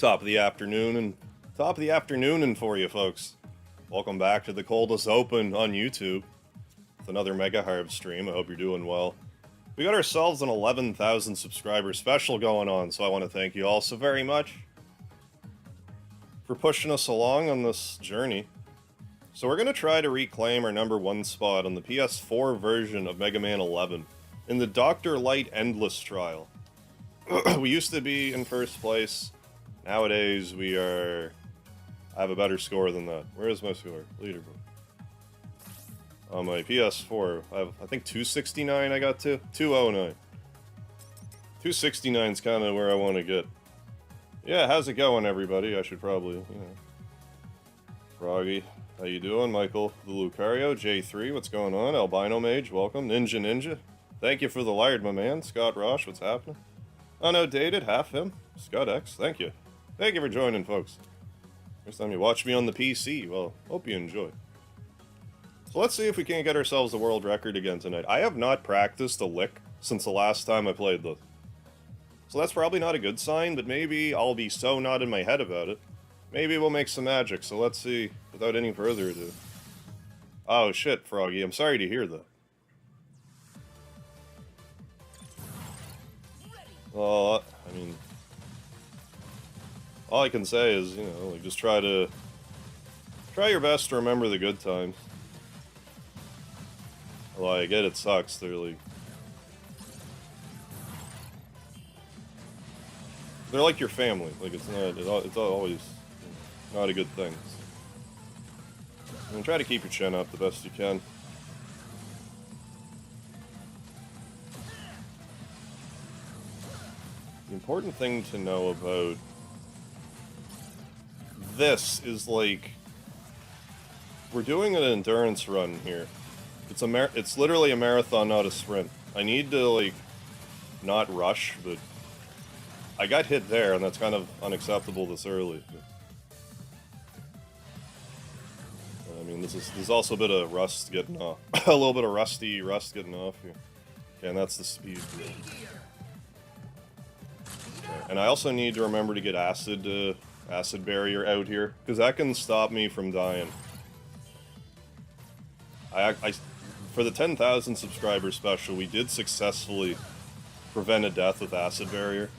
Top of the afternoon and for you folks. Welcome back to the Coldest Open on YouTube with another Mega Harv stream. I hope you're doing well. We got ourselves an 11,000 subscriber special going on, so I want to thank you all so very much for pushing us along on this journey. So we're going to try to reclaim our #1 spot on the PS4 version of Mega Man 11 in the Dr. Light Endless trial. We used to be in first place. Nowadays, I have a better score than that. Where is my score? Leaderboard. On my PS4, I think 269 I got to? 209. 269 is kind of where I want to get. Yeah, how's it going, everybody? I should probably, Froggy, how you doing? Michael the Lucario, J3, what's going on? Albino Mage, welcome. Ninja, thank you for the lard, my man. Scott Rosh, what's happening? Unodated, half him. Scott X, thank you. Thank you for joining, folks. First time you watch me on the PC, well, hope you enjoy. So let's see if we can't get ourselves a world record again tonight. I have not practiced a lick since the last time I played this. So that's probably not a good sign, but maybe I'll be so not in my head about it. Maybe we'll make some magic, so let's see, without any further ado. Oh shit, Froggy, I'm sorry to hear that. Well, I mean, all I can say is, just try your best to remember the good times. Well, I get it sucks, they're like your family, like it's always not a good thing. Try to keep your chin up the best you can. The important thing to know about this is, like, we're doing an endurance run here. It's literally a marathon, not a sprint. I need to, like, not rush, but I got hit there, and that's kind of unacceptable this early. But, I mean, there's also a bit of rust getting off. A little bit of rusty rust getting off here. Okay, and that's the speed. Okay, and I also need to remember to get acid barrier out here, because that can stop me from dying. For the 10,000 subscriber special, we did successfully prevent a death with acid barrier.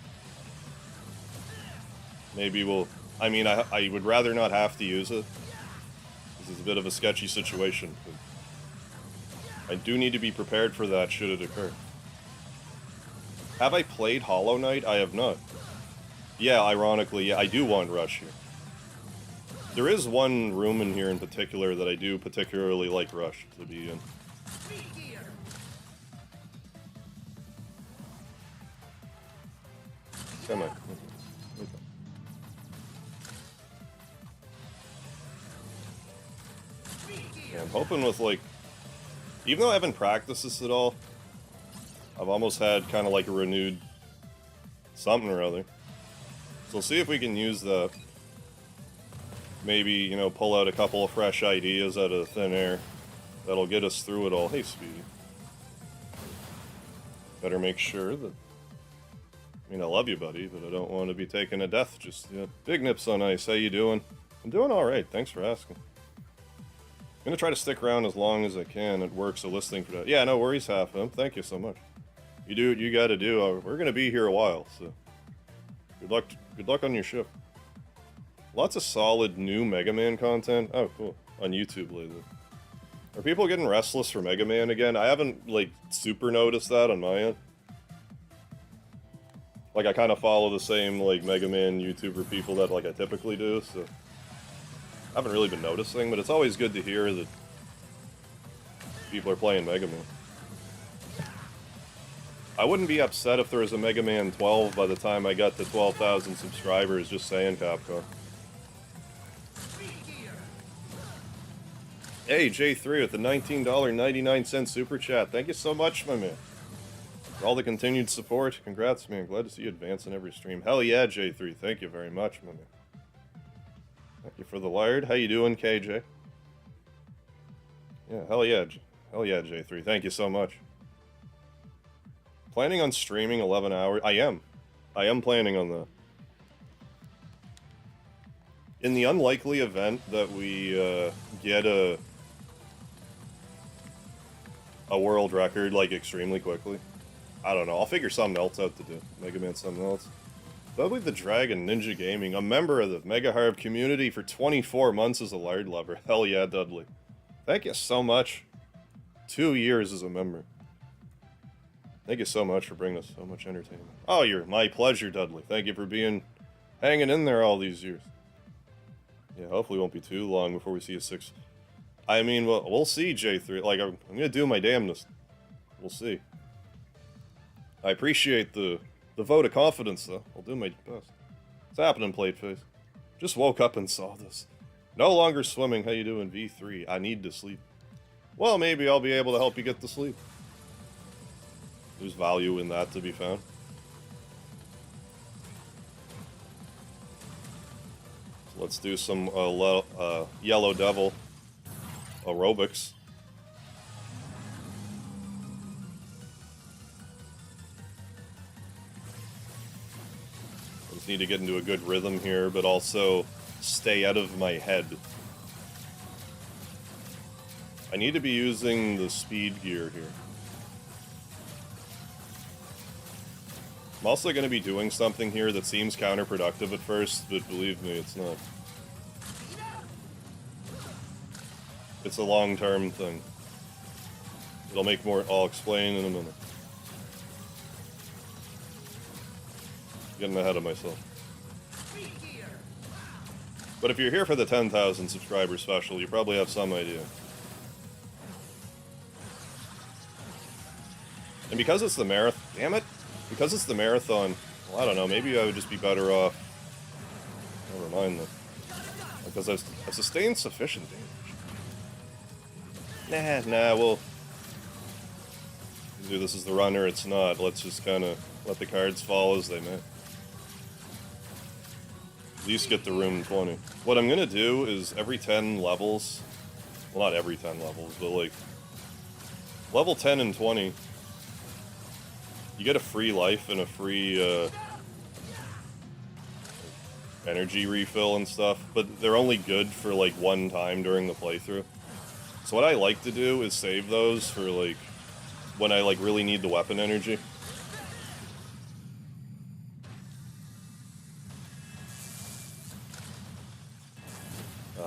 Maybe I mean, I would rather not have to use it. This is a bit of a sketchy situation, but I do need to be prepared for that should it occur. Have I played Hollow Knight? I have not. Yeah, ironically, yeah, I do want Rush here. There is one room in here in particular that I do particularly like Rush to be in. Come on. Yeah, I'm hoping with, like, even though I haven't practiced this at all, I've almost had kind of like a renewed something or other. So we'll see if we can use that. Maybe, pull out a couple of fresh ideas out of thin air. That'll get us through it all. Hey, Speedy. Better make sure that... I mean, I love you, buddy, but I don't want to be taking a death just yet. Big Nips on Ice, how you doing? I'm doing alright, thanks for asking. I'm gonna try to stick around as long as I can. It works, so listening for that. Yeah, no worries, half him. Thank you so much. You do what you gotta do. We're gonna be here a while, so... Good luck on your shift. Lots of solid new Mega Man content. Oh, cool. On YouTube lately. Are people getting restless for Mega Man again? I haven't, like, super noticed that on my end. Like, I kind of follow the same, like, Mega Man YouTuber people that, like, I typically do, so... I haven't really been noticing, but it's always good to hear that people are playing Mega Man. I wouldn't be upset if there was a Mega Man 12 by the time I got to 12,000 subscribers, just saying, Capcom. Hey, J3 with the $19.99 super chat. Thank you so much, my man. For all the continued support. Congrats, man. Glad to see you advance in every stream. Hell yeah, J3. Thank you very much, my man. Thank you for the lard. How you doing, KJ? Yeah, hell yeah. Hell yeah, J3. Thank you so much. Planning on streaming 11 hours? I am planning on that. In the unlikely event that we get a world record, like, extremely quickly, I don't know, I'll figure something else out to do. Mega Man something else. Dudley the Dragon, Ninja Gaming, a member of the Mega Harb community for 24 months as a lard lover. Hell yeah, Dudley. Thank you so much. 2 years as a member. Thank you so much for bringing us so much entertainment. Oh, you're my pleasure, Dudley. Thank you for hanging in there all these years. Yeah, hopefully it won't be too long before we see a 6. I mean, we'll see, J3. Like, I'm gonna do my damnedest. We'll see. I appreciate the vote of confidence, though. I'll do my best. What's happening, Plateface? Just woke up and saw this. No longer swimming. How you doing, V3? I need to sleep. Well, maybe I'll be able to help you get to sleep. There's value in that to be found. So let's do some Yellow Devil aerobics. I just need to get into a good rhythm here, but also stay out of my head. I need to be using the speed gear here. I'm also going to be doing something here that seems counterproductive at first, but believe me, it's not. It's a long-term thing. It'll make more. I'll explain in a minute. Getting ahead of myself. But if you're here for the 10,000 subscriber special, you probably have some idea. And because it's the marathon, damn it! Because it's the marathon, well, I don't know, maybe I would just be better off. Never mind then. Because I've sustained sufficient damage. Nah, well. Do this as the runner, it's not. Let's just kind of let the cards fall as they may. At least get to room 20. What I'm gonna do is every 10 levels, well, not every 10 levels, but like level 10 and 20, you get a free life and a free energy refill and stuff, but they're only good for like one time during the playthrough. So what I like to do is save those for like when I like really need the weapon energy.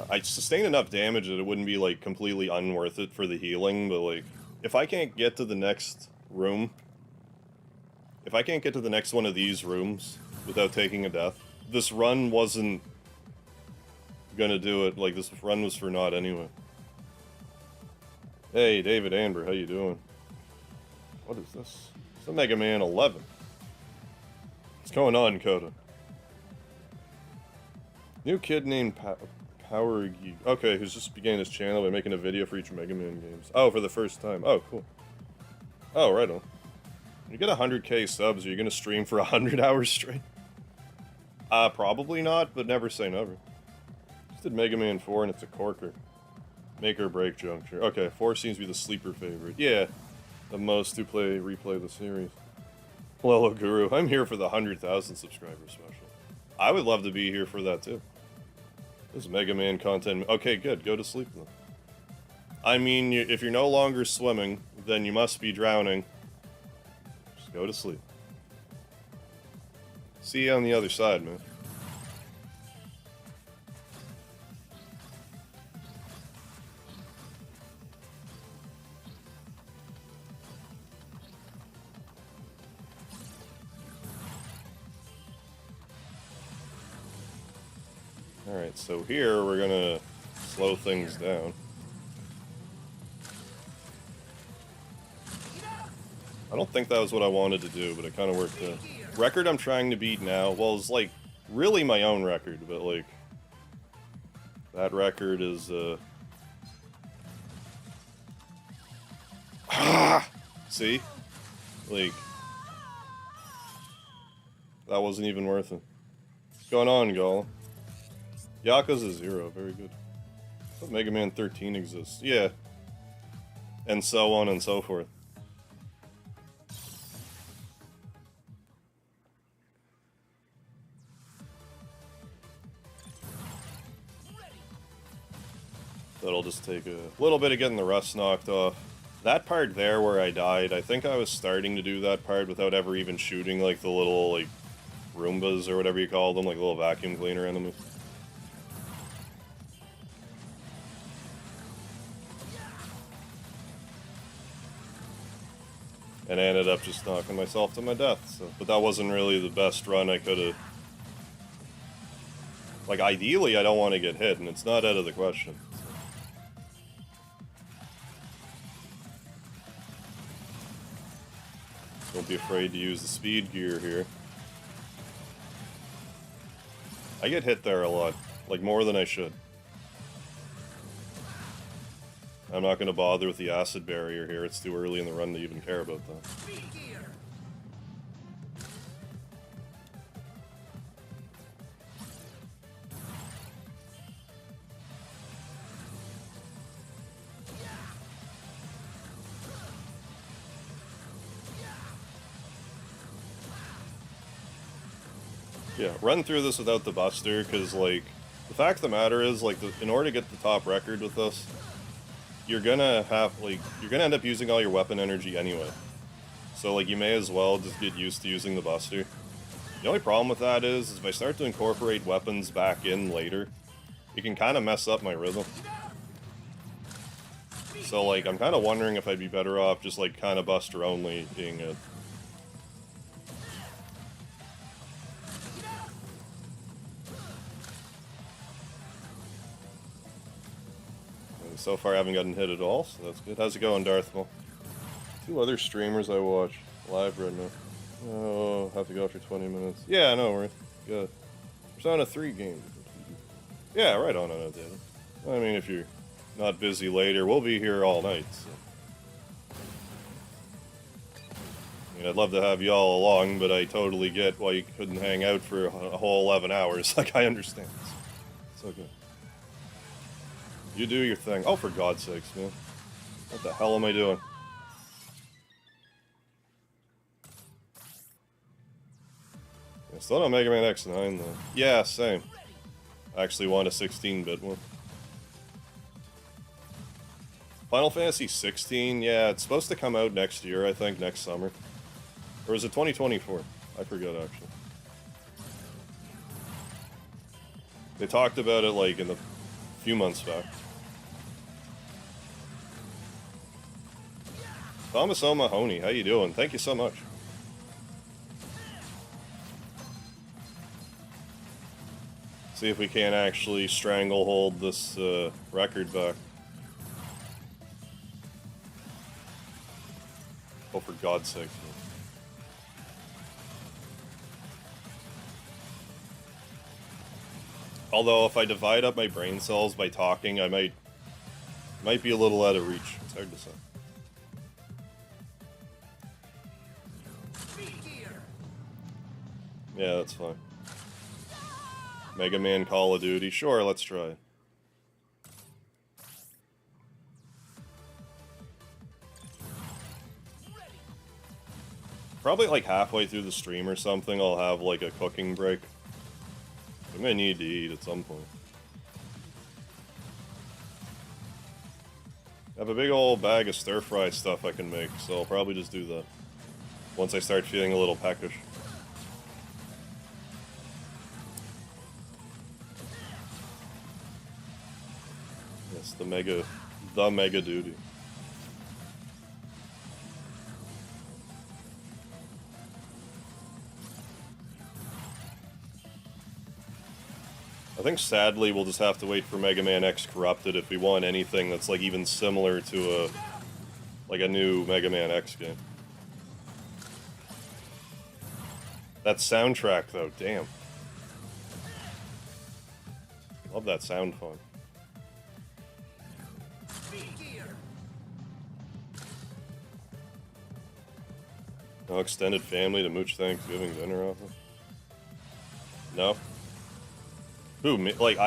I sustain enough damage that it wouldn't be like completely unworth it for the healing, but like if I can't get to the next room, if I can't get to the next one of these rooms without taking a death, this run wasn't gonna do it. Like, this run was for naught anyway. Hey, David Amber, how you doing? What is this? It's a Mega Man 11. What's going on, Coda? New kid named Power Geek. Okay, who's just began his channel by making a video for each Mega Man games. Oh, for the first time. Oh, cool. Oh, right on. You get 100k subs, are you gonna stream for 100 hours straight? Probably not, but never say never. Just did Mega Man 4 and it's a corker. Make or break juncture. Okay, 4 seems to be the sleeper favorite. Yeah, the most who replay the series. Hello, Guru. I'm here for the 100,000 subscriber special. I would love to be here for that too. This is Mega Man content. Okay, good. Go to sleep then. I mean, if you're no longer swimming, then you must be drowning. Just go to sleep. See you on the other side, man. Alright, so here we're gonna slow things down. I don't think that was what I wanted to do, but it kind of worked out. Record I'm trying to beat now, well, it's like really my own record, but like that record is see? Like that wasn't even worth it. What's going on, Golem? Yakuza 0, very good. But Mega Man 13 exists. Yeah. And so on and so forth. That'll just take a little bit of getting the rust knocked off. That part there where I died, I think I was starting to do that part without ever even shooting, like, the little, like, Roombas or whatever you call them, like little vacuum cleaner enemies. And I ended up just knocking myself to my death, so. But that wasn't really the best run I could've... Like, ideally I don't want to get hit, and it's not out of the question. Don't be afraid to use the speed gear here. I get hit there a lot, like more than I should. I'm not going to bother with the acid barrier here, it's too early in the run to even care about that. Yeah, run through this without the buster, because, like, the fact of the matter is, like, in order to get the top record with this, you're gonna have, like, you're gonna end up using all your weapon energy anyway. So, like, you may as well just get used to using the buster. The only problem with that is if I start to incorporate weapons back in later, it can kind of mess up my rhythm. So, like, I'm kind of wondering if I'd be better off just, like, kind of buster only being it. So far I haven't gotten hit at all, so that's good. How's it going, Darth Maul? 2 other streamers I watch live right now. Oh, have to go after 20 minutes. Yeah, no worries. Good. Persona 3 game. Yeah, right on it, David. I mean, if you're not busy later, we'll be here all night, so. I mean, I'd love to have y'all along, but I totally get why you couldn't hang out for a whole 11 hours. Like, I understand. It's okay. You do your thing. Oh, for God's sakes, man. What the hell am I doing? Yeah, still don't Mega Man X9, though. Yeah, same. I actually want a 16-bit one. Final Fantasy 16, yeah, it's supposed to come out next year, I think, next summer. Or is it 2024? I forget, actually. They talked about it, like, in a few months back. Thomas O'Mahony, how you doing? Thank you so much. See if we can't actually stranglehold this record back. Oh, for God's sake. Although, if I divide up my brain cells by talking, I might be a little out of reach. It's hard to say. Yeah, that's fine. Mega Man Call of Duty. Sure, let's try it. Probably like halfway through the stream or something, I'll have like a cooking break. I'm gonna need to eat at some point. I have a big old bag of stir-fry stuff I can make, so I'll probably just do that. Once I start feeling a little peckish. Yes, the mega duty. I think sadly we'll just have to wait for Mega Man X Corrupted if we want anything that's like even similar to a new Mega Man X game. That soundtrack though, damn. Love that sound font. No extended family to mooch Thanksgiving dinner off of? No? Who, me? Like,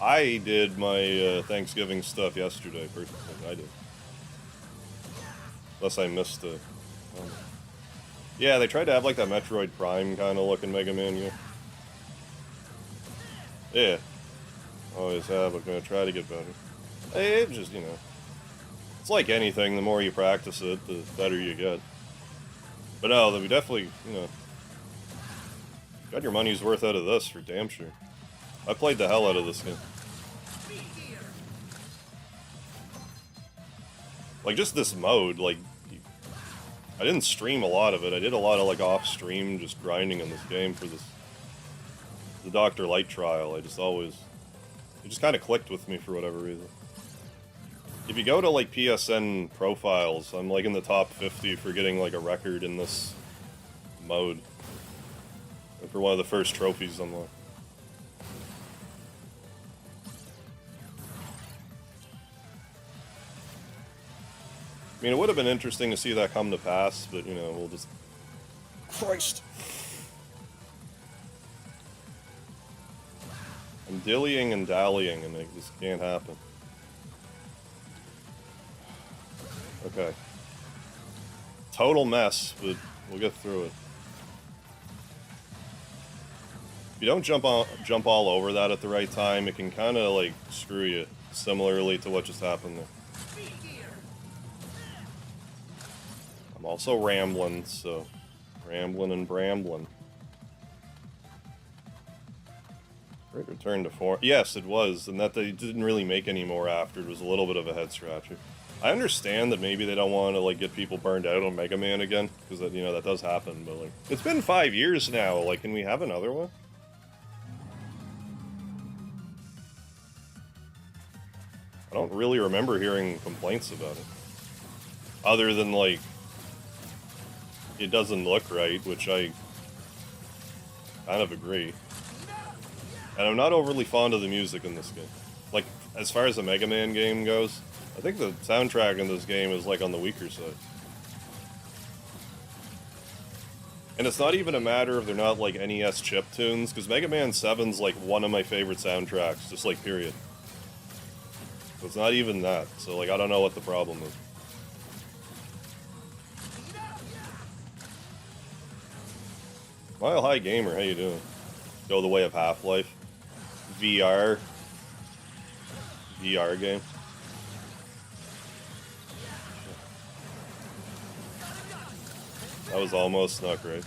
I did my Thanksgiving stuff yesterday, personally. I did. Unless I missed it. Yeah, they tried to have like that Metroid Prime kind of looking Mega Man game. Yeah. Always have, I'm gonna try to get better. It just, you know, it's like anything, the more you practice it, the better you get. But no, we definitely, you know, got your money's worth out of this for damn sure. I played the hell out of this game. Like, just this mode, like, I didn't stream a lot of it. I did a lot of, like, off-stream just grinding in this game for this, the Dr. Light trial. I just always, it just kind of clicked with me for whatever reason. If you go to, like, PSN profiles, I'm, like, in the top 50 for getting, like, a record in this mode. And for one of the first trophies unlocked. I mean, it would have been interesting to see that come to pass, but, you know, we'll just... Christ! I'm dillying and dallying, and it just can't happen. Okay. Total mess, but we'll get through it. If you don't jump all over that at the right time, it can kind of, like, screw you, similarly to what just happened there. I'm also rambling, so rambling and brambling. Great return to form. Yes, it was, and that they didn't really make any more after. It was a little bit of a head scratcher. I understand that maybe they don't want to, like, get people burned out on Mega Man again, because that, you know, that does happen. But, like, it's been 5 years now. Like, can we have another one? I don't really remember hearing complaints about it, other than, like, it doesn't look right, which I kind of agree. And I'm not overly fond of the music in this game. Like, as far as the Mega Man game goes, I think the soundtrack in this game is, like, on the weaker side. And it's not even a matter of they're not, like, NES chip tunes, because Mega Man 7's, like, one of my favorite soundtracks, just, like, period. So it's not even that, so, like, I don't know what the problem is. Mile High Gamer, how you doing? Go the way of Half-Life. VR game. That was almost not great.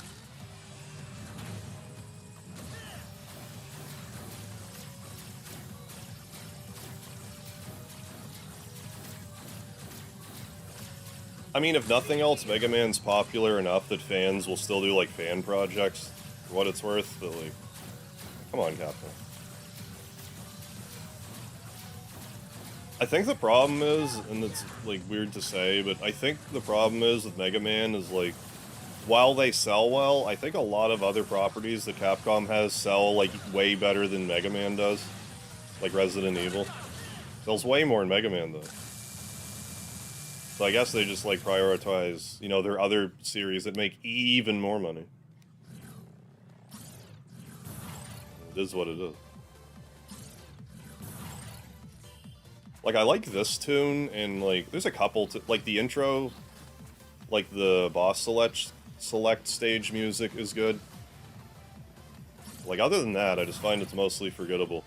I mean, if nothing else, Mega Man's popular enough that fans will still do, like, fan projects, for what it's worth, but, like, come on, Captain. I think the problem is, and it's, like, weird to say, but I think the problem is with Mega Man is, like, while they sell well, I think a lot of other properties that Capcom has sell, like, way better than Mega Man does. Like Resident Evil. Sells way more than Mega Man does. So I guess they just, like, prioritize, you know, their other series that make even more money. It is what it is. Like, I like this tune, and, like, there's a couple, like, the intro, like, the boss select stage music is good. Like, other than that, I just find it's mostly forgettable.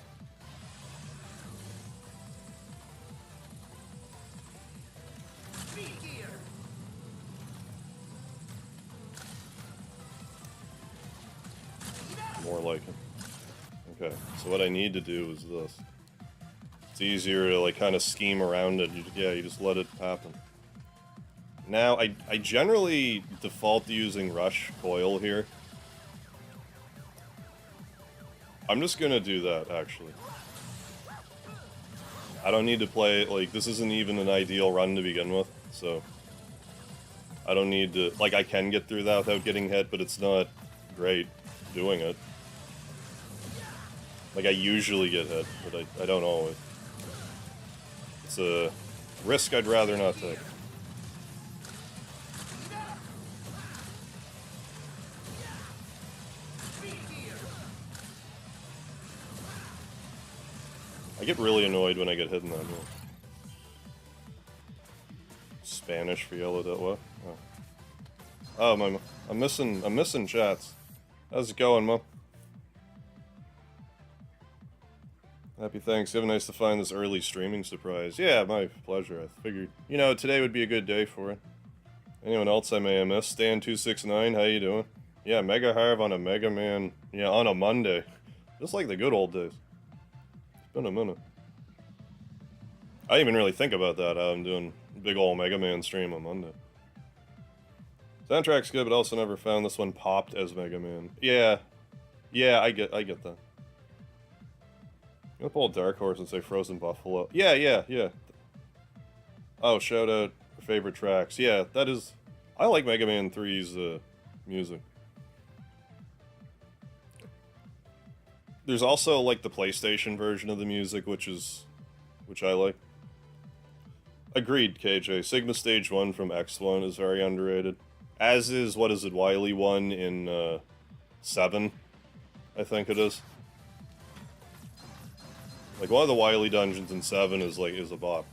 More like it. Okay, so what I need to do is this. It's easier to, like, kind of scheme around it. You just let it happen. Now, I generally default to using Rush Coil here. I'm just gonna do that, actually. I don't need to play, like, this isn't even an ideal run to begin with, so... I don't need to, like, I can get through that without getting hit, but it's not great doing it. Like, I usually get hit, but I don't always. It's a risk I'd rather not take. I get really annoyed when I get hit in that move. Spanish for yellow that what? Oh, I'm missing chats. How's it going, Mo? Happy Thanksgiving. Nice to find this early streaming surprise. Yeah, my pleasure. I figured, you know, today would be a good day for it. Anyone else I may have missed? Stan269, how you doing? Yeah, Mega Harv on a Mega Man. Yeah, on a Monday. Just like the good old days. It's been a minute. I didn't even really think about that. I'm doing a big old Mega Man stream on Monday. Soundtrack's good, but also never found this one popped as Mega Man. Yeah. Yeah, I get that. I'm gonna pull a Dark Horse and say Frozen Buffalo. Yeah. Oh, shout out favorite tracks. Yeah, that is... I like Mega Man 3's music. There's also, like, the PlayStation version of the music, which I like. Agreed, KJ. Sigma Stage 1 from X1 is very underrated. As is, what is it, Wily 1 in, 7, I think it is. Like, one of the Wily dungeons in 7 is a bop.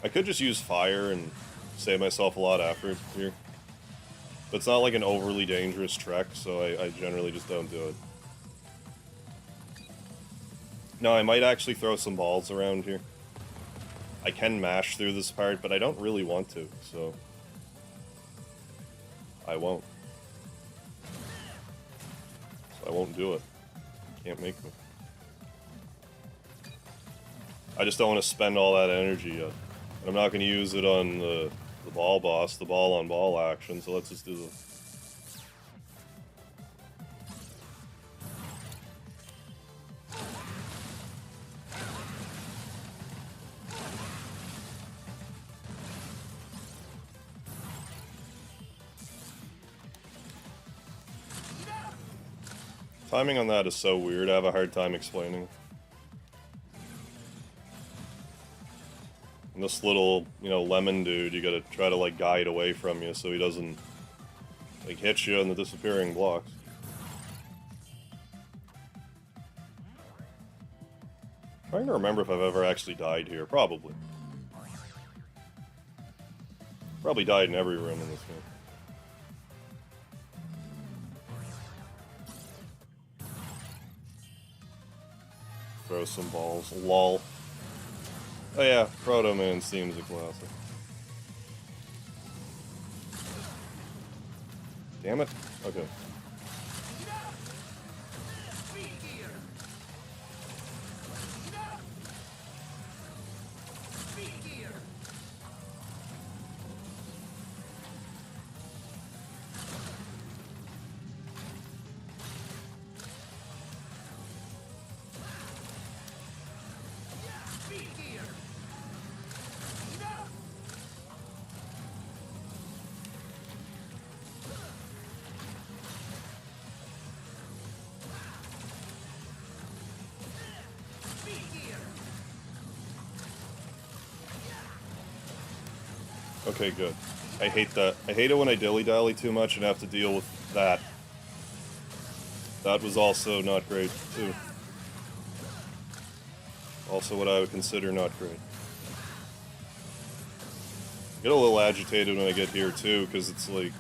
I could just use fire and save myself a lot of effort here. But it's not like an overly dangerous trek, so I generally just don't do it. No, I might actually throw some balls around here. I can mash through this part, but I don't really want to, so... I won't. So I won't do it. Can't make me. I just don't want to spend all that energy yet. And I'm not going to use it on the ball boss, the ball on ball action, so let's just do this. Timing on that is so weird, I have a hard time explaining. And this little, you know, lemon dude, you gotta try to, like, guide away from you so he doesn't, like, hit you in the disappearing blocks. Trying to remember if I've ever actually died here. Probably. Probably died in every room in this game. Throw some balls. Lol. Oh yeah, Proto Man seems a classic. Damn it. Okay. Okay, good. I hate that. I hate it when I dilly-dally too much and have to deal with that. That was also not great, too. Also what I would consider not great. I get a little agitated when I get here, too, because it's like...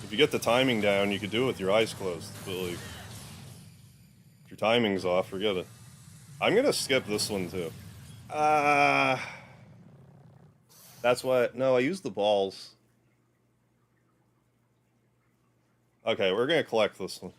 If you get the timing down, you could do it with your eyes closed, but like... If your timing's off, forget it. I'm gonna skip this one, too. That's why... No, I used the balls. Okay, we're gonna collect this one.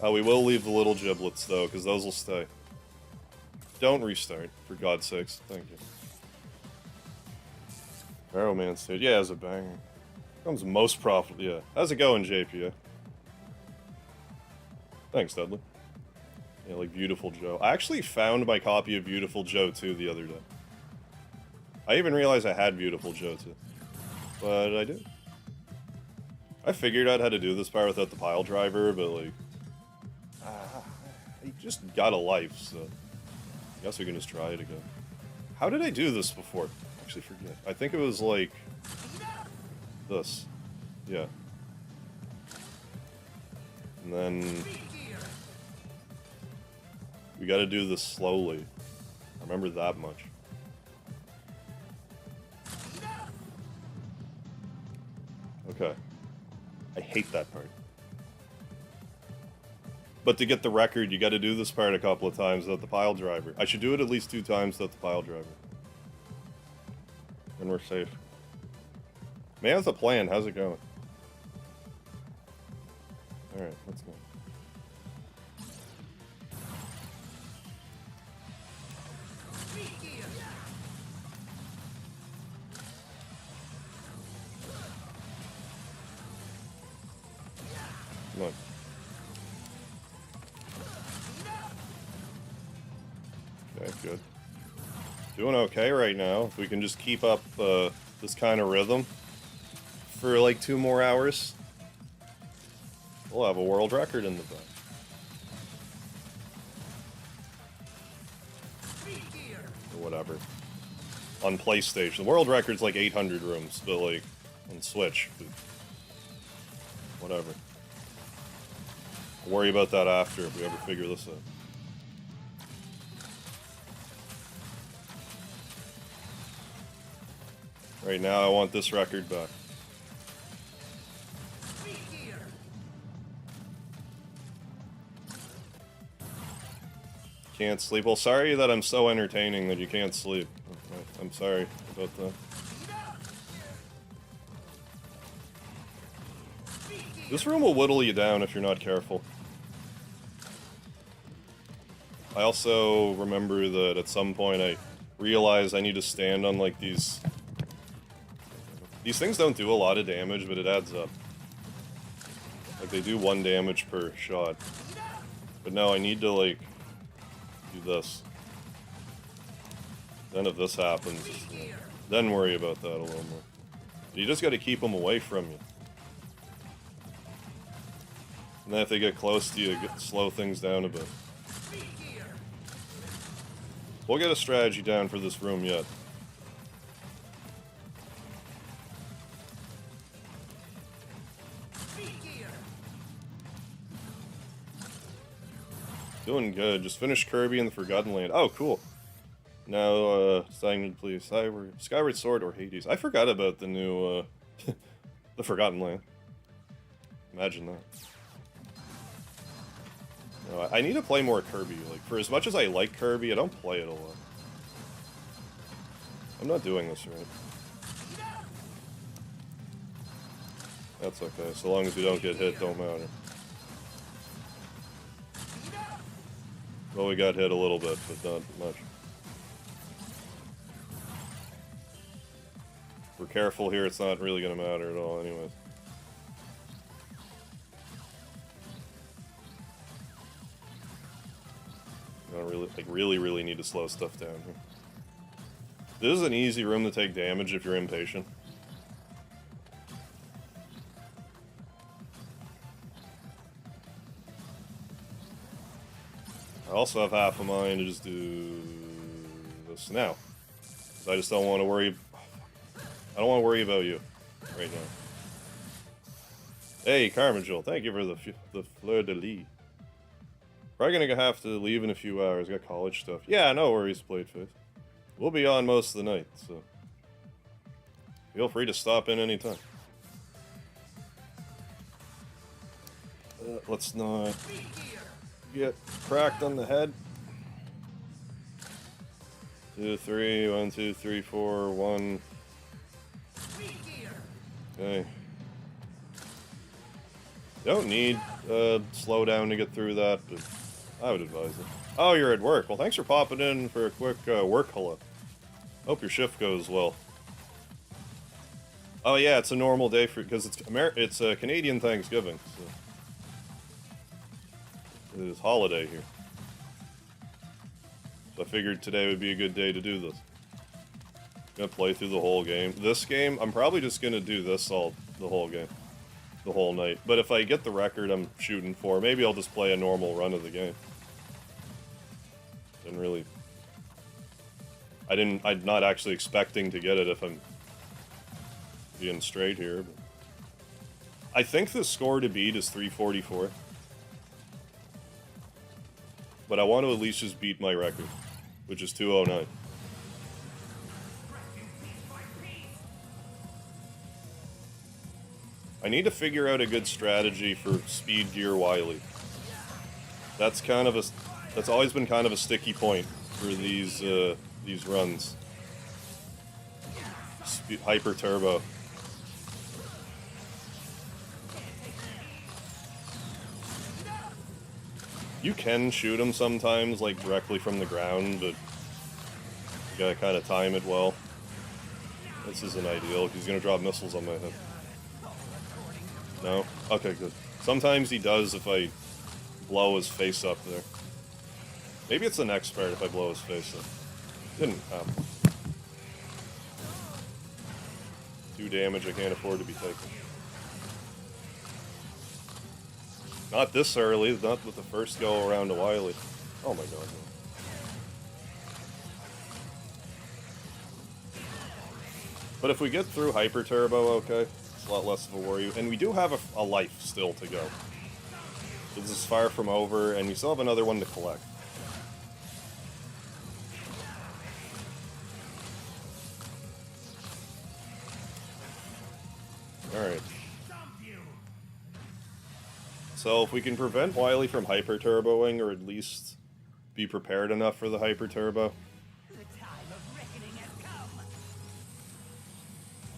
We will leave the little giblets, though, because those will stay. Don't restart, for God's sakes. Thank you. Arrow Man stage. Yeah, it's a banger. Comes most profitable. Yeah. How's it going, JP? Thanks, Dudley. Yeah, like Beautiful Joe. I actually found my copy of Beautiful Joe 2 the other day. I even realized I had Beautiful Joe 2. But I did. I figured out how to do this part without the pile driver, but like... I just got a life, so... I guess we can just try it again. How did I do this before? I actually forget. I think it was like... This. Yeah. And then we gotta do this slowly. I remember that much. Okay. I hate that part. But to get the record, you gotta do this part a couple of times without the pile driver. I should do it at least 2 times without the pile driver. And we're safe. Man's a plan. How's it going? Alright, let's go. Come on. Okay, good. Doing okay right now. If we can just keep up this kind of rhythm for like 2 more hours, we'll have a world record in the back. Or whatever. On PlayStation. The world record's like 800 rooms, but like on Switch. Whatever. We'll worry about that after if we ever figure this out. Right now I want this record back. Can't sleep. Well, sorry that I'm so entertaining that you can't sleep. I'm sorry about that. This room will whittle you down if you're not careful. I also remember that at some point I realized I need to stand on like these... These things don't do a lot of damage, but it adds up. Like they do 1 damage per shot. But no, I need to like... do this. Then if this happens, then worry about that a little more. But you just gotta keep them away from you. And then if they get close to you, slow things down a bit. We'll get a strategy down for this room yet. Doing good. Just finished Kirby and the Forgotten Land. Oh, cool. Now, deciding to play Skyward Sword or Hades. I forgot about the new, the Forgotten Land. Imagine that. No, I need to play more Kirby. Like, for as much as I like Kirby, I don't play it a lot. I'm not doing this right. That's okay. So long as we don't get hit, don't matter. Well, we got hit a little bit, but not much. If we're careful here, it's not really going to matter at all anyways. I don't really need to slow stuff down here. This is an easy room to take damage if you're impatient. I also have half a mind to just do this now. I just don't want to worry. I don't want to worry about you right now. Hey, Carmen Joel, thank you for the fleur de lis. Probably gonna have to leave in a few hours. Got college stuff. Yeah, no worries, Plateface. We'll be on most of the night, so feel free to stop in anytime. Let's not get cracked on the head. 2, 3, 1, 2, 3, 4, 1. Okay. Don't need slowdown to get through that, but I would advise it. Oh, you're at work. Well, thanks for popping in for a quick work hello. Hope your shift goes well. Oh yeah, it's a normal day for because it's a Canadian Thanksgiving. So it is holiday here. So I figured today would be a good day to do this. Gonna play through the whole game. This game, I'm probably just gonna do this the whole game. The whole night. But if I get the record I'm shooting for, maybe I'll just play a normal run of the game. I'm not actually expecting to get it if I'm being straight here. But I think the score to beat is 344. but I want to at least just beat my record, which is 209. I need to figure out a good strategy for speed gear Wily. That's always been kind of a sticky point for these runs. Hyper turbo. You can shoot him sometimes, like directly from the ground, but you gotta kind of time it well. This isn't ideal. He's gonna drop missiles on my head. No? Okay, good. Sometimes he does if I blow his face up there. Maybe it's the next part if I blow his face up. Didn't happen. 2 damage I can't afford to be taking. Not this early, not with the first go around to Wily. Oh my god. But if we get through Hyper Turbo, okay, it's a lot less of a worry. And we do have a life still to go. This is far from over, and we still have another one to collect. Alright. So if we can prevent Wily from hyper turboing, or at least be prepared enough for the hyper turbo,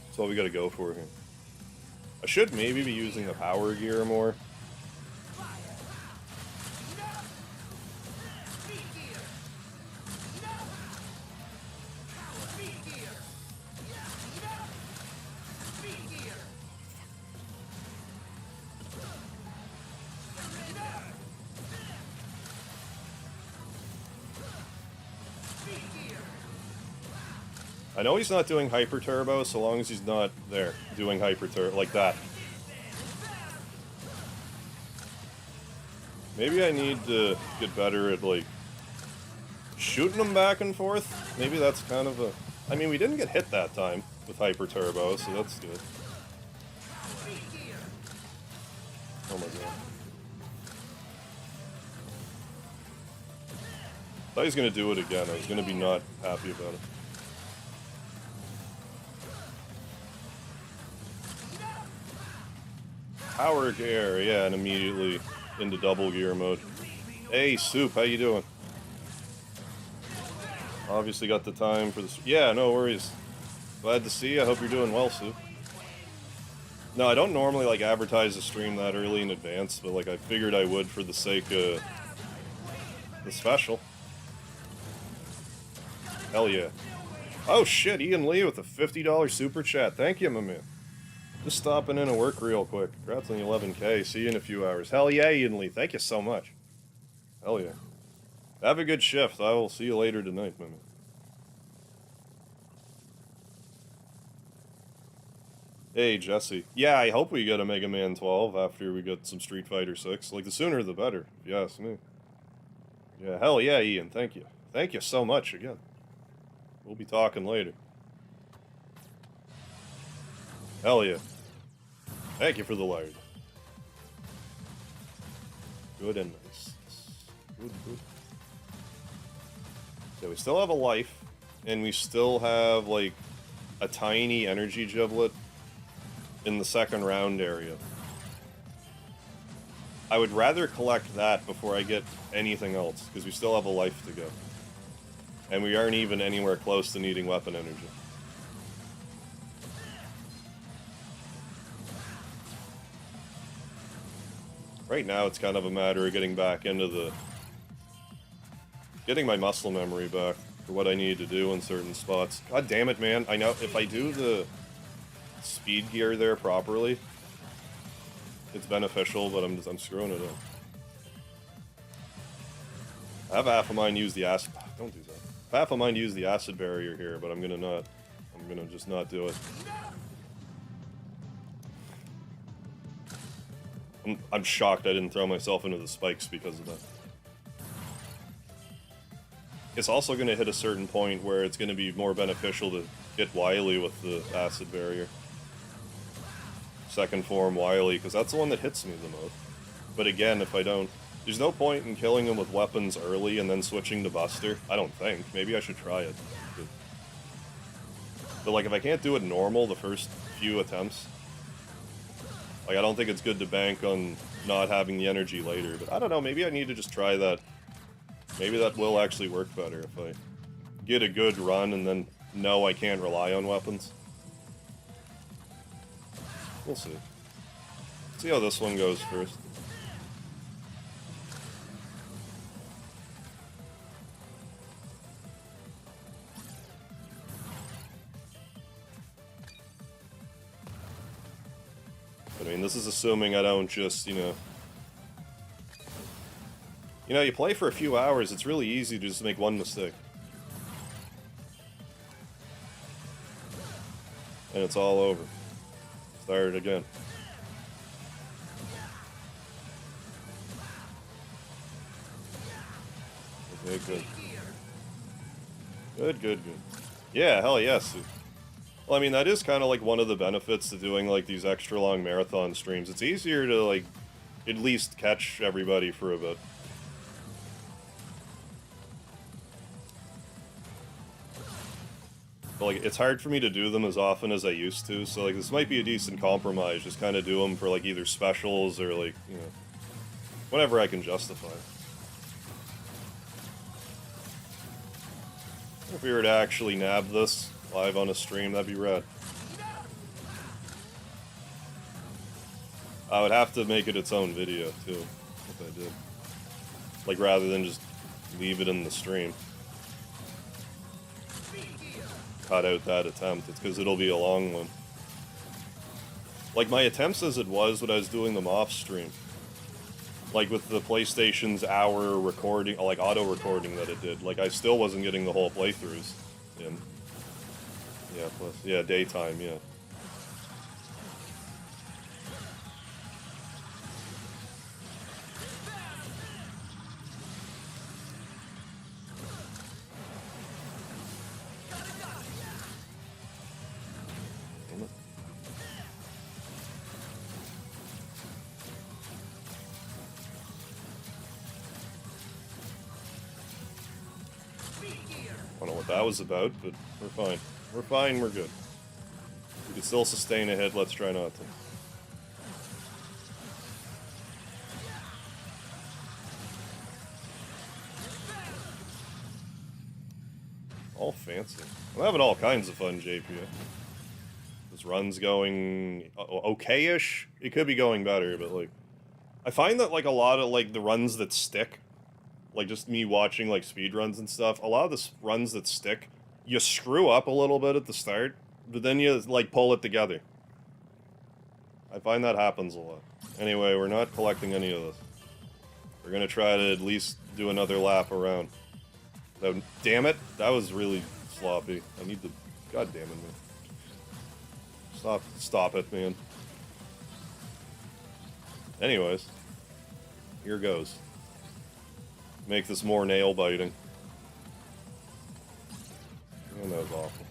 that's all we gotta go for here. I should maybe be using the power gear more. I know he's not doing hyper turbo so long as he's not there doing hyper turbo like that. Maybe I need to get better at like shooting him back and forth. Maybe that's kind of a... I mean, we didn't get hit that time with hyper turbo, so that's good. Oh my god. I thought he was gonna do it again. I was gonna be not happy about it. Power gear, yeah, and immediately into double gear mode. Hey, Soup, how you doing? Obviously got the time for this. Yeah, no worries. Glad to see you. I hope you're doing well, Soup. No, I don't normally, like, advertise the stream that early in advance, but, like, I figured I would for the sake of the special. Hell yeah. Oh, shit, Ian Lee with a $50 super chat. Thank you, my man. Just stopping in to work real quick. Congrats on the 11K. See you in a few hours. Hell yeah, Ian Lee. Thank you so much. Hell yeah. Have a good shift. I will see you later tonight, my man. Hey, Jesse. Yeah, I hope we get a Mega Man 12 after we get some Street Fighter 6. Like, the sooner the better, if you ask me. Yeah, hell yeah, Ian. Thank you. Thank you so much again. We'll be talking later. Hell yeah. Thank you for the light. Good and nice. Good, good. So we still have a life, and we still have, like, a tiny energy giblet in the second round area. I would rather collect that before I get anything else, because we still have a life to go. And we aren't even anywhere close to needing weapon energy. Right now, it's kind of a matter of getting back into the... getting my muscle memory back for what I need to do in certain spots. God damn it, man. I know if I do the speed gear there properly, it's beneficial, but I'm screwing it up. I have half a mind to use the acid... Don't do that. I have half a mind to use the acid barrier here, but I'm gonna just not do it. I'm shocked I didn't throw myself into the spikes because of that. It's also going to hit a certain point where it's going to be more beneficial to hit Wily with the acid barrier. Second form Wily, because that's the one that hits me the most. But again, if I don't There's no point in killing him with weapons early and then switching to Buster. I don't think. Maybe I should try it. But like, if I can't do it normal the first few attempts, like, I don't think it's good to bank on not having the energy later. But I don't know, maybe I need to just try that. Maybe that will actually work better if I get a good run and then know I can't rely on weapons. We'll see. See how this one goes first. I mean, this is assuming I don't just, you know, you play for a few hours, it's really easy to just make one mistake. And it's all over. Start it again. Okay, good. Good, good, good. Yeah, hell yes. Well, I mean, that is kind of like one of the benefits to doing like these extra long marathon streams. It's easier to like at least catch everybody for a bit. But, like, it's hard for me to do them as often as I used to, so like this might be a decent compromise. Just kind of do them for like either specials or like, you know, whatever I can justify. If we were to actually nab this live on a stream, that'd be rad. I would have to make it its own video, too, if I did. Like, rather than just leave it in the stream. Cut out that attempt. It's because it'll be a long one. Like, my attempts as it was when I was doing them off stream. Like, with the PlayStation's hour recording, like, auto-recording that it did. Like, I still wasn't getting the whole playthroughs in. Yeah, plus, yeah, daytime, yeah. I don't know what that was about, but we're fine. We're fine, we're good. We can still sustain a hit, let's try not to. All fancy. I'm having all kinds of fun, JP. This run's going okay-ish. It could be going better, but like, I find that like a lot of like the runs that stick, like just me watching like speedruns and stuff, a lot of the runs that stick, you screw up a little bit at the start, but then you like pull it together. I find that happens a lot. Anyway, we're not collecting any of this. We're gonna try to at least do another lap around. Oh, damn it, that was really sloppy. I need to... God damn it, man. Stop it, man. Anyways. Here goes. Make this more nail-biting. And that was awful.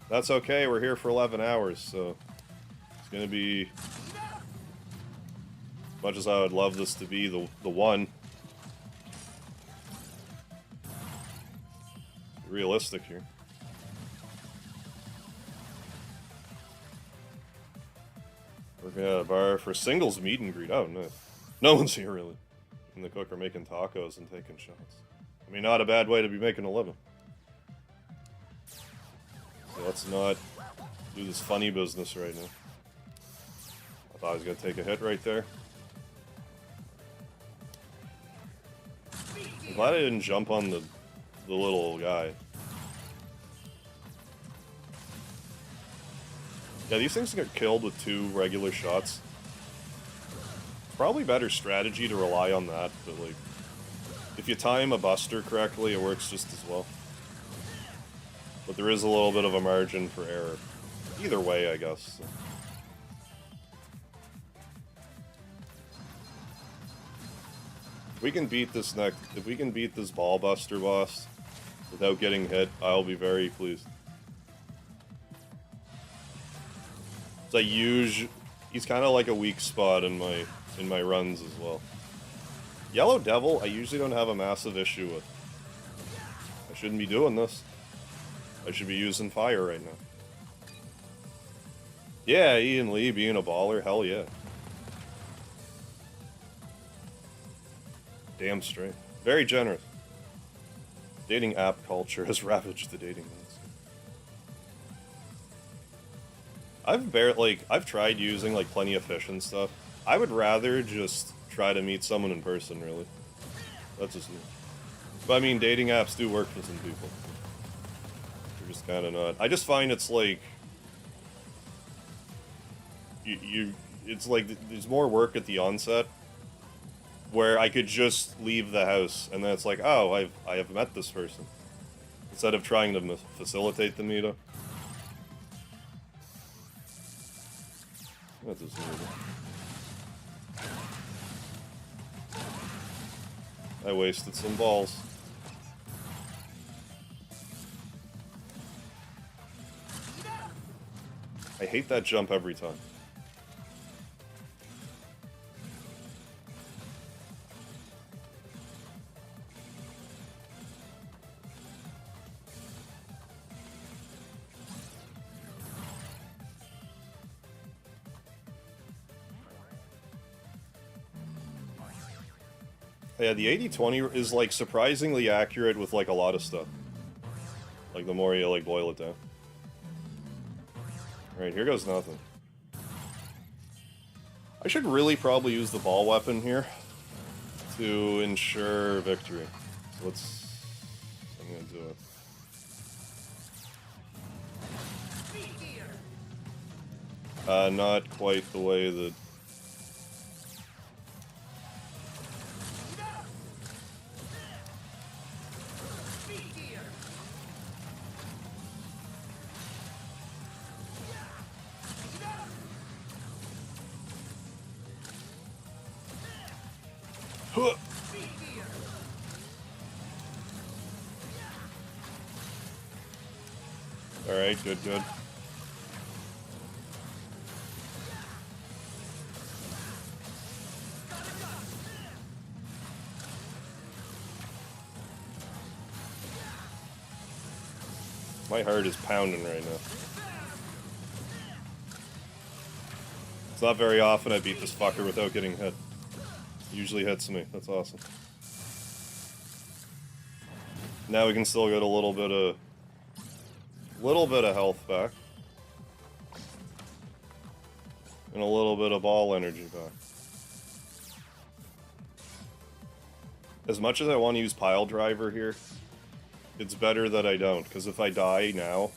That's okay, we're here for 11 hours, so... It's gonna be... As much as I would love this to be the one... Realistic here. Working at a bar for singles meet and greet. Oh, no. No one's here, really. In the cook are making tacos and taking shots. I mean, not a bad way to be making a living. So let's not do this funny business right now. I thought I was going to take a hit right there. I'm glad I didn't jump on the little guy. Yeah, these things get killed with 2 regular shots. Probably better strategy to rely on that, but like, if you time a buster correctly, it works just as well. But there is a little bit of a margin for error. Either way, I guess. So. If we can beat this ball buster boss without getting hit, I'll be very pleased. He's kind of like a weak spot in my in my runs as well. Yellow Devil, I usually don't have a massive issue with. I shouldn't be doing this. I should be using fire right now. Yeah, Ian Lee being a baller, hell yeah. Damn straight. Very generous. Dating app culture has ravaged the dating landscape. I've tried using like plenty of fish and stuff. I would rather just try to meet someone in person, really. That's just me. But I mean, dating apps do work for some people. They're just kind of not. I just find it's like it's like there's more work at the onset, where I could just leave the house and then it's like, oh, I have met this person, instead of trying to facilitate the meetup. That's just weird. I wasted some balls. I hate that jump every time. Yeah, the 80-20 is like surprisingly accurate with like a lot of stuff. Like the more you like boil it down. Alright, here goes nothing. I should really probably use the ball weapon here to ensure victory. So I'm gonna do it. Not quite the way that... Alright, good. My heart is pounding right now. It's not very often I beat this fucker without getting hit. Usually hits me. That's awesome. Now we can still get a little bit of health back. And a little bit of ball energy back. As much as I want to use Pile Driver here, it's better that I don't, because if I die now,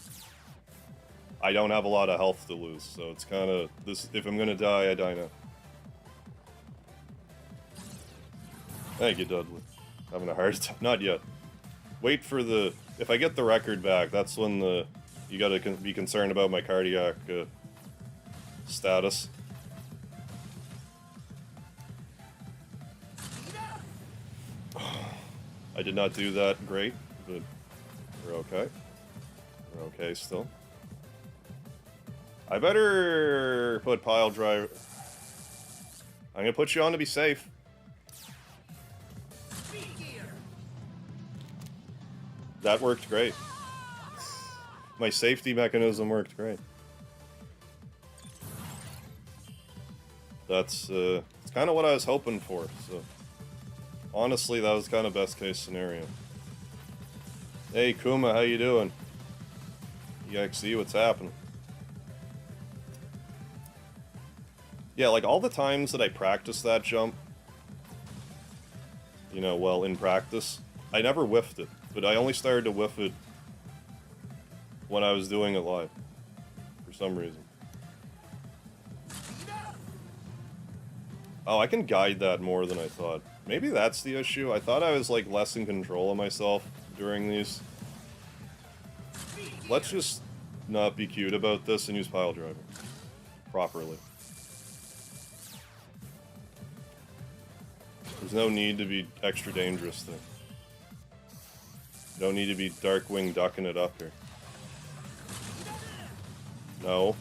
I don't have a lot of health to lose, so it's kind of... if I'm gonna die, I die now. Thank you, Dudley. Having a heart attack. Not yet. Wait for the... If I get the record back, that's when you gotta be concerned about my cardiac status. I did not do that great, but we're okay. We're okay still. I better put Pile Driver... I'm gonna put you on to be safe. That worked great. My safety mechanism worked great. It's kind of what I was hoping for, so... Honestly, that was kind of best case scenario. Hey, Kuma, how you doing? EXE, what's happening? Yeah, like, all the times that I practiced that jump, you know, well, in practice, I never whiffed it. But I only started to whiff it when I was doing it live, for some reason. Oh, I can guide that more than I thought. Maybe that's the issue. I thought I was, like, less in control of myself during these. Let's just not be cute about this and use Pile Driver properly. There's no need to be extra dangerous there. Don't need to be Darkwing ducking it up here. No.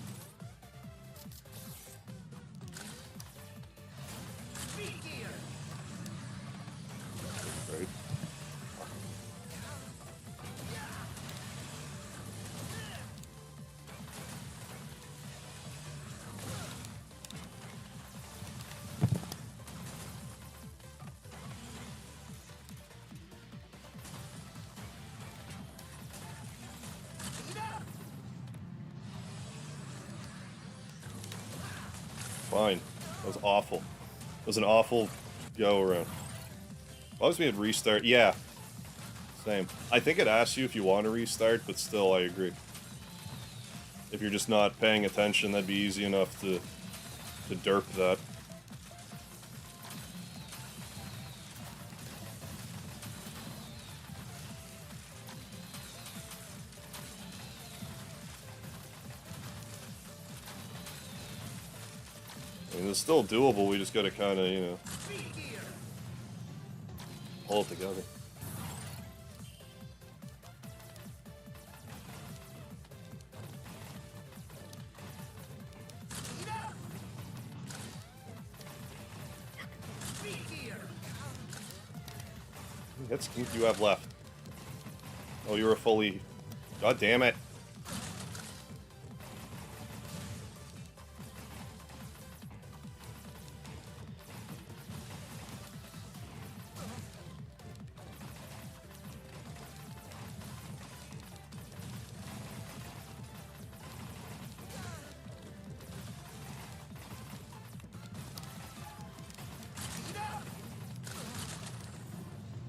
fine. That was awful. It was an awful go-around. Always me at restart. Yeah. Same. I think it asks you if you want to restart, but still, I agree. If you're just not paying attention, that'd be easy enough to derp that. I mean, it's still doable, we just gotta kinda, you know, pull it together. How many hits do you have left? Oh, you're a fully... God damn it.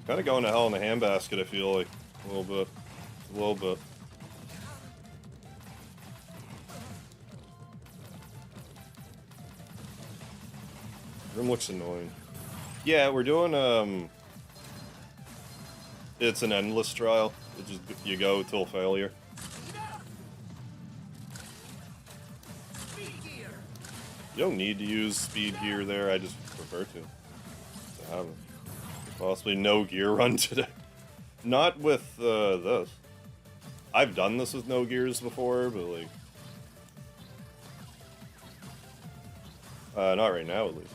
Kind of going to hell in a handbasket, I feel like. A little bit. A little bit. Room looks annoying. Yeah, we're doing, it's an endless trial. It just, you go till failure. You don't need to use speed gear there, I just prefer to have it. Possibly no gear run today. Not with this. I've done this with no gears before, but like... not right now, at least.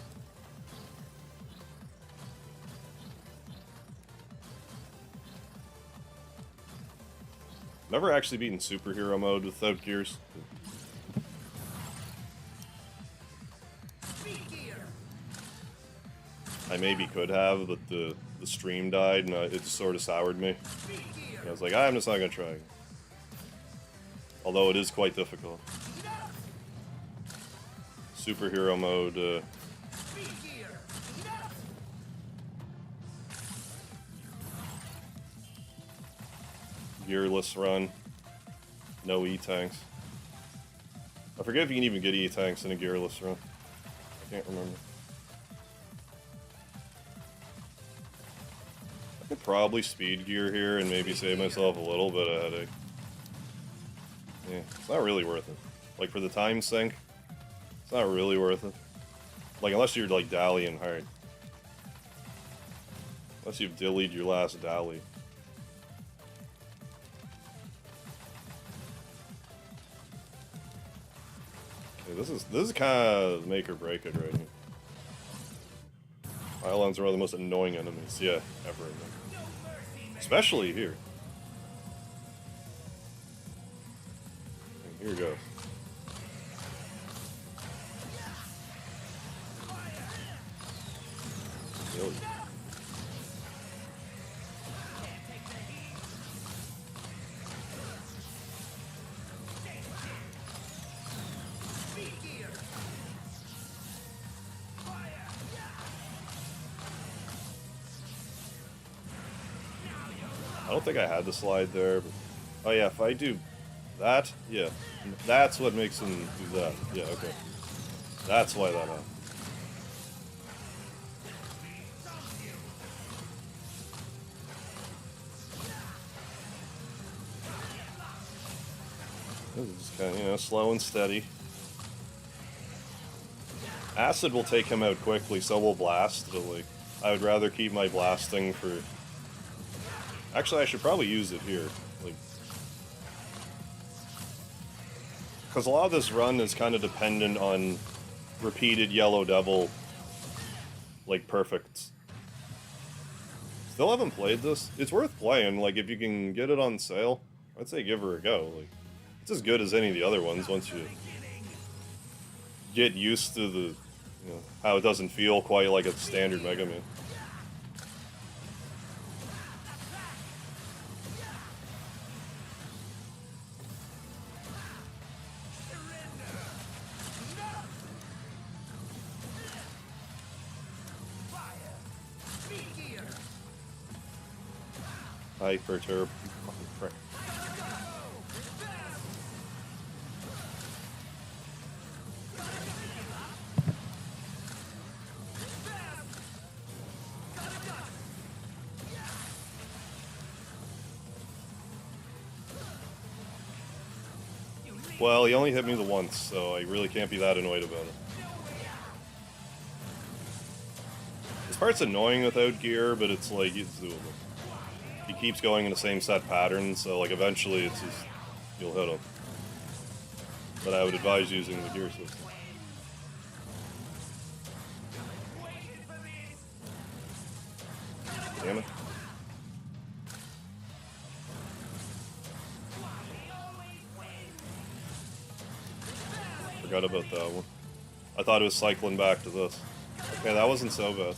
Never actually beaten superhero mode without gears. I maybe could have, but the stream died and it just sort of soured me. And I was like, I'm just not gonna try. Although it is quite difficult. Superhero mode, gearless run. No E-tanks. I forget if you can even get E-tanks in a gearless run. I can't remember. I could probably speed gear here and maybe save myself a little bit of headache. Yeah, it's not really worth it. Like, for the time sink, it's not really worth it. Like, unless you're, like, dallying hard. Unless you've dillied your last dally. Okay, this is kind of make or break it right here. Pylons are one of the most annoying enemies, yeah, ever. Especially here. And here goes. Really? I don't think I had the slide there, but... Oh yeah, if I do that, yeah. That's what makes him do that. Yeah, okay. That's why that happened. This is just kind of, you know, slow and steady. Acid will take him out quickly, so will Blast, but like, I would rather keep my blasting for... Actually, I should probably use it here. Like, because a lot of this run is kind of dependent on repeated Yellow Devil, like, perfects. Still haven't played this. It's worth playing. Like, if you can get it on sale, I'd say give her a go. Like, it's as good as any of the other ones once you get used to the, you know, how it doesn't feel quite like a standard Mega Man. hyper turb. Fucking prick. Well, he only hit me the once, so I really can't be that annoyed about it. This part's annoying without gear, but it's like, it's doable. He keeps going in the same set pattern, so like eventually it's just, you'll hit him. But I would advise using the gear system. Damn it. Forgot about that one. I thought it was cycling back to this. Okay, that wasn't so bad.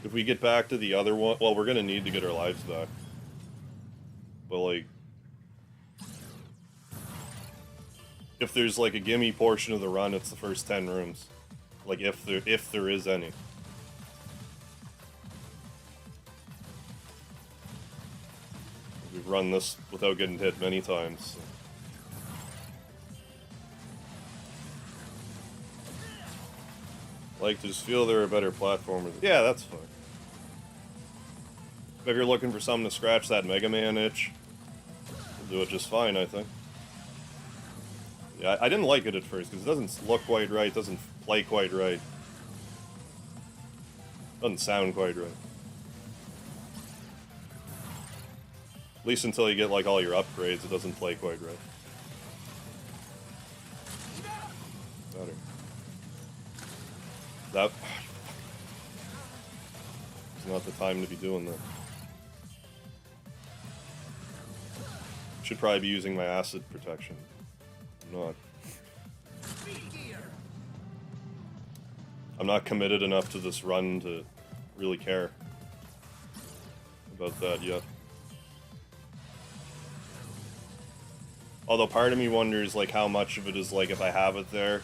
If we get back to the other one, well, we're gonna need to get our lives back. But like, if there's like a gimme portion of the run, it's the first 10 rooms. Like if there is any. We've run this without getting hit many times. So. Like, to just feel they're a better platformer. Yeah, that's fine. If you're looking for something to scratch that Mega Man itch, you'll do it just fine, I think. Yeah, I didn't like it at first, because it doesn't look quite right, doesn't play quite right. Doesn't sound quite right. At least until you get, like, all your upgrades, it doesn't play quite right. Better. That... It's not the time to be doing that. Should probably be using my acid protection. I'm not. I'm not committed enough to this run to really care about that yet. Although part of me wonders, like, how much of it is, like, if I have it there,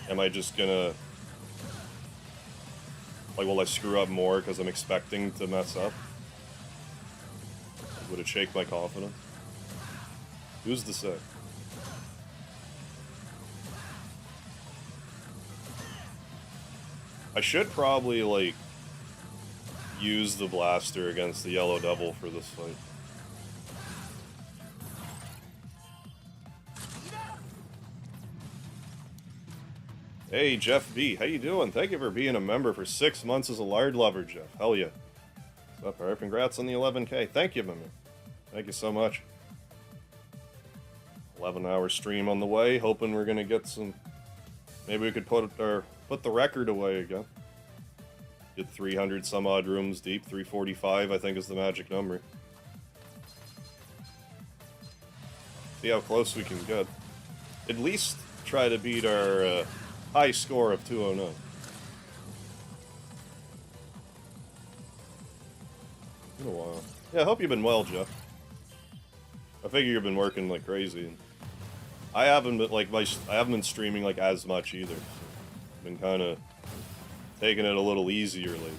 am I just gonna... Like, will I screw up more because I'm expecting to mess up? Would it shake my confidence? Who's to say? I should probably, like, use the blaster against the Yellow Devil for this fight. Hey, Jeff B. How you doing? Thank you for being a member for 6 months as a lard lover, Jeff. Hell yeah. What's up, Harp? Congrats on the 11K. Thank you, my man. Thank you so much. 11-hour stream on the way. Hoping we're gonna get some... Maybe we could put the record away again. Get 300 some odd rooms deep. 345, I think, is the magic number. See how close we can get. At least try to beat our high score of 209. Been a while. Yeah, I hope you've been well, Jeff. I figure you've been working like crazy. I haven't been I haven't been streaming like as much either. So I've been kind of taking it a little easier lately.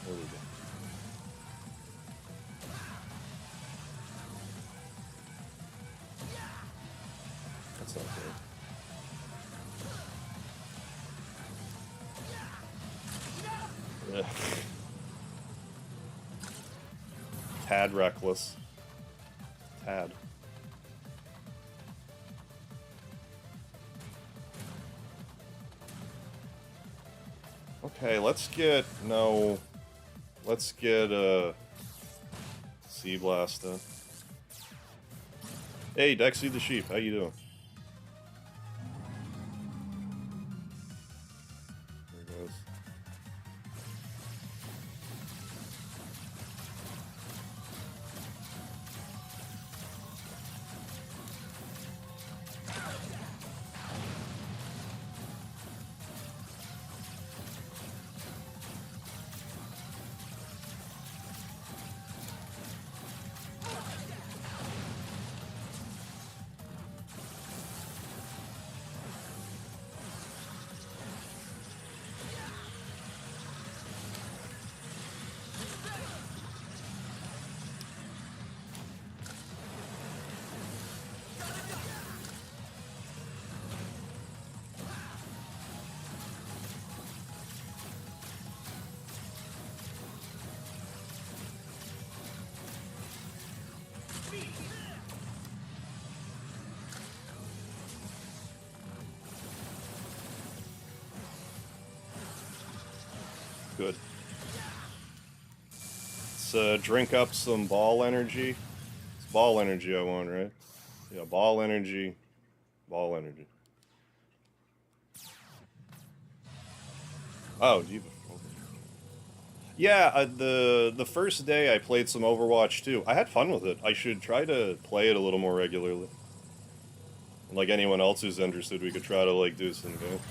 There we go. That's not good. Tad reckless. Tad. Okay, let's get... No. Let's get Sea Blast done. Hey, Dexy the Sheep, how you doing? There it goes. good. Let's drink up some ball energy. It's ball energy I want, right? Yeah, ball energy. Ball energy. Oh, Diva. Yeah, the first day I played some Overwatch 2. I had fun with it. I should try to play it a little more regularly. Like anyone else who's interested, we could try to like do some games.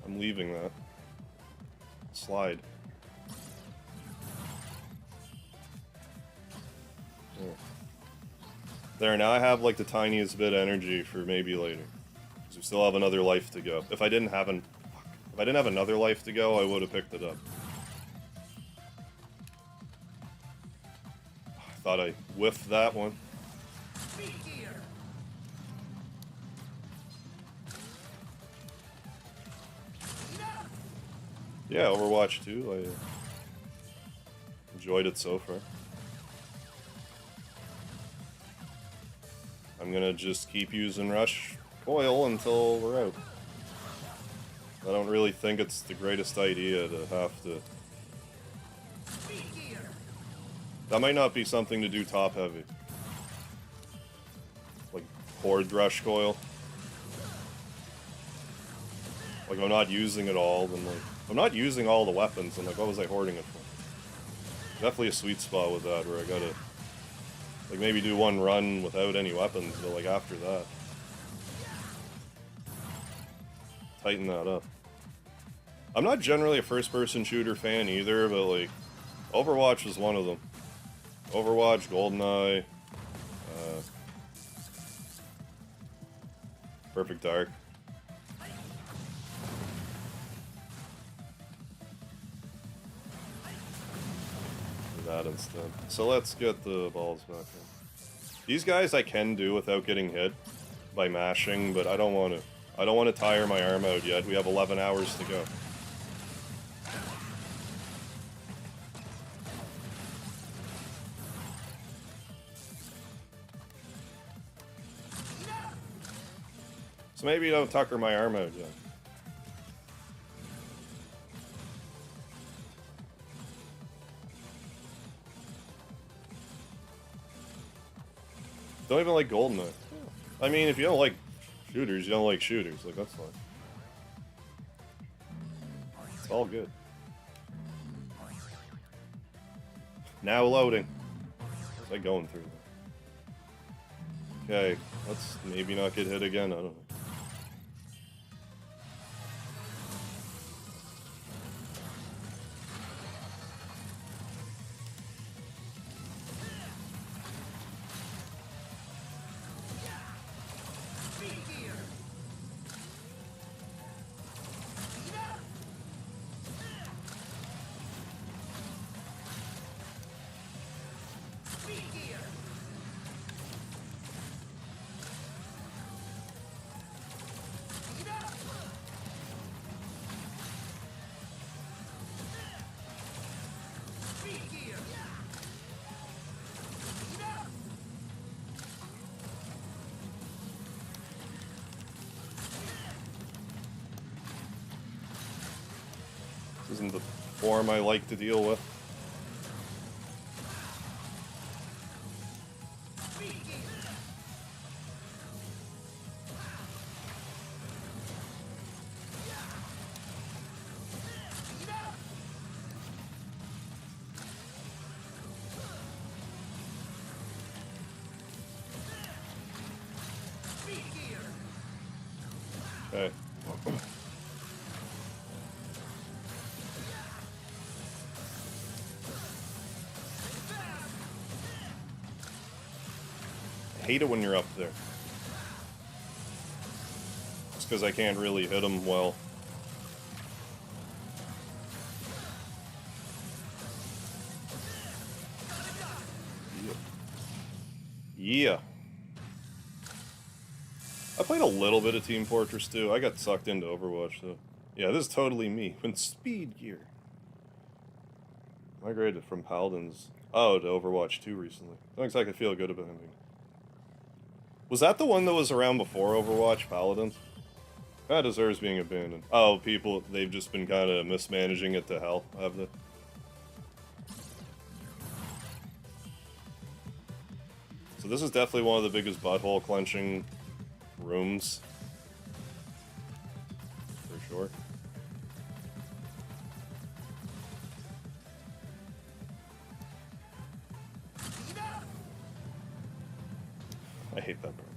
I'm leaving that. Slide. Yeah. There, now I have like the tiniest bit of energy for maybe later. Because we still have another life to go. If I didn't have another life to go, I would have picked it up. I thought I whiffed that one. Yeah, Overwatch 2, I enjoyed it so far. I'm gonna just keep using Rush Coil until we're out. I don't really think it's the greatest idea to have to... That might not be something to do top heavy. Like, Horde Rush Coil. Like, I'm not using it all, then like... I'm not using all the weapons, and like, what was I hoarding it for? Definitely a sweet spot with that, where I gotta... like, maybe do one run without any weapons, but like, after that... tighten that up. I'm not generally a first-person shooter fan either, but like, Overwatch is one of them. Overwatch, GoldenEye, Perfect Dark. Do that instead. So let's get the balls back in. These guys I can do without getting hit by mashing, but I don't want to. I don't want to tire my arm out yet. We have 11 hours to go. So maybe don't tucker my arm out yet. Don't even like GoldenEye. I mean, if you don't like shooters, you don't like shooters. Like, that's fine. It's all good. Now loading. What's I going through? Okay, let's maybe not get hit again. I don't know. This isn't the form I like to deal with. Okay. I hate it when you're up there. It's because I can't really hit them well. Yeah. I played a little bit of Team Fortress 2. I got sucked into Overwatch though. Yeah, this is totally me. When speed gear. Migrated from Paladins. Oh, to Overwatch 2 recently. Don't exactly feel good about it. Was that the one that was around before Overwatch, Paladins? That deserves being abandoned. Oh, people, they've just been kind of mismanaging it to hell, have they? So this is definitely one of the biggest butthole clenching rooms. For sure. I hate that part.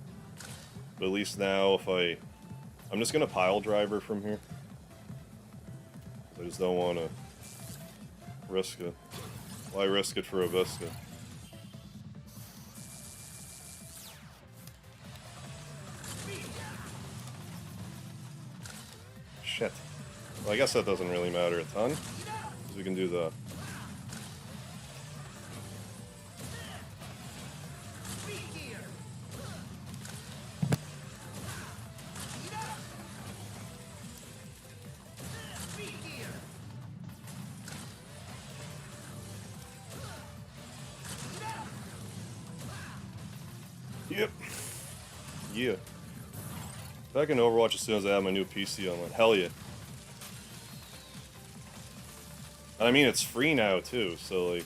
But at least now if I'm just gonna pile driver from here. I just don't want to risk it. Why risk it for a Visca? Shit. Well, I guess that doesn't really matter a ton, because we can do that. Yep. Yeah. Back in Overwatch as soon as I have my new PC online. Hell yeah. And I mean, it's free now too, so like,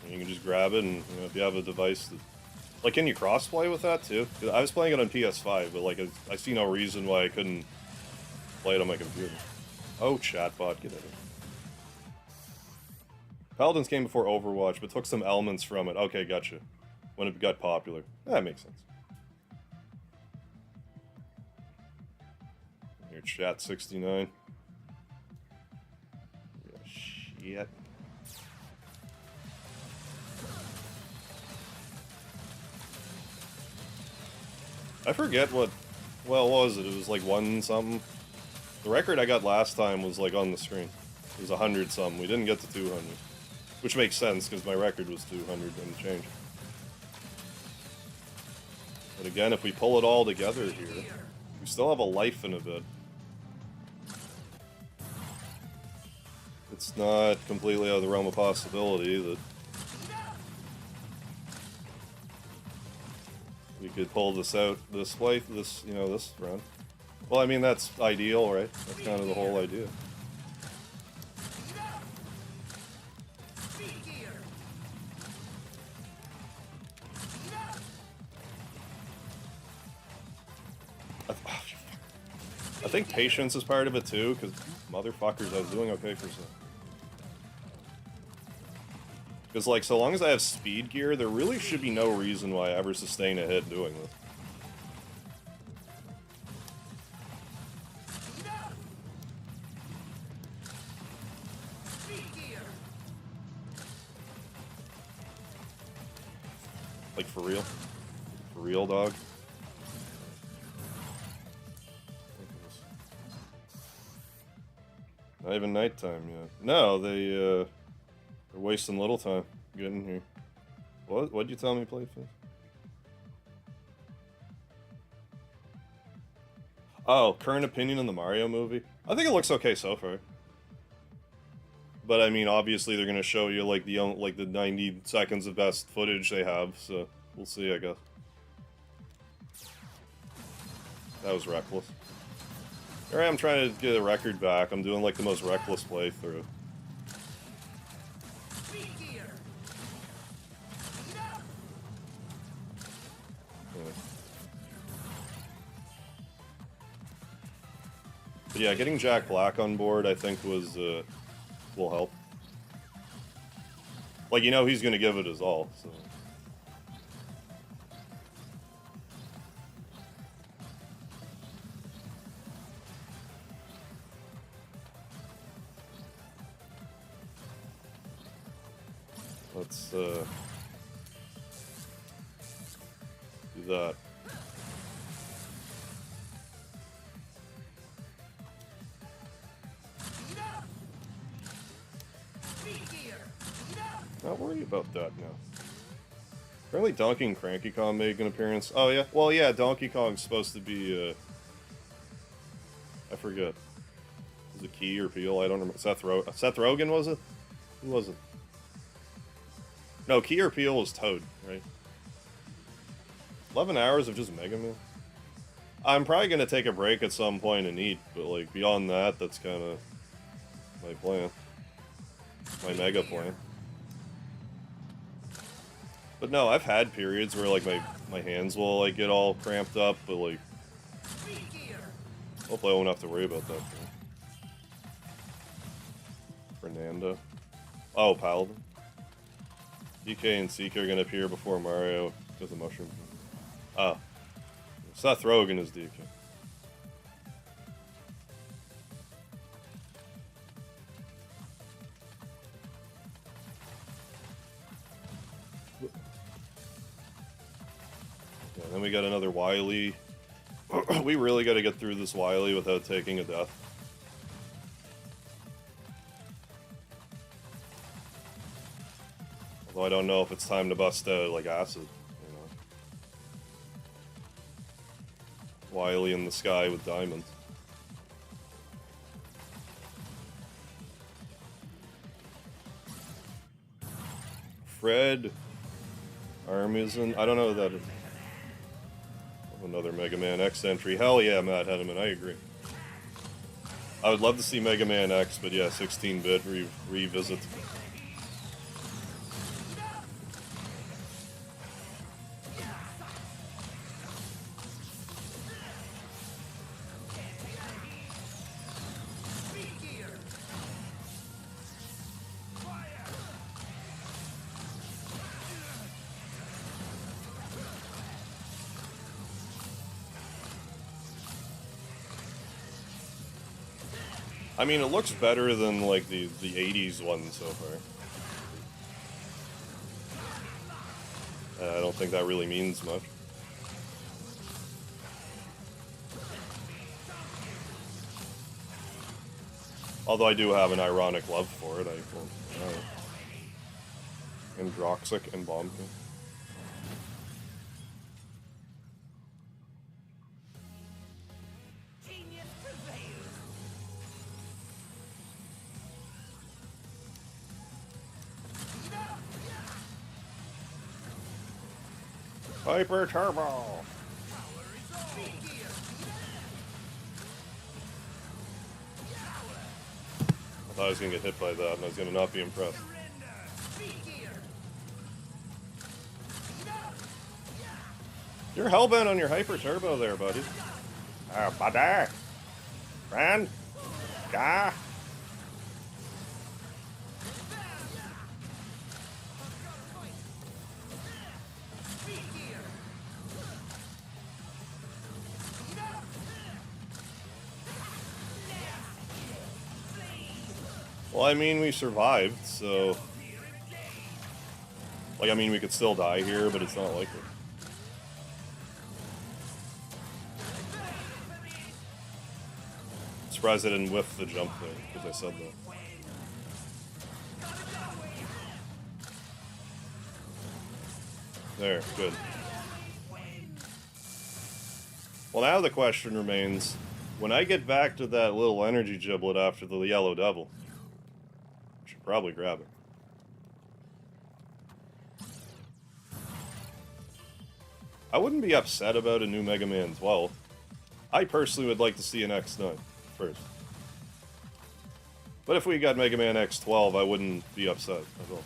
you can just grab it, and you know, if you have a device that, like, can you crossplay with that too? 'Cause I was playing it on PS5, but like, I see no reason why I couldn't play it on my computer. Oh, chatbot, get out of here. Paladins came before Overwatch, but took some elements from it. Okay, gotcha. When it got popular. That makes sense. Here, chat 69. Yeah, shit. I forget what was it? It was like 1 something. The record I got last time was like on the screen. It was 100 something. We didn't get to 200. Which makes sense, because my record was 200 and change. But again, if we pull it all together here, we still have a life in a bit. It's not completely out of the realm of possibility that we could pull this out this way, this run. Well, I mean, that's ideal, right? That's kind of the whole idea. I think patience is part of it too, because motherfuckers, I was doing okay for some. Because, like, so long as I have speed gear, there really should be no reason why I ever sustain a hit doing this. Like, for real? For real, dog? Not even nighttime yet. No, they're wasting little time getting here. What'd you tell me, Playface? Oh, current opinion on the Mario movie? I think it looks okay so far. But I mean, obviously they're gonna show you like the 90 seconds of best footage they have, so we'll see, I guess. That was reckless. Here I am trying to get a record back. I'm doing like the most reckless playthrough. But yeah, getting Jack Black on board, I think, will help. Like, you know, he's gonna give it his all, so. Let's, do that. Not worried about that now. Apparently Donkey and Cranky Kong make an appearance. Oh yeah? Well yeah, Donkey Kong's supposed to be, forget. Was it Key or Peel? I don't remember. Seth Rogen, was it? Who was it? No, Key or Peel was Toad, right? 11 hours of just Mega Man? I'm probably going to take a break at some point and eat, but, like, beyond that, that's kind of my plan. My Mega plan. But no, I've had periods where, like, my hands will, like, get all cramped up, but, like, hopefully I won't have to worry about that. Fernando. Oh, Paladin. DK and CK are going to appear before Mario does the mushroom. Ah. Seth Rogen is DK. Okay, then we got another Wily. We really got to get through this Wily without taking a death. Although I don't know if it's time to bust out, like, acid, you know. Wily in the sky with diamonds. Fred Armisen. I don't know who that is. Another Mega Man X entry. Hell yeah, Matt Hedeman, I agree. I would love to see Mega Man X, but yeah, 16-bit revisit. I mean, it looks better than, like, the 80s one so far. I don't think that really means much. Although I do have an ironic love for it, Androxic and Bomb King. Hyper Turbo! I thought I was gonna get hit by that and I was gonna not be impressed. You're hellbent on your Hyper Turbo there, buddy. Buddy! Friend? Guy? Well, I mean, we survived, so... Like, I mean, we could still die here, but it's not likely. Surprised I didn't whiff the jump there, because I said that. There, good. Well, now the question remains, when I get back to that little energy giblet after the Yellow Devil, I should probably grab it. I wouldn't be upset about a new Mega Man 12. I personally would like to see an X9 first. But if we got Mega Man X12, I wouldn't be upset at all.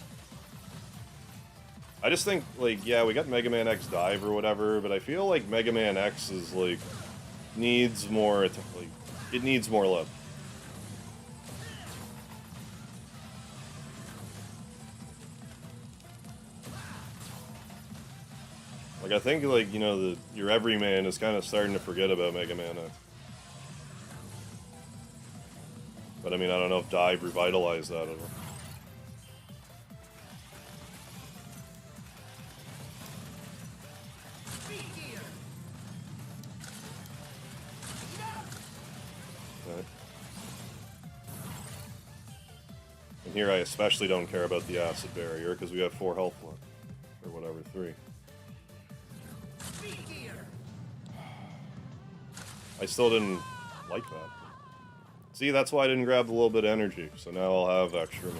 I just think, like, yeah, we got Mega Man X Dive or whatever, but I feel like Mega Man X is, like, needs more, like, it needs more love. Like, I think, like, you know, your everyman is kind of starting to forget about Mega Man X. But, I mean, I don't know if Dive revitalized that at all. Okay. And here I especially don't care about the acid barrier, because we have 4 health left. Or whatever, 3. I still didn't like that. See, that's why I didn't grab the little bit of energy, so now I'll have extra maybe.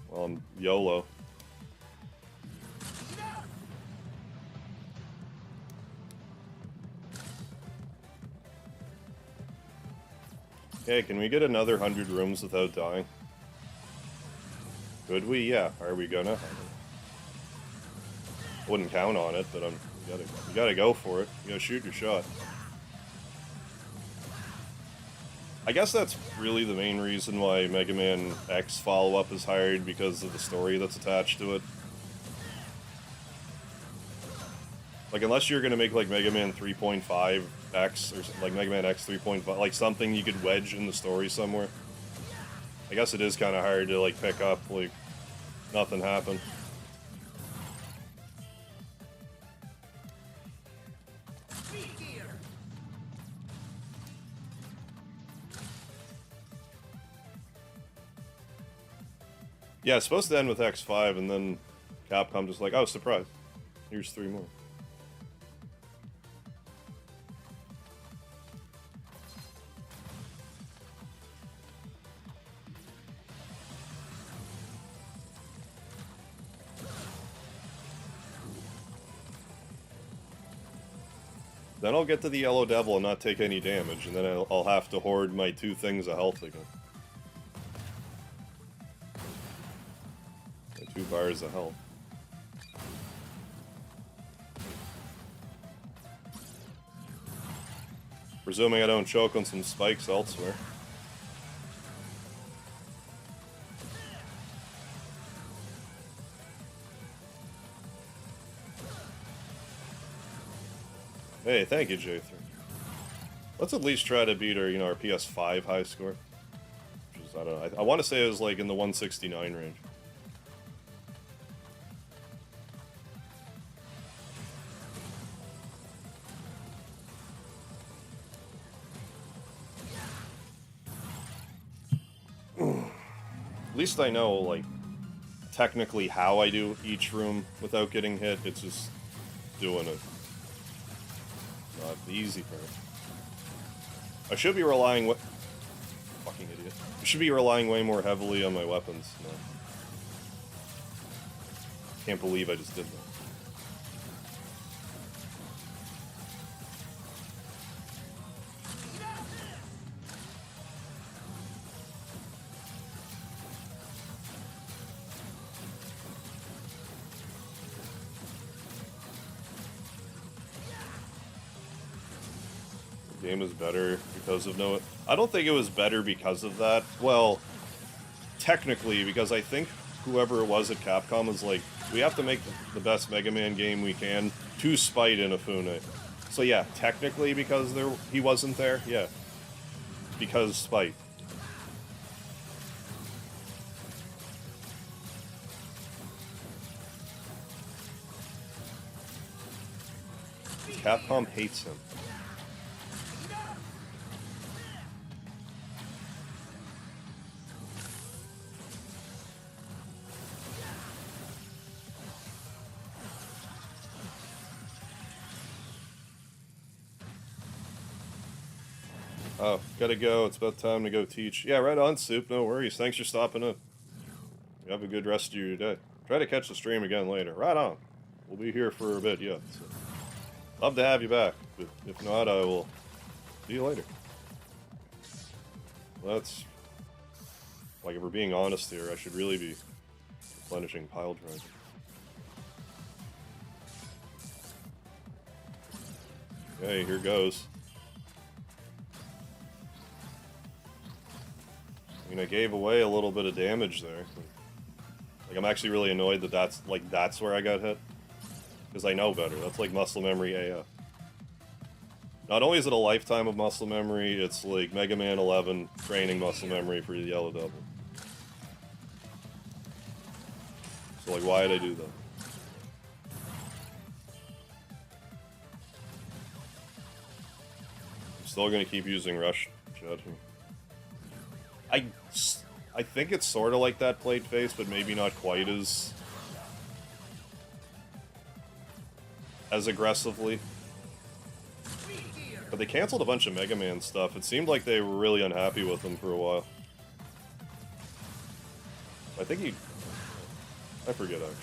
Well, I'm YOLO. Hey, can we get another 100 rooms without dying? Could we? Yeah. Are we gonna? Wouldn't count on it, but you gotta go for it. You gotta shoot your shot. I guess that's really the main reason why Mega Man X follow-up is hired, because of the story that's attached to it. Like, unless you're gonna make, like, Mega Man 3.5 X, or, like, Mega Man X 3.5, like, something you could wedge in the story somewhere. I guess it is kind of hard to, like, pick up, like, nothing happened. Yeah, it's supposed to end with X5, and then Capcom just like, oh, surprise. Here's 3 more. Then I'll get to the Yellow Devil and not take any damage, and then I'll have to hoard my 2 things of health again. My 2 bars of health. Presuming I don't choke on some spikes elsewhere. Hey, thank you, J3. Let's at least try to beat our, our PS5 high score. Which is, I don't know, I want to say it was like in the 169 range. At least I know, like, technically how I do each room without getting hit. It's just doing it. Not the easy part. I should be relying fucking idiot. I should be relying way more heavily on my weapons. No. Can't believe I just did that. Game is better because of no... I don't think it was better because of that. Well, technically, because I think whoever it was at Capcom was like, we have to make the best Mega Man game we can to spite Inafune. So yeah, technically because he wasn't there, yeah. Because spite. Capcom hates him. Oh, gotta go. It's about time to go teach. Yeah, right on, Soup. No worries. Thanks for stopping in. You have a good rest of your day. Try to catch the stream again later. Right on. We'll be here for a bit yet. So. Love to have you back. But if not, I will see you later. That's... Like, if we're being honest here, I should really be replenishing pile drive. Okay, here goes. I mean, I gave away a little bit of damage there. Like, I'm actually really annoyed that that's where I got hit. Because I know better. That's like muscle memory AF. Not only is it a lifetime of muscle memory, it's like Mega Man 11 training muscle memory for the Yellow Devil. So, like, why did I do that? I'm still gonna keep using Rush Judgment. I think it's sort of like that plate face, but maybe not quite as... as aggressively. But they canceled a bunch of Mega Man stuff. It seemed like they were really unhappy with them for a while. I think he... I forget, actually.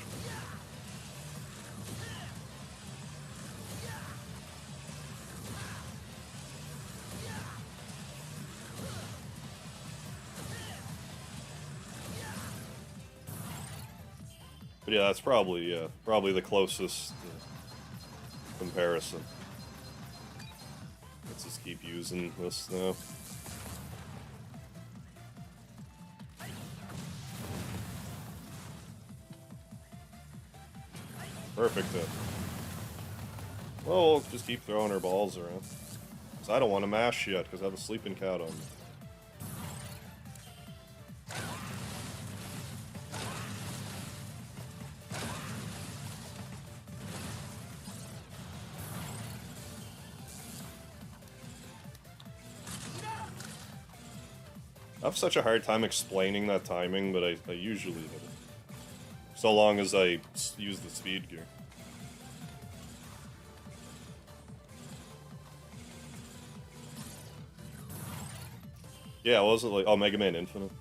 But yeah, that's probably the closest comparison. Let's just keep using this now. Perfect hit. Well, we'll just keep throwing our balls around. So I don't want to mash yet, because I have a sleeping cat on me. I have such a hard time explaining that timing, but I usually hit it. So long as I use the speed gear. Yeah, was it like... Oh, Mega Man Infinite?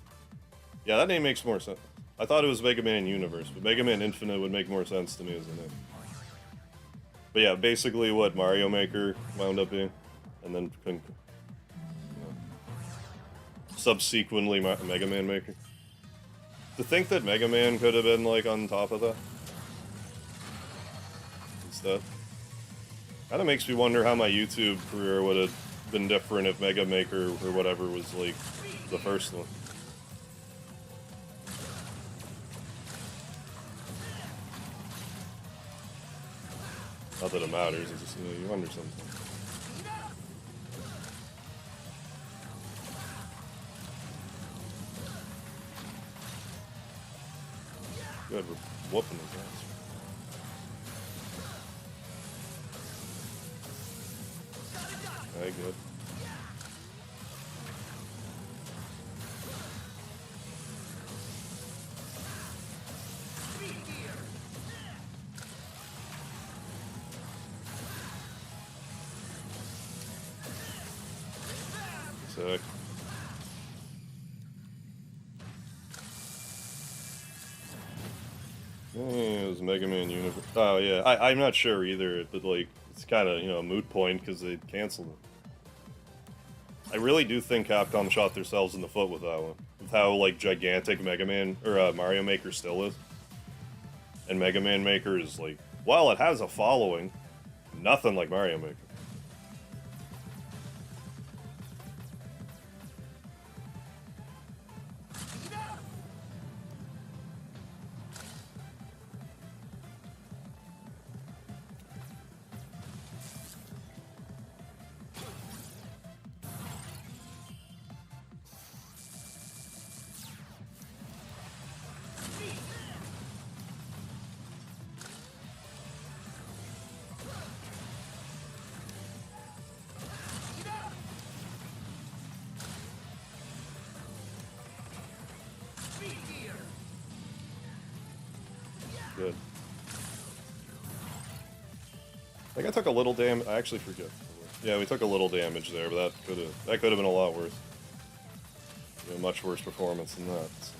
Yeah, that name makes more sense. I thought it was Mega Man Universe, but Mega Man Infinite would make more sense to me as a name. But yeah, basically what Mario Maker wound up being. And then... subsequently Mega Man Maker. To think that Mega Man could have been, like, on top of that. Instead. Kinda makes me wonder how my YouTube career would have been different if Mega Maker or whatever was, like, the first one. Not that it matters, it's just, you wonder something. Good, we're whooping his ass. Okay, good. Sick. It was Mega Man Universe. Oh yeah, I'm not sure either, but like, it's kind of, you know, a moot point because they canceled it. I really do think Capcom shot themselves in the foot with that one. With how, like, gigantic Mega Man, or Mario Maker still is. And Mega Man Maker is, like, while it has a following, nothing like Mario Maker. Good. I think I took a little damage. I actually forget. Yeah, we took a little damage there, but that could have been a lot worse. You know, much worse performance than that. So.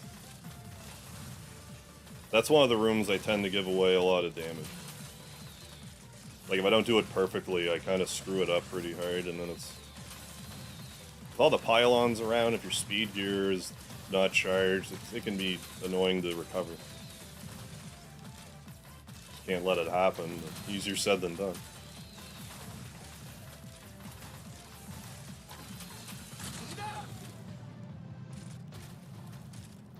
That's one of the rooms I tend to give away a lot of damage. Like, if I don't do it perfectly, I kind of screw it up pretty hard, and then it's... With all the pylons around, if your speed gear is not charged, it can be annoying to recover. Can't let it happen, but easier said than done.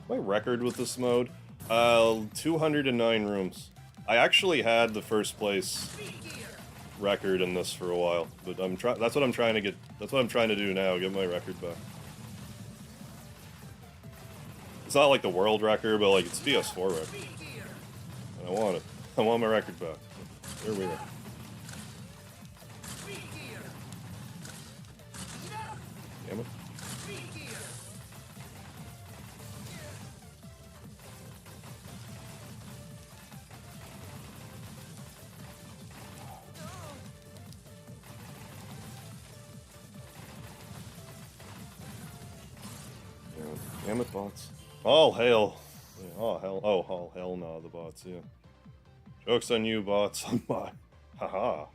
My record with this mode? 209 rooms. I actually had the first place record in this for a while, but that's what I'm trying to get. That's what I'm trying to do now, get my record back. It's not like the world record, but like it's PS4 record. And I want it. I want my record back. Here we are. Damn it. Damn it, bots. All hail. Yeah, oh, hell. Oh, all hell no, the bots, yeah. Joke's on you, bots. Bye. Haha.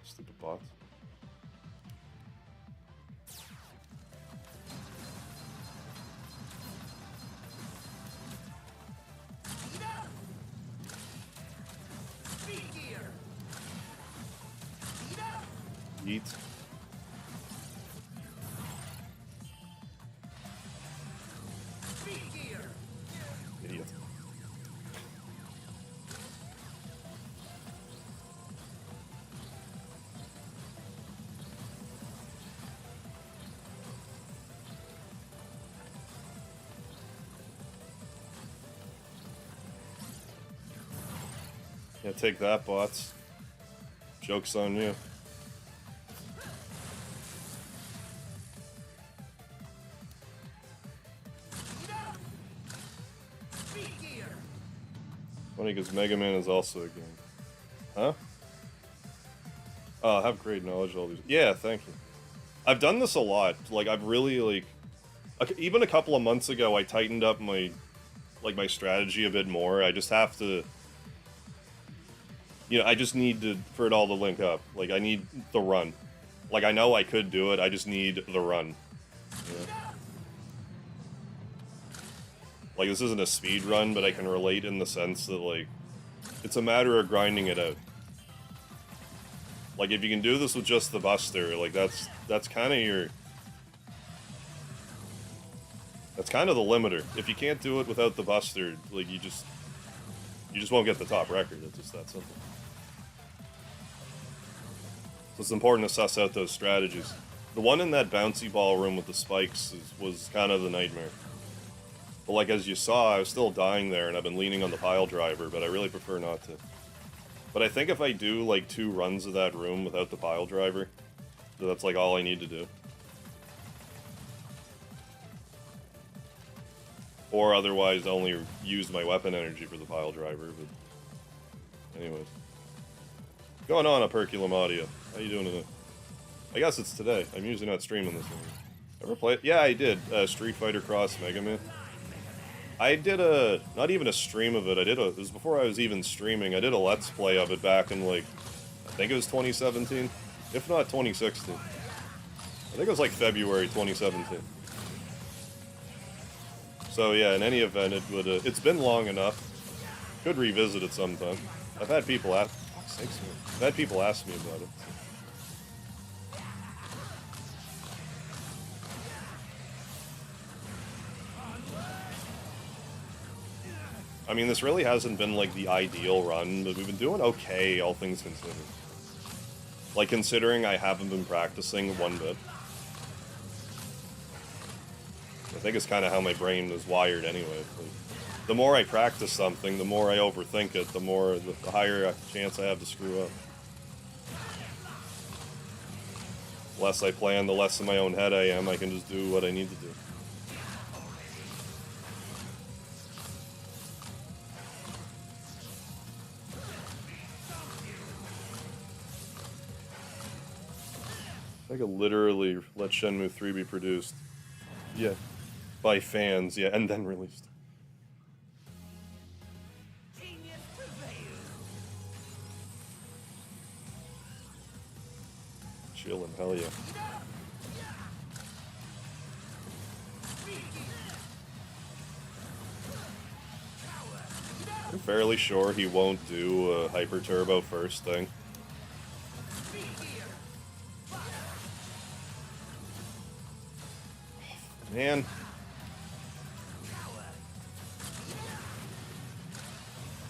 Stupid bots. Eat. Idiot. Yeah, take that, bots. Joke's on you. Funny because Mega Man is also a game. Huh? Oh, I have great knowledge of all these. Yeah, thank you. I've done this a lot. Like, I've really, like... Even a couple of months ago, I tightened up my strategy a bit more. I just have to... You know, I just need for it all to link up. Like, I need the run. Like, I know I could do it, I just need the run. Yeah. Like, this isn't a speed run, but I can relate in the sense that, like, it's a matter of grinding it out. Like, if you can do this with just the Buster, like, that's kind of your... That's kind of the limiter. If you can't do it without the Buster, like, you just won't get the top record. It's just that simple. So it's important to suss out those strategies. The one in that bouncy ball room with the spikes was kind of the nightmare. But like, as you saw, I was still dying there, and I've been leaning on the pile driver, but I really prefer not to. But I think if I do, like, 2 runs of that room without the pile driver, that's, like, all I need to do. Or otherwise, only use my weapon energy for the pile driver, but... Anyways. What's going on, Aperculum Audio? How you doing today? I guess it's today. I'm usually not streaming this one. Ever played? Yeah, I did. Street Fighter Cross Mega Man. I did not even a stream of it, it was before I was even streaming, I did a Let's Play of it back in, like, I think it was 2017, if not 2016. I think it was, like, February 2017. So, yeah, in any event, it's been long enough. Could revisit it sometime. I've had people ask, I've had people ask me about it. I mean, this really hasn't been, like, the ideal run, but we've been doing okay, all things considered. Like, considering I haven't been practicing one bit. I think it's kind of how my brain is wired anyway. Like, the more I practice something, the more I overthink it, the higher chance I have to screw up. The less I plan, the less in my own head I am, I can just do what I need to do. I could literally let Shenmue 3 be produced. Yeah. By fans, yeah, and then released. Chillin', hell yeah. I'm fairly sure he won't do a Hyper Turbo first thing. Man.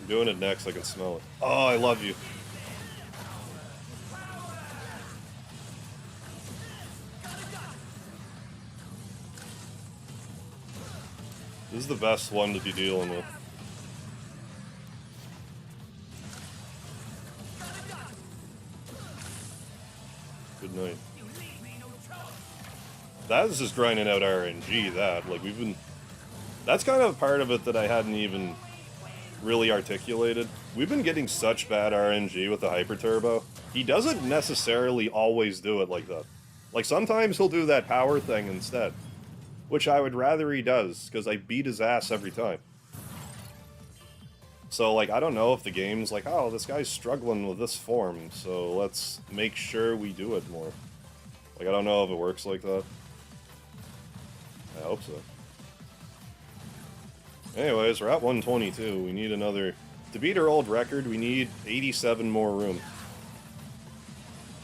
I'm doing it next, I can smell it. Oh, I love you. This is the best one to be dealing with. Good night. That is just grinding out RNG, that. Like, we've been... That's kind of a part of it that I hadn't even really articulated. We've been getting such bad RNG with the Hyper Turbo. He doesn't necessarily always do it like that. Like, sometimes he'll do that power thing instead. which I would rather he does, because I beat his ass every time. So, like, I don't know if the game's like, oh, this guy's struggling with this form, so let's make sure we do it more. Like, I don't know if it works like that. I hope so. Anyways, we're at 122. We need another... To beat our old record, we need 87 more room.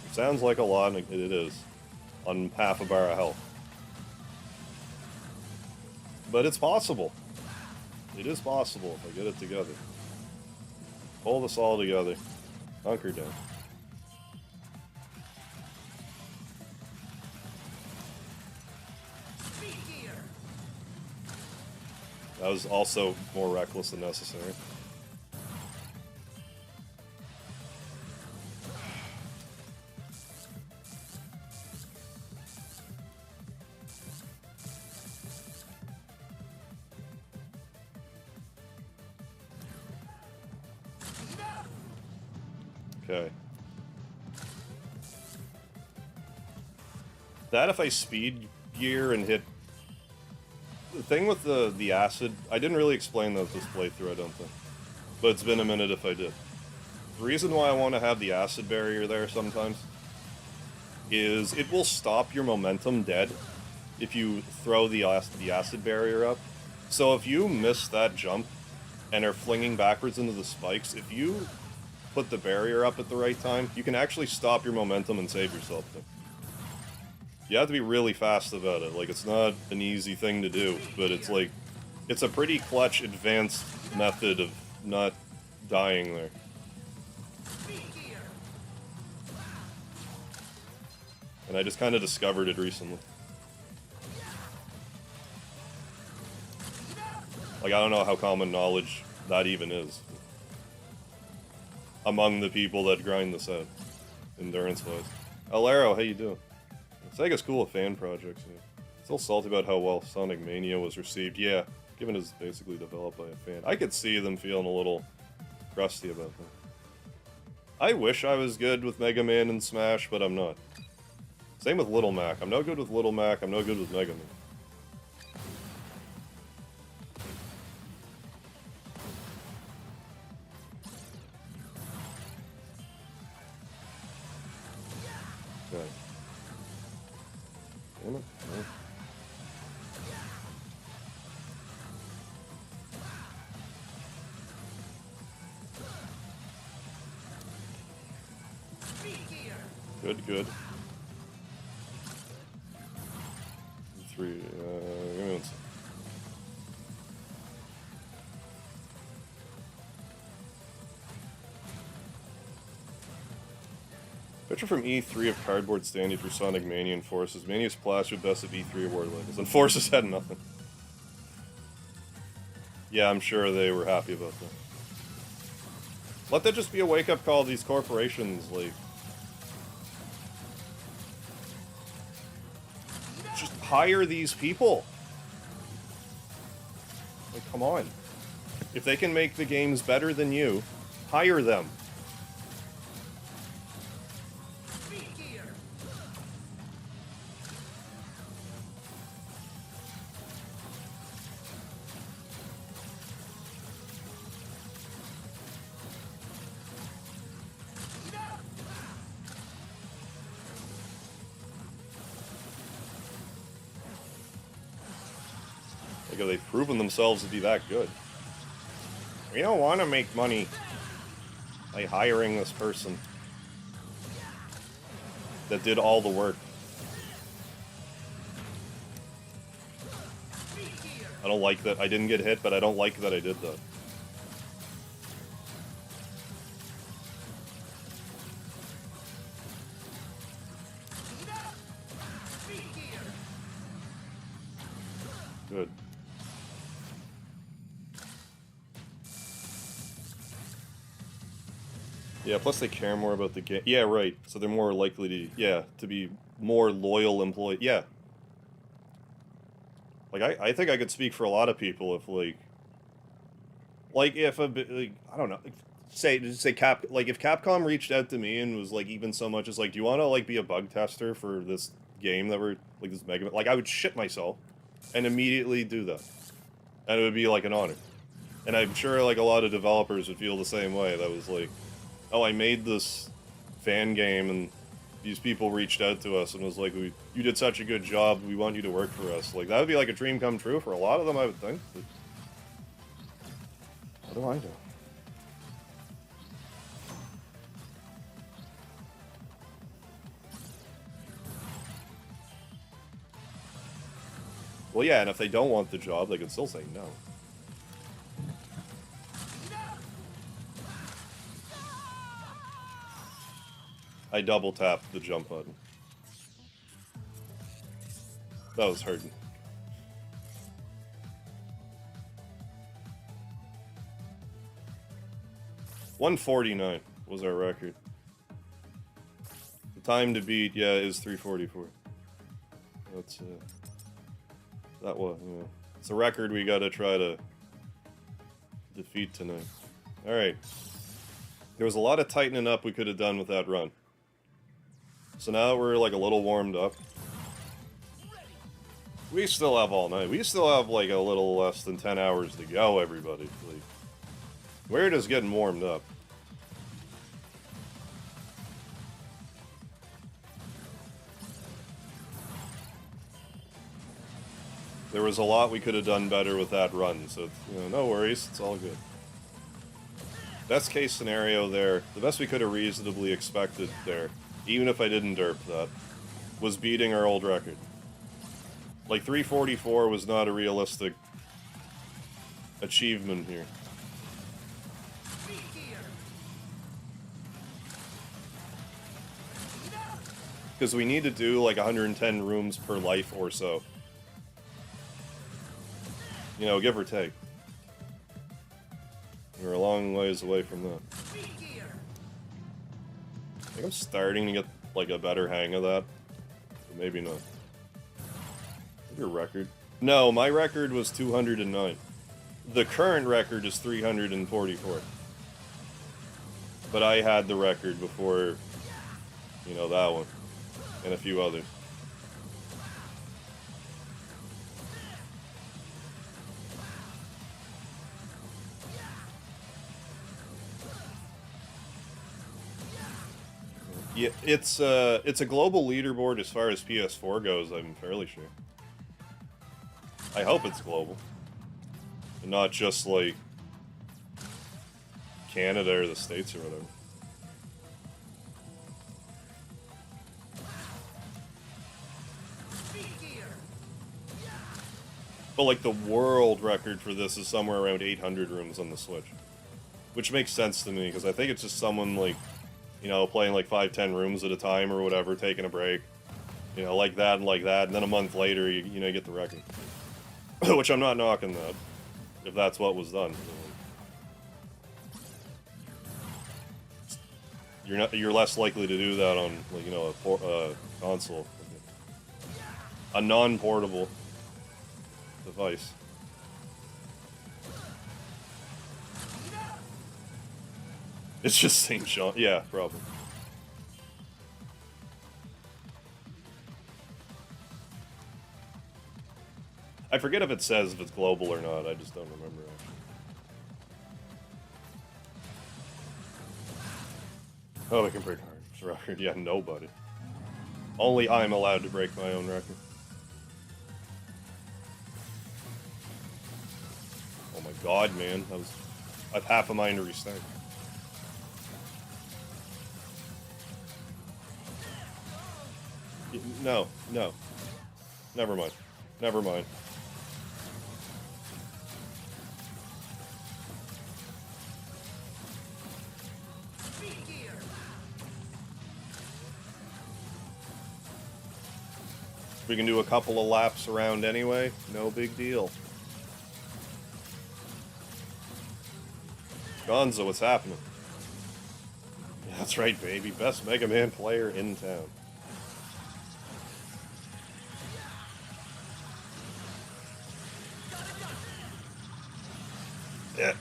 It sounds like a lot, and it is. On half a bar of health. But it's possible. It is possible if I get it together. Pull this all together. Hunker down. That was also more reckless than necessary. Okay. That if I speed gear and hit... The thing with the acid, I didn't really explain that this playthrough, I don't think. But it's been a minute if I did. The reason why I want to have the acid barrier there sometimes is it will stop your momentum dead if you throw the acid barrier up. So if you miss that jump and are flinging backwards into the spikes, if you put the barrier up at the right time, you can actually stop your momentum and save yourself. You have to be really fast about it. Like, it's not an easy thing to do, but it's like, it's a pretty clutch, advanced method of not dying there. And I just kind of discovered it recently. Like, I don't know how common knowledge that even is among the people that grind this out, endurance-wise. Alero, how you doing? Sega's cool with fan projects. Yeah. Still salty about how well Sonic Mania was received. Yeah, given it's basically developed by a fan. I could see them feeling a little crusty about that. I wish I was good with Mega Man and Smash, but I'm not. Same with Little Mac. I'm no good with Little Mac, I'm no good with Mega Man. Okay. Damn it. No. Good, good. Three, give me 1 second. Picture from E3 of cardboard standing for Sonic Mania and Forces. Mania's plastered best of E3 award levels, and Forces had nothing. Yeah, I'm sure they were happy about that. Let that just be a wake-up call to these corporations, like... Just hire these people! Like, come on. If they can make the games better than you, hire them. Like, they've proven themselves to be that good. We don't want to make money by hiring this person that did all the work. I don't like that. I didn't get hit, but I don't like that I did that. Good. Yeah, plus they care more about the game. Yeah, right. So they're more likely to, yeah, to be more loyal employees. Yeah. Like, I think I could speak for a lot of people if, like if like, I don't know, say if Capcom reached out to me and was like, even so much as like, do you want to like be a bug tester for this game that we're, like, this Mega Man, like, I would shit myself. and immediately do that. And it would be like an honor. And I'm sure like a lot of developers would feel the same way. That was like, oh, I made this fan game and these people reached out to us and was like, you did such a good job, we want you to work for us. Like, that would be like a dream come true for a lot of them, I would think. But what do I know? Well, yeah, and if they don't want the job, they can still say no. I double tapped the jump button. That was hurting. $149 was our record. The time to beat, yeah, is 3:44. That's that was, yeah. It's a record we gotta try to defeat tonight. Alright. There was a lot of tightening up we could have done with that run. So now we're like a little warmed up. We still have all night. We still have like a little less than 10 hours to go, everybody. Like, we're just getting warmed up. There was a lot we could have done better with that run, so no worries, it's all good. Best case scenario there, the best we could have reasonably expected there, even if I didn't derp that, was beating our old record. Like, 3:44 was not a realistic achievement here. Because we need to do like 110 rooms per life or so. You know, give or take. We're a long ways away from that. I think I'm starting to get like a better hang of that. But maybe not. What's your record? No, my record was 209. The current record is 344. But I had the record before, you know, that one. And a few others. Yeah, it's a global leaderboard as far as PS4 goes, I'm fairly sure. I hope it's global. And not just like Canada or the States or whatever. But like the world record for this is somewhere around 800 rooms on the Switch. Which makes sense to me, because I think it's just someone like, you know, playing like 5-10 rooms at a time or whatever, taking a break. You know, like that, and then a month later, you know, you get the record. Which I'm not knocking that, if that's what was done. You're less likely to do that on, like, you know, a console. A non-portable device. It's just St. John. Yeah, probably. I forget if it says if it's global or not. I just don't remember, actually. Oh, we can break our record. Yeah, nobody. Only I'm allowed to break my own record. Oh my god, man. I've half a mind to restart. No. Never mind. Never mind. We can do a couple of laps around anyway. No big deal. Gonzo, what's happening? Yeah, that's right, baby. Best Mega Man player in town. Yeah.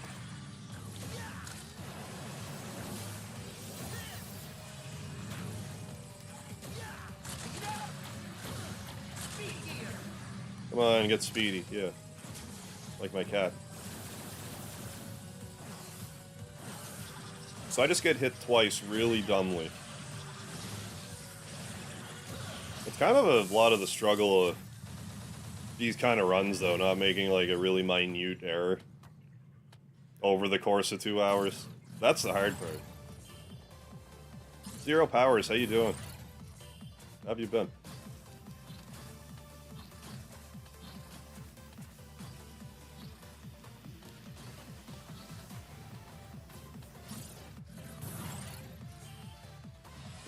Come Come on, get speedy. Yeah. Like my cat. So I just get hit twice really dumbly. It's kind of a lot of the struggle of these kind of runs, though, not making like a really minute error over the course of 2 hours. That's the hard part. Zero Powers, how you doing? How have you been?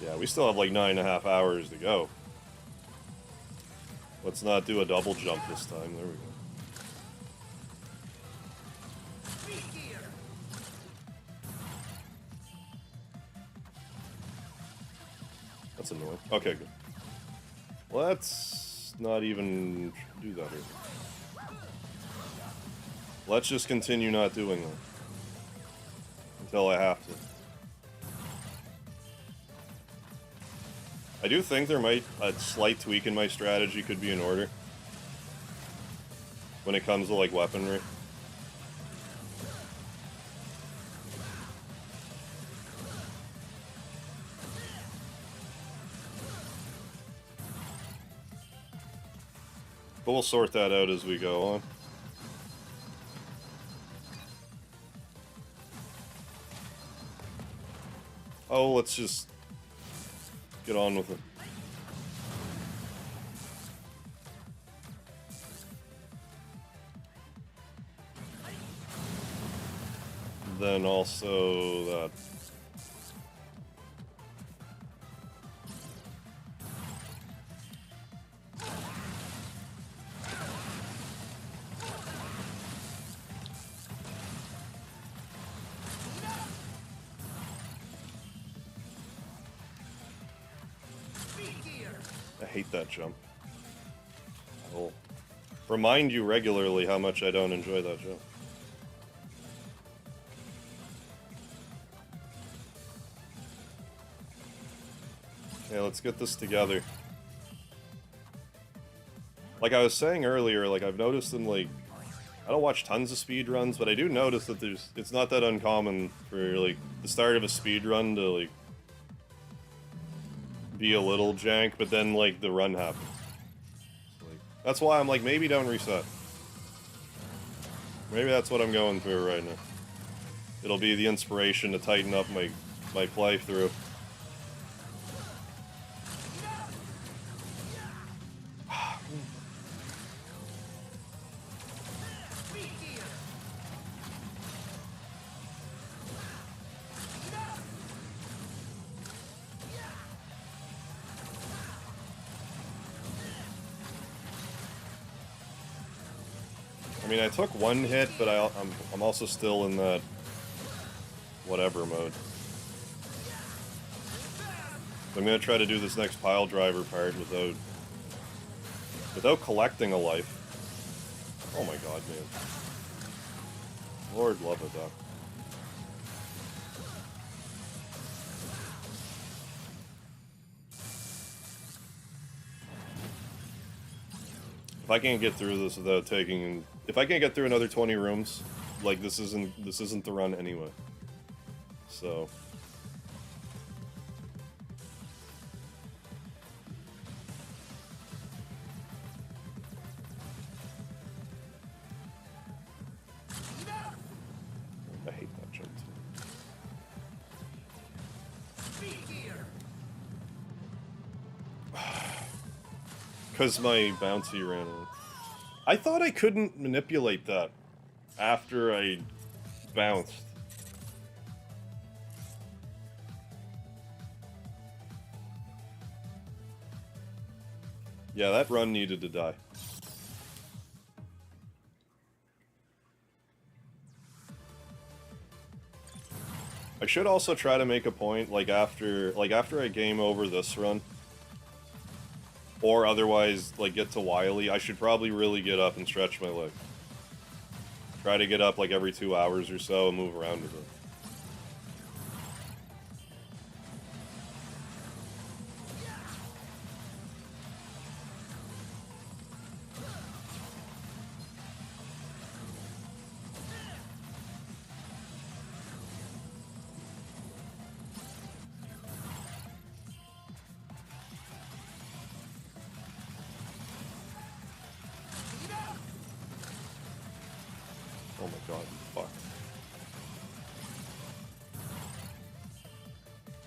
Yeah, we still have like 9.5 hours to go. Let's not do a double jump this time. There we go. That's annoying. Okay, good. Let's not even do that here. Let's just continue not doing that. Until I have to. I do think there might a slight tweak in my strategy could be in order. When it comes to like weaponry. But we'll sort that out as we go on. Oh, let's just get on with it. Then also that. I hate that jump. I'll remind you regularly how much I don't enjoy that jump. Okay, let's get this together. Like I was saying earlier, like I've noticed in like, I don't watch tons of speedruns, but I do notice that it's not that uncommon for like the start of a speedrun to like be a little jank, but then like the run happens. So, like, that's why I'm like, maybe don't reset. Maybe that's what I'm going through right now. It'll be the inspiration to tighten up my playthrough. I mean, I took one hit, but I'm also still in that whatever mode. I'm gonna try to do this next pile driver part without collecting a life. Oh my god, man! Lord love it, though. If I can't get through this without taking, if I can't get through another 20 rooms, like this isn't the run anyway. So I hate that jump too. Because my bouncy ran out. I thought I couldn't manipulate that after I bounced. Yeah, that run needed to die. I should also try to make a point, like after I game over this run, or otherwise, like, get to Wily, I should probably really get up and stretch my leg. Try to get up, like, every 2 hours or so and move around a bit. my god, fuck.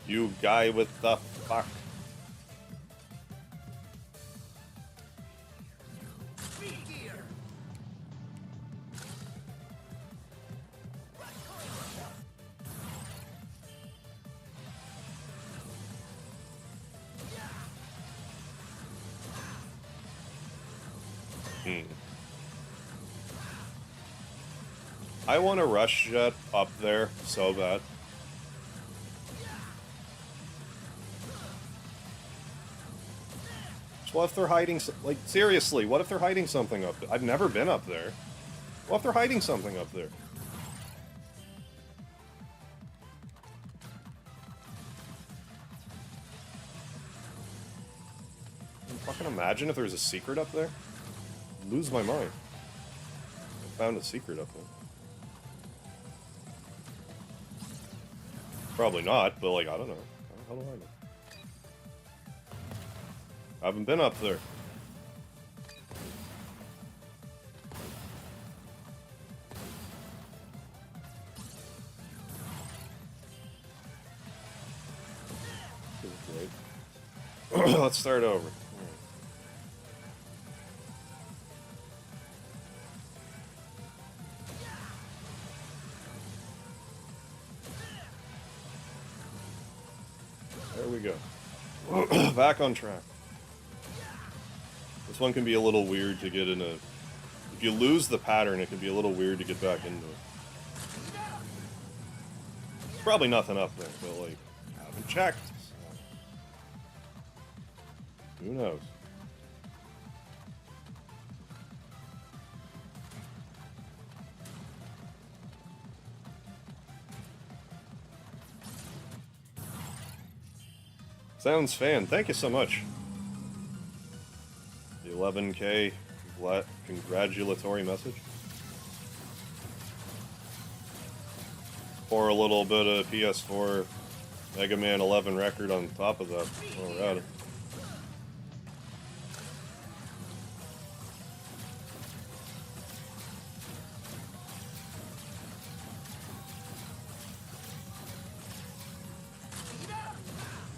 You guy with the fuck. I want to rush jet up there so bad. What if they're hiding, like, seriously, what if they're hiding something up there? I've never been up there. What if they're hiding something up there? Can you fucking imagine if there's a secret up there? I'd lose my mind. I found a secret up there. Probably not, but, like, I don't know. How do I know? I haven't been up there. Let's start over. There we go. Back on track. This one can be a little weird to get in a... If you lose the pattern, it can be a little weird to get back into it. There's probably nothing up there, but, like, I haven't checked. So. Who knows? Sounds fan, thank you so much. The 11K congratulatory message. Pour a little bit of PS4 Mega Man 11 record on top of that. Oh, right.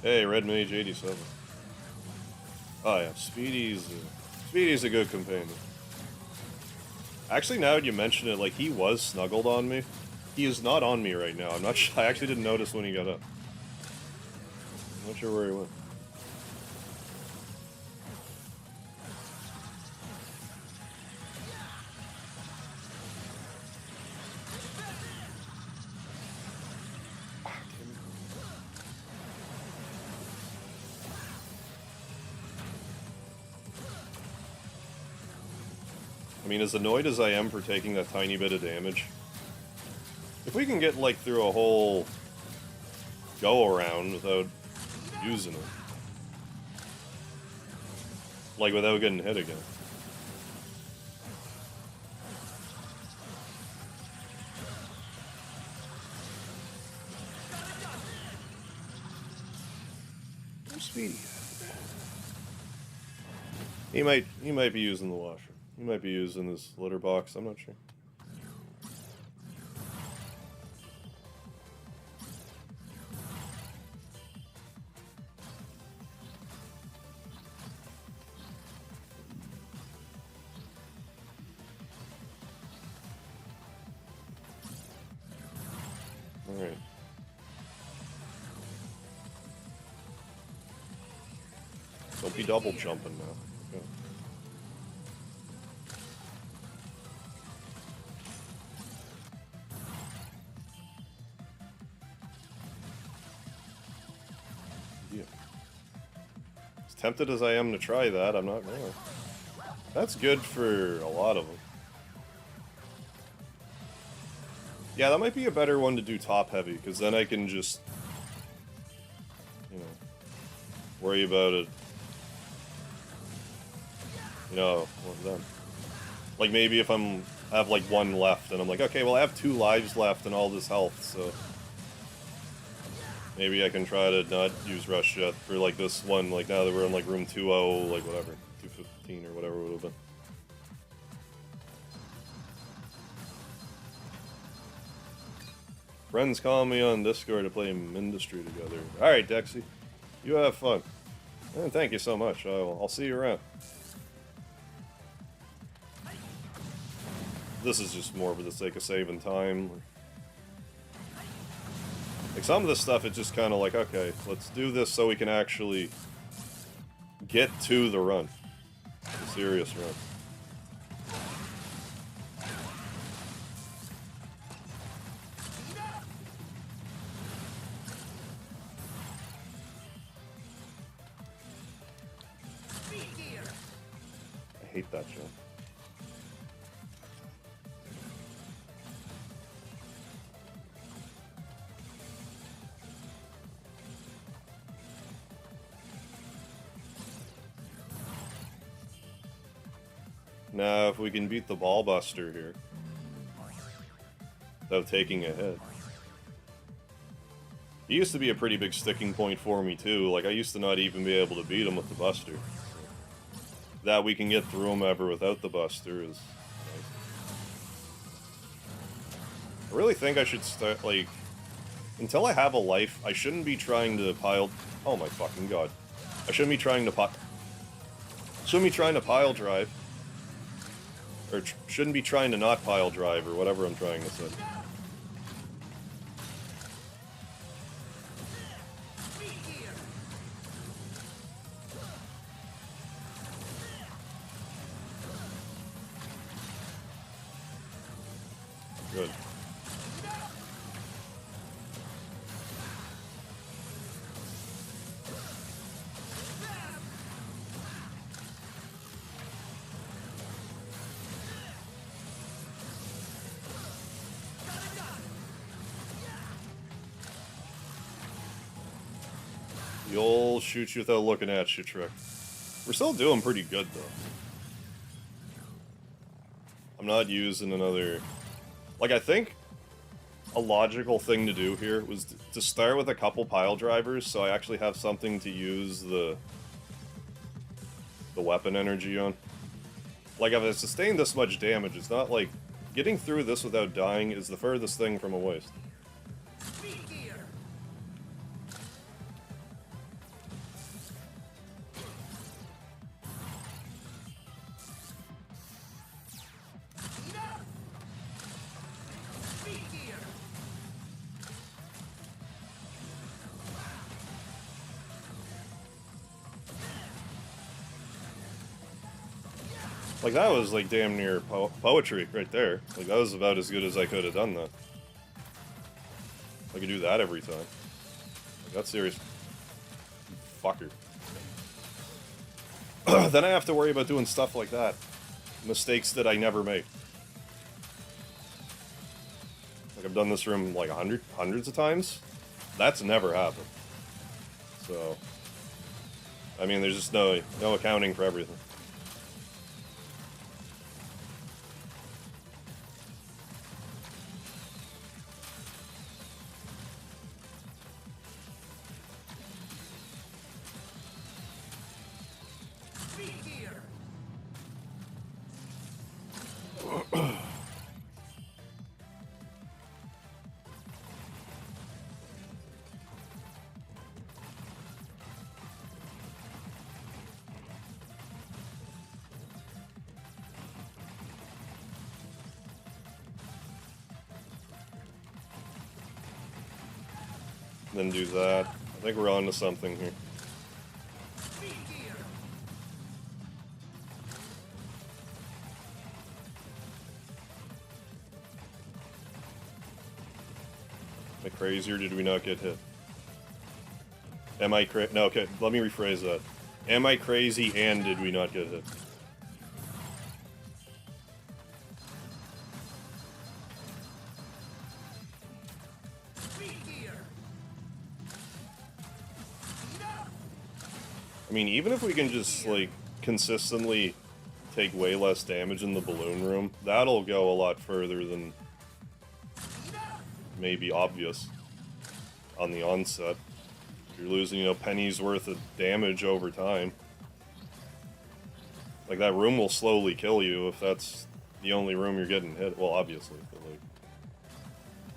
Hey, Red Mage 87. Oh yeah, Speedy's a good companion. Actually, now that you mention it, like, he was snuggled on me. He is not on me right now. I'm not sure. I actually didn't notice when he got up. I'm not sure where he went. I mean, as annoyed as I am for taking that tiny bit of damage, if we can get, like, through a whole go-around without using it, like, without getting hit again. Where's Speedy? He might be using the washer. He might be using this litter box, I'm not sure. Alright. Don't be double jumping now. Okay. As tempted as I am to try that, I'm not gonna. That's good for a lot of them. Yeah, that might be a better one to do top heavy, because then I can just, you know, worry about it. You know, well, then. Like, maybe if I have, like, one left, and I'm like, okay, well, I have 2 lives left and all this health, so maybe I can try to not use Rush Jet for, like, this one, like, now that we're in, like, room 2-0, like, whatever, 215 or whatever it would have been. Friends call me on Discord to play Industry together. Alright, Dexy. You have fun. And thank you so much. I'll see you around. This is just more for the sake of saving time. Like, some of this stuff, it's just kind of like, okay, let's do this so we can actually get to the run. The serious run. I hate that jump. Now, if we can beat the ball buster here without taking a hit. He used to be a pretty big sticking point for me too. Like, I used to not even be able to beat him with the buster. That we can get through him ever without the buster is nice. I really think I should start, like, until I have a life, I shouldn't be trying to pile... Oh my fucking god. I shouldn't be trying to pile drive. Or shouldn't be trying to not pile drive, or whatever I'm trying to say. Good. The old shoot you without looking at you trick. We're still doing pretty good, though. I'm not using another... Like, I think a logical thing to do here was to start with a couple pile drivers, so I actually have something to use the weapon energy on. Like, if I sustained this much damage, it's not like... Getting through this without dying is the furthest thing from a waste. Like, that was, like, damn near poetry right there. Like, that was about as good as I could have done that. I could do that every time. Like, that's serious. Fucker. Then I have to worry about doing stuff like that. Mistakes that I never make. Like, I've done this room, like, hundreds of times. That's never happened. So... I mean, there's just no accounting for everything. Then do that. I think we're on to something here. Am I crazy or did we not get hit? Am I crazy? No, okay, let me rephrase that. Am I crazy and did we not get hit? I mean, even if we can just, like, consistently take way less damage in the balloon room, that'll go a lot further than maybe obvious on the onset. You're losing, you know, pennies worth of damage over time. Like, that room will slowly kill you if that's the only room you're getting hit. Well, obviously, but, like...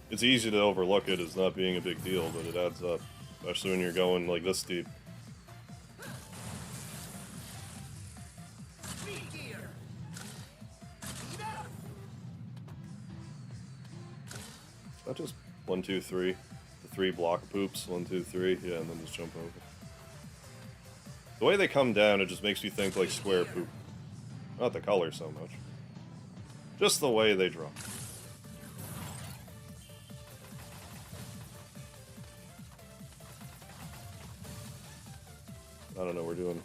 It's easy to overlook it as not being a big deal, but it adds up. Especially when you're going like this deep. Is that just 1, 2, 3? The 3 block poops, 1, 2, 3, yeah, and then just jump over. The way they come down, it just makes me think like square poop. Not the color so much. Just the way they drop. I don't know, we're doing...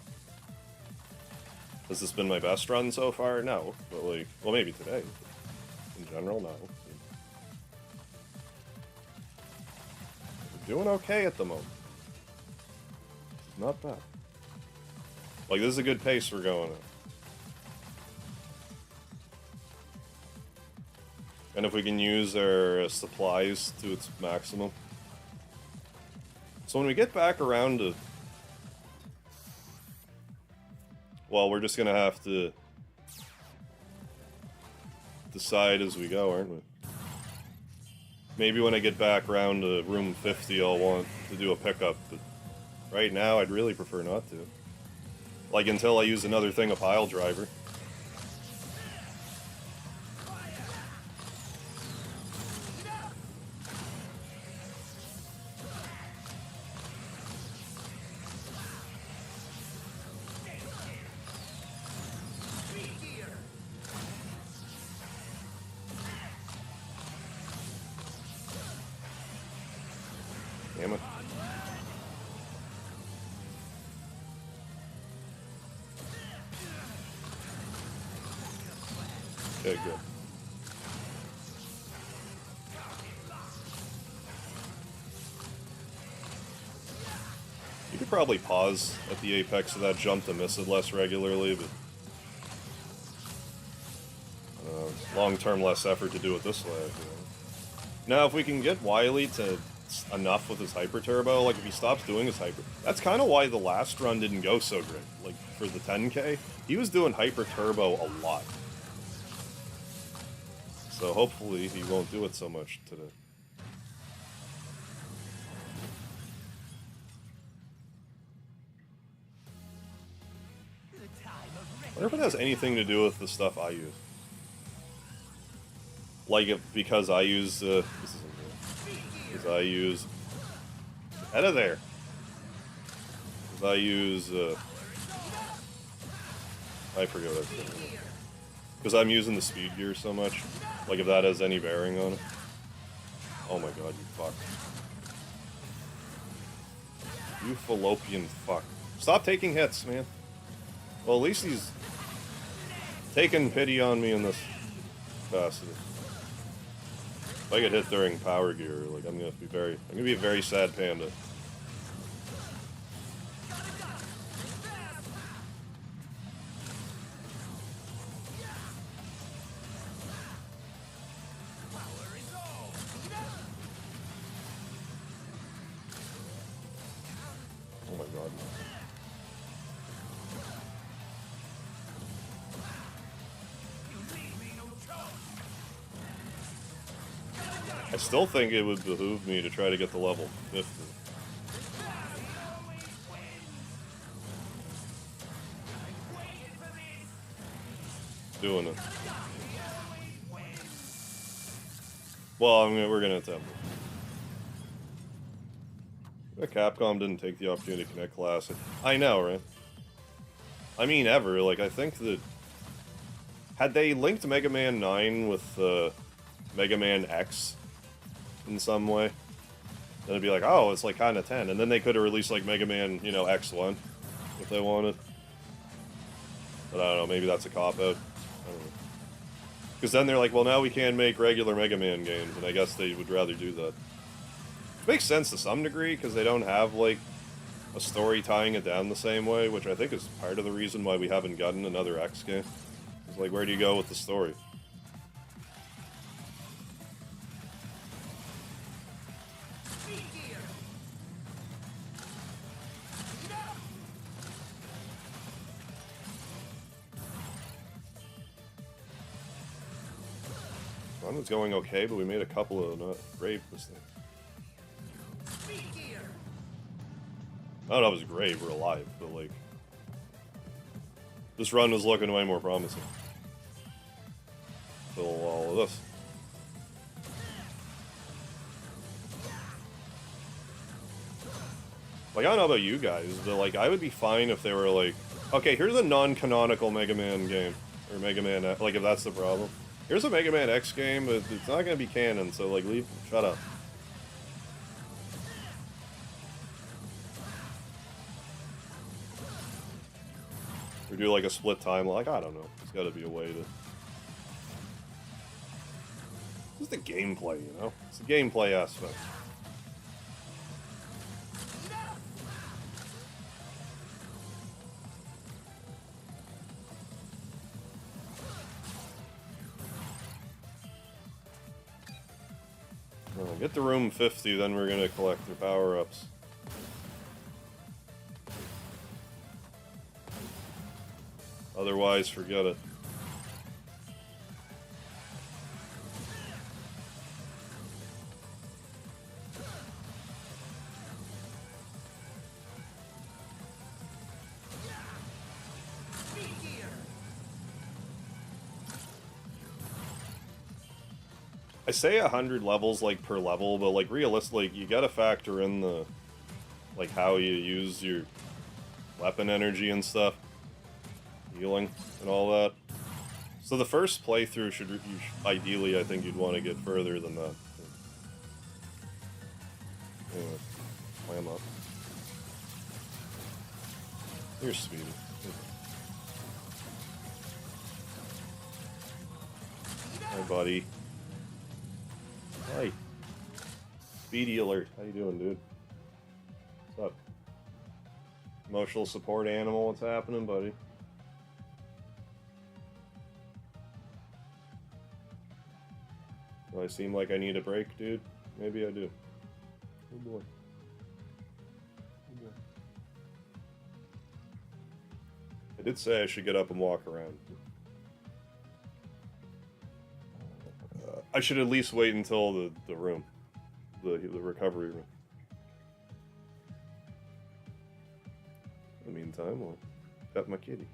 Has this been my best run so far? No. But like, well maybe today. In general, no. We're doing okay at the moment. Not bad. Like, this is a good pace we're going at. And if we can use our supplies to its maximum. So when we get back around to... Well, we're just gonna have to decide as we go, aren't we? Maybe when I get back around to room 50, I'll want to do a pickup, but right now I'd really prefer not to. Like, until I use another thing of pile driver. Damn it. Okay, good. You could probably pause at the apex of that jump to miss it less regularly, but long-term less effort to do it this way. You know? Now, if we can get Wily to enough with his hyper turbo, like if he stops doing his hyper, that's kind of why the last run didn't go so great. Like for the 10k, he was doing hyper turbo a lot. So hopefully he won't do it so much today. I wonder if it has anything to do with the stuff I use. Like it because I use this isn't good. Because I use out of there. Because I use I forget what I said. Because I'm using the speed gear so much. Like if that has any bearing on it. Oh my god, you fuck. You fallopian fuck. Stop taking hits, man. Well, at least he's taking pity on me in this capacity. If I get hit during power gear, like I'm gonna be a very sad panda. Oh my god. I still think it would behoove me to try to get to level 50. Doing it. Well, we're gonna attempt it. Capcom didn't take the opportunity to connect Classic. I know, right? I mean, ever. Like, I think that... Had they linked Mega Man 9 with Mega Man X in some way, then it'd be like, oh, it's like kind of 10. And then they could have released, like, Mega Man, you know, X1 if they wanted. But I don't know, maybe that's a cop-out. I don't know. Because then they're like, well, now we can make regular Mega Man games, and I guess they would rather do that. Which makes sense to some degree, because they don't have, like, a story tying it down the same way, which I think is part of the reason why we haven't gotten another X game. It's like, where do you go with the story? Run was going okay, but we made a couple of not great mistakes. I don't know if it was great, we're alive, but like... This run was looking way more promising. Till all of this. Like, I don't know about you guys, but like, I would be fine if they were like, okay, here's a non-canonical Mega Man game. Or Mega Man, like, if that's the problem. Here's a Mega Man X game, but it's not gonna be canon, so like, leave, shut up. Or do like a split time, like, I don't know. There's gotta be a way to... It's the gameplay, you know? It's the gameplay aspect. Get to room 50, then we're gonna collect their power-ups. Otherwise, forget it. I say 100 levels, like, per level, but, like, realistically, you gotta factor in the, like, how you use your weapon energy and stuff. Healing and all that. So the first playthrough should ideally, I think you'd want to get further than that. Anyway, climb up. Here's Speedy. Hi, buddy. Hi. Speedy alert. How you doing, dude? What's up? Emotional support animal, what's happening, buddy? Do I seem like I need a break, dude? Maybe I do. Oh boy. Oh boy. I did say I should get up and walk around. I should at least wait until the room. The recovery room. In the meantime, I'll pet my kitty.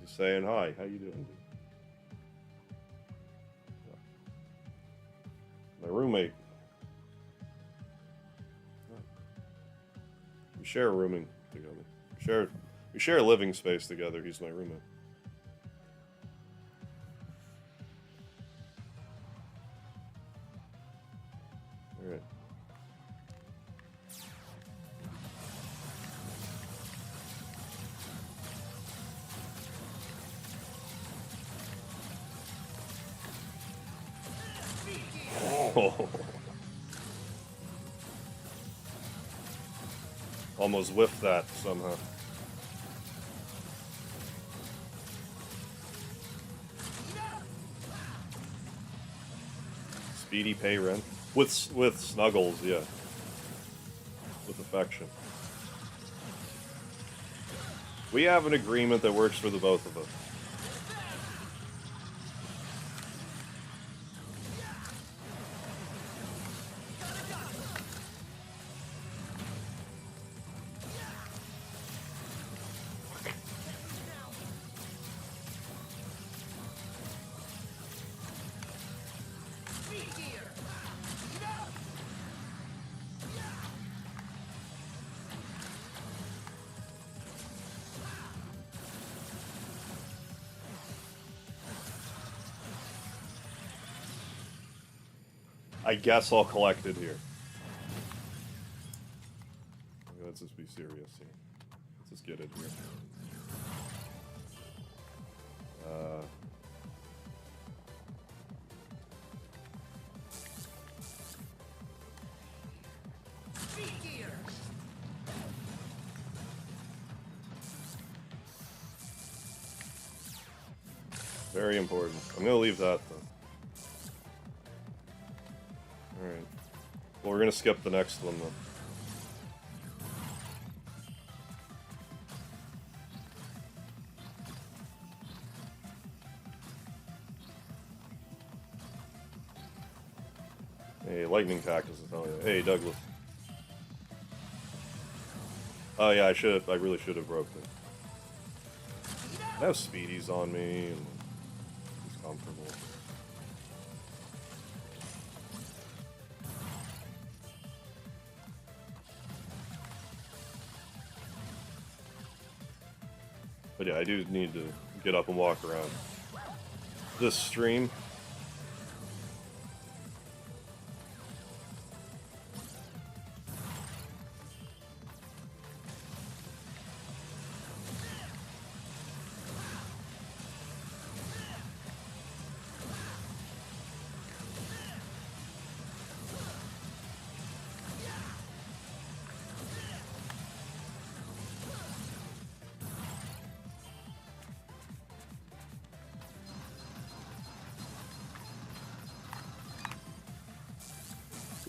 Just saying hi. How you doing, dude? My roommate. We share rooming together. We share a living space together. He's my roommate. All right. Oh. Almost whiffed that somehow. Speedy pay rent with snuggles, yeah, with affection. We have an agreement that works for the both of us. I guess I'll collect it here. Let's just be serious here. Let's just get it here. Very important. I'm gonna leave that though. Alright. Well, we're gonna skip the next one then. Hey, lightning cactus is telling you. Hey, Douglas. Oh yeah, I really should have broke it. I have speedies on me, and he's comfortable. But yeah, I do need to get up and walk around this stream.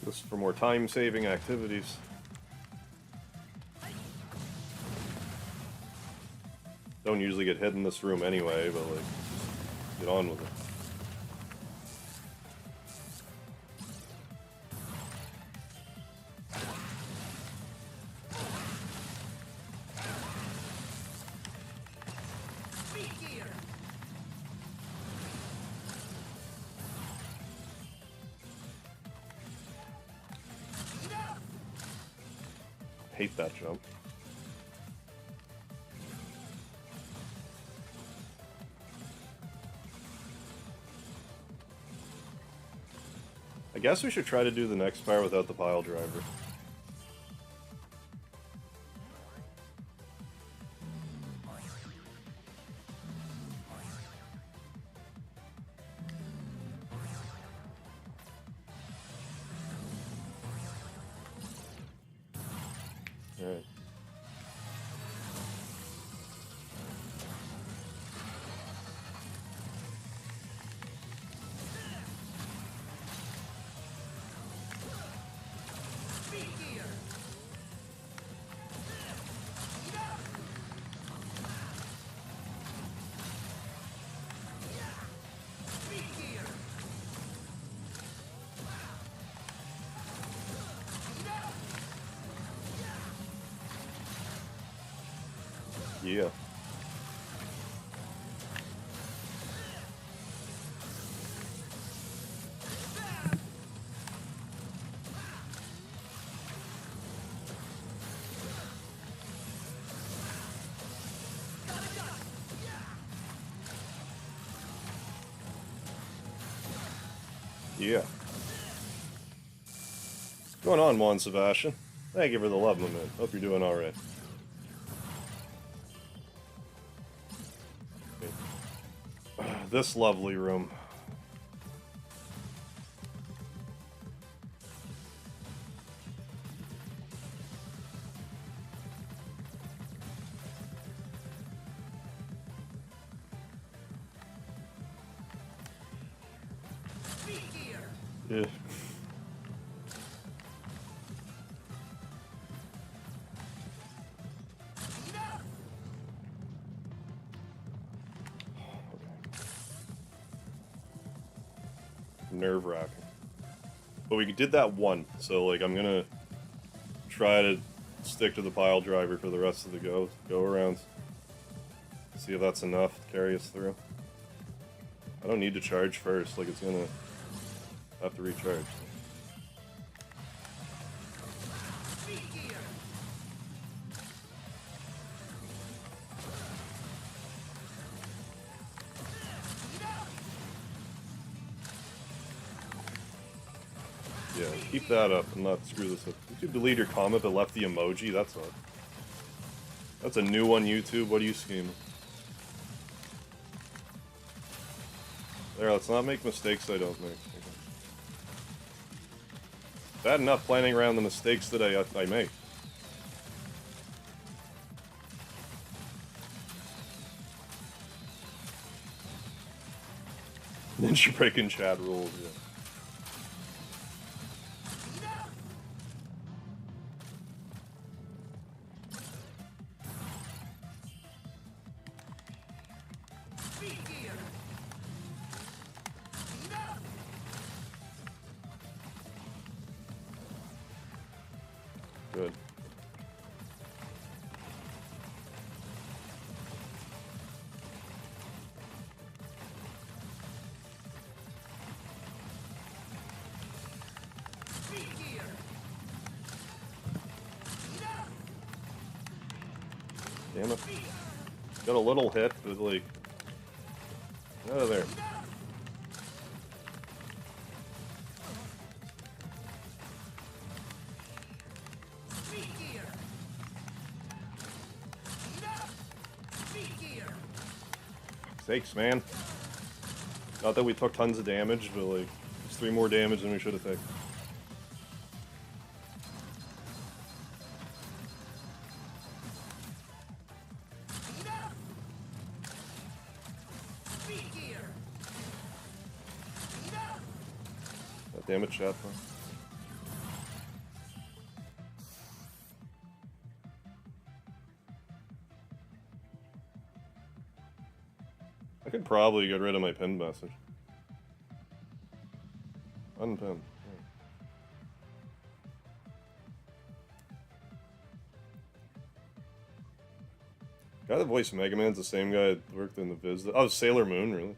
Just for more time-saving activities. Don't usually get hit in this room anyway, but like, just get on with it. Hate that jump. I guess we should try to do the next part without the pile driver. Alright. Yeah. Yeah. What's going on, Juan Sebastian? Thank you for the love, my man. Hope you're doing alright. This lovely room. Yeah. Nerve-wracking. But we did that one, so like I'm gonna try to stick to the pile driver for the rest of the go around. See if that's enough to carry us through. I don't need to charge first, like it's gonna have to recharge. Yeah, keep that up and not screw this up. Did you delete your comment but left the emoji? That's a new one, YouTube. What are you scheming? There, let's not make mistakes I don't make. Okay. Bad enough planning around the mistakes that I make. Ninja breaking chat rules, yeah. Good. Damn it. Got a little hit, but like... Out of there. Sakes, man. Not that we took tons of damage, but like, it's 3 more damage than we should have taken. That damage shot, though. I could probably get rid of my pinned message. Unpin. Guy that voiced Mega Man's the same guy that worked in the Viz. Oh, Sailor Moon, really?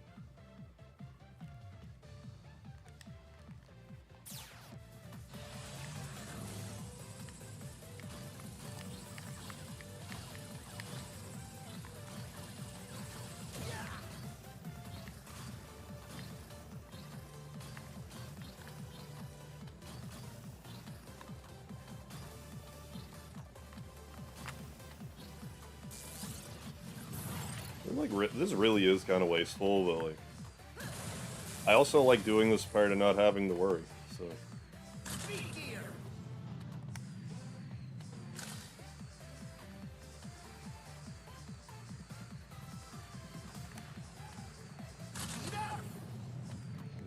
Like, this really is kind of wasteful, but like, I also like doing this part and not having to worry, so.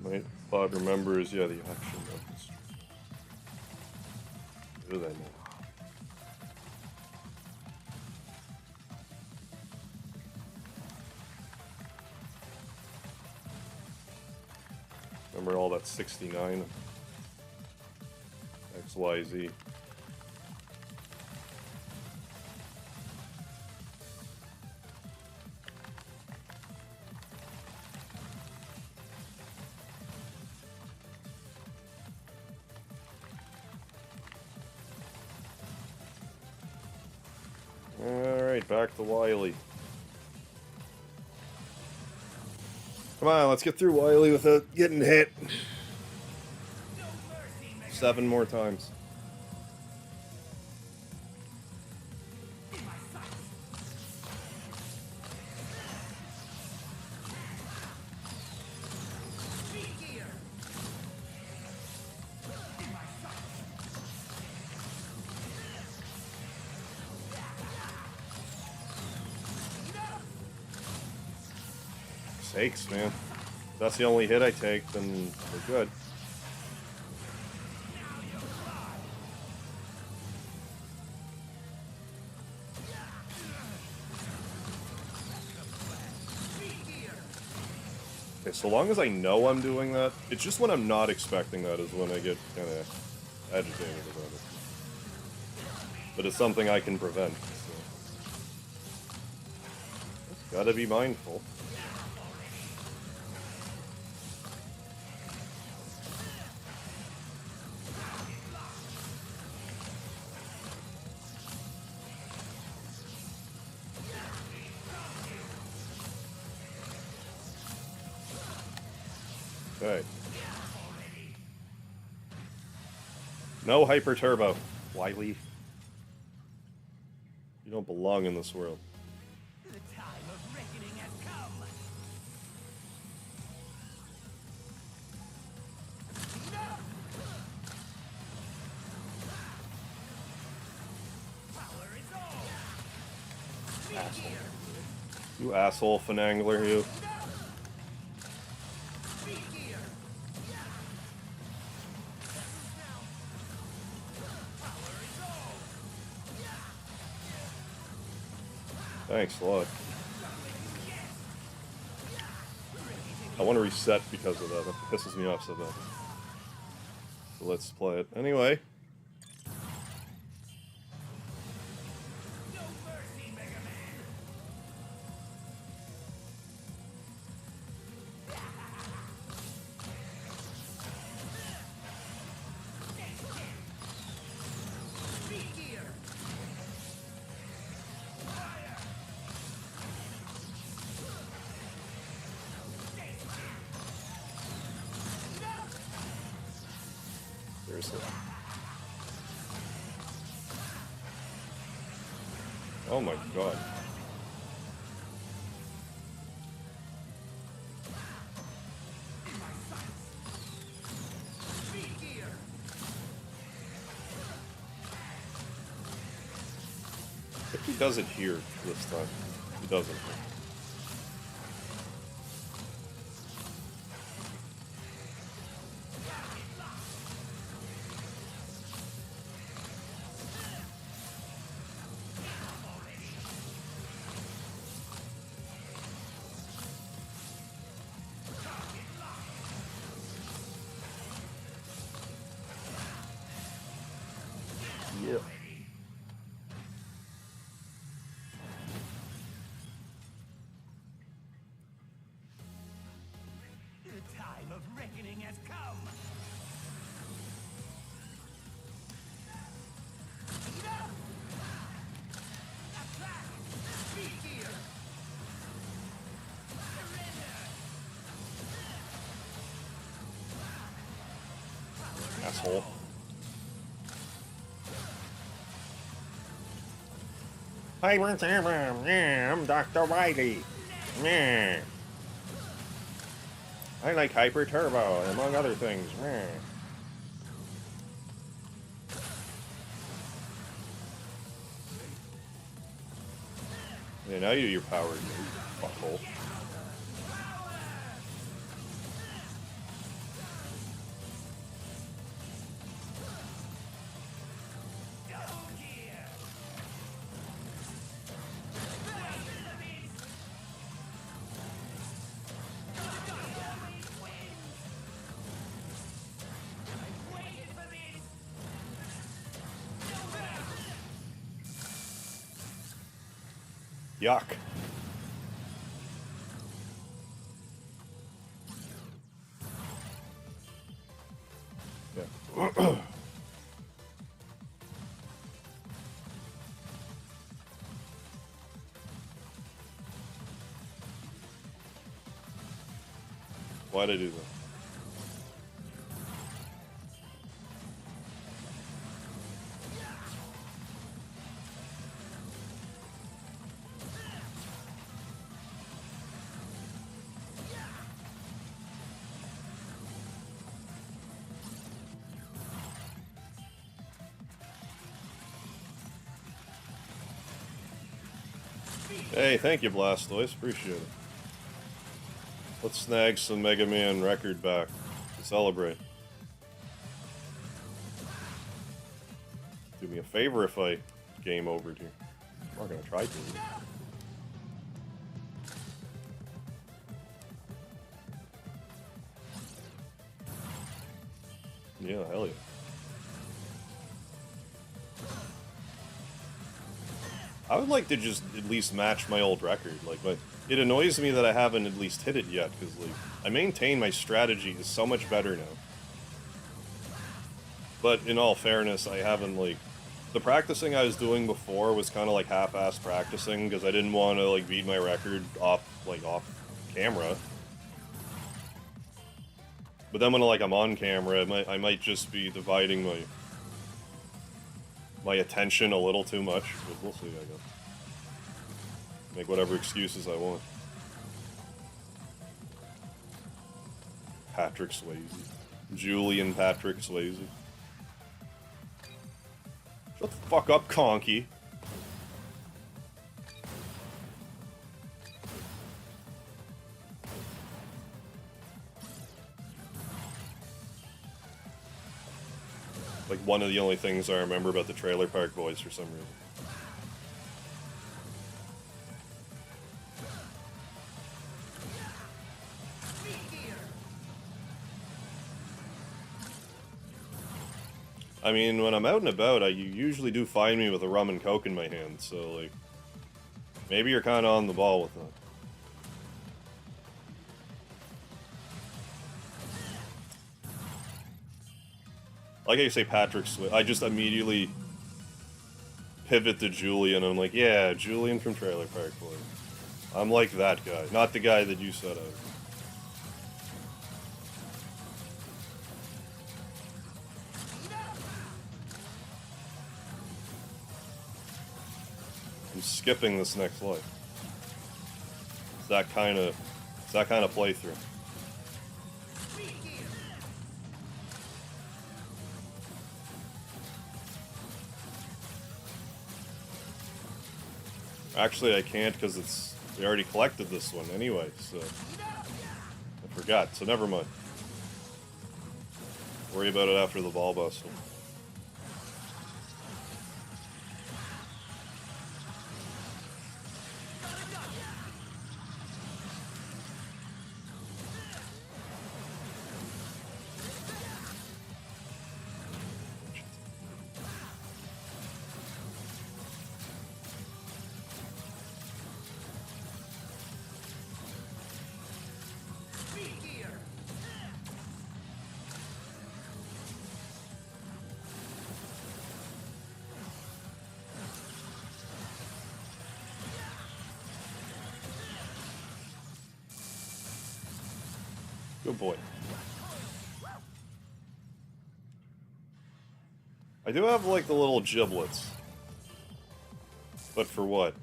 Might Pod remembers, yeah, the action orchestra. What do they know? Remember all that 69 XYZ. Alright, back to Wily. Come on, let's get through Wily without getting hit. 7 more times. Sakes, man. If that's the only hit I take, then we're good. Okay, so long as I know I'm doing that, it's just when I'm not expecting that is when I get kind of agitated about it. But it's something I can prevent, so. Gotta be mindful. Okay. No hyper turbo, Wily. You don't belong in this world. The time of reckoning has come. Power is all. Asshole. You asshole finangler, you. Thanks a lot. I want to reset because of that. That pisses me off so bad. So let's play it. Anyway. Seriously. Oh my god. I think he does it here this time. He doesn't. Yeah. The time of reckoning has come. Attack! Speed gear! Asshole. Hi, I'm Dr. Wily. Yeah. I like Hyper Turbo, among other things. Yeah. Yeah, now you're powered, you fuckhole. Yuck. Yeah. Why'd I do that? Hey, thank you, Blastoise. Appreciate it. Let's snag some Mega Man record back to celebrate. Do me a favor if I game over here. I'm not gonna try to. Yeah, hell yeah. I would like to just at least match my old record. Like, but it annoys me that I haven't at least hit it yet, because like I maintain my strategy is so much better now. But in all fairness, I haven't like the practicing I was doing before was kind of like half-ass practicing because I didn't want to like beat my record off camera. But then when like I'm on camera, I might just be dividing my attention a little too much. But we'll see, I guess. Make whatever excuses I want. Patrick Swayze. Julian Patrick Swayze. Shut the fuck up, Conky. Like one of the only things I remember about the Trailer Park Boys for some reason. I mean, when I'm out and about, you usually do find me with a rum and coke in my hand, so, like, maybe you're kind of on the ball with that. Like I say Patrick Swayze, I just immediately pivot to Julian, and I'm like, yeah, Julian from Trailer Park Boys. I'm like that guy, not the guy that you said I was. skipping this next life. It's that kind of playthrough. Actually, I can't because we already collected this one anyway, so I forgot. So never mind. Worry about it after the ball bustle. Good boy. I do have, like, the little giblets. But for what?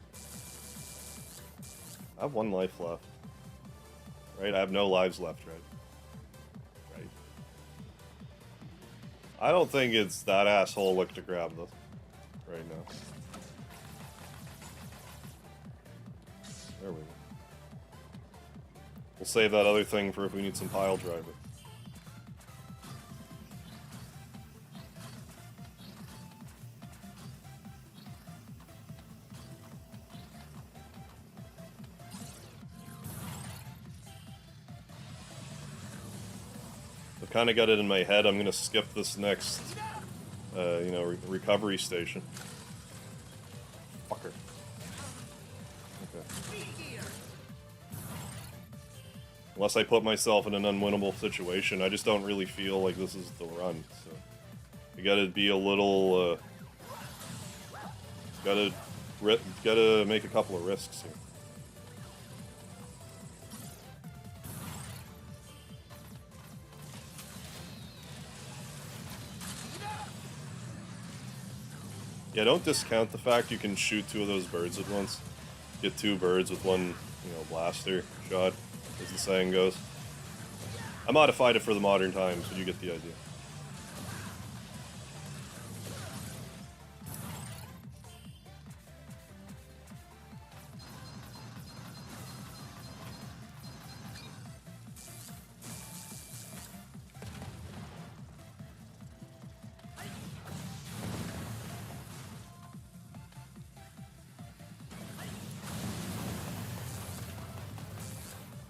I have 1 life left. Right? I have no lives left, right? Right. I don't think it's that asshole look to grab this right now. There we go. We'll save that other thing for if we need some pile driver. I've kind of got it in my head. I'm going to skip this next, recovery station. Fucker. Okay. Unless I put myself in an unwinnable situation, I just don't really feel like this is the run. So you gotta be a little, gotta make a couple of risks here. Yeah, don't discount the fact you can shoot 2 of those birds at once. Get 2 birds with 1, blaster shot, as the saying goes. I modified it for the modern times, but you get the idea.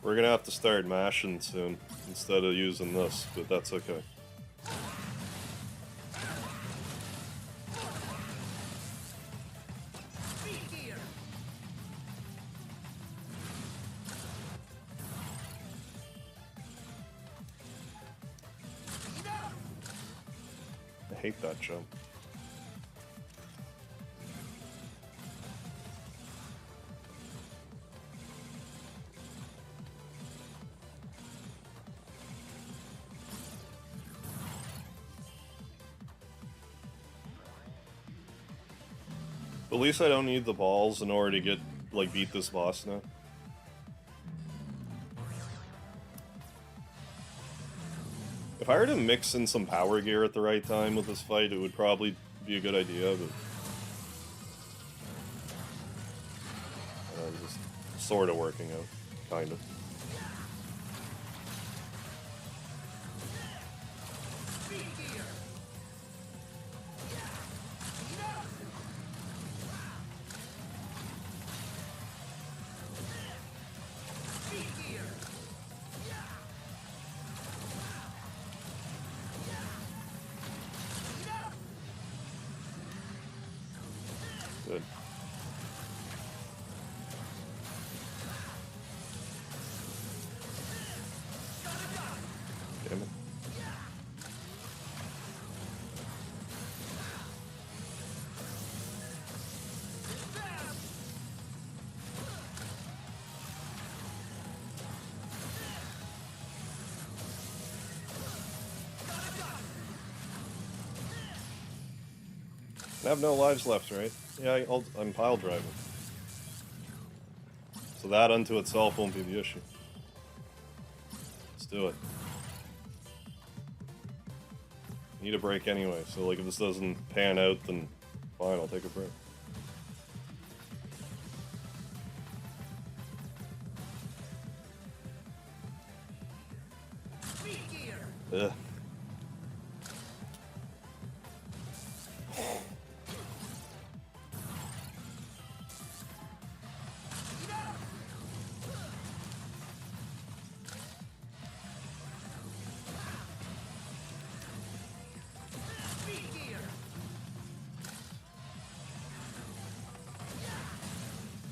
We're gonna have to start mashing soon, instead of using this, but that's okay. I hate that jump. At least I don't need the balls in order to beat this boss now. If I were to mix in some power gear at the right time with this fight, it would probably be a good idea, but... just sort of working out. Kind of. Good. Damn it. I have no lives left, right? Yeah, I'm pile driving. So that unto itself won't be the issue. Let's do it. Need a break anyway, so like if this doesn't pan out, then fine, I'll take a break. Ugh.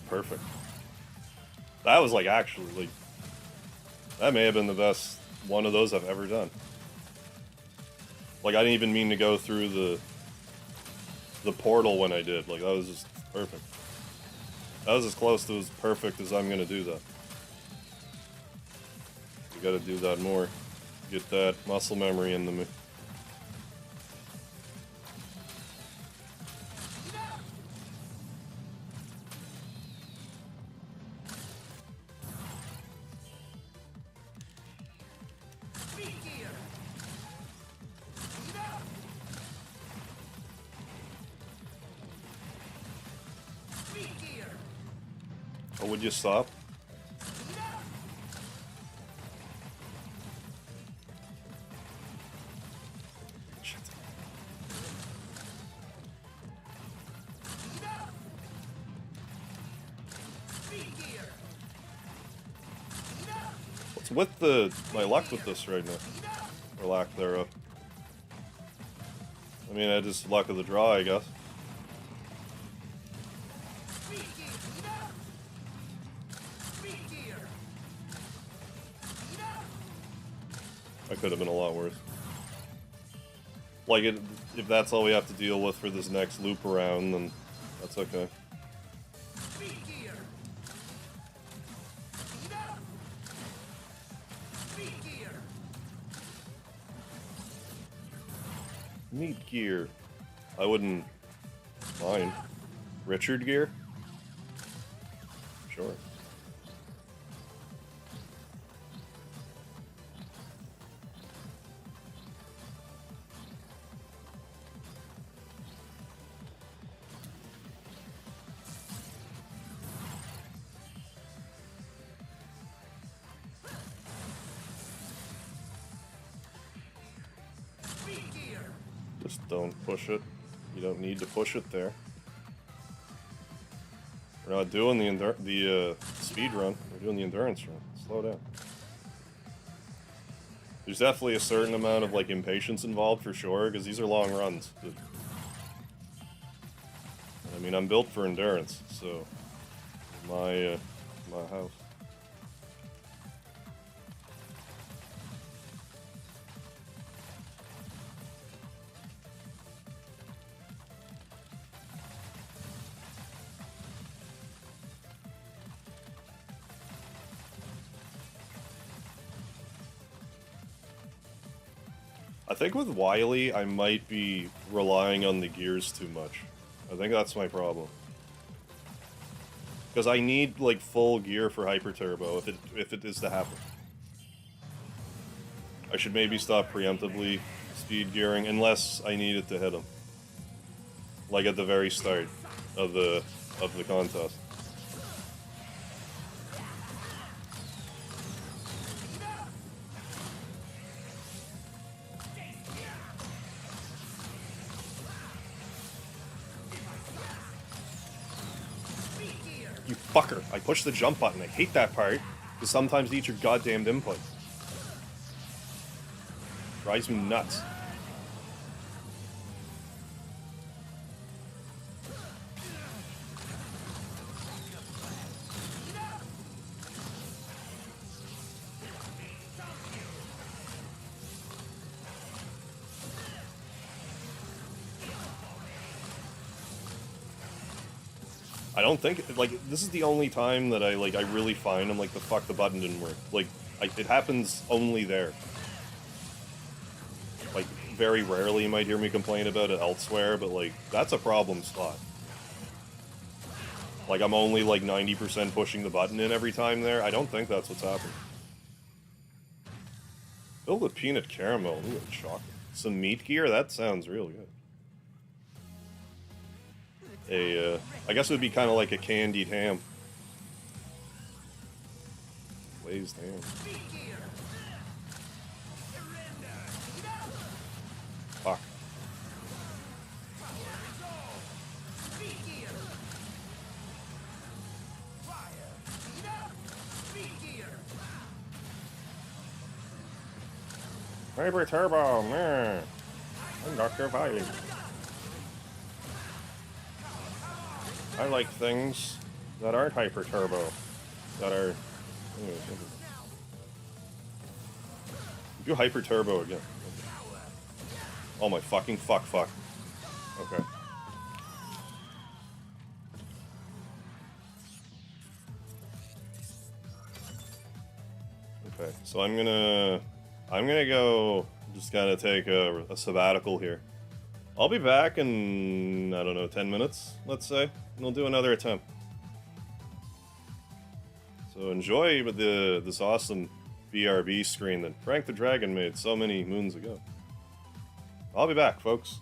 Perfect. That was like actually like that may have been the best one of those I've ever done. Like I didn't even mean to go through the portal when I did. Like that was just perfect. That was as close to as perfect as I'm gonna do that. You gotta do that more. Get that muscle memory into me. Oh, would you stop? Shit. What's with my luck with this right now? Or lack thereof. I mean, I just luck of the draw, I guess. That could have been a lot worse. Like, if that's all we have to deal with for this next loop around, then that's okay. Meat gear. I wouldn't mind. Richard gear? Sure. Just don't push it. You don't need to push it there. We're not doing the speed run. We're doing the endurance run. Slow down. There's definitely a certain amount of like impatience involved for sure, because these are long runs. But, I mean, I'm built for endurance, so my house. I think with Wily, I might be relying on the gears too much. I think that's my problem. Because I need, like, full gear for Hyper Turbo if it is to happen. I should maybe stop preemptively speed gearing, unless I need it to hit him. Like at the very start of the contest. You fucker. I pushed the jump button. I hate that part, because sometimes you eat your goddamn input. Drives me nuts. I don't think, like, this is the only time that I really find I'm like, the fuck, the button didn't work. Like, it happens only there. Like, very rarely you might hear me complain about it elsewhere, but, like, that's a problem spot. Like, I'm only like 90% pushing the button in every time there. I don't think that's what's happening. Filled with peanut caramel. Ooh, and chocolate. Some meat gear? That sounds real good. I guess it would be kind of like a candied ham. Glazed ham. Fuck. Hyper Turbo, man. I'm Dr. Wily. I like things that aren't Hyper Turbo. That are... Do Hyper Turbo again. Oh my fucking fuck. Okay. Okay, so I'm gonna go, just gotta take a sabbatical here. I'll be back in, I don't know, 10 minutes, let's say, and we'll do another attempt. So enjoy this awesome BRB screen that Frank the Dragon made so many moons ago. I'll be back, folks.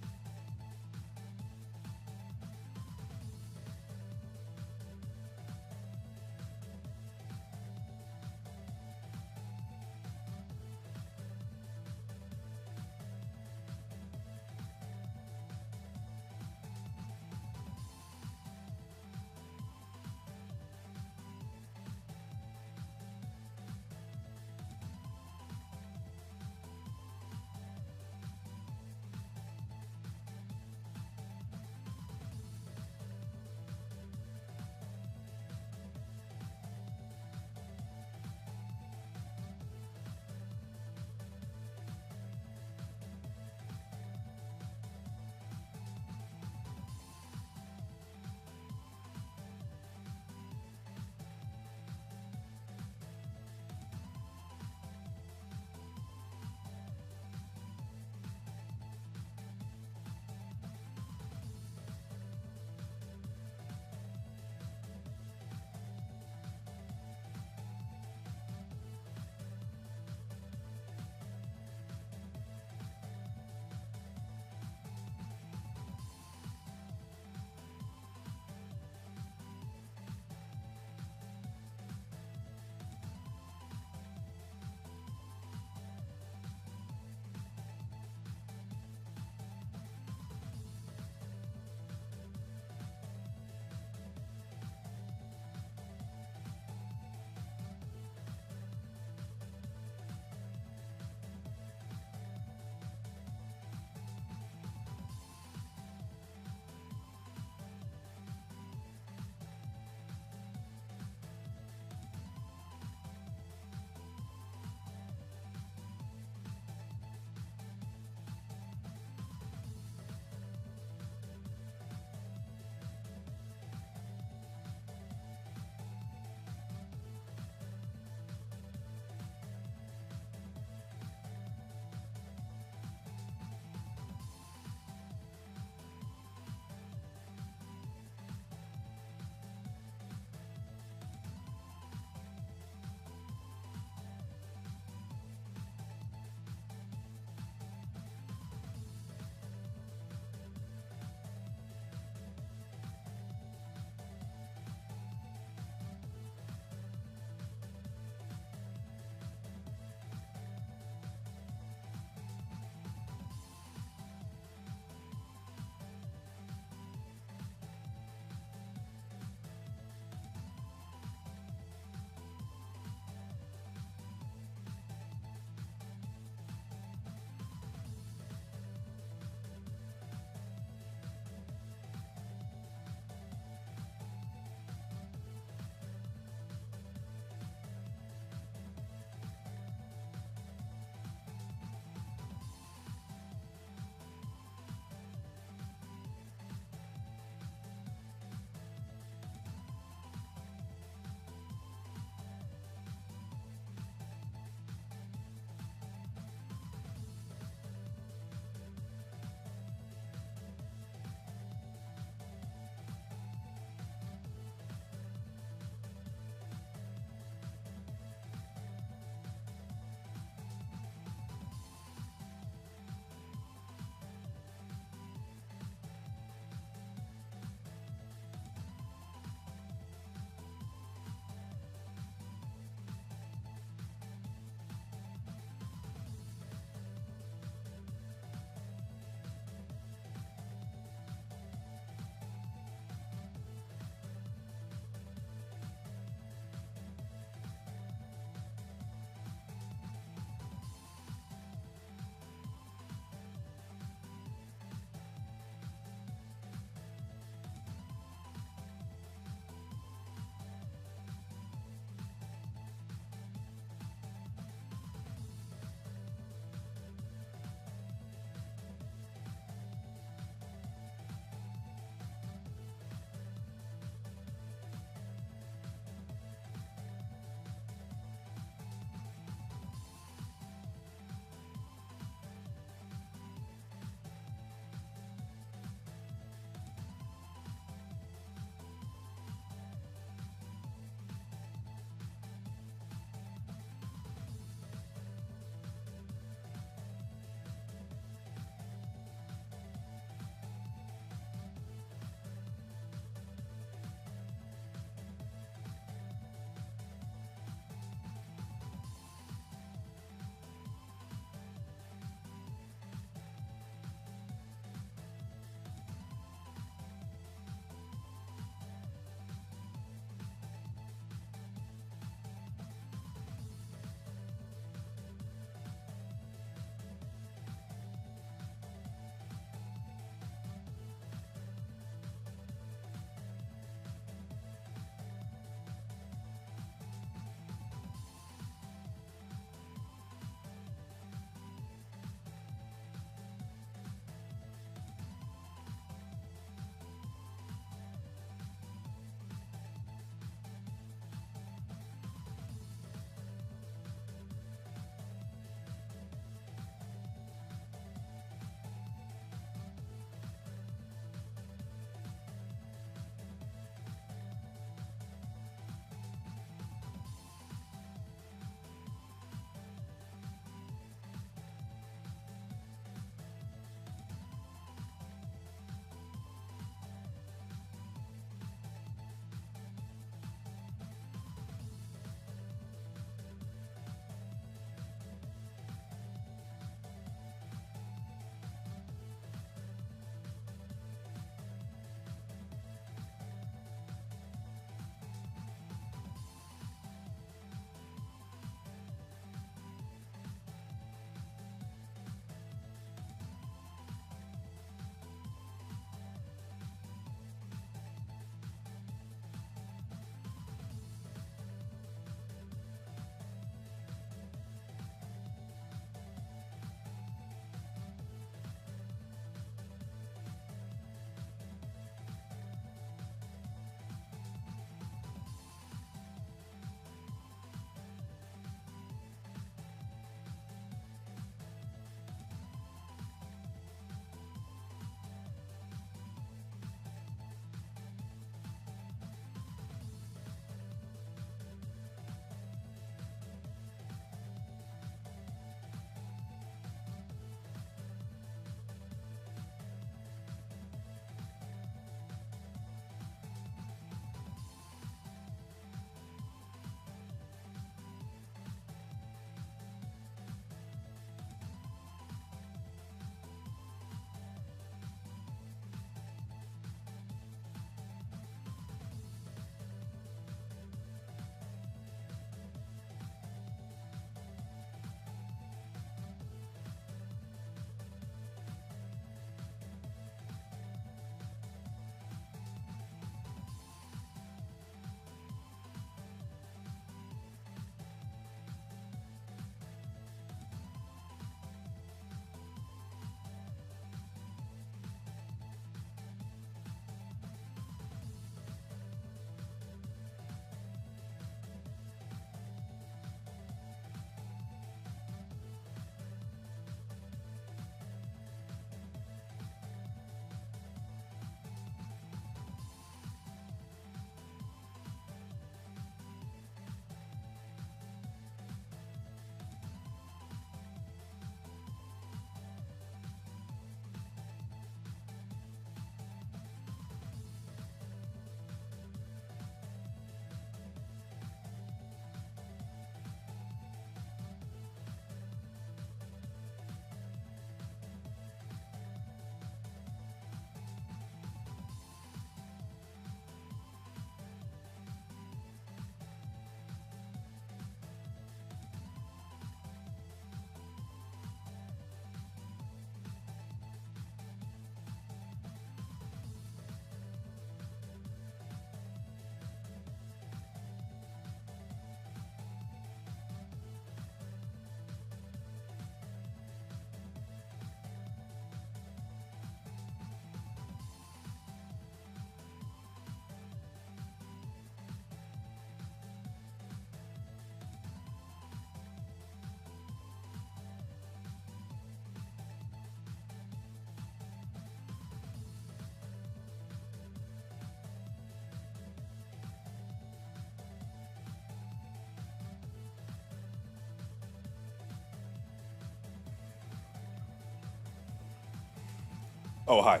Oh, hi.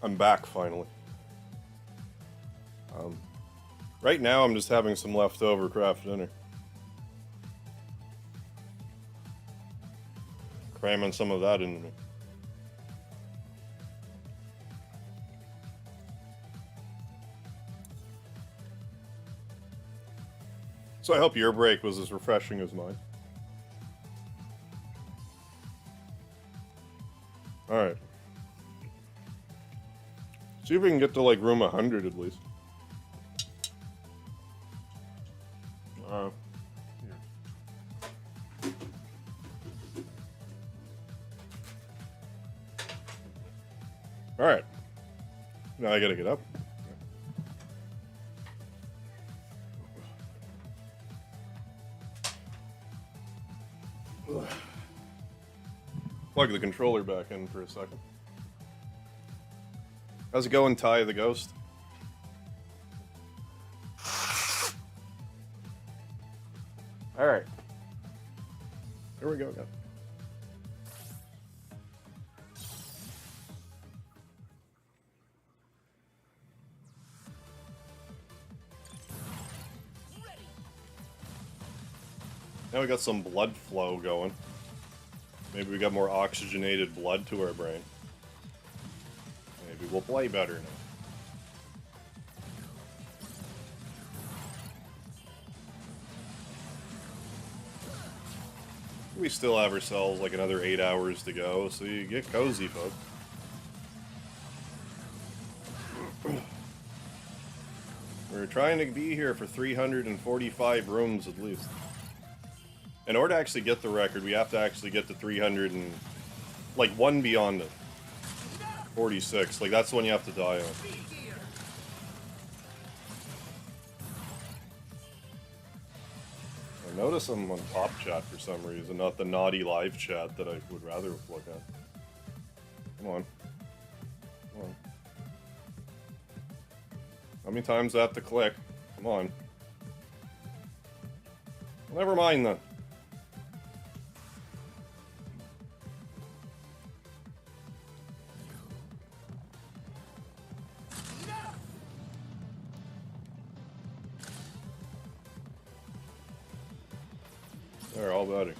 I'm back, finally. Right now, I'm just having some leftover craft dinner. Cramming some of that into me. So I hope your break was as refreshing as mine. Alright. See if we can get to, like, room 100 at least. Alright. Now I gotta get up. Plug the controller back in for a second. How's it going, Ty the Ghost? Alright. Here we go again. Now we got some blood flow going. Maybe we got more oxygenated blood to our brain. Maybe we'll play better now. We still have ourselves like another 8 hours to go, so you get cozy, folks. We're trying to be here for 345 rooms at least. In order to actually get the record, we have to actually get to 300 and... like, one beyond it. 46. Like, that's the one you have to die on. I notice I'm on top chat for some reason, not the naughty live chat that I would rather look at. Come on. Come on. How many times do I have to click? Come on. Well, never mind then. They're all about it.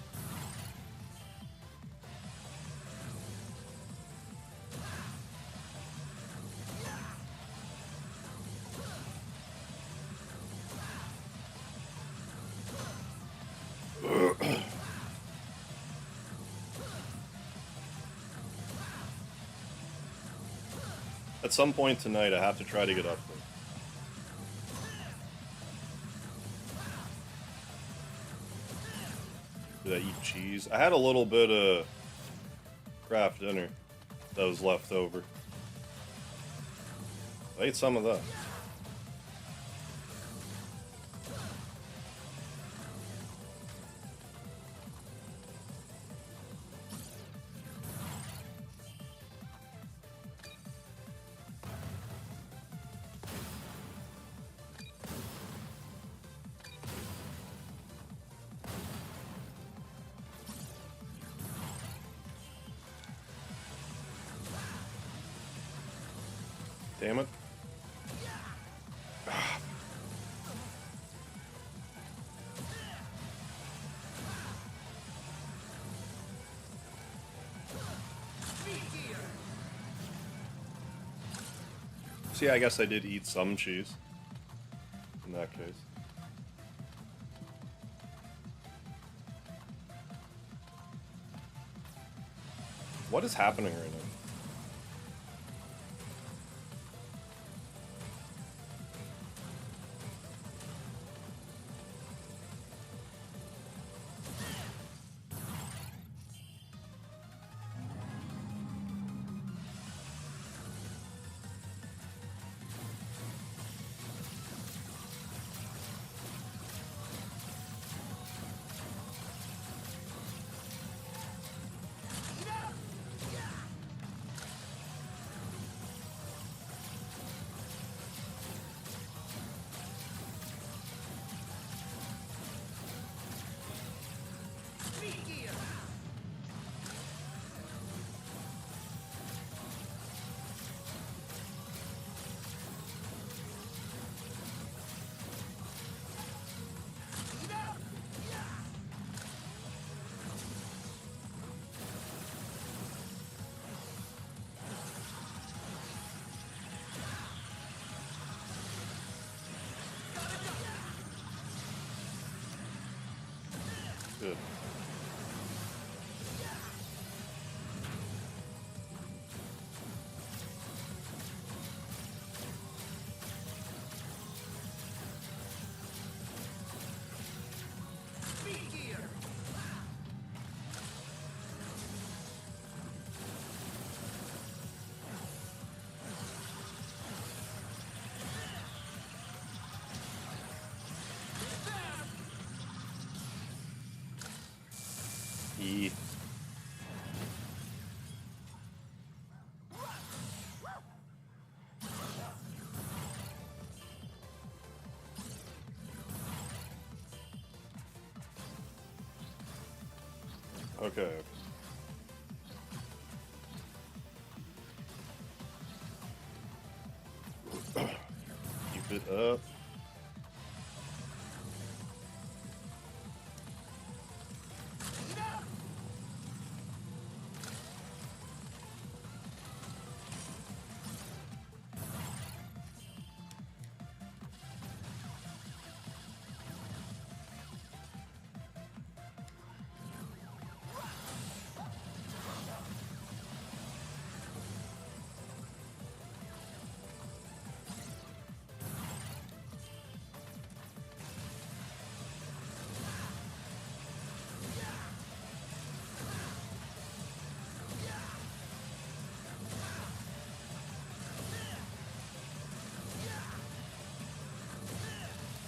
At some point tonight, I have to try to get up there. Did I eat cheese? I had a little bit of craft dinner that was left over. I ate some of that. Damn it. See, I guess I did eat some cheese. In that case. What is happening right now? Good. Speed gear. E. Okay. Keep it up.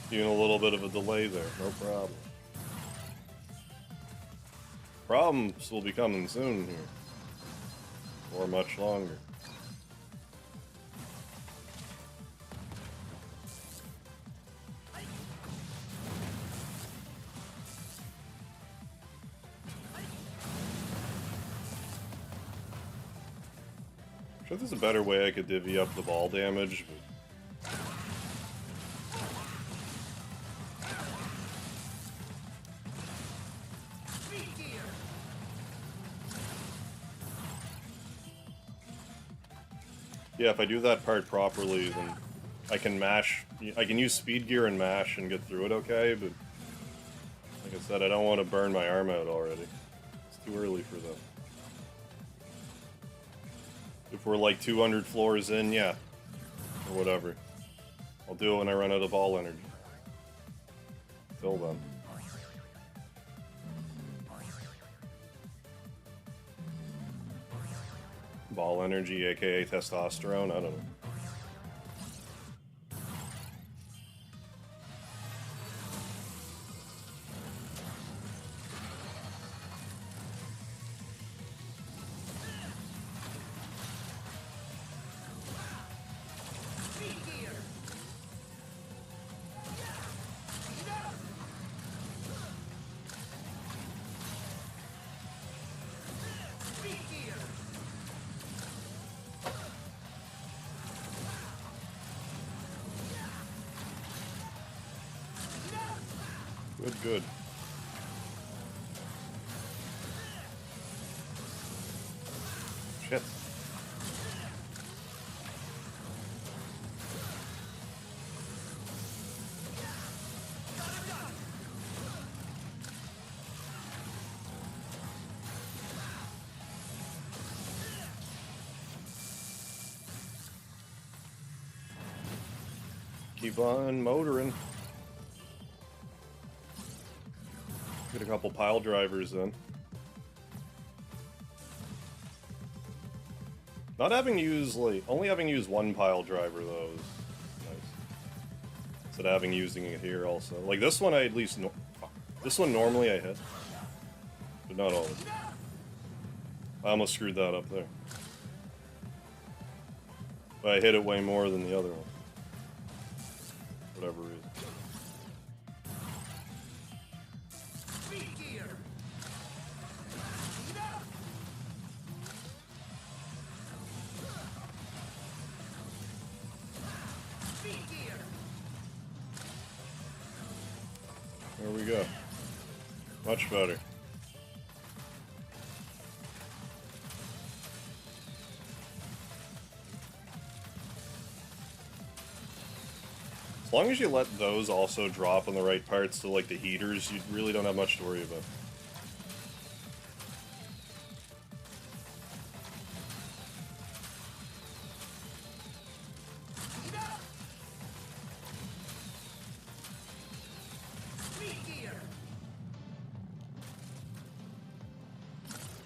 Doing a little bit of a delay there, no problem. Problems will be coming soon here. Or much longer. I'm sure there's a better way I could divvy up the ball damage, but Speed gear. yeah, if I do that part properly, then I can mash. I can use speed gear and mash and get through it okay, but like I said, I don't want to burn my arm out already. It's too early for that. If we're like 200 floors in, yeah. Or whatever. I'll do it when I run out of ball energy. Till then. Ball energy, aka testosterone, I don't know. Speed gear. Speed gear. Good, good. Shit. Keep on motoring. Get a couple pile drivers in. Not having used, like, only having used one pile driver though is nice. Instead of having using it here also. Like this one I at least, this one normally I hit. But not always. I almost screwed that up there. But I hit it way more than the other one. For whatever reason. Speed gear. Speed gear. There we go. Much better. As long as you let those also drop on the right parts, so like the heaters, you really don't have much to worry about.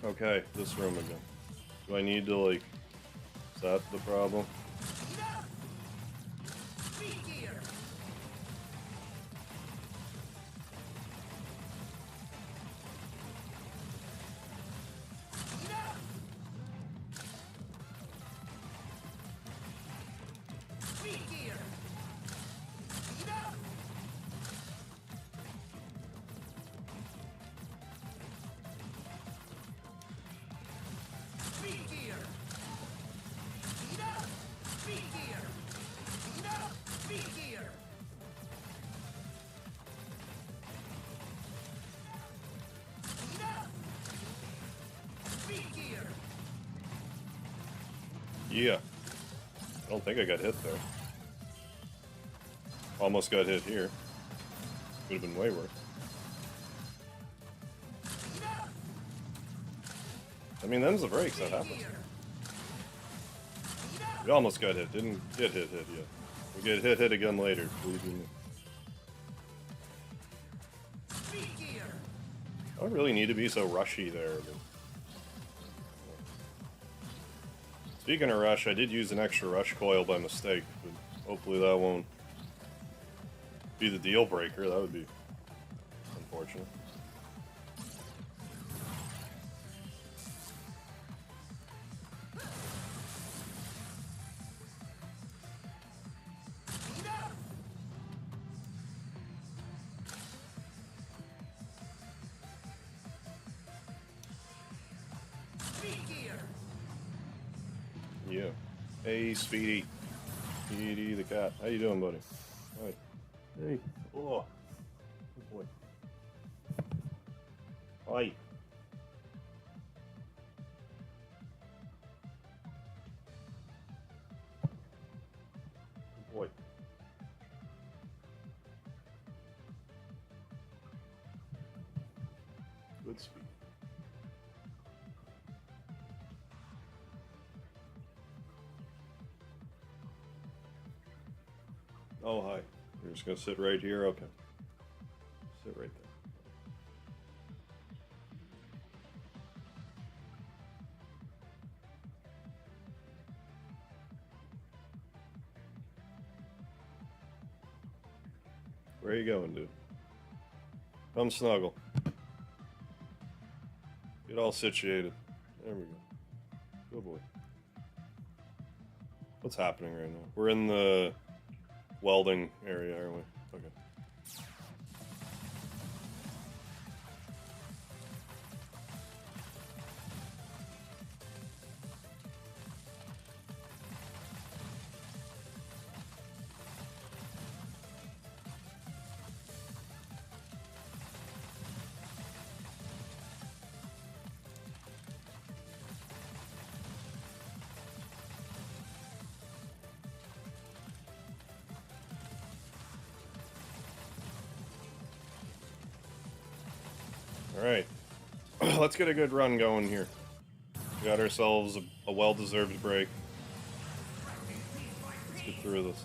Okay, this room again. Do I need to, like... Is that the problem? Speed gear. Speed gear. Speed gear. Speed gear. Speed gear. Speed gear. Yeah. I don't think I got hit there. Almost got hit here. Could have been way worse. I mean, them's the breaks, that happens. We almost got hit, didn't get hit yet. We get hit again later, believe me. Speed gear. I don't really need to be so rushy there. But... Speaking of rush, I did use an extra rush coil by mistake, but hopefully that won't be the deal breaker. That would be unfortunate. Speed gear. Yeah. Hey, Speedy. Speedy the cat. How you doing, buddy? Hi. Hey. Oh. Good boy. Hi. Good boy. Good Speed. Oh, hi. You're just gonna sit right here? Okay. Sit right there. Where you going, dude? Come snuggle. Get all situated. There we go. Good boy. What's happening right now? We're in the welding area, aren't we? Okay. Alright. Let's get a good run going here. We got ourselves a well-deserved break. Let's get through this.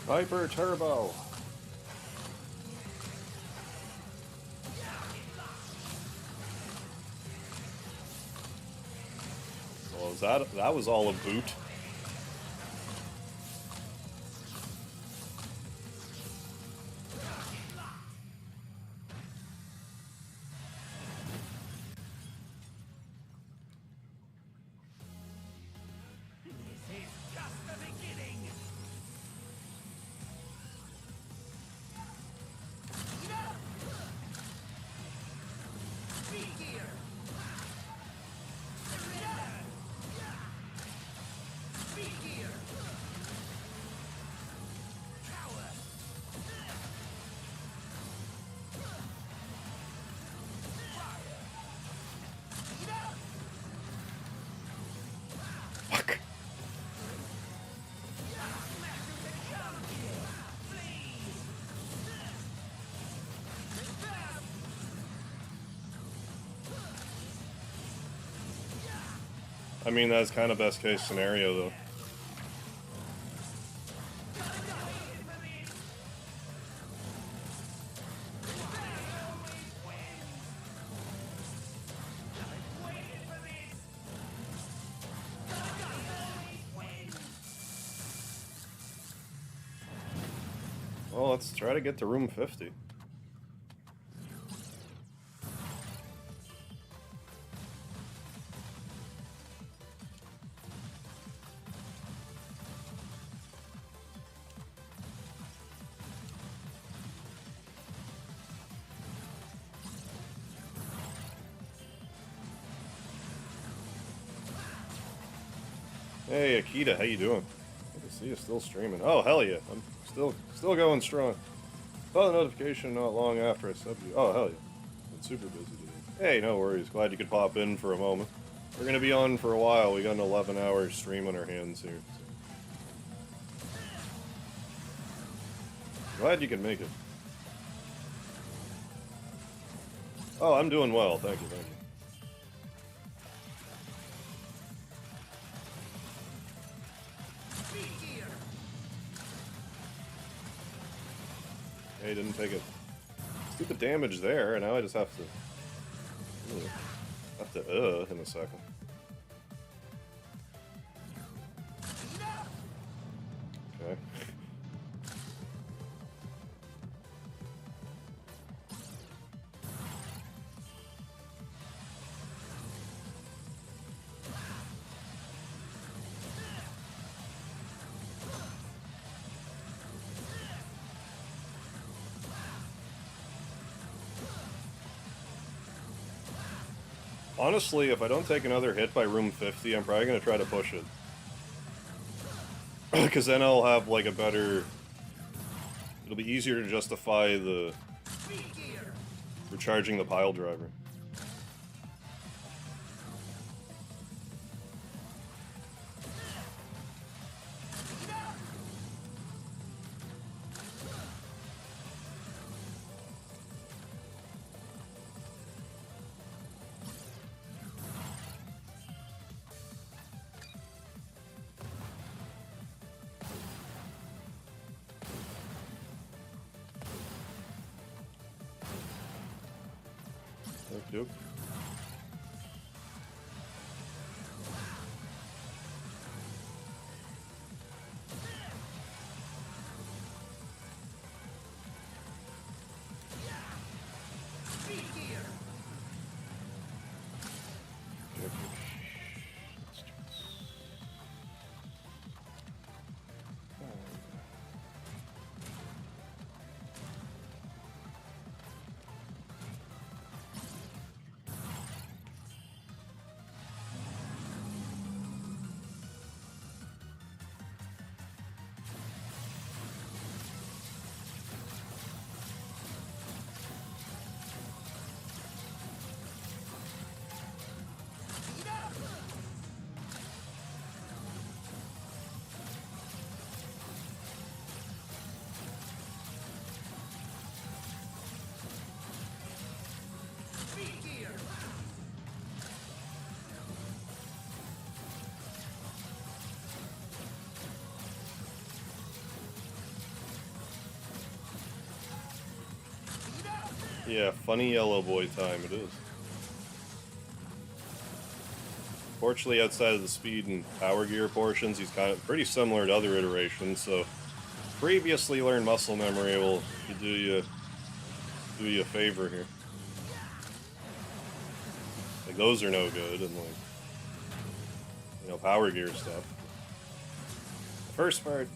Hyper Turbo! Well, that was all a boot. This is just the beginning. Speed gear. I mean, that's kind of best case scenario, though. Well, let's try to get to room 50. Hey, Akita, how you doing? Good to see you still streaming. Oh, hell yeah. I'm still going strong. Saw the notification not long after I subbed you. Oh, hell yeah. Been super busy today. Hey, no worries. Glad you could pop in for a moment. We're going to be on for a while. We got an 11-hour stream on our hands here. So. Glad you could make it. Oh, I'm doing well. Thank you, thank you. Hey, didn't take it. Stupid damage there, and now I just have to... in a second. Okay. Honestly, if I don't take another hit by room 50, I'm probably going to try to push it. Because then I'll have, like, a better... It'll be easier to justify the... recharging the pile driver. Yep. Yeah, funny yellow boy time it is. Fortunately, outside of the speed and power gear portions, he's kind of pretty similar to other iterations, so previously learned muscle memory will do you a favor here. Like, those are no good, and like, you know, power gear stuff. The first part,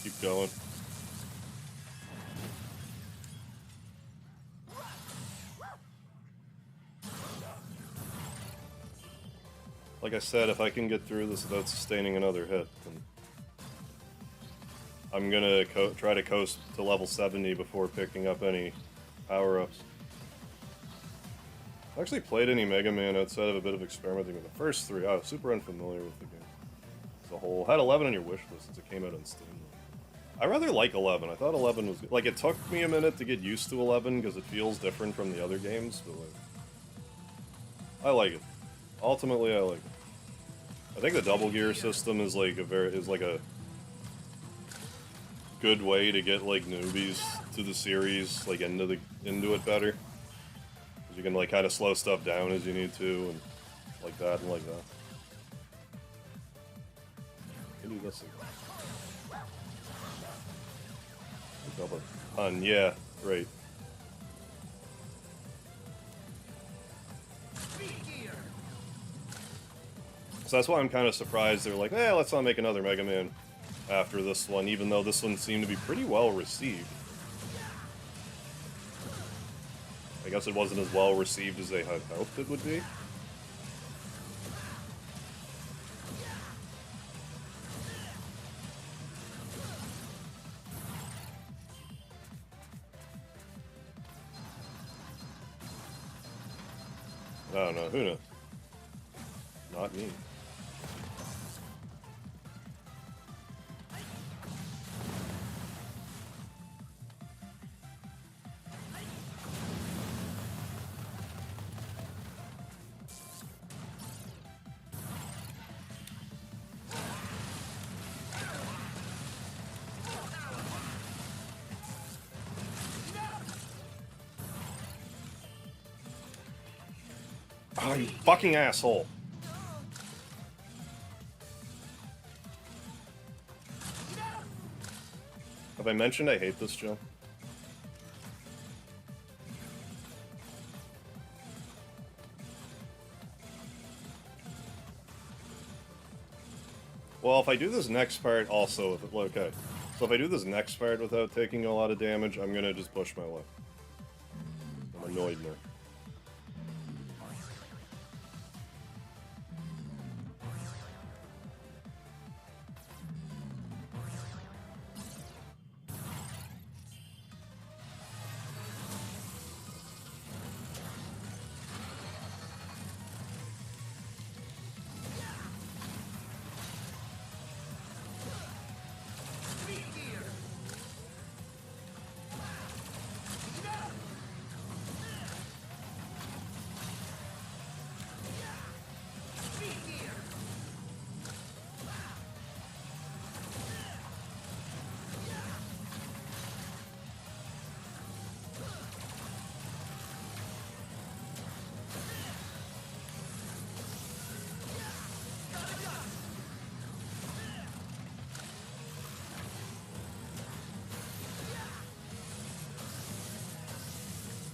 keep going. Like I said, if I can get through this without sustaining another hit, then I'm gonna try to coast to level 70 before picking up any power-ups. I actually played any Mega Man outside of a bit of experimenting with the first three. I was super unfamiliar with the game as a whole. Had 11 on your wish list since it came out on Steam. I rather like 11. I thought 11 was like it took me a minute to get used to 11 because it feels different from the other games, but like I like it. Ultimately, I like it. I think the double gear system is like a good way to get like newbies to the series like into it better. 'Cause you can like kind of slow stuff down as you need to and like that and like that. Maybe this. Yeah, right. So that's why I'm kind of surprised they're like, let's not make another Mega Man after this one, even though this one seemed to be pretty well received. I guess it wasn't as well received as they had hoped it would be. I don't know, who knows? Not me. Oh, you fucking asshole. Have I mentioned I hate this jump? Well, if I do this next part also, okay. So if I do this next part without taking a lot of damage, I'm gonna just push my luck. I'm annoyed now.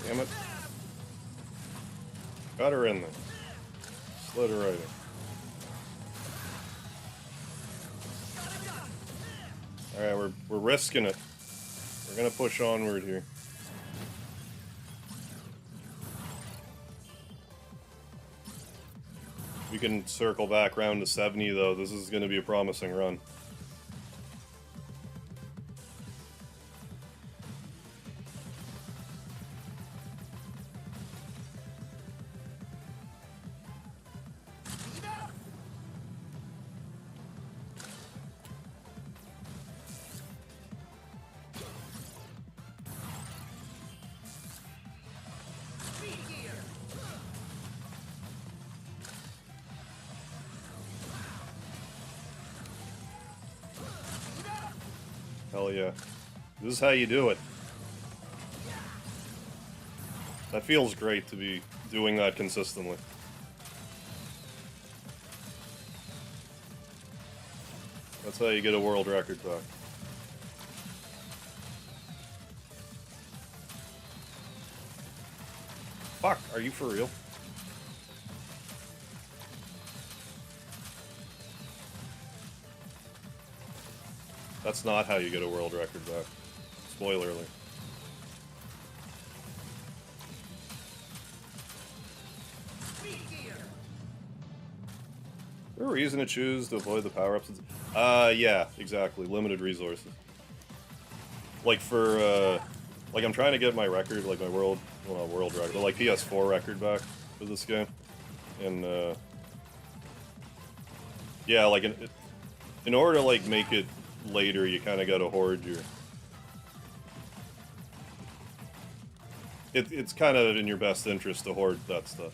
Damn it. Got her in there. Slid her right in. Alright, we're risking it. We're gonna push onward here. We can circle back round to 70 though. This is gonna be a promising run. Hell yeah. This is how you do it. That feels great to be doing that consistently. That's how you get a world record back. Fuck, are you for real? That's not how you get a world record back. Spoiler alert. Is there a reason to choose to avoid the power-ups? Yeah, exactly. Limited resources. Like for, like I'm trying to get my record, like my world, well not world record, but like PS4 record back for this game. And, yeah, like in order to like make it later, you kind of got to hoard your... It's kind of in your best interest to hoard that stuff.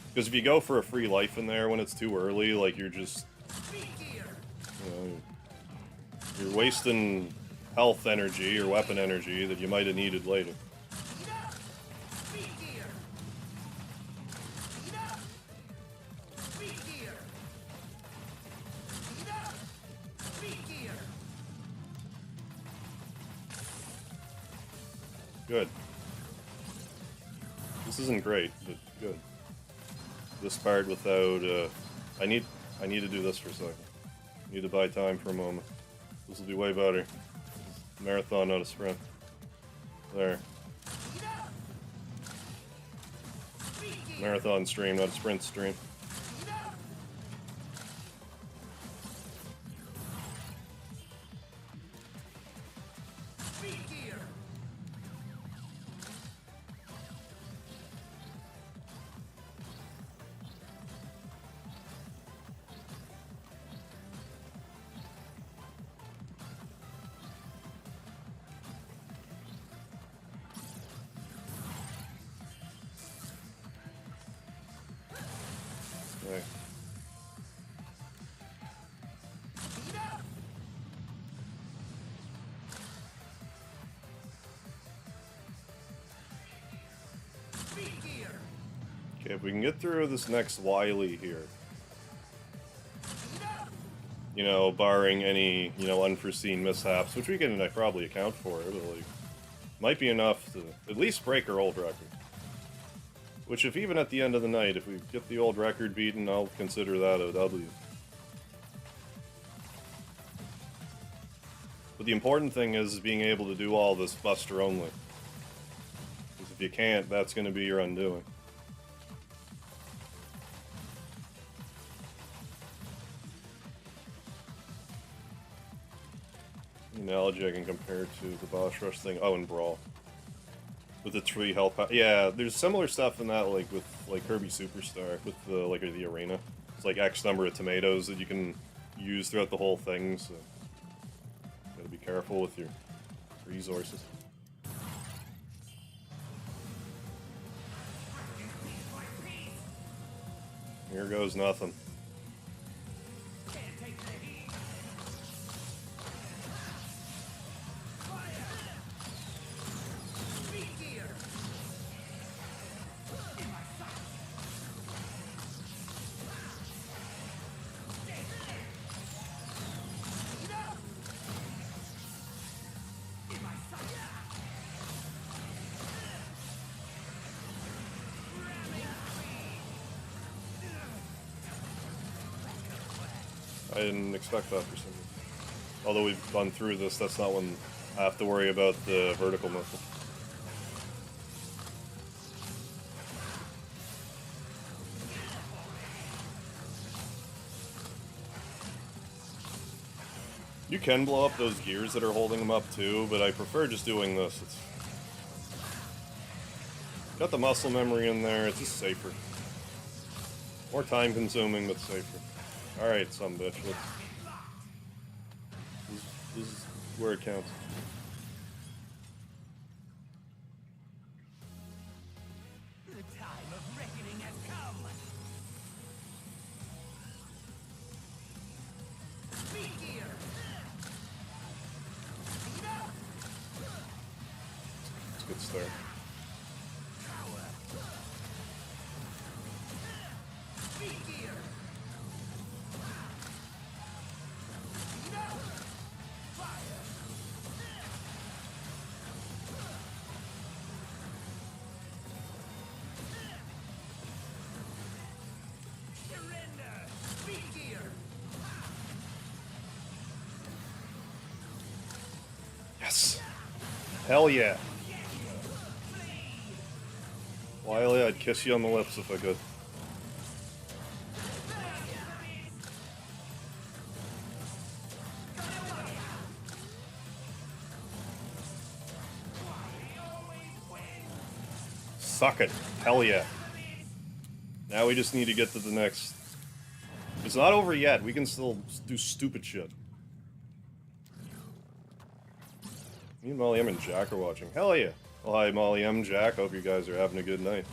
Because if you go for a free life in there when it's too early, like, you're just... You know, you're wasting health energy or weapon energy that you might have needed later. Good. This isn't great, but good. This part without, I need to do this for a second. Need to buy time for a moment. This will be way better. Marathon, not a sprint. There. Marathon stream, not a sprint stream. Okay. Okay, if we can get through this next Wily here, you know, barring any, you know, unforeseen mishaps, which we can probably account for, but, like, might be enough to at least break our old record. Which, if even at the end of the night, if we get the old record beaten, I'll consider that a W. But the important thing is being able to do all this Buster only. Because if you can't, that's going to be your undoing. Analogy I can compare to the boss rush thing. Oh, and Brawl. With the 3 health yeah, there's similar stuff in that, like, with, like, Kirby Superstar, with the, like, the arena. It's, like, X number of tomatoes that you can use throughout the whole thing, so... Gotta be careful with your resources. Here goes nothing. I didn't expect that for some reason. Although we've gone through this, that's not when I have to worry about the vertical missile. You can blow up those gears that are holding them up too, but I prefer just doing this. It's got the muscle memory in there, it's just safer. More time consuming, but safer. Alright, some bitch, let's... This is where it counts. The time of reckoning has come. Speed gear. It's a good start. Speed gear. Yes! Hell yeah! Wily, I'd kiss you on the lips if I could. Suck it. Hell yeah. Now we just need to get to the next... It's not over yet. We can still do stupid shit. Me and Molly M and Jack are watching. Hell yeah. Well, hi, Molly M, Jack. Hope you guys are having a good night.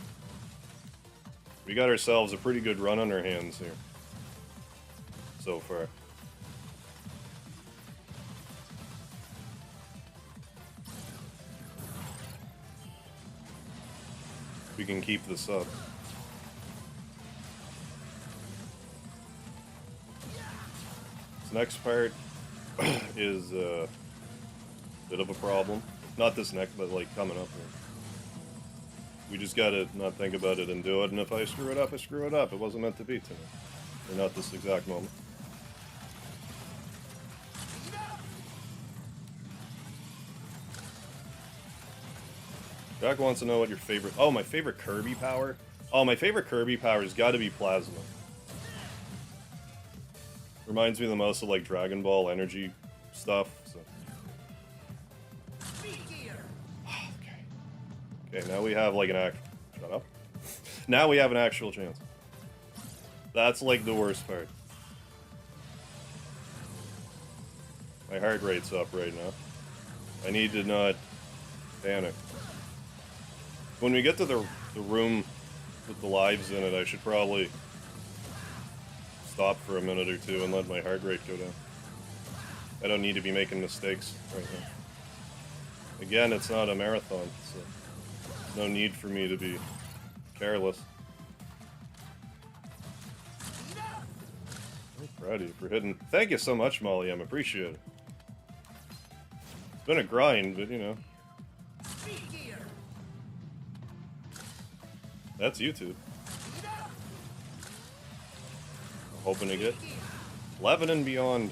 We got ourselves a pretty good run on our hands here. So far. We can keep this up. This next part is a bit of a problem. Not this next, but like coming up here. We just gotta not think about it and do it, and if I screw it up, I screw it up. It wasn't meant to be tonight. Or not this exact moment. Jack wants to know what your favorite... Oh, my favorite Kirby power? Oh, my favorite Kirby power has got to be Plasma. Reminds me the most of, like, Dragon Ball energy stuff, so... Okay, now we have, like, an act... Shut up. Now we have an actual chance. That's, like, the worst part. My heart rate's up right now. I need to not panic. When we get to the room with the lives in it, I should probably stop for a minute or two and let my heart rate go down. I don't need to be making mistakes right now. Again, it's not a marathon, so there's no need for me to be careless. I'm proud of you for hitting. Thank you so much, Molly. I appreciate it. It's been a grind, but you know. That's YouTube. Hoping to get 11 and beyond.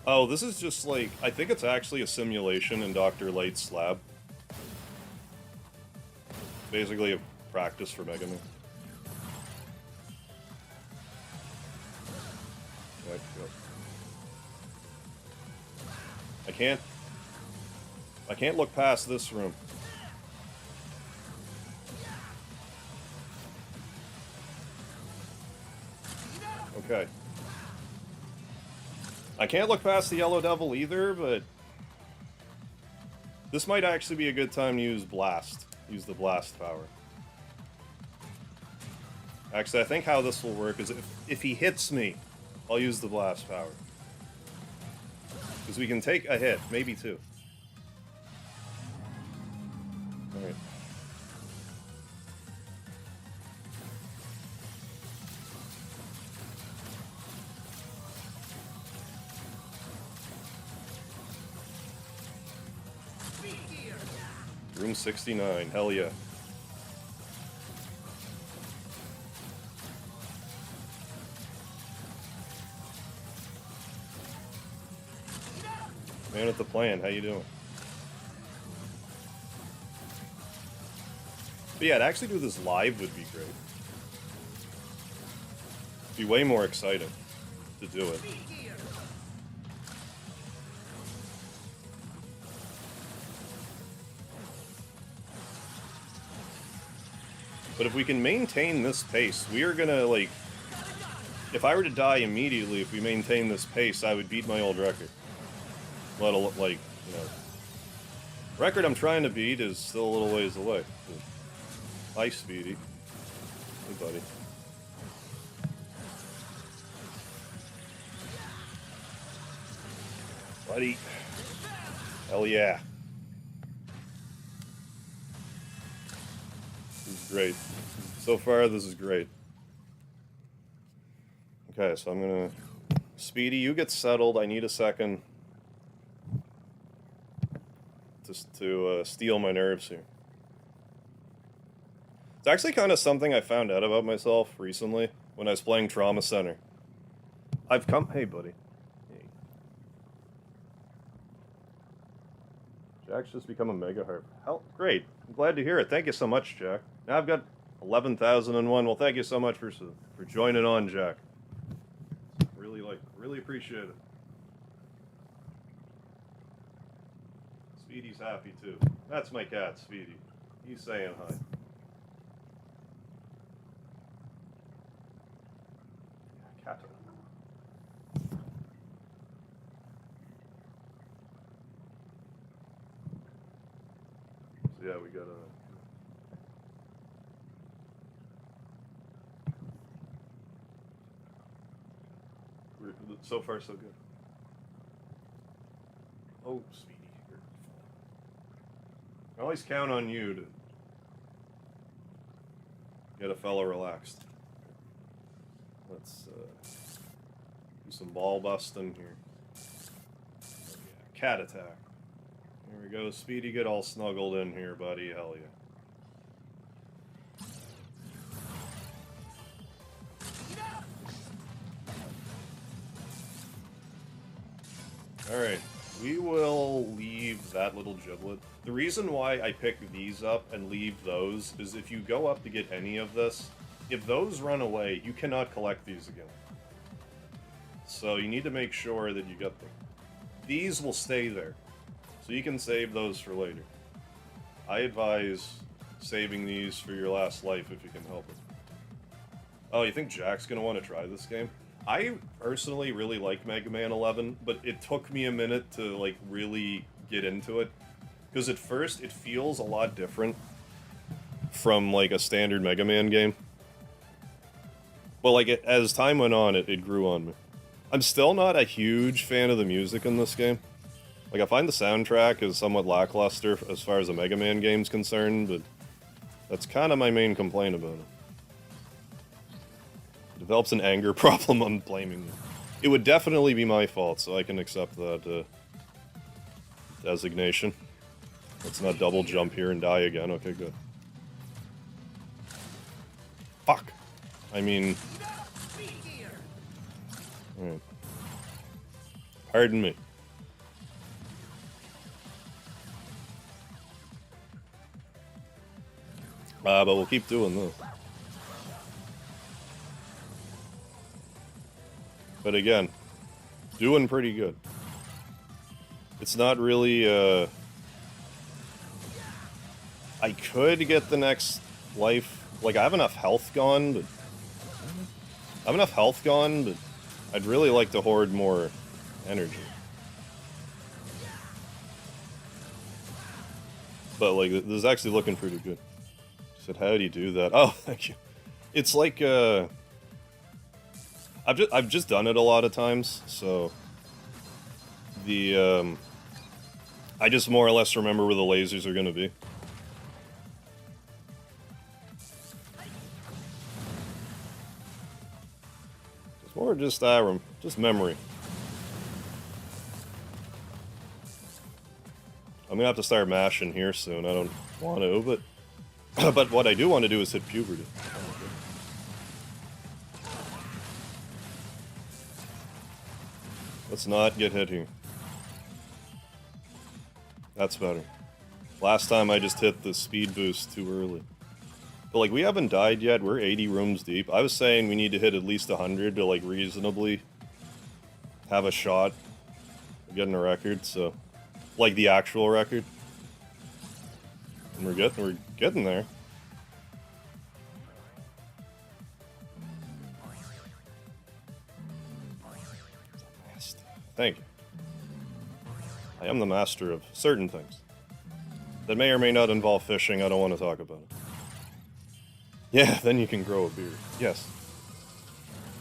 Oh, this is just like, I think it's actually a simulation in Dr. Light's lab. Basically a practice for Mega Man. I can't look past this room. Okay. I can't look past the Yellow Devil either, but this might actually be a good time to use Blast. Use the Blast power. Actually, I think how this will work is if he hits me, I'll use the Blast power. Because we can take a hit, maybe two. Alright. Room 69, hell yeah. Man at the plan, how you doing? But yeah, to actually do this live would be great. Be way more exciting to do it. But if we can maintain this pace, we are gonna, like... If I were to die immediately, if we maintain this pace, I would beat my old record. Let alone, like, you know... Record I'm trying to beat is still a little ways away. Hi, Speedy. Hey, buddy. Buddy. Hell yeah. This is great. So far, this is great. Okay, so I'm gonna... Speedy, you get settled. I need a second to steal my nerves here. It's actually kind of something I found out about myself recently when I was playing Trauma Center. I've come... Hey, buddy. Hey. Jack's just become a mega harp. Hell, great. I'm glad to hear it. Thank you so much, Jack. Now I've got 11,001. Well, thank you so much for joining on, Jack. Really appreciate it. Speedy's happy too. That's my cat, Speedy. He's saying hi. yeah, we gotta... So far, so good. Oh, Speedy, you're I always count on you to get a fella relaxed. Let's do some ball busting here. Oh, yeah. Cat attack. Here we go, Speedy, get all snuggled in here, buddy. Hell yeah. Alright, we will leave that little giblet. The reason why I pick these up and leave those is if you go up to get any of this, if those run away, you cannot collect these again. So you need to make sure that you get them. These will stay there, so you can save those for later. I advise saving these for your last life if you can help it. Oh, you think Jack's gonna want to try this game? I personally really like Mega Man 11, but it took me a minute to, like, really get into it. Because at first, it feels a lot different from, like, a standard Mega Man game. But, like, as time went on, it grew on me. I'm still not a huge fan of the music in this game. Like, I find the soundtrack is somewhat lackluster as far as a Mega Man game's concerned, but that's kind of my main complaint about it. Develops an anger problem on blaming them. It would definitely be my fault, so I can accept that designation. Let's not double jump here and die again. Okay, good. Fuck! I mean... Alright. Pardon me. But we'll keep doing this. But again, doing pretty good. It's not really, I could get the next life. Like, I have enough health gone, but... I'd really like to hoard more energy. But, like, this is actually looking pretty good. She said, how do you do that? Oh, thank you. It's like, I've just done it a lot of times, so the I just more or less remember where the lasers are gonna be. It's more just memory. I'm gonna have to start mashing here soon. I don't want to, but but what I do want to do is hit puberty. Let's not get hit here. That's better. Last time I just hit the speed boost too early. But, like, we haven't died yet. We're 80 rooms deep. I was saying we need to hit at least 100 to, like, reasonably have a shot at getting a record, so... Like, the actual record. And we're getting there. Thank you. I am the master of certain things. That may or may not involve fishing, I don't want to talk about it. Yeah, then you can grow a beard. Yes.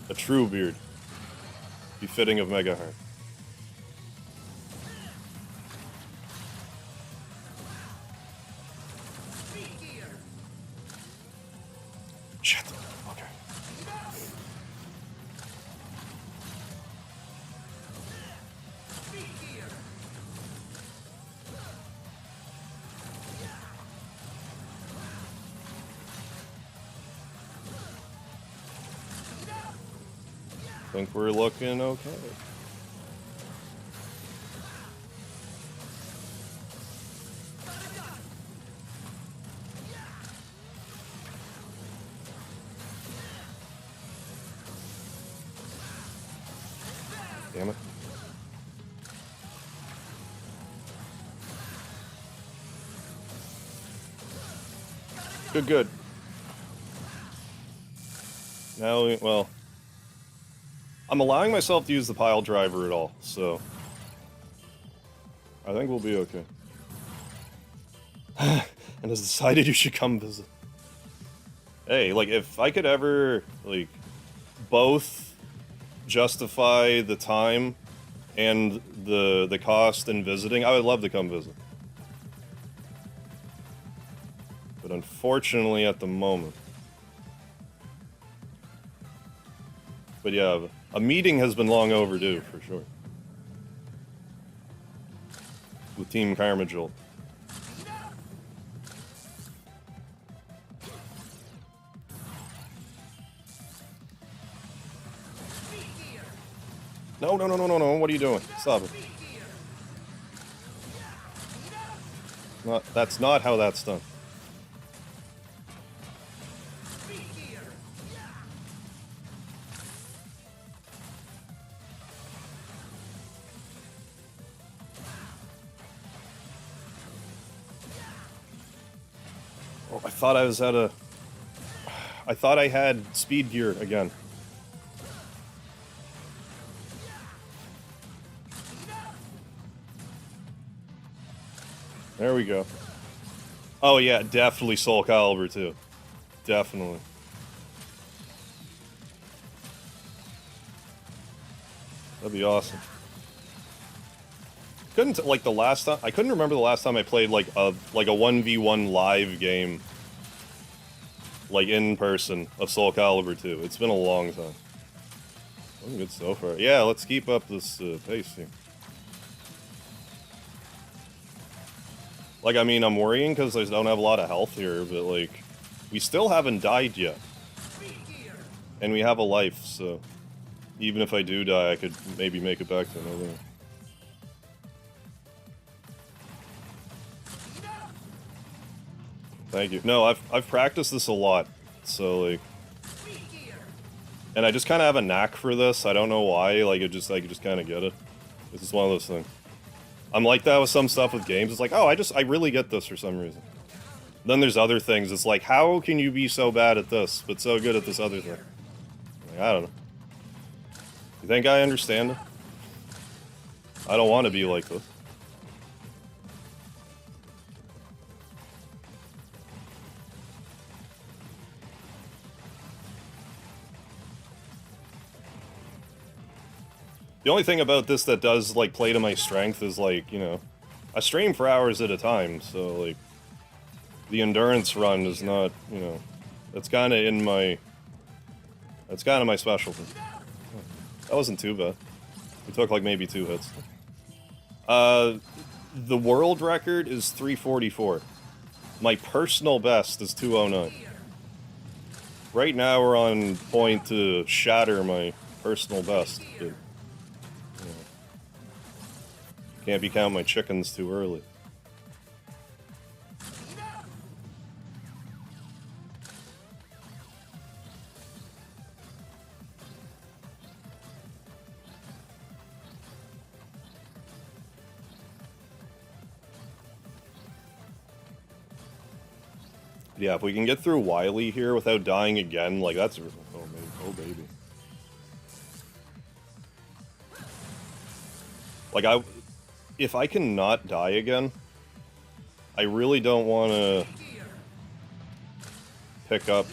A true beard. Befitting of Mega Heart. Shit. Okay. Think we're looking okay. Damn it. Good. Now, well... I'm allowing myself to use the pile driver at all, so... I think we'll be okay. and has decided you should come visit. Hey, like, if I could ever, like, both justify the time and the cost in visiting, I would love to come visit. But unfortunately, at the moment. But yeah, a meeting has been long overdue, for sure. With Team Carmajol. No, no, no, no, no, no, what are you doing? Stop it. That's not how that's done. Oh, I thought I was at a... I thought I had speed gear again. There we go. Oh yeah, definitely Soul Calibur too. Definitely. That'd be awesome. Couldn't like the last time I couldn't remember the last time I played like a 1v1 live game like in person of Soul Calibur 2. It's been a long time. I'm good so far. Yeah, let's keep up this pace here. Like, I mean, I'm worrying because I don't have a lot of health here, but like, we still haven't died yet. And we have a life, so even if I do die, I could maybe make it back to another one. Thank you. No, I've practiced this a lot, so like, and I just kind of have a knack for this. I don't know why. Like, I just kind of get it. This is one of those things. I'm like that with some stuff with games. It's like, oh, I really get this for some reason. Then there's other things. It's like, how can you be so bad at this, but so good at this other thing? Like, I don't know. You think I understand it? I don't want to be like this. The only thing about this that does, like, play to my strength is, like, you know, I stream for hours at a time, so, like, the endurance run is not, you know, that's kind of in my, that's kind of my specialty. That wasn't too bad. We took, like, maybe 2 hits. The world record is 344. My personal best is 209. Right now we're on point to shatter my personal best, dude. Can't be counting my chickens too early. Yeah, if we can get through Wily here without dying again, like that's... Oh baby. Like if I can not die again, I really don't want to pick up,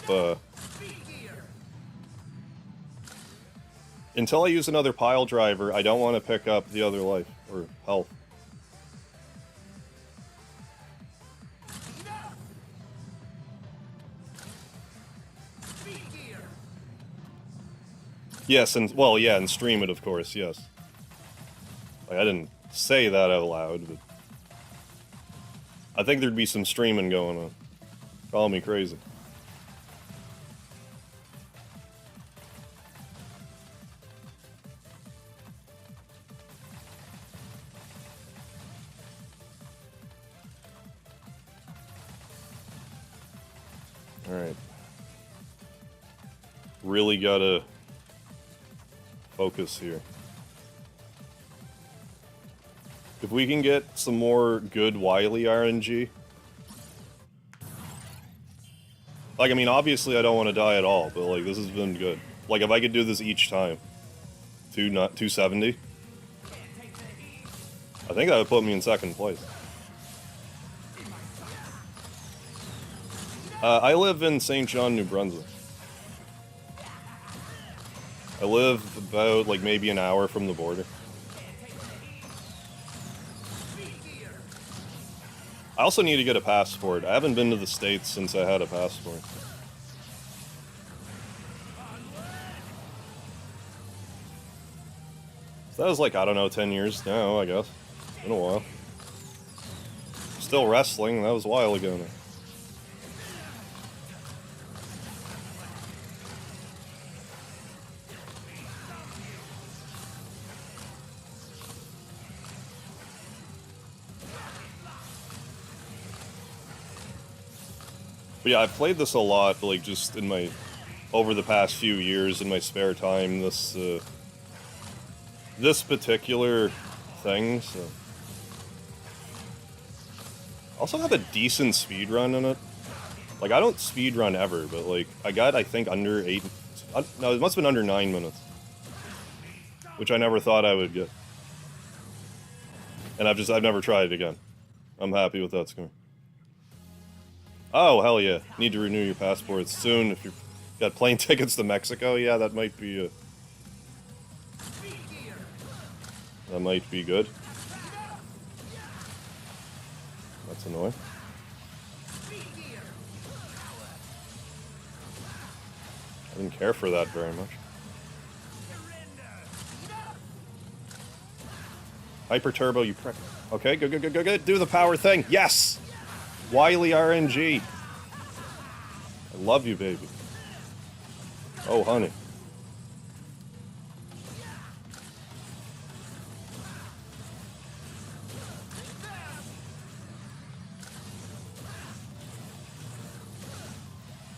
until I use another pile driver, I don't want to pick up the other life, or health. Yes, and, well, yeah, and stream it, of course, yes. Like, I didn't say that out loud, but I think there'd be some streaming going on. Call me crazy. Alright. Really gotta focus here. If we can get some more good Wily RNG... Like, I mean, obviously I don't want to die at all, but, like, this has been good. Like, if I could do this each time. 270? I think that would put me in second place. I live in St. John, New Brunswick. I live about, like, maybe an hour from the border. I also need to get a passport. I haven't been to the States since I had a passport. So that was like, I don't know, 10 years now, I guess. It's been a while. Still wrestling, that was a while ago now. But yeah, I've played this a lot, like, just in my, over the past few years in my spare time, this particular thing, so. I also have a decent speed run in it. Like, I don't speed run ever, but, like, I got, I think, under 8, no, it must have been under 9 minutes. Which I never thought I would get. And I've never tried it again. I'm happy with that score. Oh, hell yeah. Need to renew your passport soon if you've got plane tickets to Mexico. Yeah, that might be, that might be good. That's annoying. I didn't care for that very much. Hyper Turbo, you prick. Okay, good. Do the power thing. Yes! Wily RNG. I love you, baby. Oh, honey.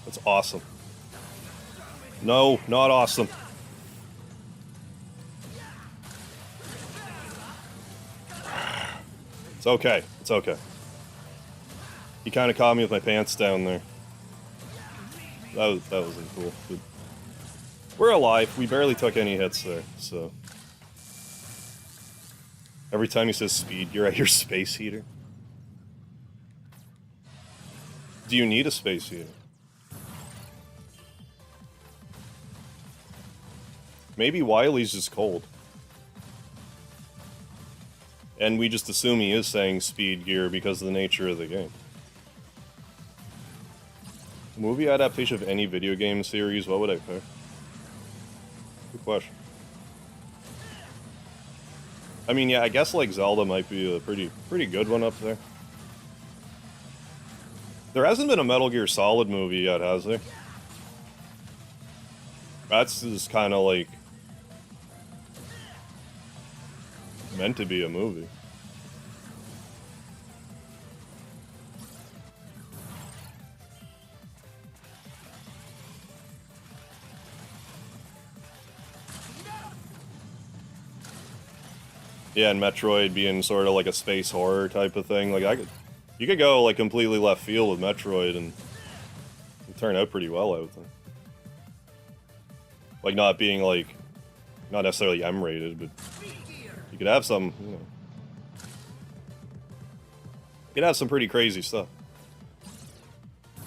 That's awesome. No, not awesome. It's okay. It's okay. He kind of caught me with my pants down there. That wasn't cool. But we're alive. We barely took any hits there, so. Every time he says speed, you're at your space heater. Do you need a space heater? Maybe Wily's just cold. And we just assume he is saying speed gear because of the nature of the game. Movie adaptation of any video game series, what would I pick? Good question. I mean, yeah, I guess like Zelda might be a pretty good one up there. There hasn't been a Metal Gear Solid movie yet, has there? That's just kind of like meant to be a movie. Yeah, and Metroid being sort of like a space horror type of thing. Like you could go like completely left field with Metroid and it turn out pretty well, I would think. Like not being like, not necessarily M-rated, but you could have some, you know. You could have some pretty crazy stuff.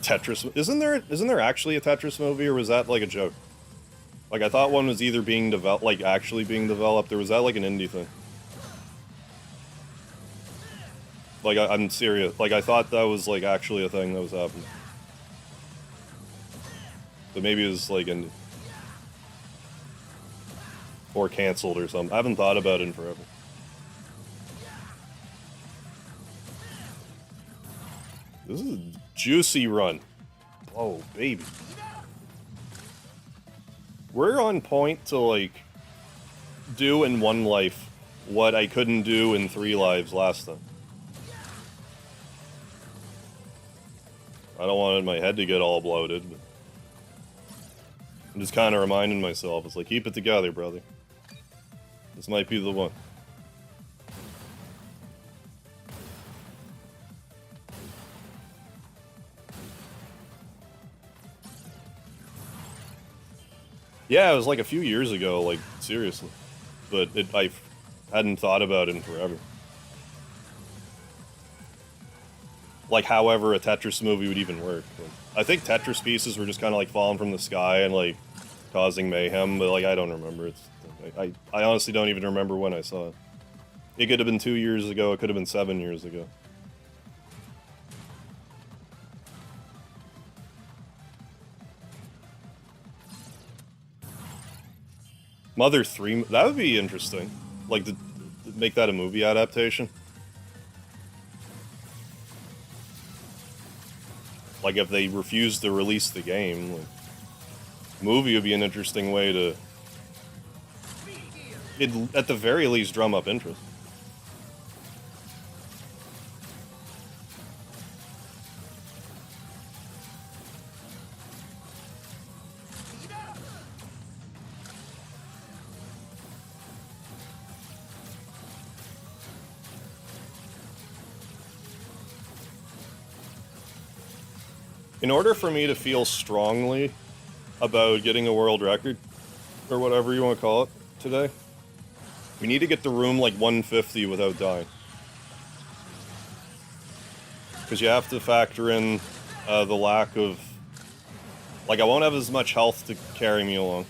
Tetris, isn't there actually a Tetris movie, or was that like a joke? Like I thought one was either being developed, like actually being developed, or was that like an indie thing? Like, I'm serious. Like, I thought that was, like, actually a thing that was happening. But maybe it was, like, or canceled or something. I haven't thought about it in forever. This is a juicy run. Oh, baby. We're on point to, like, do in one life what I couldn't do in 3 lives last time. I don't want my head to get all bloated, but I'm just kind of reminding myself, it's like, keep it together, brother. This might be the one. Yeah, it was like a few years ago, like, seriously. But I hadn't thought about it in forever. like, however a Tetris movie would even work. Like, I think Tetris pieces were just kind of like falling from the sky and like causing mayhem, but like I don't remember. I honestly don't even remember when I saw it. It could have been 2 years ago. It could have been 7 years ago. Mother 3, that would be interesting. Like, to make that a movie adaptation. Like, if they refuse to release the game, like, movie would be an interesting way to, at the very least, drum up interest. In order for me to feel strongly about getting a world record, or whatever you want to call it, today, we need to get the room like 150 without dying. Because you have to factor in the lack of... Like, I won't have as much health to carry me along.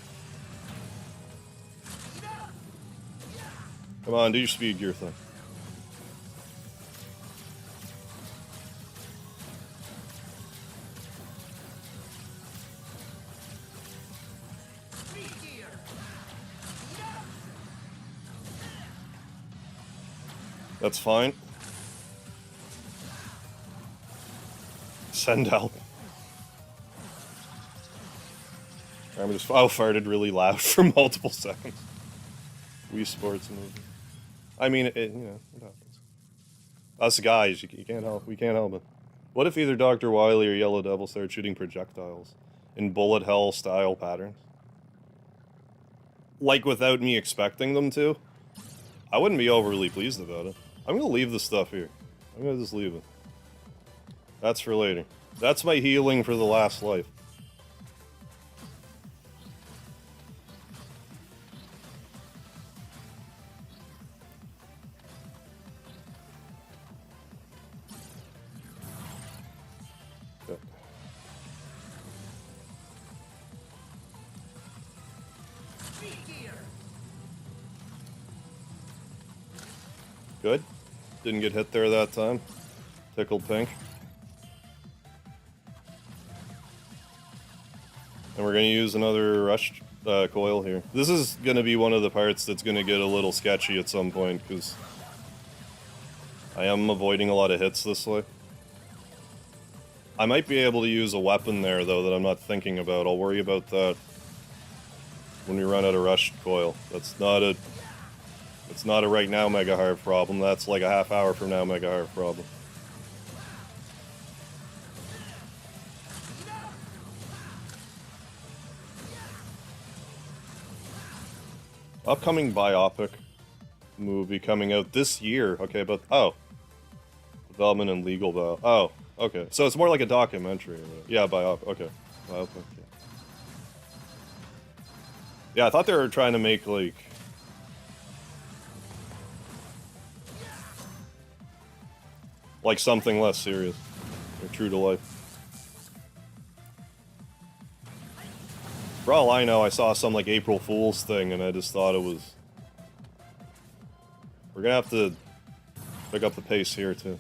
Come on, do your speed gear thing. That's fine. Send help. I'm just farted really loud for multiple seconds. Wii Sports movie. I mean, it happens. Us guys, you can't help. We can't help it. What if either Dr. Wily or Yellow Devil started shooting projectiles in bullet hell style patterns? Like, without me expecting them to? I wouldn't be overly pleased about it. I'm gonna leave the stuff here. I'm gonna just leave it. That's for later. That's my healing for the last life. Okay. Good. Didn't get hit there that time. Tickled pink. And we're going to use another rush coil here. This is going to be one of the parts that's going to get a little sketchy at some point, because I am avoiding a lot of hits this way. I might be able to use a weapon there, though, that I'm not thinking about. I'll worry about that when we run out of rush coil. It's not a right now Mega Harv problem. That's like a half hour from now Mega Harv problem. Upcoming biopic movie coming out this year. Okay, but development and legal though. Oh, okay. So it's more like a documentary. Yeah, biopic. Okay, biopic. Yeah, I thought they were trying to make like something less serious, or true to life. For all I know, I saw some like April Fool's thing, and I just thought it was. We're gonna have to pick up the pace here too.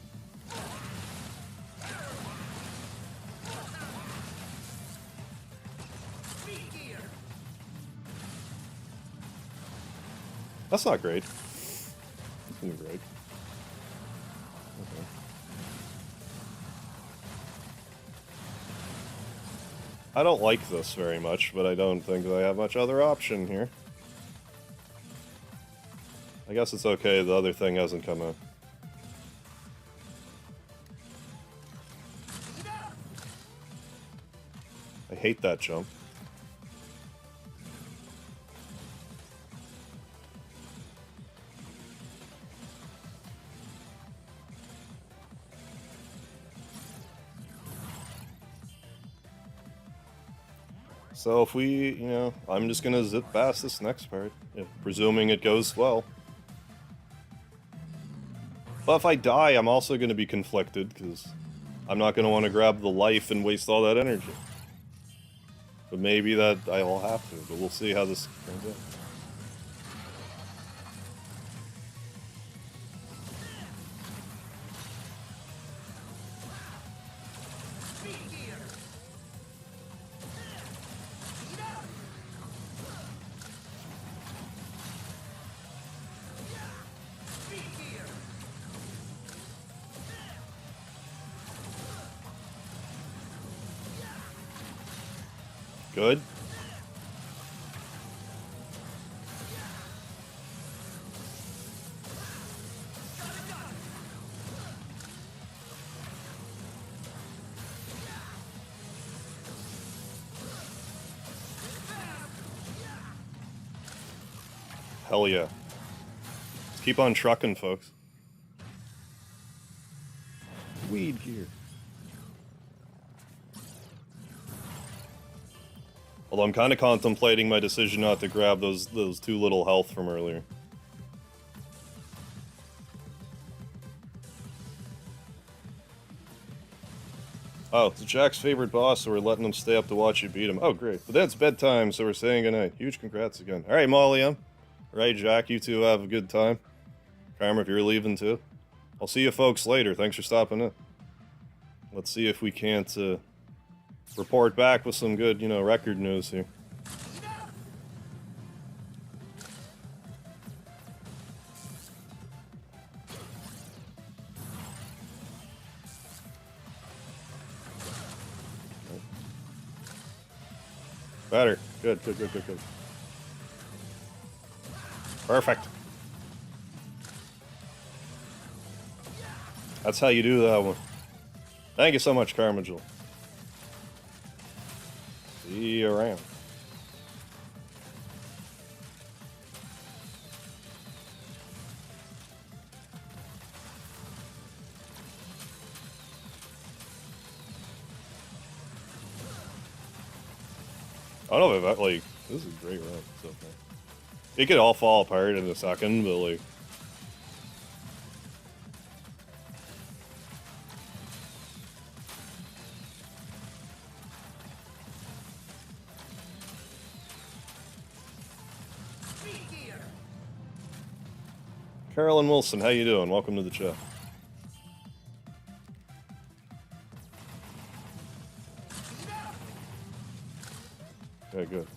That's not great. That's not great. Okay. I don't like this very much, but I don't think that I have much other option here. I guess it's okay, the other thing hasn't come out. I hate that jump. So if we, I'm just gonna zip past this next part, presuming it goes well. But if I die, I'm also gonna be conflicted, because I'm not going to want to grab the life and waste all that energy. But maybe that I will have to, but we'll see how this turns out. Good. Hell yeah. Let's keep on trucking, folks. Weed gear. Although I'm kind of contemplating my decision not to grab those 2 little health from earlier. Oh, it's Jack's favorite boss, so we're letting him stay up to watch you beat him. Oh, great. But then it's bedtime, so we're saying goodnight. Huge congrats again. All right, Molly M. Right, Jack, you two have a good time. Karma, if you're leaving too. I'll see you folks later. Thanks for stopping in. Let's see if we can't report back with some good, record news here. Better. Good. Perfect. That's how you do that one. Thank you so much, Karma Jewel. See you around. I don't know if that, this is a great run so far. It could all fall apart in a second, but, Carolyn Wilson, how you doing? Welcome to the chat. Okay, good.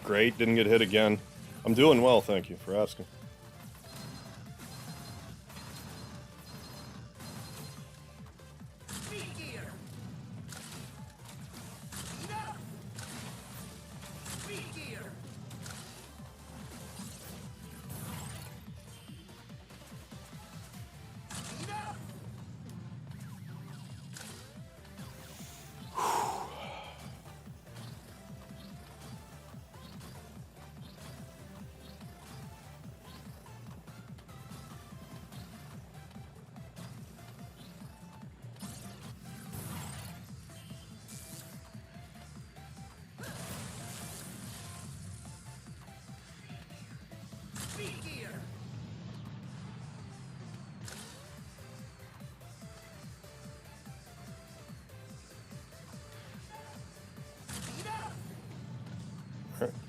Great, didn't get hit again. I'm doing well, thank you for asking.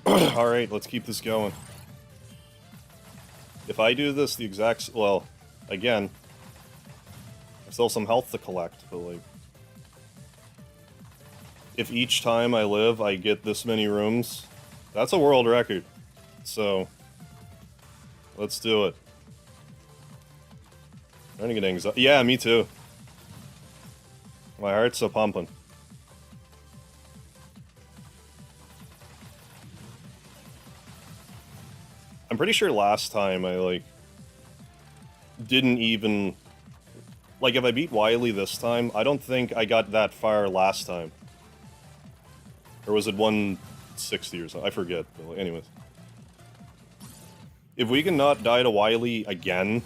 Alright, let's keep this going. If I do this the exact... Well, again, there's still some health to collect, but if each time I live I get this many rooms, that's a world record. So, let's do it. I'm trying to get anxiety. Yeah, me too. My heart's so pumping. I'm pretty sure last time I, didn't even Like, if I beat Wily this time, I don't think I got that far last time. Or was it 160 or something? I forget. But anyways. If we can not die to Wily again...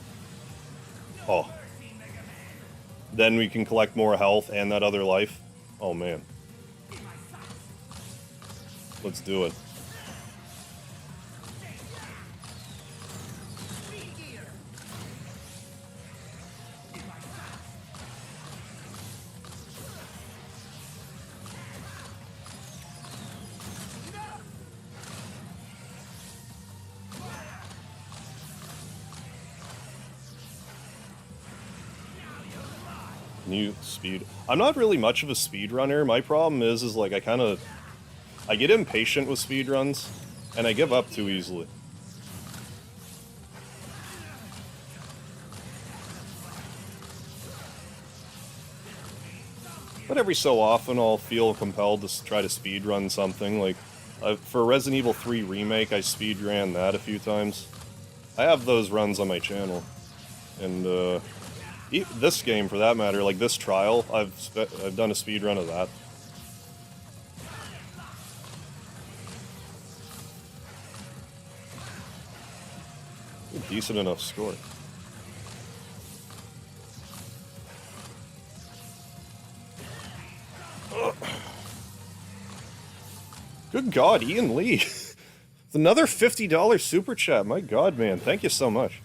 Oh. Then we can collect more health and that other life. Oh, man. Let's do it. New speed. I'm not really much of a speedrunner. My problem is like I get impatient with speedruns, and I give up too easily. But every so often I'll feel compelled to try to speedrun something. Like, for Resident Evil 3 Remake, I speedran that a few times. I have those runs on my channel. And, this game, for that matter, like this trial, I've done a speed run of that. A decent enough score. Ugh. Good God, Ian Lee. Another $50 super chat. My God, man. Thank you so much.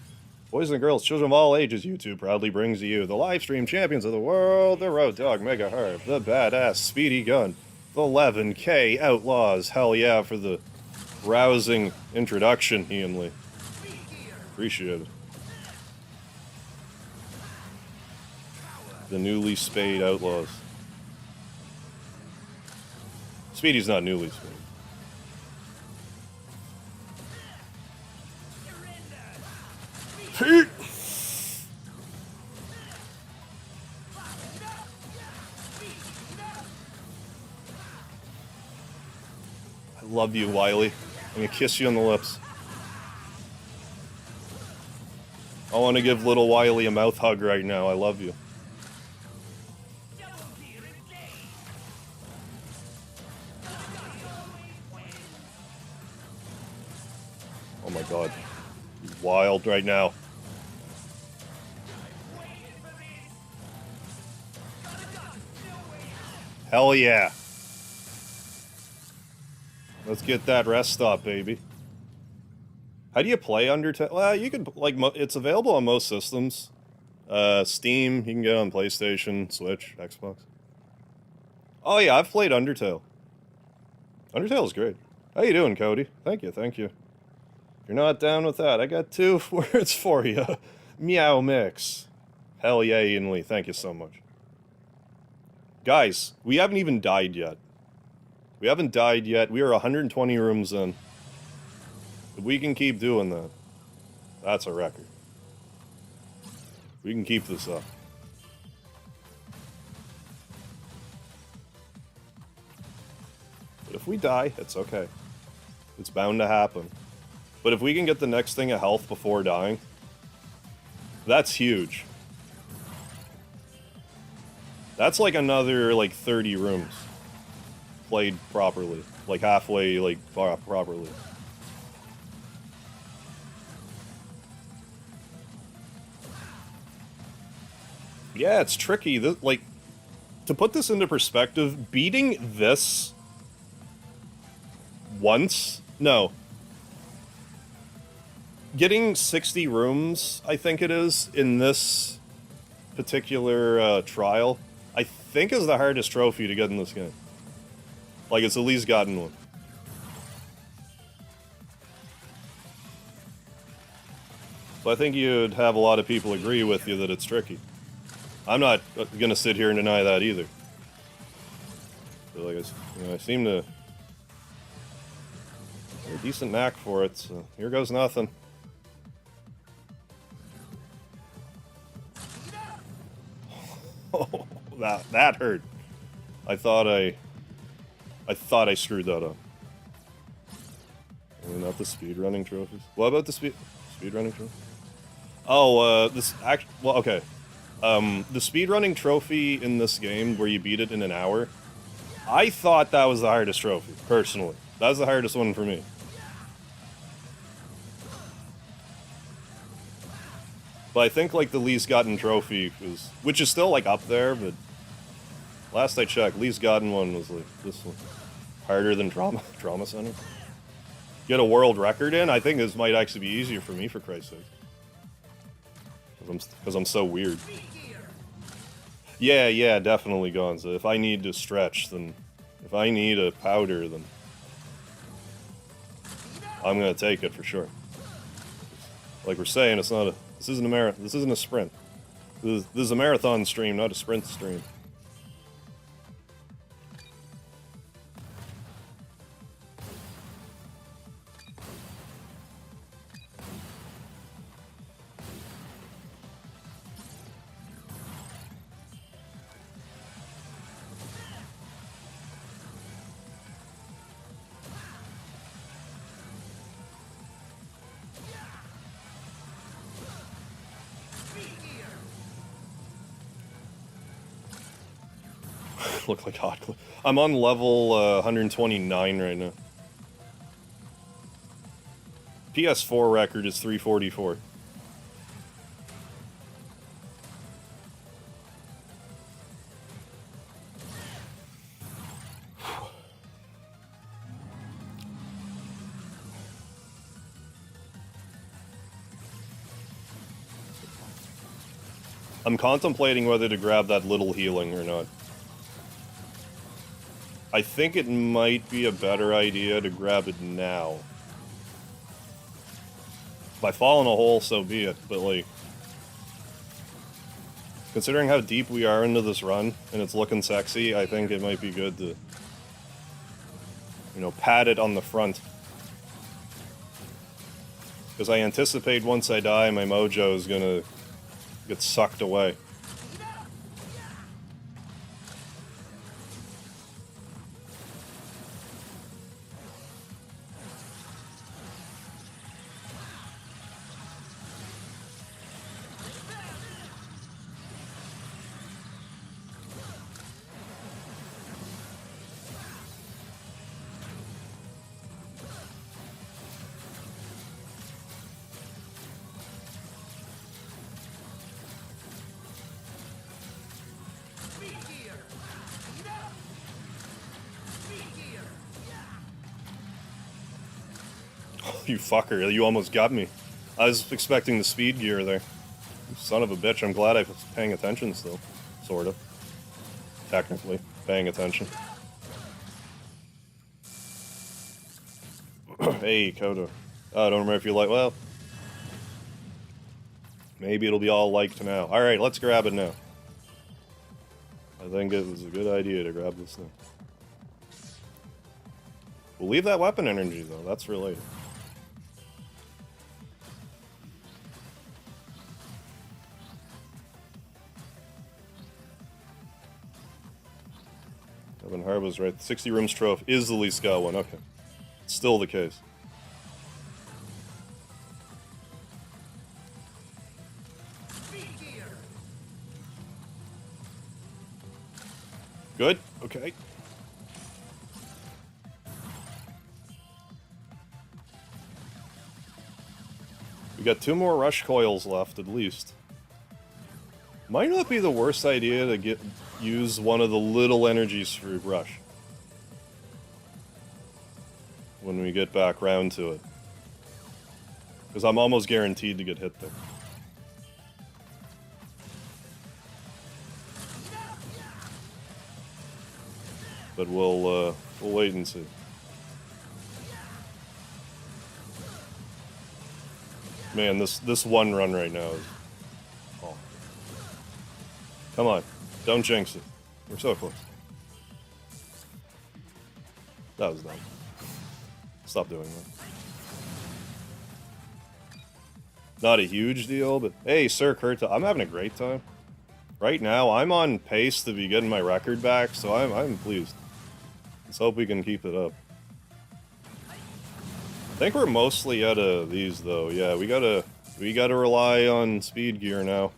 Boys and girls, children of all ages, YouTube proudly brings to you the live stream champions of the world, the Road Dog Mega Harp, the badass Speedy Gun, the 11K Outlaws. Hell yeah for the rousing introduction, Ian Lee. Appreciate it. The newly spayed Outlaws. Speedy's not newly spayed. Pete! I love you, Wily. I'm gonna kiss you on the lips. I want to give little Wily a mouth hug right now. I love you. Oh my God. He's wild right now. Hell yeah. Let's get that rest stop, baby. How do you play Undertale? Well, you can, like, it's available on most systems. Steam, you can get it on PlayStation, Switch, Xbox. Oh yeah, I've played Undertale. Undertale's great. How you doing, Cody? Thank you, thank you. If you're not down with that, I got 2 words for you. Meow mix. Hell yeah, Ian Lee, thank you so much. Guys, we haven't even died yet. We haven't died yet. We are 120 rooms in. If we can keep doing that, that's a record. We can keep this up. But if we die, it's okay. It's bound to happen. But if we can get the next thing of health before dying, that's huge. That's like another, like, 30 rooms. Played properly. Like, halfway, like, properly. Yeah, it's tricky. Like, to put this into perspective, beating this once? No. Getting 60 rooms, I think it is, in this particular trial, I think is the hardest trophy to get in this game. Like, it's at least gotten one. So I think you'd have a lot of people agree with you that it's tricky. I'm not gonna sit here and deny that either. So, like, I seem to have a decent knack for it, so here goes nothing. Oh, that hurt. I thought I screwed that up. Not the speedrunning trophies. What about the speedrunning trophies? Oh, well, okay. The speedrunning trophy in this game, where you beat it in an hour, I thought that was the hardest trophy, personally. That was the hardest one for me. But I think, like, the least gotten trophy was... Which is still, like, up there, but... Last I checked, least gotten one was, like, this one. Harder than Trauma Center. Get a world record in? I think this might actually be easier for me, for Christ's sake. Because I'm so weird. Yeah, definitely, Gonza. If I need to stretch, then... If I need a powder, then... I'm gonna take it, for sure. Like we're saying, it's not a... This isn't a marathon. This isn't a sprint. This is a marathon stream, not a sprint stream. Look like hot glue. I'm on level 129 right now. PS4 record is 344. I'm contemplating whether to grab that little healing or not. I think it might be a better idea to grab it now. If I fall in a hole, so be it, but like... Considering how deep we are into this run, and it's looking sexy, I think it might be good to... You know, pat it on the front. Because I anticipate once I die, my mojo is gonna get sucked away. You fucker, you almost got me. I was expecting the speed gear there. You son of a bitch, I'm glad I was paying attention still. Sort of. Technically, paying attention. Hey, Kodo. I don't remember if you like... Well... Maybe it'll be all liked now. Alright, let's grab it now. I think it was a good idea to grab this thing. We'll leave that weapon energy, though. That's related. Evan Harb was right. 60 rooms trophy is the least got one. Okay. It's still the case. Good? Okay. We got 2 more rush coils left, at least. Might not be the worst idea to use one of the little energies for rush. When we get back round to it. Because I'm almost guaranteed to get hit there. But we'll wait and see. Man, this one run right now is... Oh. Come on. Don't jinx it. We're so close. That was dumb. Stop doing that. Not a huge deal, but hey, Sir Kurta, I'm having a great time. Right now, I'm on pace to be getting my record back, so I'm pleased. Let's hope we can keep it up. I think we're mostly out of these, though. Yeah, we gotta rely on speed gear now.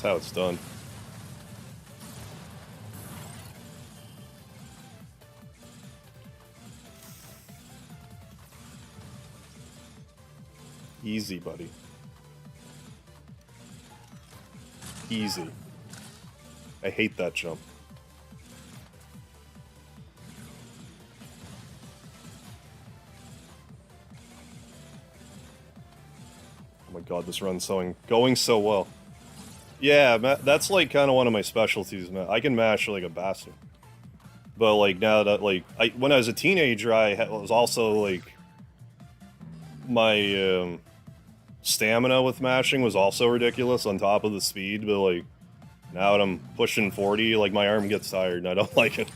how it's done. Easy, buddy. Easy. I hate that jump. Oh my god, this run's going so well. Yeah, that's like kind of one of my specialties, man. I can mash like a bastard. But like now that like when I was a teenager, I was also like my stamina with mashing was also ridiculous on top of the speed. But like now that I'm pushing 40, like my arm gets tired and I don't like it.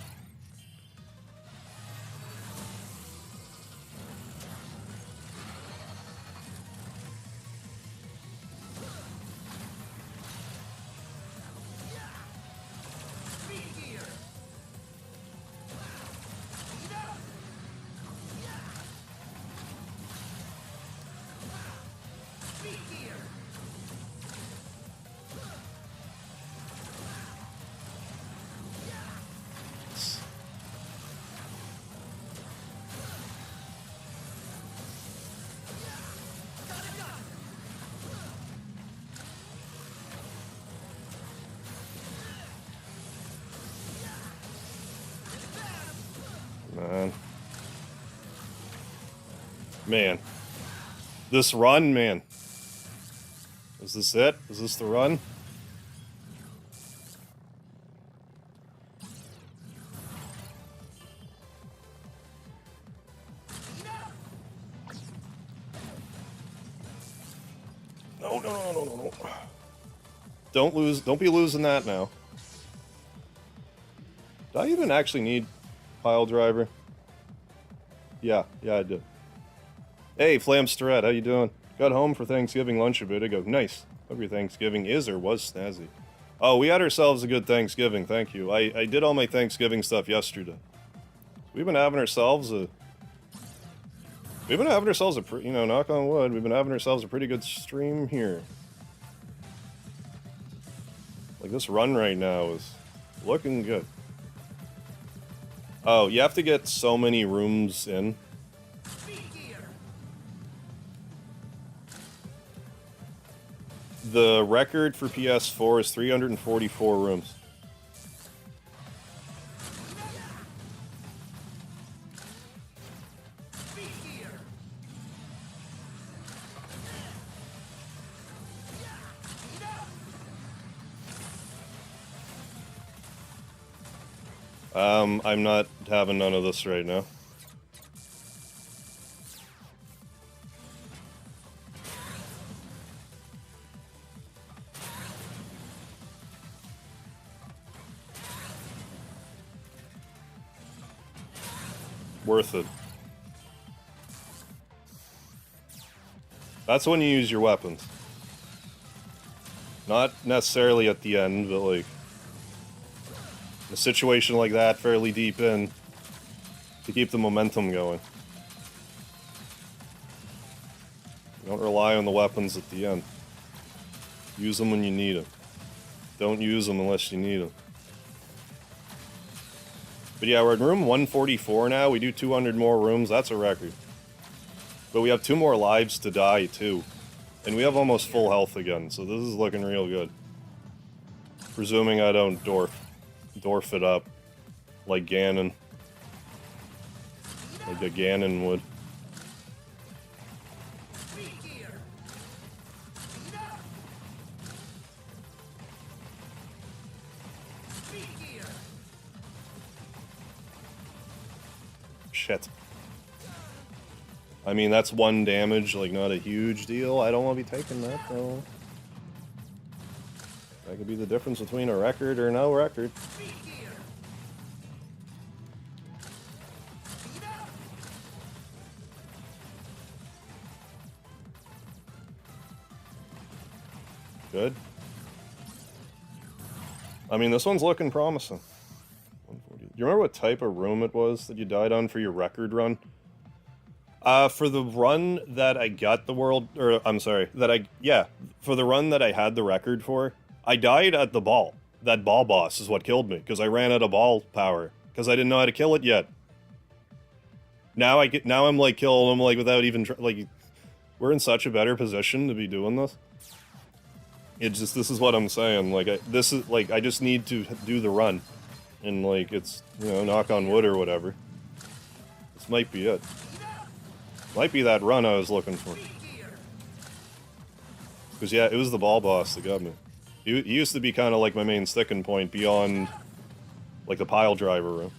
Man. This run, man. Is this it? Is this the run? No. Don't be losing that now. Do I even actually need pile driver? Yeah, I do. Hey, Flamsterette, how you doing? Got home for Thanksgiving lunch a bit ago. Nice. Hope your Thanksgiving is or was snazzy. Oh, we had ourselves a good Thanksgiving, thank you. I did all my Thanksgiving stuff yesterday. We've been having ourselves a... you know, knock on wood, we've been having ourselves a pretty good stream here. Like, this run right now is looking good. Oh, you have to get so many rooms in. The record for PS4 is 344 rooms. I'm not having none of this right now. Worth it. That's when you use your weapons. Not necessarily at the end, but like in a situation like that, fairly deep in, to keep the momentum going. Don't rely on the weapons at the end. Use them when you need them. Don't use them unless you need them. But yeah, we're in room 144 now. We do 200 more rooms. That's a record. But we have 2 more lives to die, too. And we have almost full health again, so this is looking real good. Presuming I don't dwarf it up like Ganon. Like a Ganon would. Shit. I mean, that's 1 damage, like, not a huge deal. I don't want to be taking that, though. That could be the difference between a record or no record. Good. I mean, this one's looking promising. 140. Do you remember what type of room it was that you died on for your record run? For the run that I got the world, or I'm sorry, for the run that I had the record for, I died at the ball. That ball boss is what killed me, because I ran out of ball power, because I didn't know how to kill it yet. Now I'm like killing them like without even like, we're in such a better position to be doing this. It's just, this is what I'm saying, like, this is like, I just need to do the run, and like, it's, you know, knock on wood or whatever. This might be it. Might be that run I was looking for. Because yeah, it was the ball boss that got me. He used to be kind of like my main sticking point beyond, like, the pile driver room.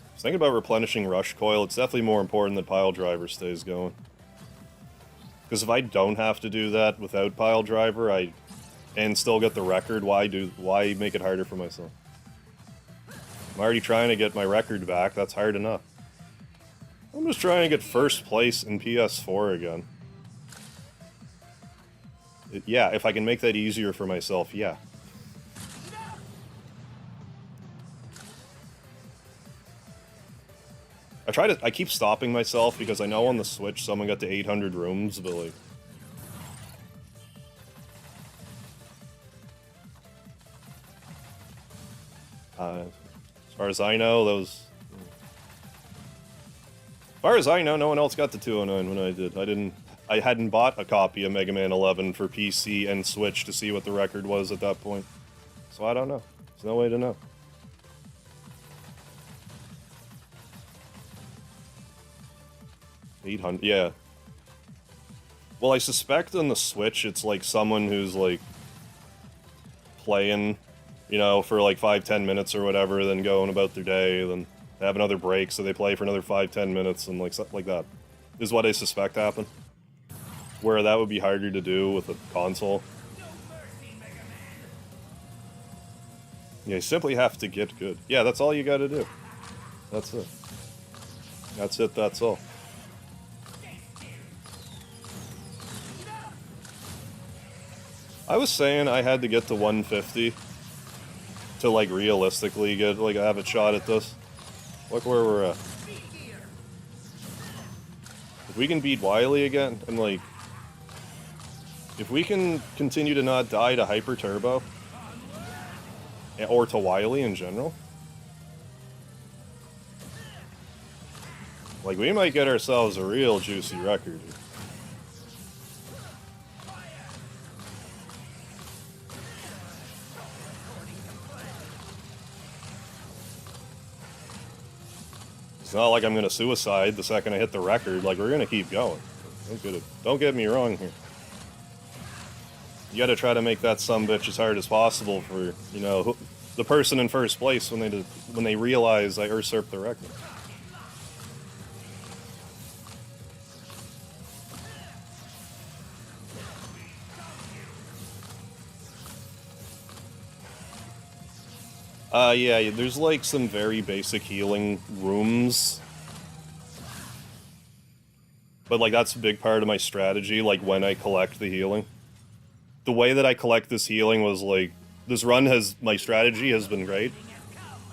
I was thinking about replenishing rush coil. It's definitely more important that pile driver stays going. Because if I don't have to do that without pile driver, and still get the record, why make it harder for myself? I'm already trying to get my record back. That's hard enough. I'm just trying to get first place in PS4 again. Yeah, if I can make that easier for myself, yeah. I keep stopping myself because I know on the Switch someone got to 800 rooms, but like... as far as I know, those... As far as I know, no one else got to 209 when I did. I hadn't bought a copy of Mega Man 11 for PC and Switch to see what the record was at that point. So I don't know. There's no way to know. $800, yeah. Well, I suspect on the Switch it's like someone who's like playing, you know, for like 5-10 minutes or whatever, then going about their day, then they have another break, so they play for another 5-10 minutes, and like something like that is what I suspect happened. Where that would be harder to do with a console. Yeah, you simply have to get good. Yeah, that's all you gotta do. That's it. That's it, that's all. I was saying I had to get to 150 to, like, realistically get, like, have a shot at this. Look where we're at. If we can beat Wily again, and, like, if we can continue to not die to Hyper Turbo, or to Wily in general, like, we might get ourselves a real juicy record. It's not like I'm gonna suicide the second I hit the record. Like, we're gonna keep going. Don't get me wrong here. You gotta try to make that sumbitch as hard as possible for, you know, the person in first place when they realize I usurped the record. Yeah, there's like some very basic healing rooms. But like that's a big part of my strategy, like when I collect the healing. The way that I collect this healing was like, this run my strategy has been great.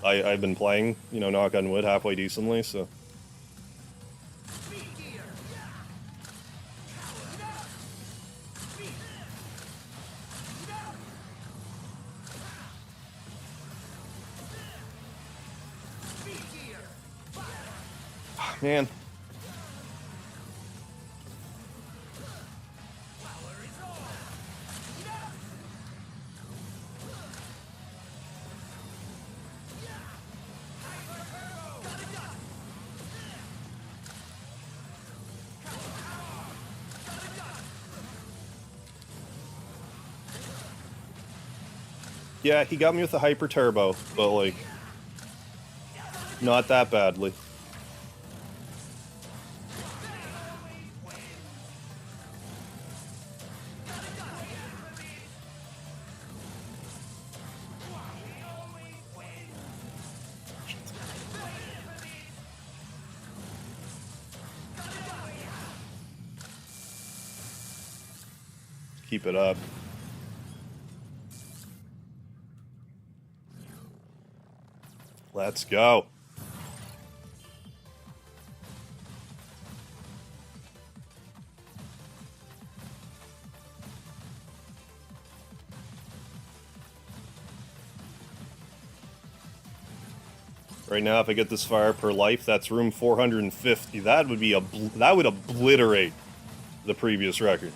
I've been playing, you know, knock on wood, halfway decently, so. Man. Yeah, he got me with the Hyper Turbo, but like, not that badly. Keep it up. Let's go. Right now, if I get this far per life, that's room 450. That would be that would obliterate the previous record.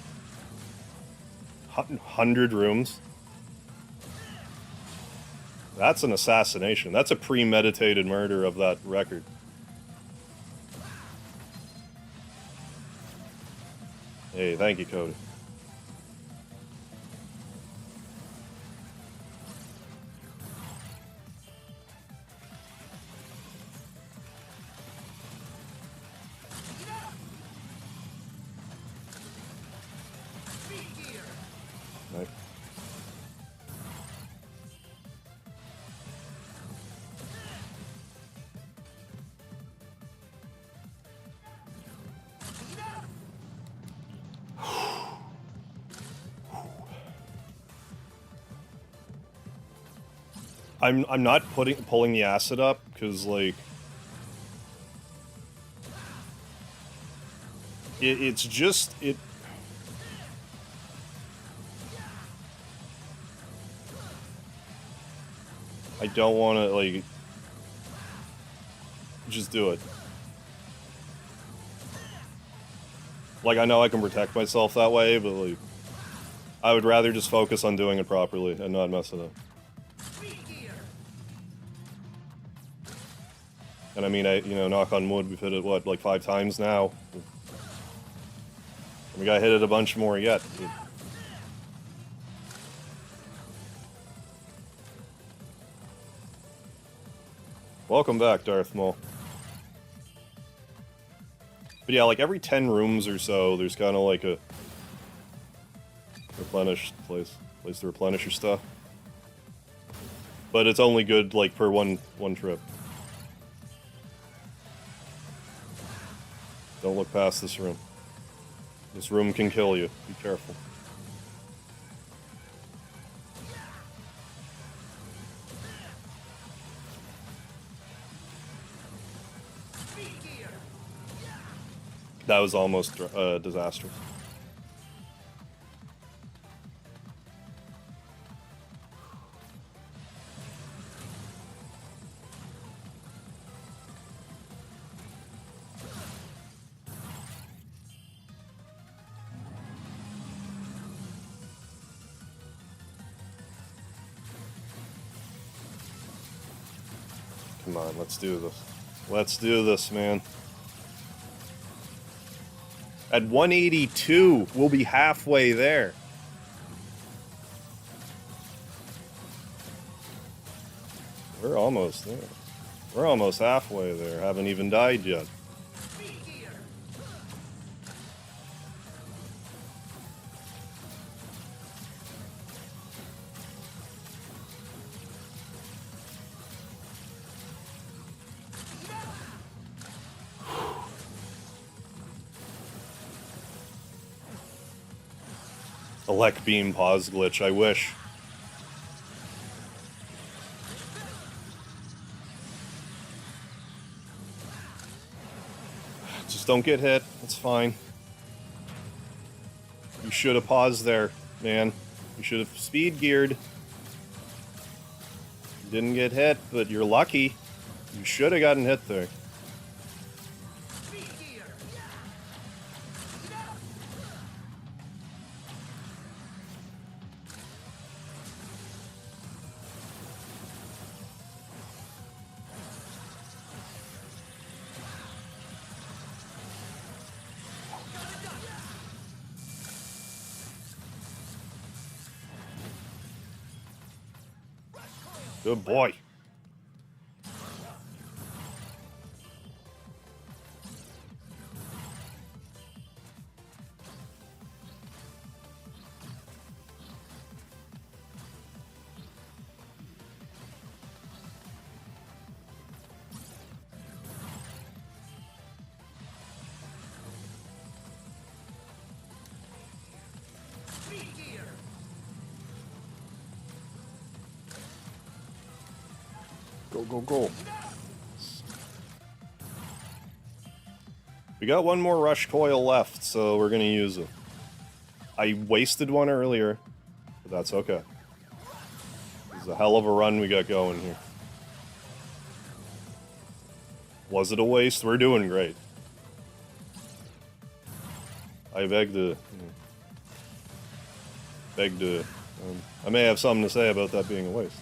100 rooms. That's an assassination. That's a premeditated murder of that record. Hey, thank you, Cody. Right. I'm not pulling the acid up because like it's just it. I don't want to like just do it. Like I know I can protect myself that way, but like I would rather just focus on doing it properly and not mess it up. And I mean, knock on wood, we've hit it, what, like 5 times now? We gotta hit it a bunch more yet. Welcome back, Darth Maul. But yeah, like every 10 rooms or so, there's kind of like a replenish place to replenish your stuff. But it's only good like per one trip. Don't look past this room. This room can kill you. Be careful. That was almost disastrous. Come on, let's do this. Let's do this, man. At 182, we'll be halfway there. We're almost there. We're almost halfway there. Haven't even died yet. Elect beam pause glitch, I wish. Just don't get hit, it's fine. You should have paused there, man. You should have speed geared. You didn't get hit, but you're lucky. You should have gotten hit there. Good boy. Go. We got one more rush coil left, so we're gonna use it. I wasted one earlier, but that's okay. This is a hell of a run we got going here. Was it a waste? We're doing great. I beg to... I may have something to say about that being a waste.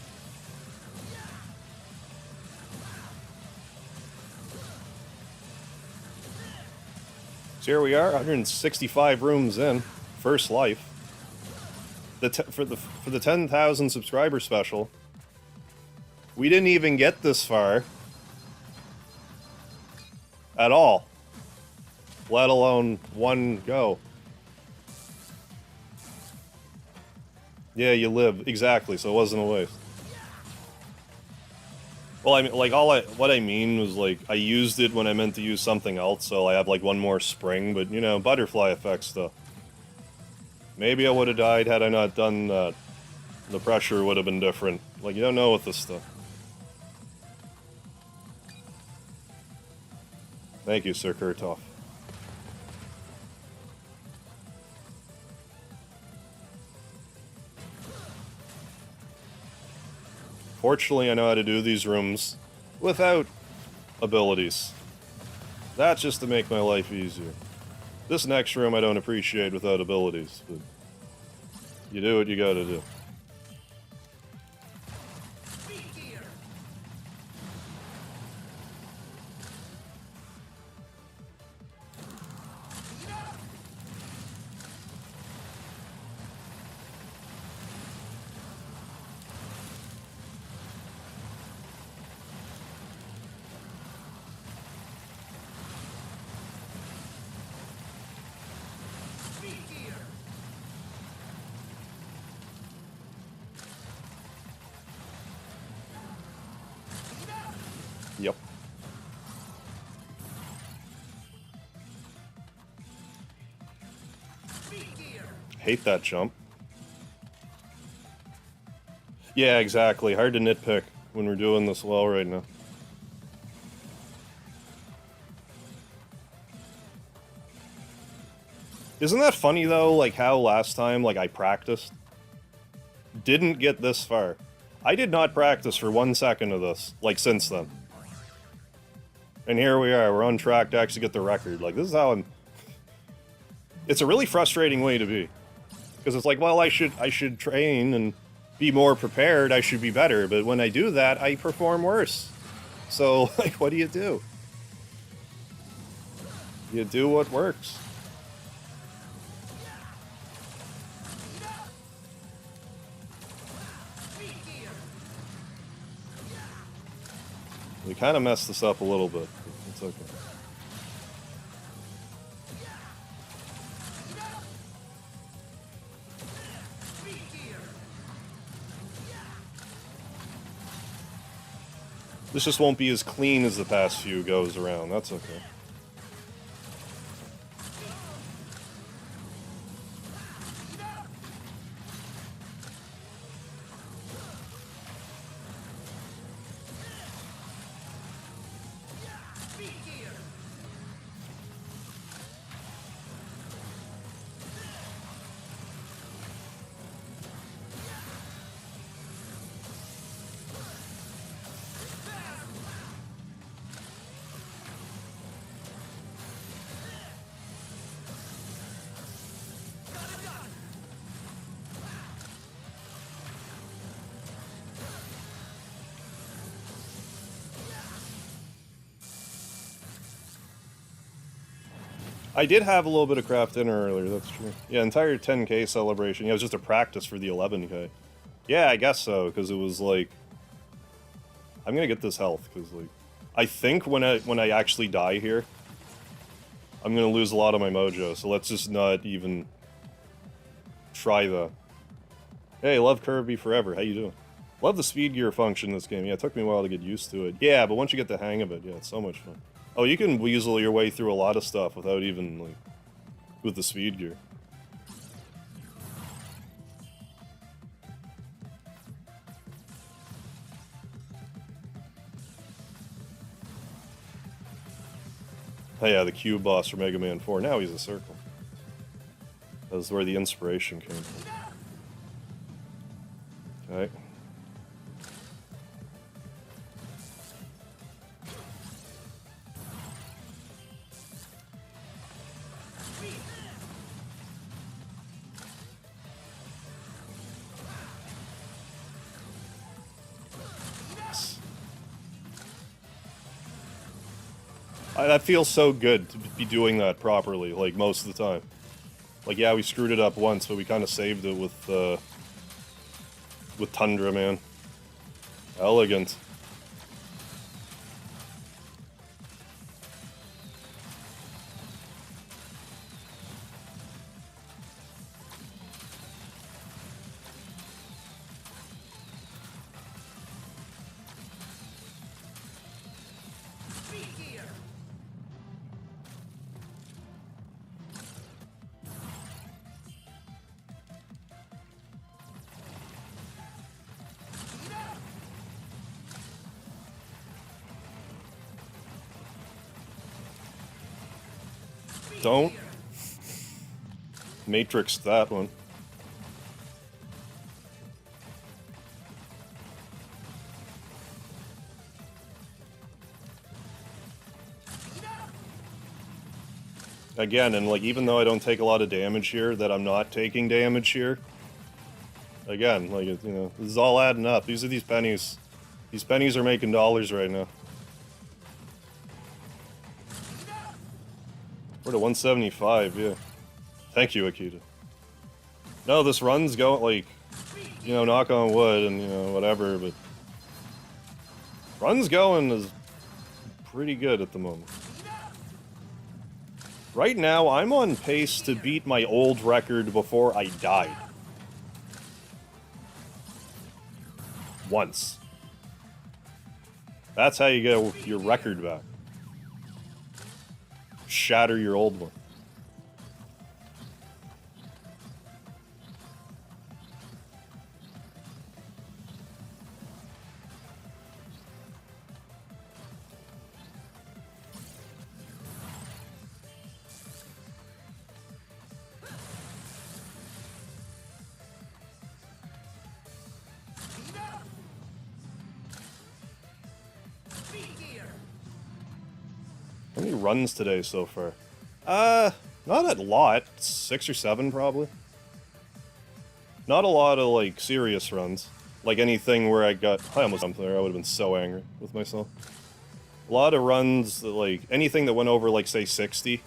So here we are, 165 rooms in, first life. For the 10,000 subscriber special, we didn't even get this far at all, let alone one go. Yeah, you live exactly, so it wasn't a waste. Well, I mean, like, what I mean was, like, I used it when I meant to use something else, so I have, like, one more spring, but, you know, butterfly effect stuff. Maybe I would have died had I not done that. The pressure would have been different. Like, you don't know with this stuff. Thank you, Sir Kurtoff. Fortunately, I know how to do these rooms without abilities. That's just to make my life easier. This next room I don't appreciate without abilities, but you do what you gotta do. Yep. Hate that jump. Yeah, exactly. Hard to nitpick when we're doing this well right now. Isn't that funny though, like how last time, like I practiced? Didn't get this far. I did not practice for 1 second of this, like since then. And here we are, we're on track to actually get the record. Like, this is how I'm... It's a really frustrating way to be. Because it's like, well, I should train and be more prepared, I should be better, but when I do that, I perform worse. So, like, what do? You do what works. We kind of messed this up a little bit. It's okay. This just won't be as clean as the past few goes around. That's okay. I did have a little bit of craft dinner earlier, that's true. Yeah, entire 10k celebration. Yeah, it was just a practice for the 11k. Yeah, I guess so, because it was like... I'm gonna get this health, because like... I think when I actually die here, I'm gonna lose a lot of my mojo, so let's just not even... try that. Hey, love Kirby forever, how you doing? Love the speed gear function in this game. Yeah, it took me a while to get used to it. Yeah, but once you get the hang of it, yeah, it's so much fun. Oh, you can weasel your way through a lot of stuff without even, like, with the speed gear. Oh yeah, the cube boss for Mega Man 4. Now he's a circle. That's where the inspiration came from. Okay. That feels so good to be doing that properly, like, most of the time. Like, yeah, we screwed it up once, but we kind of saved it with Tundra, man. Elegant. Don't Matrix that one. Again, and like, even though I don't take a lot of damage here, that I'm not taking damage here. Again, like, you know, this is all adding up. These are these pennies. These pennies are making dollars right now. We're to 175, yeah. Thank you, Akita. No, this run's going, like, you know, knock on wood and, you know, whatever, but... Run's going is pretty good at the moment. Right now, I'm on pace to beat my old record before I died. Once. That's how you get your record back. Shatter your old one. How many runs today so far? Not a lot. 6 or 7 probably. Not a lot of, like, serious runs. Like anything where I almost jumped there. I would have been so angry with myself. A lot of runs that, like, anything that went over, like, say 60.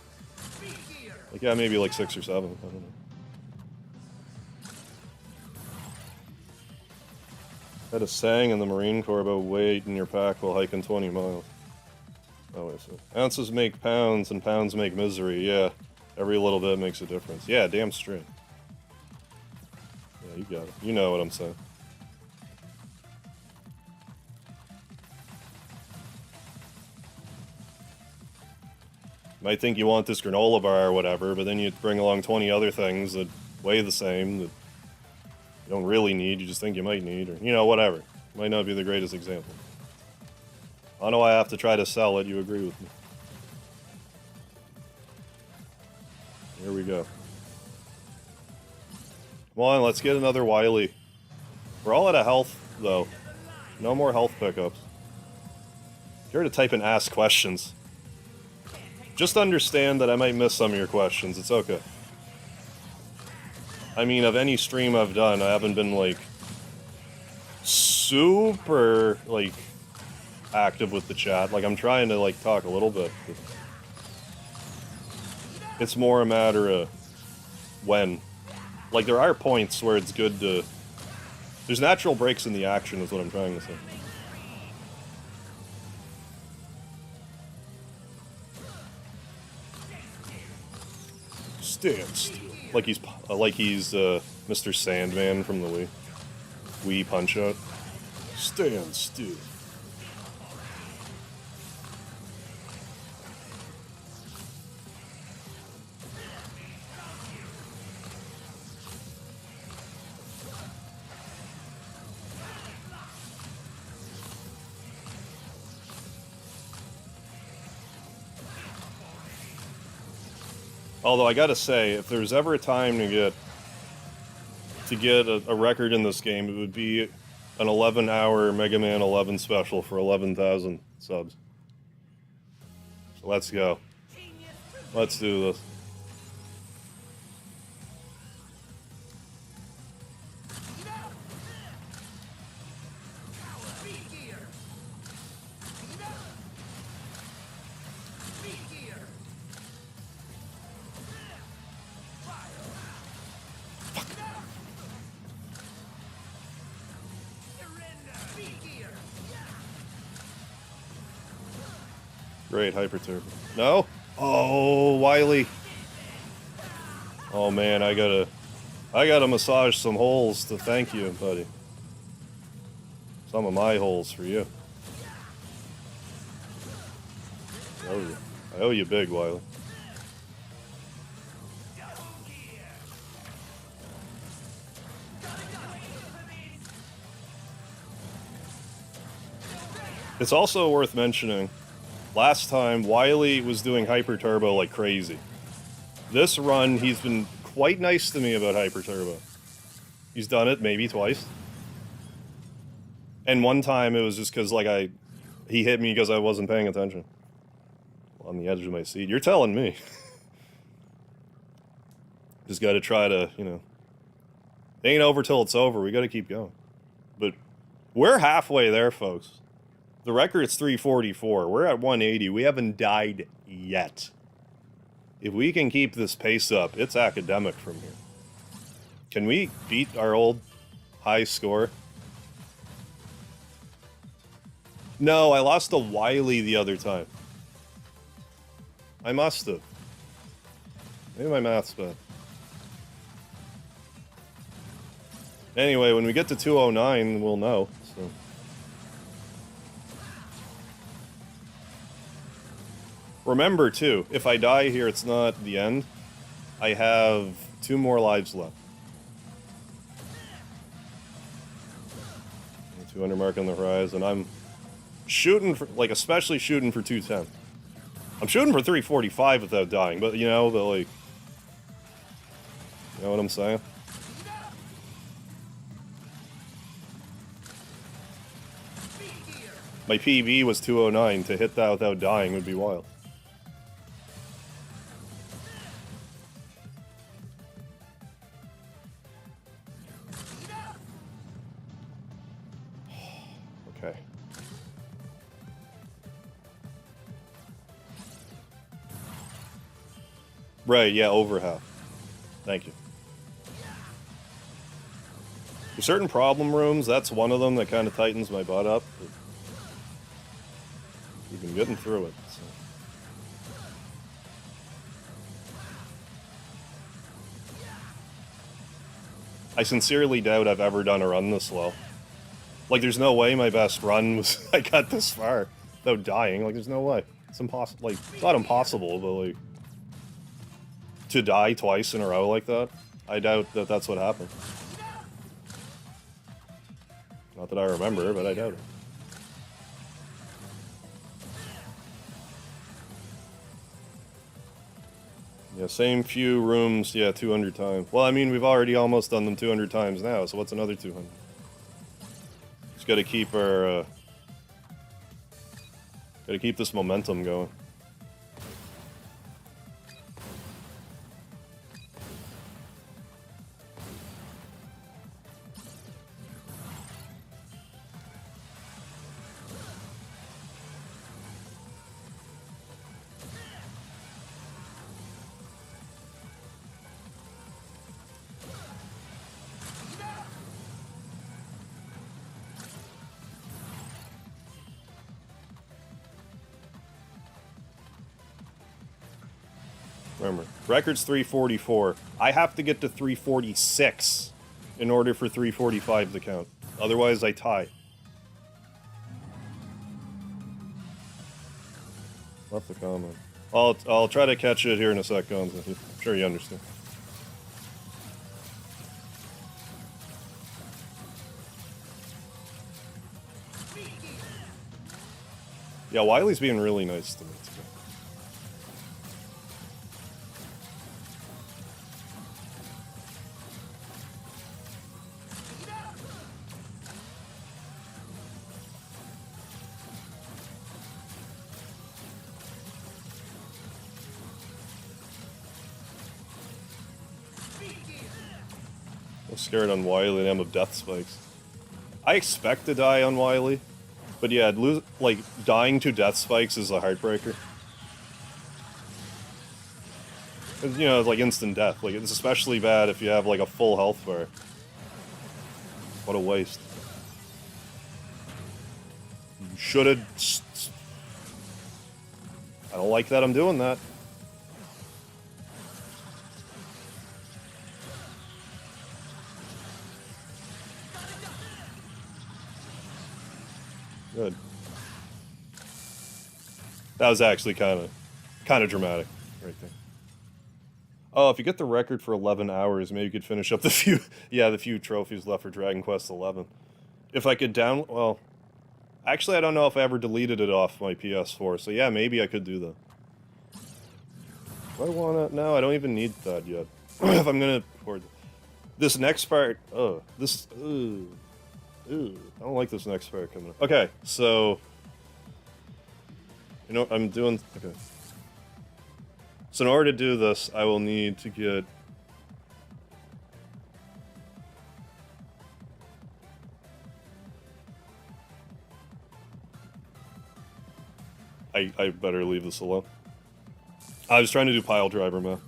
Like, yeah, maybe like 6 or 7. I don't know. Had a saying in the Marine Corps about weight in your pack while hiking 20 miles. Oh, I see. Ounces make pounds, and pounds make misery. Yeah, every little bit makes a difference. Yeah, damn straight. Yeah, you got it. You know what I'm saying. Might think you want this granola bar or whatever, but then you bring along 20 other things that weigh the same that you don't really need, you just think you might need, or, you know, whatever. Might not be the greatest example. I know I have to try to sell it, you agree with me. Here we go. Come on, let's get another Wily. We're all out of health, though. No more health pickups. Here to type and ask questions. Just understand that I might miss some of your questions, it's okay. I mean, of any stream I've done, I haven't been, like, super, like, active with the chat. Like, I'm trying to, like, talk a little bit, but it's more a matter of when. Like, there are points where it's good to... There's natural breaks in the action, is what I'm trying to say. Stand still. Like he's Mr. Sandman from the Wii Punch-Out. Stand still. Although I gotta say, if there's ever a time to get a record in this game, it would be an 11-hour Mega Man 11 special for 11,000 subs. So let's go. Let's do this. Great, Hyper Turbo. No? Oh, Wily. Oh man, I gotta massage some holes to thank you, buddy. Some of my holes for you. I owe you big, Wily. It's also worth mentioning, last time Wily was doing Hyper Turbo like crazy. This run, he's been quite nice to me about Hyper Turbo. He's done it maybe twice. And one time it was just because like he hit me because I wasn't paying attention. On the edge of my seat. You're telling me. Just gotta try to, you know. It ain't over till it's over. We gotta keep going. But we're halfway there, folks. The record's 344. We're at 180. We haven't died yet. If we can keep this pace up, it's academic from here. Can we beat our old high score? No, I lost to Wily the other time. I must have. Maybe my math's bad. Anyway, when we get to 209, we'll know. So. Remember, too, if I die here, it's not the end. I have 2 more lives left. 200 mark on the horizon. I'm shooting for, like, especially shooting for 210. I'm shooting for 345 without dying, but, you know, like... You know what I'm saying? My PB was 209. To hit that without dying would be wild. Okay. Right, yeah, over half. Thank you. For certain problem rooms, that's one of them that kind of tightens my butt up. We've been getting through it. So. I sincerely doubt I've ever done a run this slow. Like, there's no way my best run was I got this far without dying. Like, there's no way. It's impossible. Like, it's not impossible, but like, to die twice in a row like that, I doubt that that's what happened. Not that I remember, but I doubt it. Yeah, same few rooms, yeah, 200 times. Well, I mean, we've already almost done them 200 times now, so what's another 200? Just gotta keep our, gotta keep this momentum going. Remember, record's 344. I have to get to 346 in order for 345 to count. Otherwise, I tie. Left the comment. I'll try to catch it here in a sec, Gonz. I'm sure you understand. Yeah, Wily's being really nice to me today. I'm scared on Wily and I'm of death spikes. I expect to die on Wily, but yeah, like, dying to death spikes is a heartbreaker. You know, it's like instant death. Like, it's especially bad if you have, like, a full health bar. What a waste. You should've... I don't like that I'm doing that. Good. That was actually kind of dramatic right there. Oh, if you get the record for 11 hours, maybe you could finish up the few trophies left for Dragon Quest 11. If I could well, actually I don't know if I ever deleted it off my PS4, so yeah, maybe I could do that. Do I wanna? No, I don't even need that yet. If I'm gonna record this next part, I don't like this next part coming up. Okay, so you know what I'm doing? Okay. So in order to do this, I will need to get... I better leave this alone. I was trying to do pile driver, man.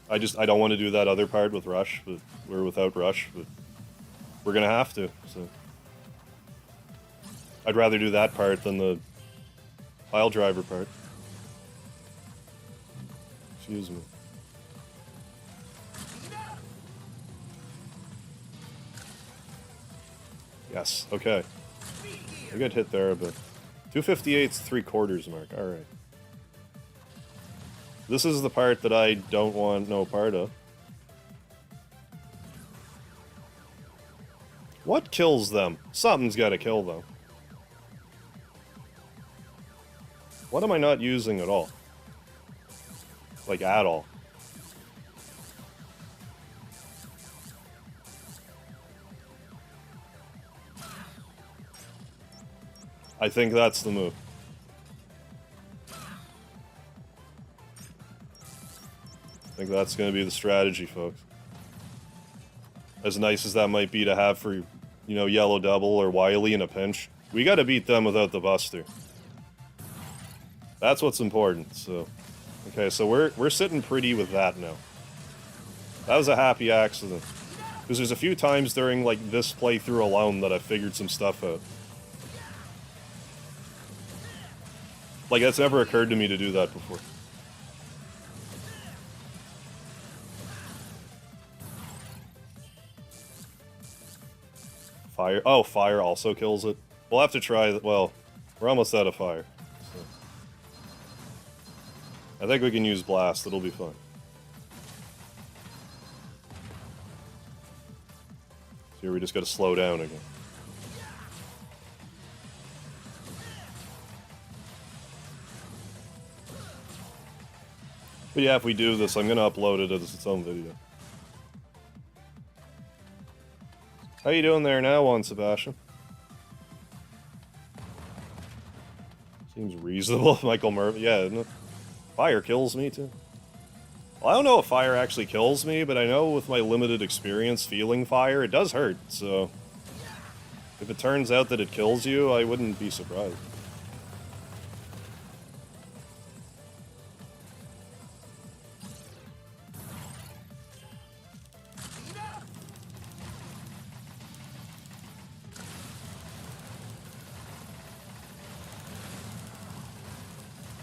I don't want to do that other part with Rush, but we're without Rush, but we're gonna have to, so. I'd rather do that part than the pile driver part. Excuse me. Yes, okay. I got hit there, but 258's 3/4 mark, alright. This is the part that I don't want no part of. What kills them? Something's gotta kill them. What am I not using at all? Like, at all. I think that's the move. I think that's going to be the strategy, folks. As nice as that might be to have for, you know, Yellow Double or Wily in a pinch, we got to beat them without the Buster. That's what's important, so... Okay, so we're sitting pretty with that now. That was a happy accident. Because there's a few times during, like, this playthrough alone that I figured some stuff out. Like, that's never occurred to me to do that before. Fire? Oh, fire also kills it. We'll have to try that. Well, we're almost out of fire. So. I think we can use blast. It'll be fun. So here we just gotta slow down again. But yeah, if we do this, I'm gonna upload it as its own video. How you doing there now, Juan Sebastian? Seems reasonable. Michael Murphy, yeah, isn't it? Fire kills me, too. Well, I don't know if fire actually kills me, but I know with my limited experience feeling fire, it does hurt, so... If it turns out that it kills you, I wouldn't be surprised.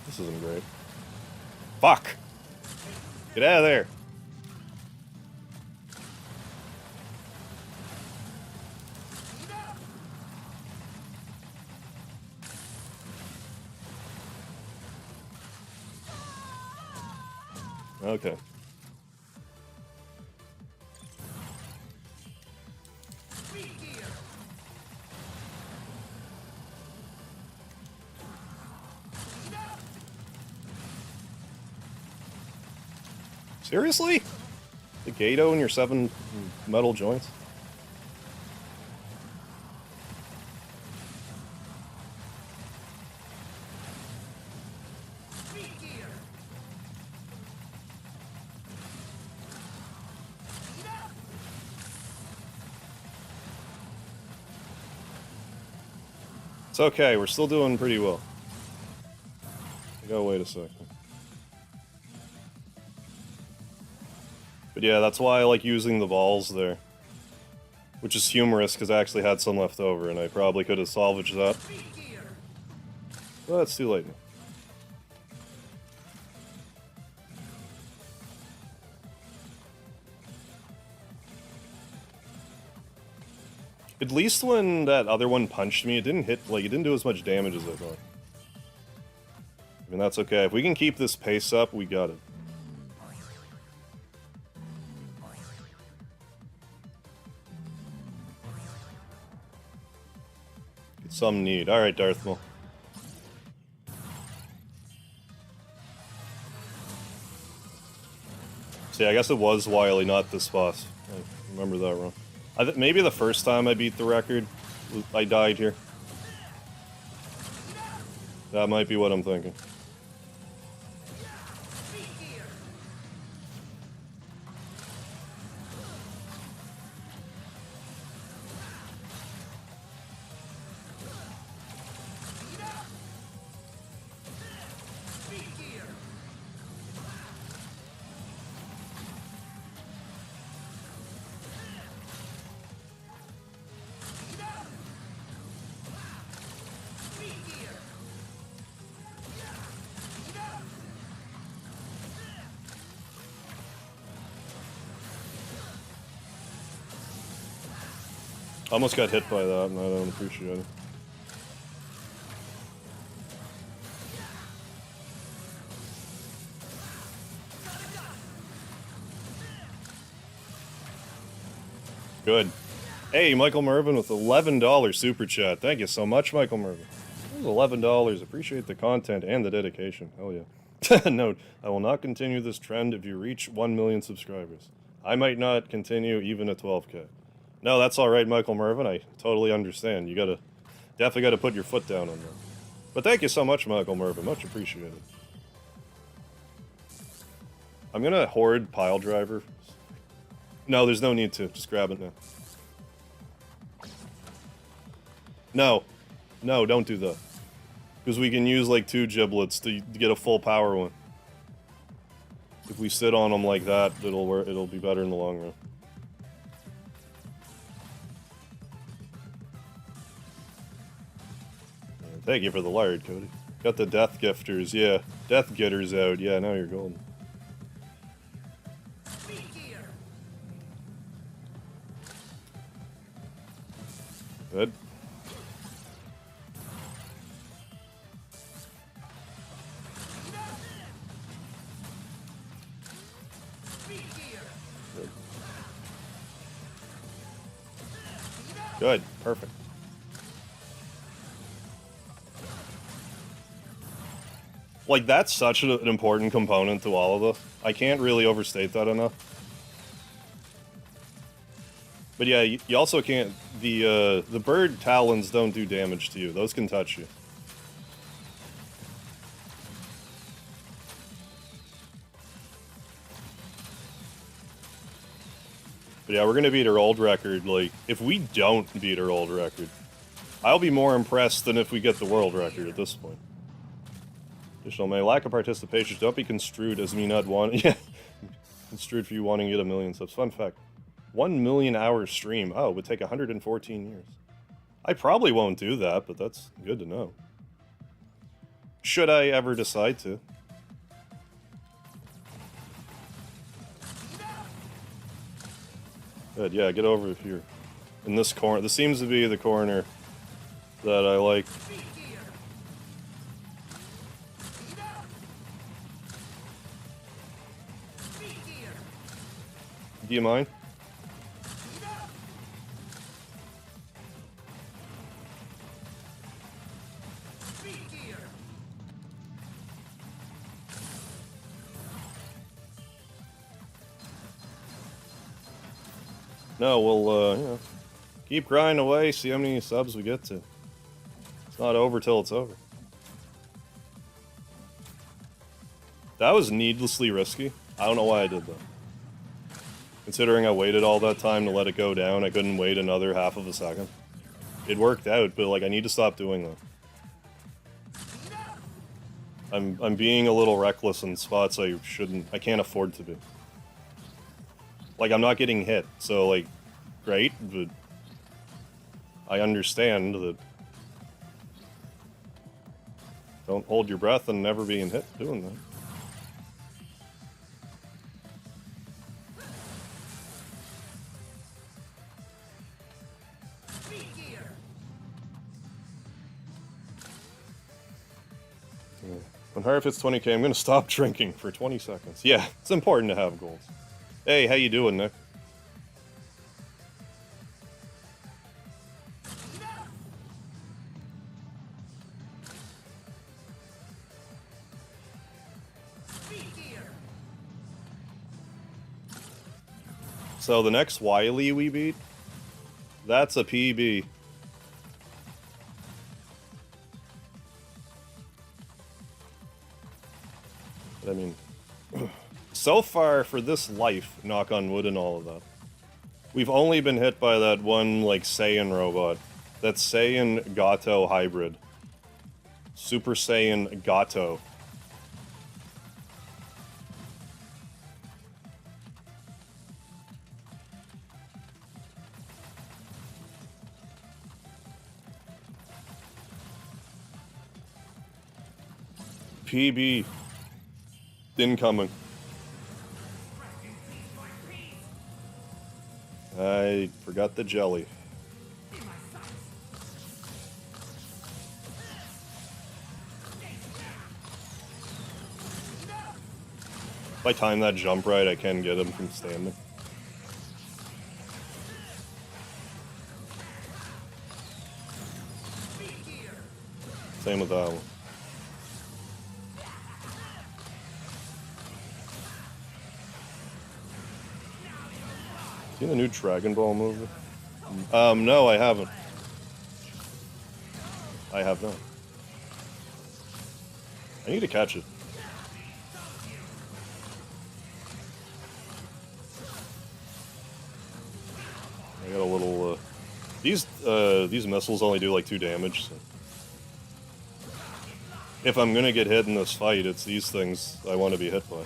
This isn't great. Fuck! Get out of there! Okay. Seriously? The Gato in your 7 metal joints? It's okay, we're still doing pretty well. Wait a second. But yeah, that's why I like using the balls there. Which is humorous, because I actually had some left over, and I probably could have salvaged that. But it's too late now. At least when that other one punched me, it didn't hit, like, it didn't do as much damage as I thought. I mean, that's okay. If we can keep this pace up, we got it. Get some need. Alright, Darth Maul. See, I guess it was Wily, not this boss. I remember that wrong. Maybe the first time I beat the record, I died here. That might be what I'm thinking. I almost got hit by that, and I don't appreciate it. Good. Hey, Michael Mervin with $11 super chat. Thank you so much, Michael Mervin. That was $11. Appreciate the content and the dedication. Hell yeah. Note, I will not continue this trend if you reach 1 million subscribers. I might not continue even at 12K. No, that's alright, Michael Mervin. I totally understand. You definitely gotta put your foot down on that. But thank you so much, Michael Mervin. Much appreciated. I'm gonna hoard pile driver. No, there's no need to. Just grab it now. No. No, don't do that. Because we can use like 2 giblets to get a full power one. If we sit on them like that, it'll be better in the long run. Thank you for the lard, Cody. Got the death gifters, yeah. Death getters out, yeah, now you're golden. Good. Good, perfect. Like, that's such an important component to all of this. I can't really overstate that enough. But yeah, you also can't... The bird talons don't do damage to you. Those can touch you. But yeah, we're gonna beat our old record. Like, if we don't beat our old record, I'll be more impressed than if we get the world record at this point. Additional may lack of participation. Don't be construed as me not wanting... Yeah, construed for you wanting to get 1 million subs. Fun fact. 1 million hour stream. Oh, it would take 114 years. I probably won't do that, but that's good to know. Should I ever decide to. Good, yeah, get over here. In this corner. This seems to be the corner that I like. Do you mind? No, we'll, you know, keep grinding away, see how many subs we get to. It's not over till it's over. That was needlessly risky. I don't know why I did that. Considering I waited all that time to let it go down, I couldn't wait another half of a second. It worked out, but like I need to stop doing that. I'm being a little reckless in spots I can't afford to be. Like, I'm not getting hit, so like, great, but I understand that. Don't hold your breath and never being hit doing that. When Harf hits 20k, I'm gonna stop drinking for 20 seconds. Yeah, it's important to have goals. Hey, how you doing, Nick? So the next Wily we beat, that's a PB. I mean, so far for this life, knock on wood and all of that, we've only been hit by that one, like, Saiyan robot. That Saiyan Gato hybrid. Super Saiyan Gato. PB. Incoming. I forgot the jelly. If I time that jump right, I can get him from standing. Same with that one. Seen the new Dragon Ball movie? No, I haven't. I have not. I need to catch it. I got a little, these missiles only do like 2 damage, so. If I'm gonna get hit in this fight, it's these things I want to be hit by.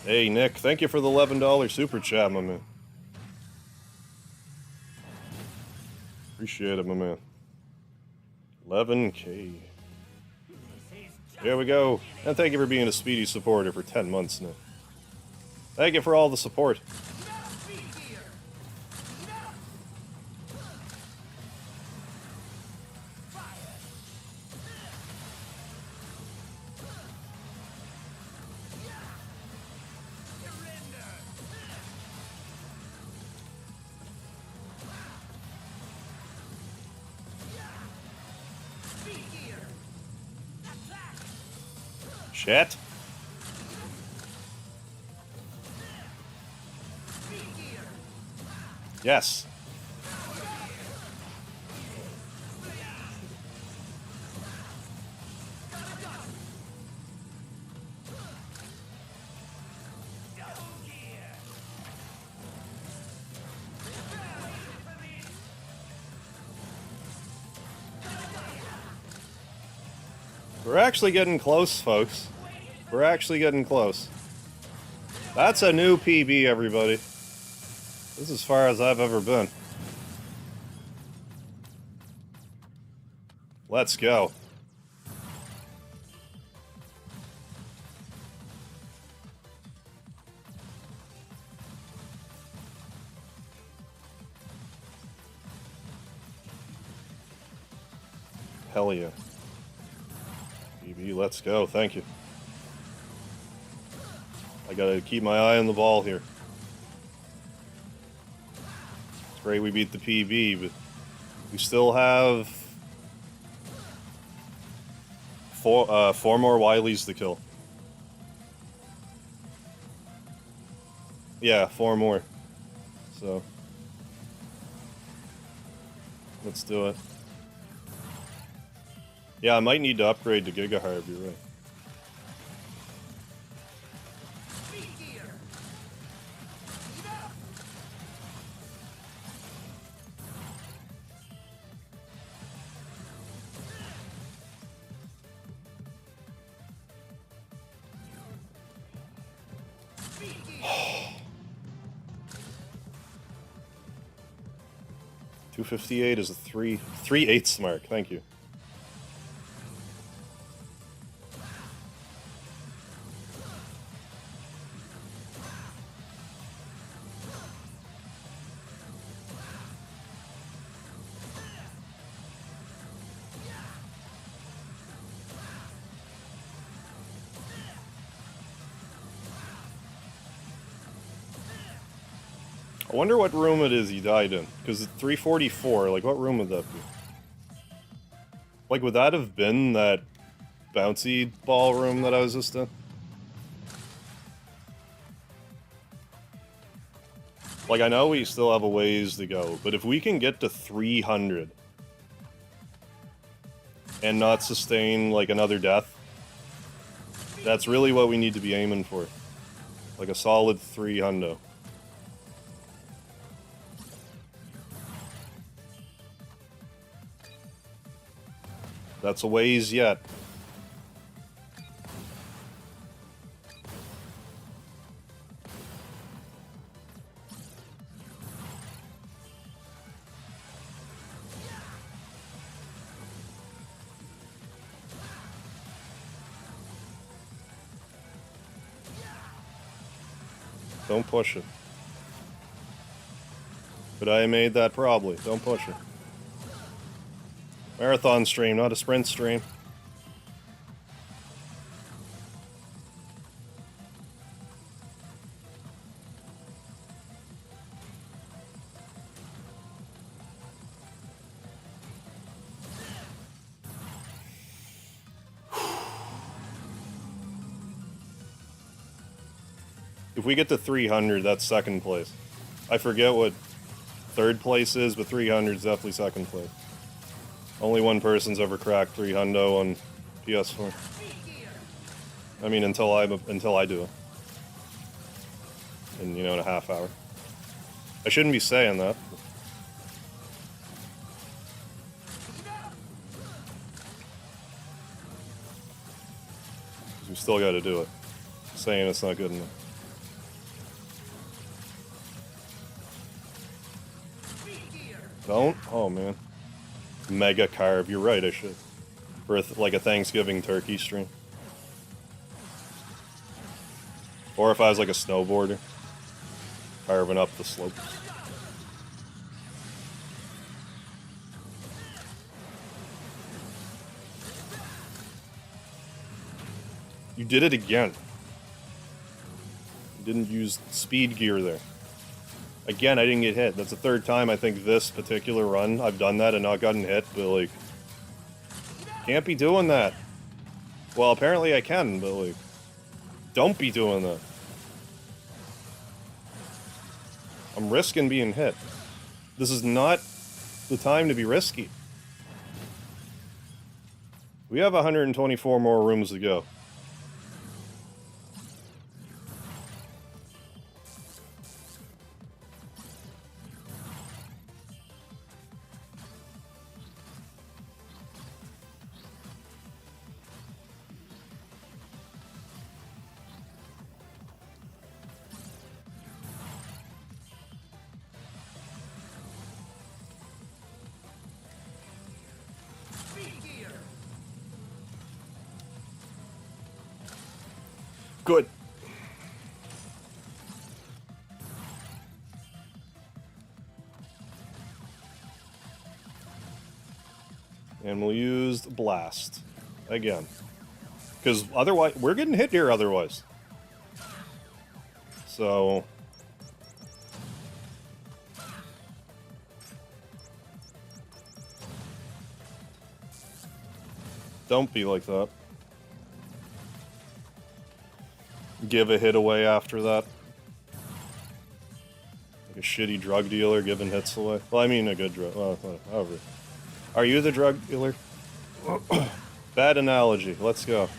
Hey, Nick, thank you for the $11 super chat, my man. Appreciate it, my man. 11k. There we go. And thank you for being a Speedy supporter for 10 months now. Thank you for all the support. Shit. Yes. We're actually getting close, folks. We're actually getting close. That's a new PB, everybody. This is as far as I've ever been. Let's go. Hell yeah. PB, let's go. Thank you. I gotta keep my eye on the ball here. It's great we beat the PB, but we still have four more Wilys to kill. Yeah, 4 more. So let's do it. Yeah, I might need to upgrade to Gigaharb, you're right. $258 is a 3/8 mark. Thank you. I wonder what room it is he died in, because it's 344, like what room would that be? Like, would that have been that bouncy ball room that I was just in? Like, I know we still have a ways to go, but if we can get to 300 and not sustain, like, another death, that's really what we need to be aiming for. Like a solid 300. That's a ways yet. Don't push it. But I made that probably. Don't push it. Marathon stream, not a sprint stream. If we get to 300, that's second place. I forget what third place is, but 300 is definitely second place. Only one person's ever cracked 300 on PS4. I mean, until I do it. In, in a half hour. I shouldn't be saying that. We still got to do it. Saying it's not good enough. Don't? Oh, man. Mega carb. You're right, I should. For like a Thanksgiving turkey stream. Or if I was like a snowboarder. Carving up the slopes. You did it again. You didn't use speed gear there. Again, I didn't get hit. That's the third time I think this particular run I've done that and not gotten hit, but like... Can't be doing that. Well, apparently I can, but like... Don't be doing that. I'm risking being hit. This is not the time to be risky. We have 124 more rooms to go. Good. And we'll use the blast. Again. Because otherwise, we're getting hit here otherwise. So... Don't be like that. Give a hit away after that. Like a shitty drug dealer giving hits away. Well, I mean a good drug... Well, however. Are you the drug dealer? Bad analogy. Let's go.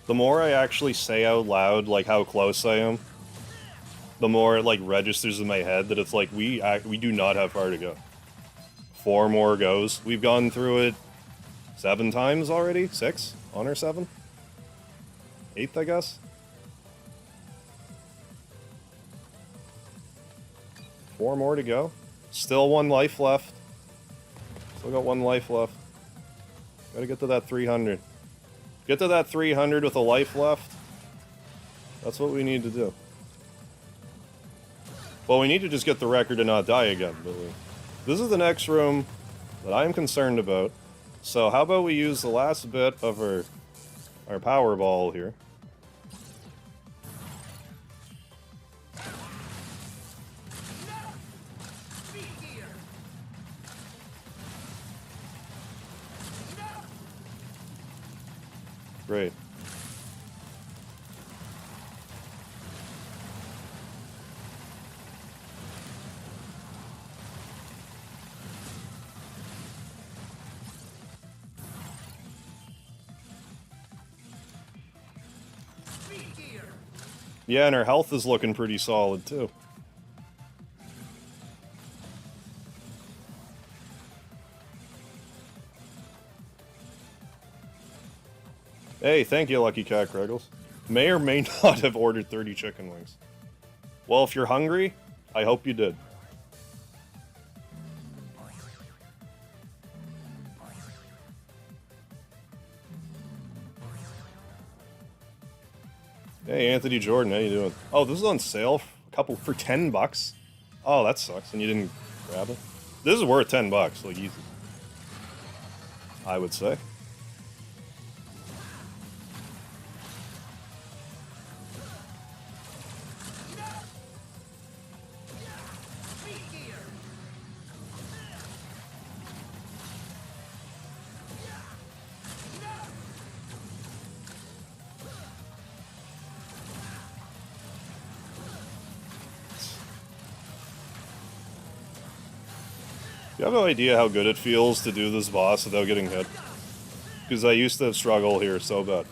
The more I actually say out loud, like, how close I am, the more it, like, registers in my head that it's like, we do not have far to go. 4 more goes. We've gone through it 7 times already? 6? On our 7? 8th, I guess? 4 more to go. Still 1 life left. Still got 1 life left. Gotta get to that 300. Get to that 300 with a life left. That's what we need to do. Well, we need to just get the record and not die again. But this is the next room that I'm concerned about. So how about we use the last bit of our power ball here. Great. Yeah, and our health is looking pretty solid, too. Hey, thank you, Lucky Cat Craggles. May or may not have ordered 30 chicken wings. Well, if you're hungry, I hope you did. Hey, Anthony Jordan, how you doing? Oh, this is on sale for 10 bucks? Oh, that sucks, and you didn't grab it? This is worth 10 bucks, like, easy. I would say. You have no idea how good it feels to do this boss without getting hit. Because I used to struggle here so bad.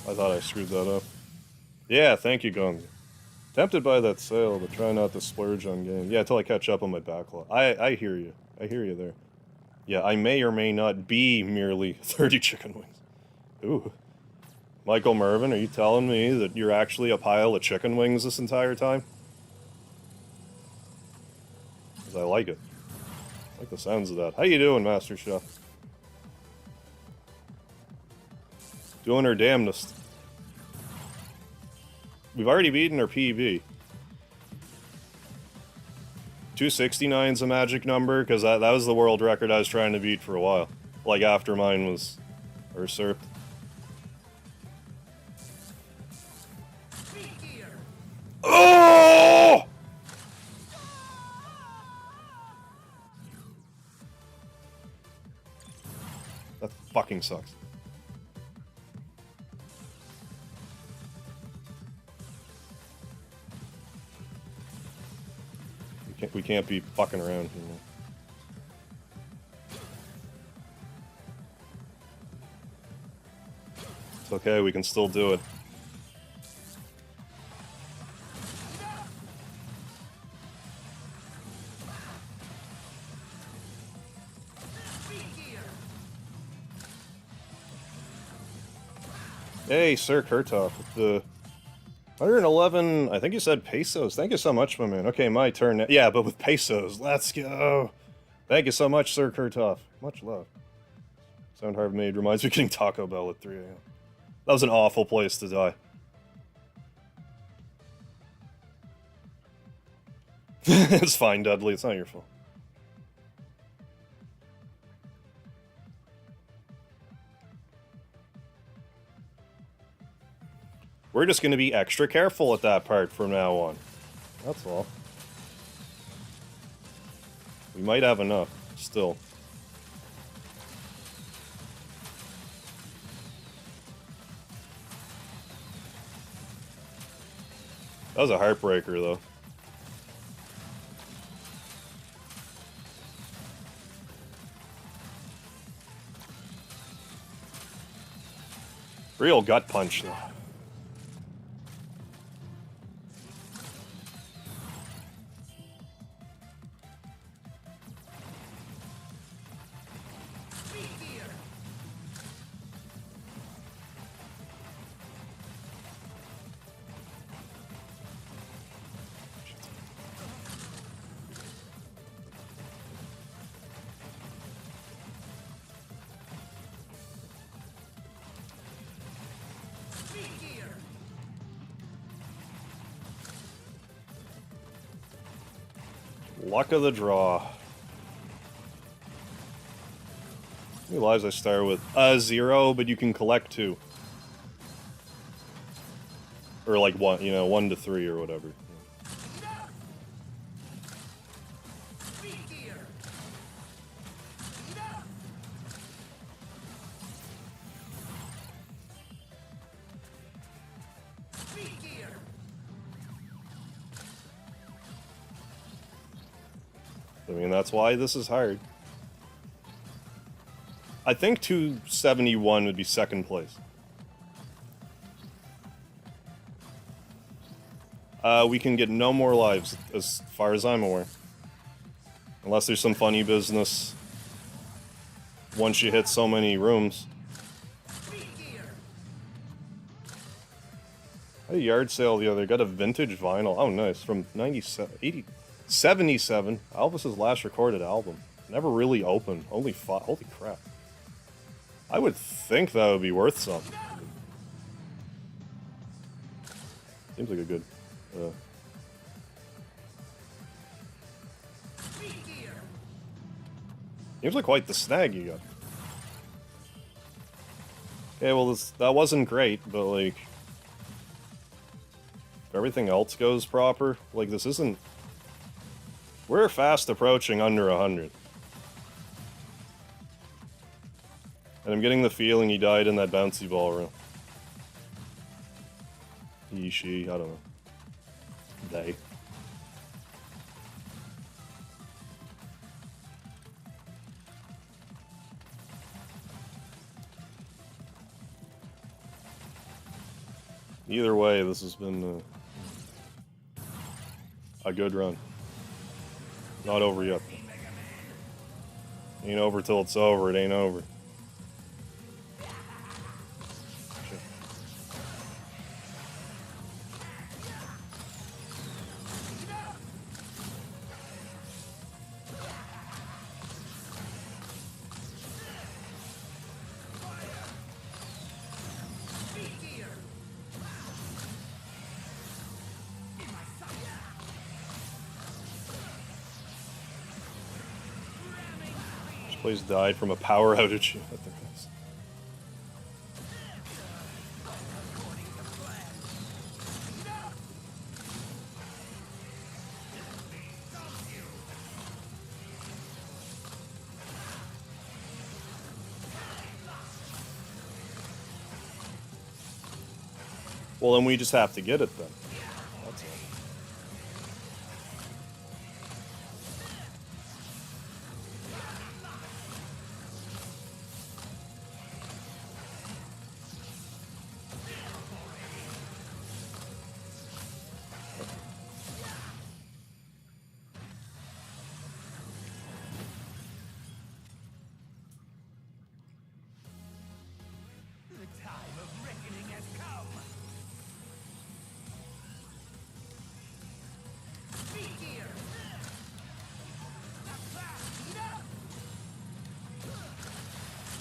I thought I screwed that up. Yeah, thank you, Gung. Tempted by that sale, but try not to splurge on games. Yeah, until I catch up on my backlog. I hear you. I hear you there. Yeah, I may or may not be merely 30 chicken wings. Ooh. Michael Mervin, are you telling me that you're actually a pile of chicken wings this entire time? Because I like it. I like the sounds of that. How you doing, Master Chef? Doing our damnedest. We've already beaten our PB. 269's a magic number, because that was the world record I was trying to beat for a while. Like, after mine was usurped. Oh! That fucking sucks. We can't be fucking around anymore. It's okay, we can still do it. Hey, Sir Kurtov, with the 111, I think you said pesos. Thank you so much, my man. Okay, my turn. Yeah, but with pesos. Let's go. Thank you so much, Sir Kurtov. Much love. Sound hard made reminds me of getting Taco Bell at 3 a.m. That was an awful place to die. It's fine, Dudley. It's not your fault. We're just going to be extra careful at that part from now on. That's all. We might have enough, still. That was a heartbreaker, though. Real gut punch, though. Luck of the draw. How many lives I start with? 0, but you can collect 2. Or like 1, 1 to 3 or whatever. I mean, that's why this is hard. I think 271 would be second place. We can get no more lives, as far as I'm aware. Unless there's some funny business once you hit so many rooms. I had a yard sale the other, got a vintage vinyl. Oh, nice. From 77. Elvis's last recorded album. Never really opened. Only 5. Holy crap. I would think that would be worth something. Seems like a good... Seems like quite the snag you got. Okay, well, that wasn't great, but, like... If everything else goes proper, like, this isn't... We're fast approaching under 100. And I'm getting the feeling he died in that bouncy ball room. He, she, I don't know. They. Either way, this has been a good run. Not over yet. Ain't over till it's over, it ain't over. Place died from a power outage at their house. Well, then we just have to get it then. That's it. The time of reckoning has come. Speak here.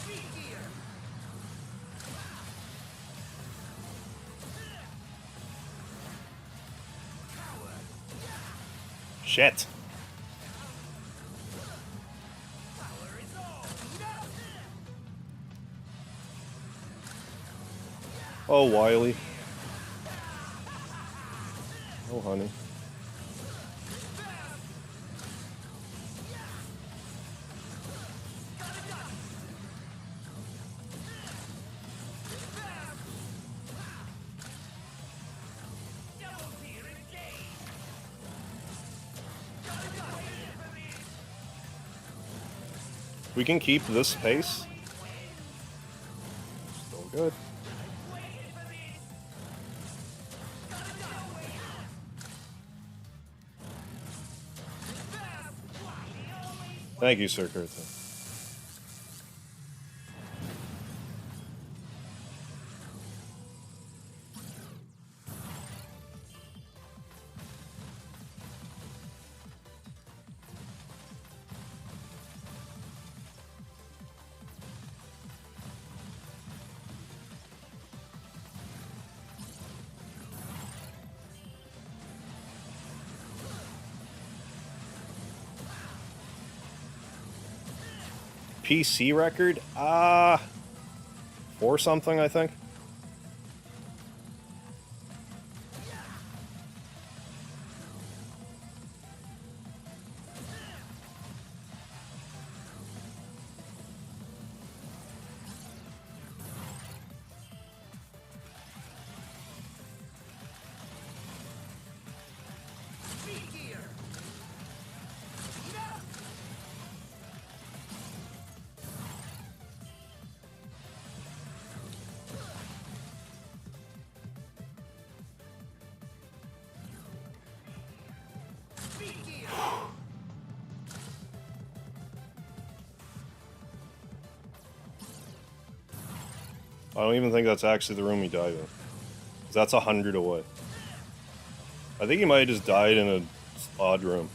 Speak here. Shit. Oh, Wily. Oh, honey. we can keep this pace. Still good. Thank you, Sir Kurtzman. PC record? 4 something, I think. I don't even think that's actually the room he died in. 'Cause that's 100 away. I think he might have just died in an odd room.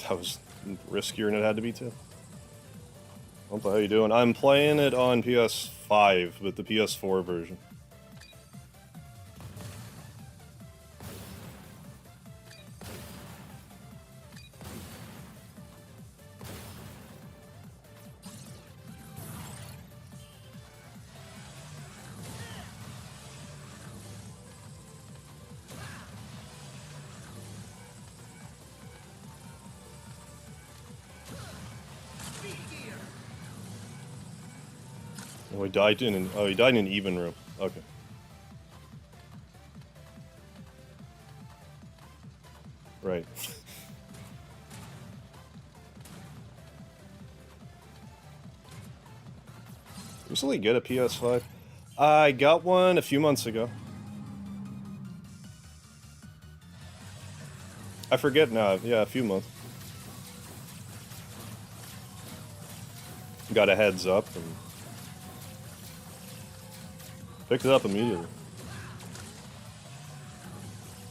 That was riskier than it had to be, too. What the hell are you doing? I'm playing it on PS5, but the PS4 version. Oh, he died in an, he died in an even room. Okay. Right. Recently get a PS5? I got one a few months ago. I forget now. Yeah, a few months. Got a heads up and picked it up immediately.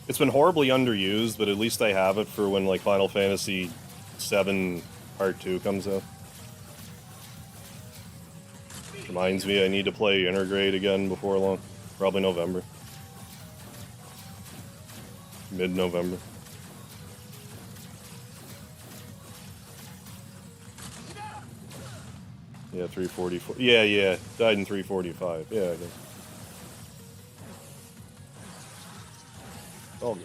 It's been horribly underused, but at least I have it for when like Final Fantasy VII Part 2 comes out. Reminds me I need to play Intergrade again before long. Probably November. Mid-November. Yeah, 344. Yeah. Died in 345. Yeah, I guess. All good.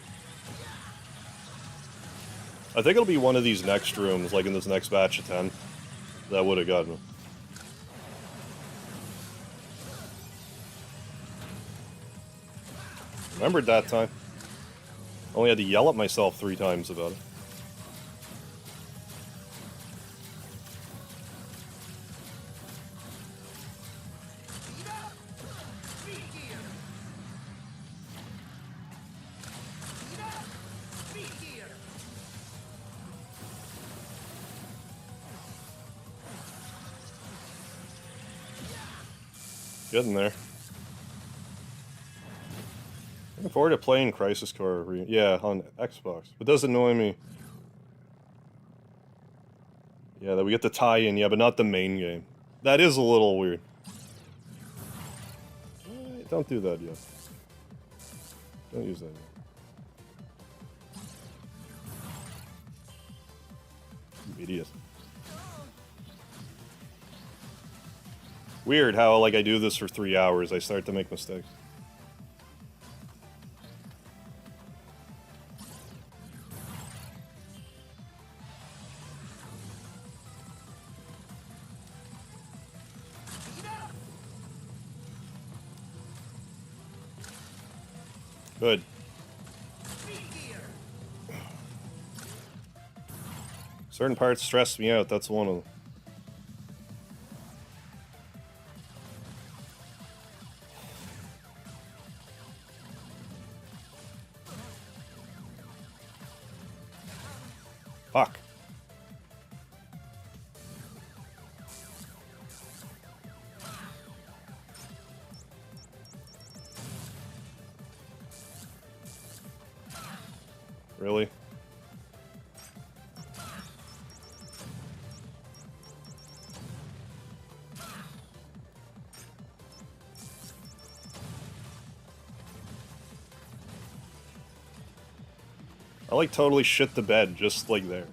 I think it'll be one of these next rooms, like in this next batch of 10, that would have gotten me. Remembered that time. Only had to yell at myself 3 times about it. Getting there. Looking forward to playing Crisis Core. Yeah, on Xbox. It does annoy me. Yeah, that we get the tie-in, yeah, but not the main game. That is a little weird. Don't do that yet. Don't use that yet. Idiot. Weird how, like, I do this for 3 hours, I start to make mistakes. Good. Certain parts stress me out, that's one of them. Fuck. Really? I like totally shit the bed just like there.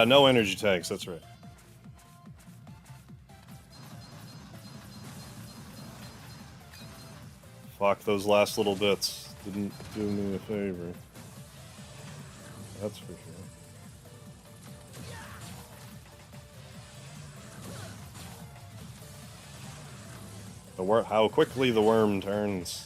No energy tanks, that's right. Fuck, those last little bits didn't do me a favor. That's for sure. How quickly the worm turns.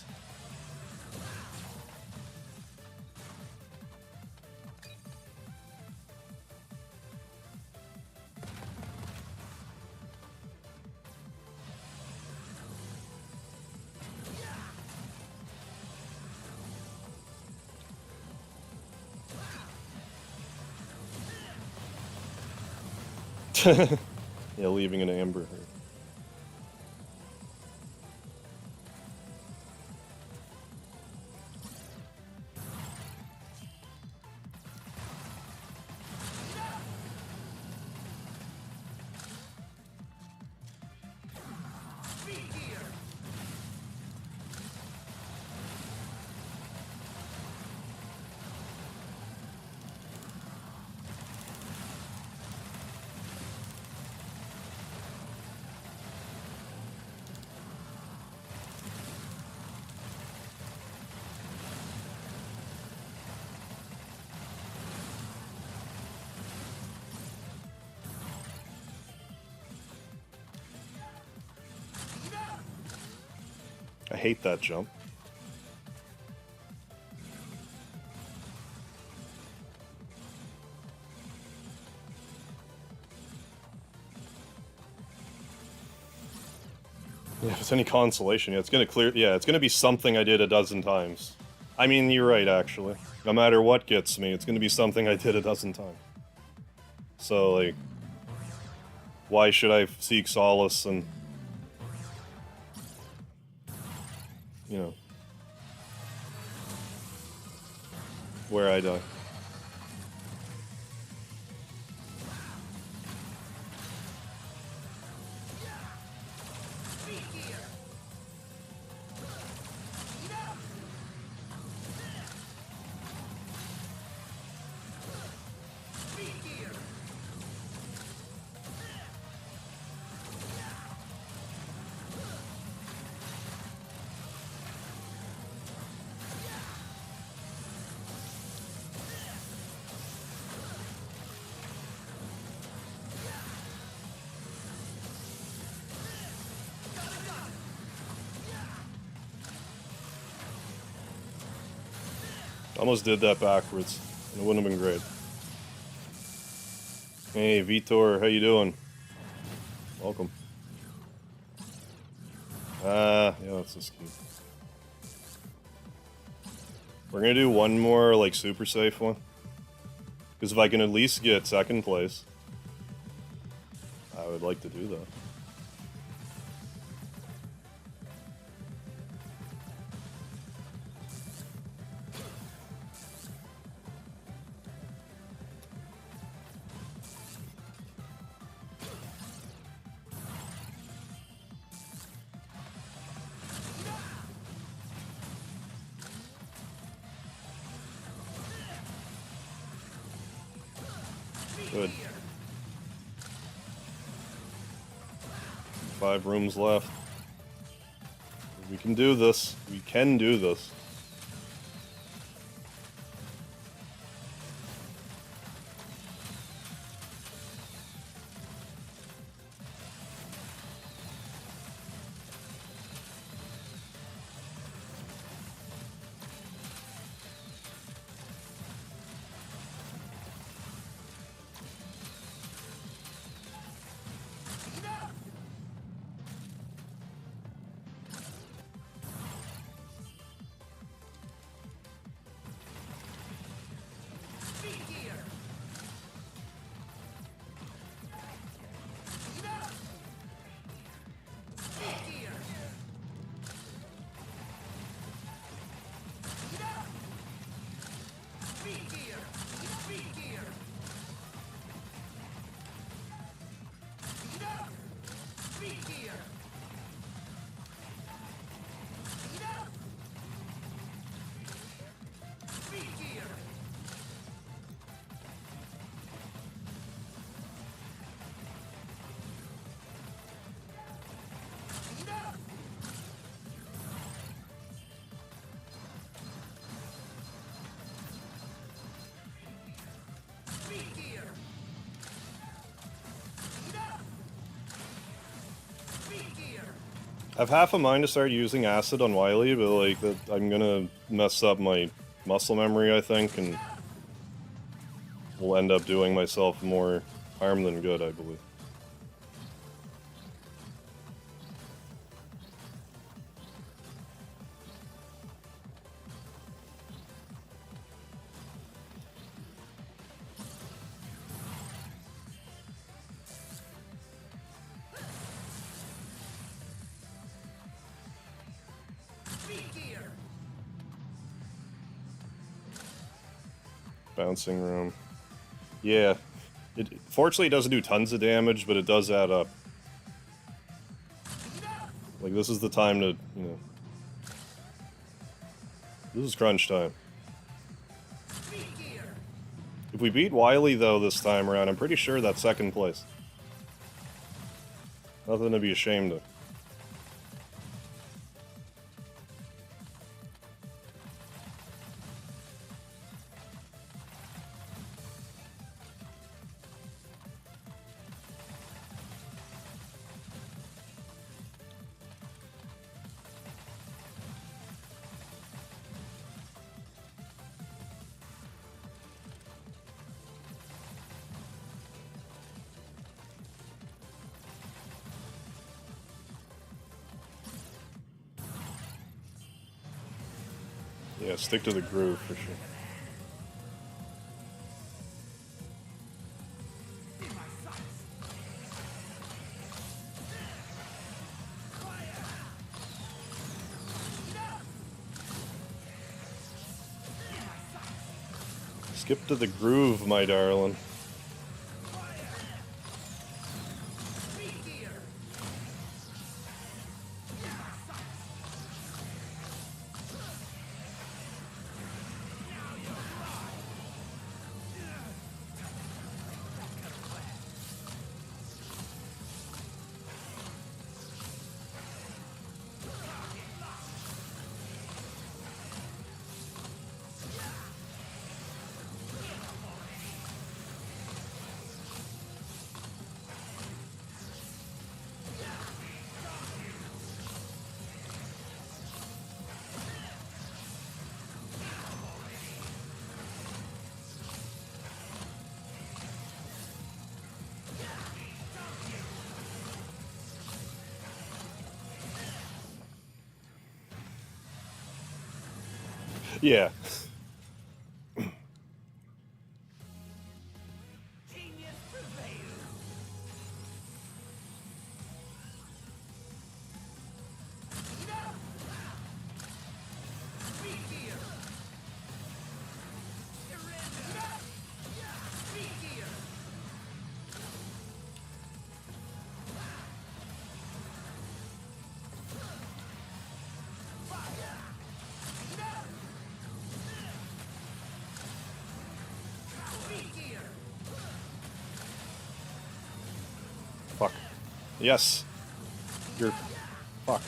Yeah, leaving an amber hurt. I hate that jump. Yeah, if it's any consolation, yeah, it's gonna clear. Yeah, it's gonna be something I did a dozen times. I mean, you're right, actually. No matter what gets me, it's gonna be something I did a dozen times. So, like, why should I seek solace and, you know, where I die? Almost did that backwards, and it wouldn't have been great. Hey, Vitor, how you doing? Welcome. Yeah, that's just cute. We're gonna do one more, like, super safe one. Because if I can at least get second place, I would like to do that. 5 rooms left. We can do this. We can do this. I have half a mind to start using acid on Wily, but like that, I'm gonna mess up my muscle memory, I think, and will end up doing myself more harm than good, I believe. Bouncing room. Yeah. It fortunately doesn't do tons of damage, but it does add up. Like, this is the time to, you know... This is crunch time. If we beat Wily, though, this time around, I'm pretty sure that's second place. Nothing to be ashamed of. Yeah, stick to the groove for sure. Skip to the groove, my darling. Yeah. Fuck. Yes. You're... Fuck.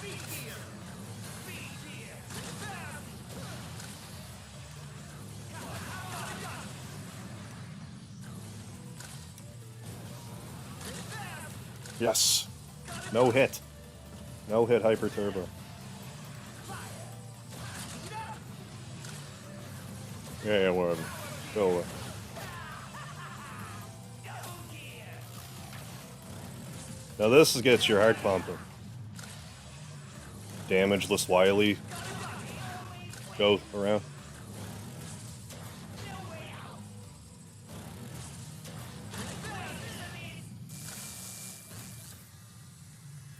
Yes. No hit. No hit Hyper Turbo. Yeah, whatever. Go away. Now this gets your heart pumping. Damageless Wily. Go around.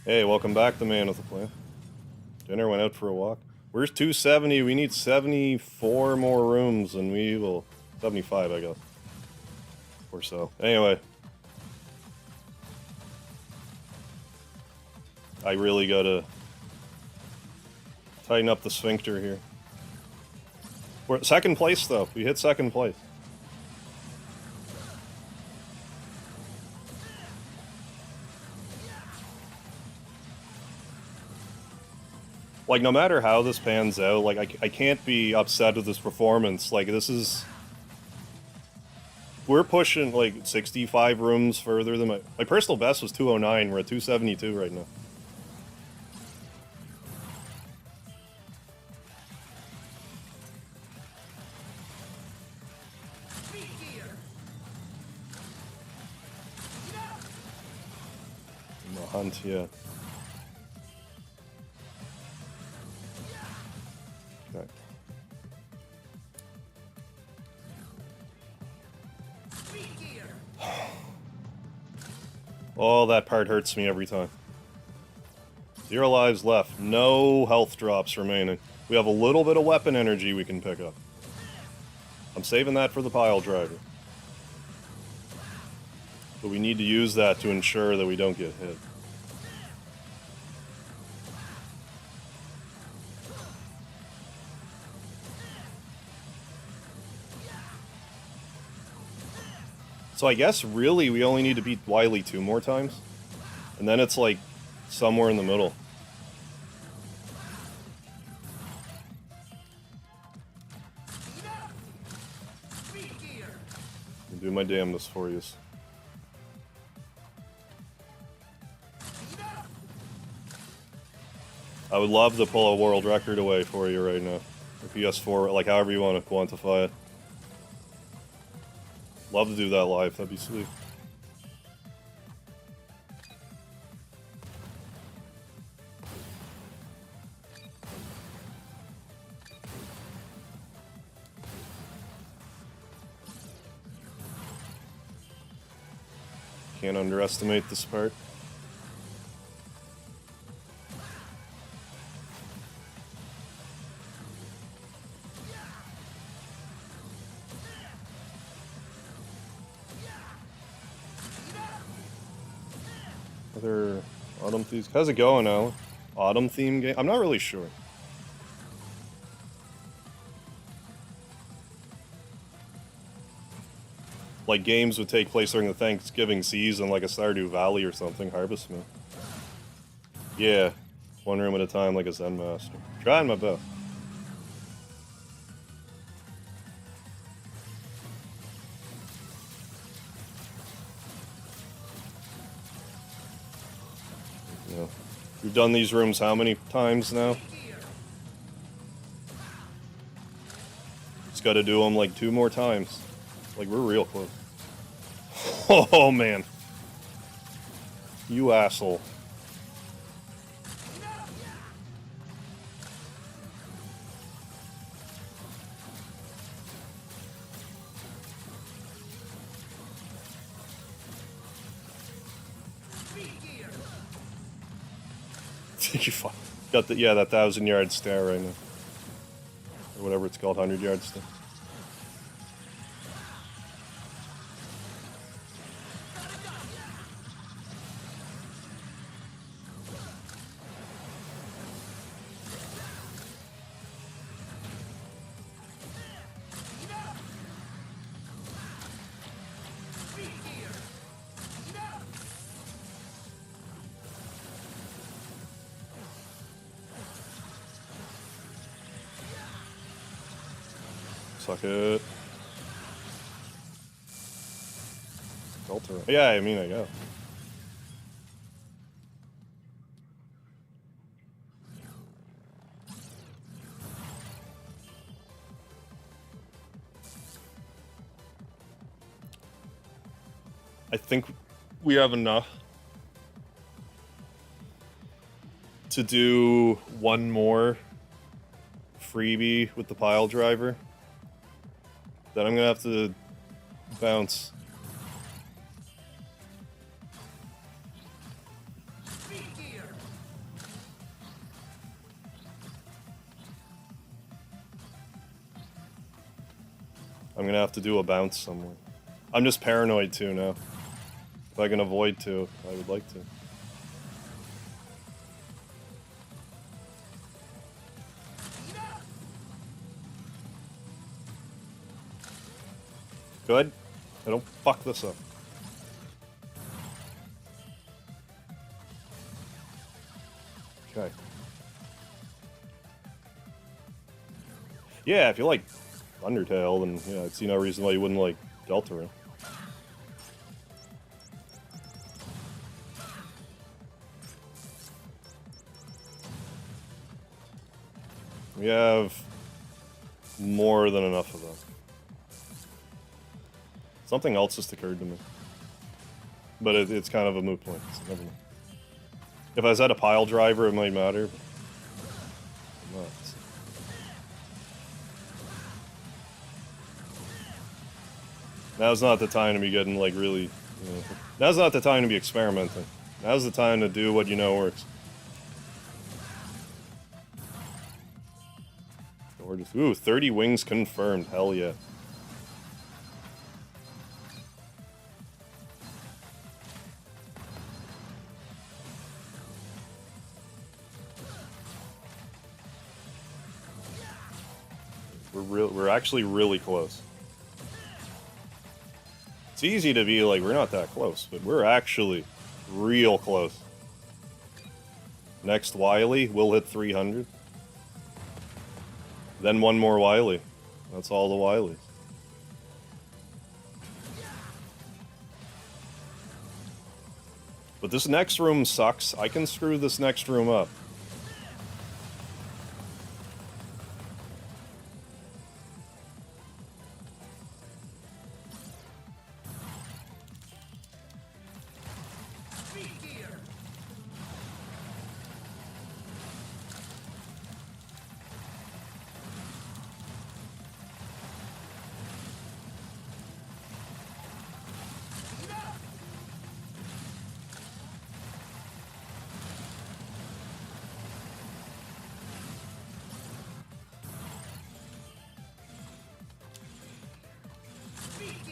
Hey, welcome back, the man with the plan. Dinner went out for a walk. Where's 270? We need 74 more rooms, and we will... 75, I guess. Or so. Anyway. I really gotta... tighten up the sphincter here. We're at second place, though. We hit second place. Like, no matter how this pans out, like, I can't be upset with this performance. Like, this is... We're pushing, like, 65 rooms further than my personal best was 209. We're at 272 right now. No hunt, yeah. Okay. Oh, that part hurts me every time. 0 lives left. No health drops remaining. We have a little bit of weapon energy we can pick up. I'm saving that for the pile driver. But we need to use that to ensure that we don't get hit. So I guess really we only need to beat Wily 2 more times. And then it's like somewhere in the middle. I'll do my damnedest for you. I would love to pull a world record away for you right now. Or PS4, like however you want to quantify it. Love to do that live, that'd be sweet. Can't underestimate this part. Other autumn themes. How's it going, Alan? Autumn theme game? I'm not really sure. Like games would take place during the Thanksgiving season, like a Stardew Valley or something. Harvestman. Yeah, one room at a time, like a Zen master. Trying my best. You know, we've done these rooms how many times now? Just got to do them like 2 more times. Like, we're real close. Oh, man. You asshole. You got the, yeah, that 1,000-yard stare right now. Or whatever it's called, 100-yard stare. Suck it. Delta. Yeah, I mean, I guess. I think we have enough to do one more freebie with the pile driver. Then I'm gonna have to bounce. I'm gonna have to do a bounce somewhere. I'm just paranoid too now. If I can avoid to, I would like to. Good. I don't fuck this up. Okay. Yeah, if you like Undertale, then yeah, I see no reason why you wouldn't like Deltarune. We have more than enough of them. Something else just occurred to me. But it's kind of a moot point, so never mind. If I was at a pile driver, it might matter, but I'm not. Now's not the time to be getting, like, really... You know, now's not the time to be experimenting. Now's the time to do what you know works. Gorgeous. Ooh, 30 wings confirmed. Hell yeah. We're actually really close. It's easy to be like, we're not that close, but we're actually real close. Next Wily, we'll hit 300. Then one more Wily. That's all the Wilys. But this next room sucks. I can screw this next room up.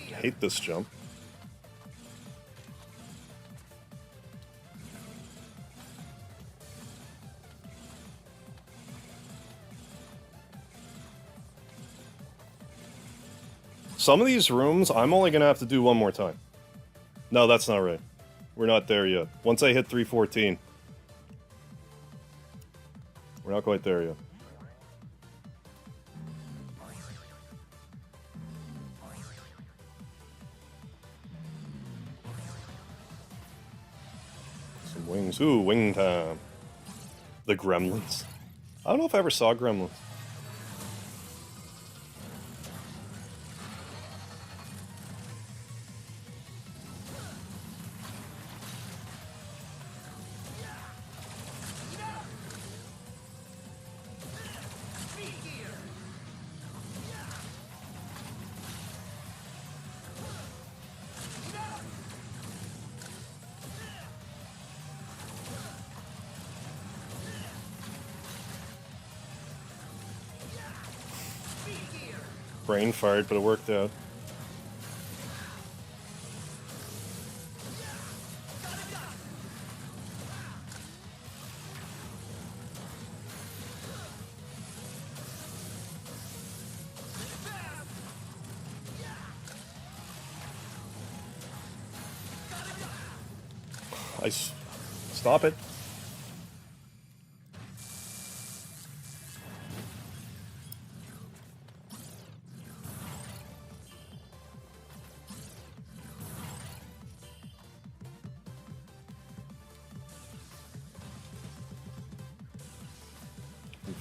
I hate this jump. Some of these rooms, I'm only gonna have to do one more time. No, that's not right. We're not there yet. Once I hit 314. We're not quite there yet. Some wings. Ooh, wing time. The gremlins. I don't know if I ever saw gremlins. Brain fart, but it worked out. Stop it.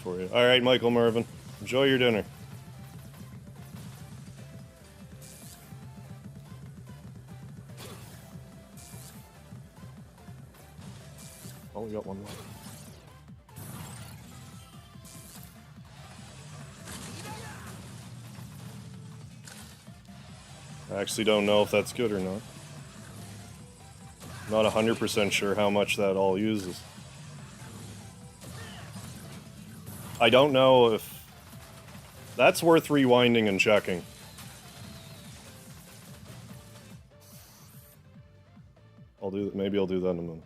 for you. All right, Michael Mervin, enjoy your dinner. Oh, we got one more. I actually don't know if that's good or not. Not 100% sure how much that all uses. I don't know if that's worth rewinding and checking. Maybe I'll do that in a minute.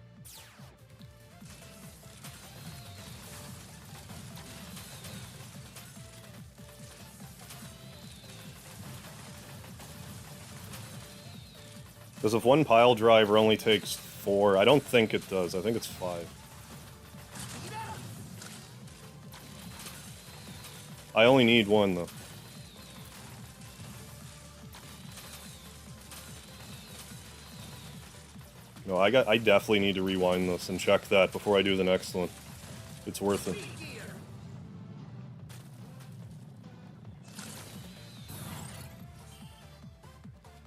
Because if one pile driver only takes 4, I don't think it does. I think it's 5. I only need 1 though. No, I definitely need to rewind this and check that before I do the next one. It's worth it.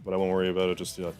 But I won't worry about it just yet.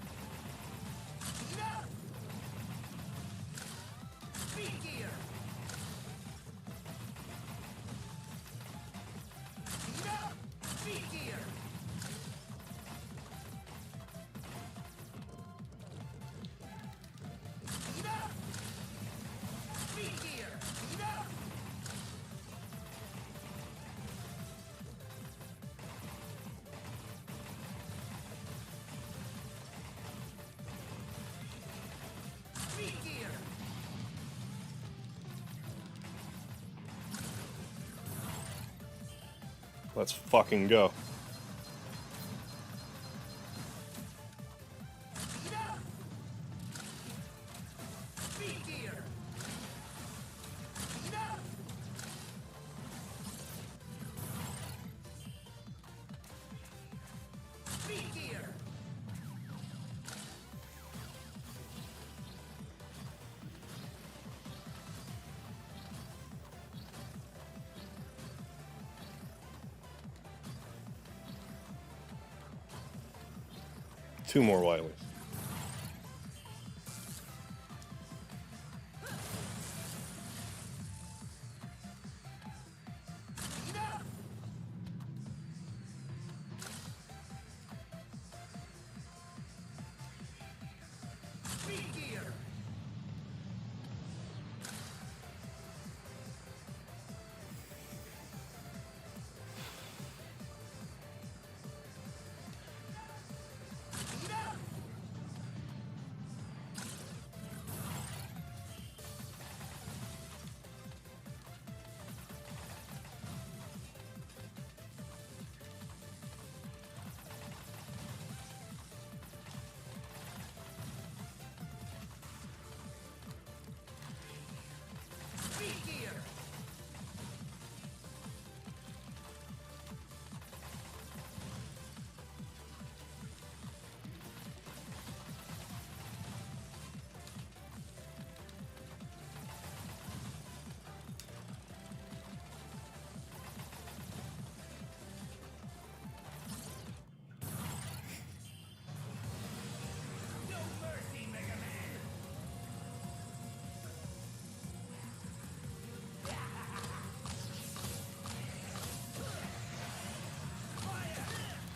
Let's fucking go. Two more Wilys.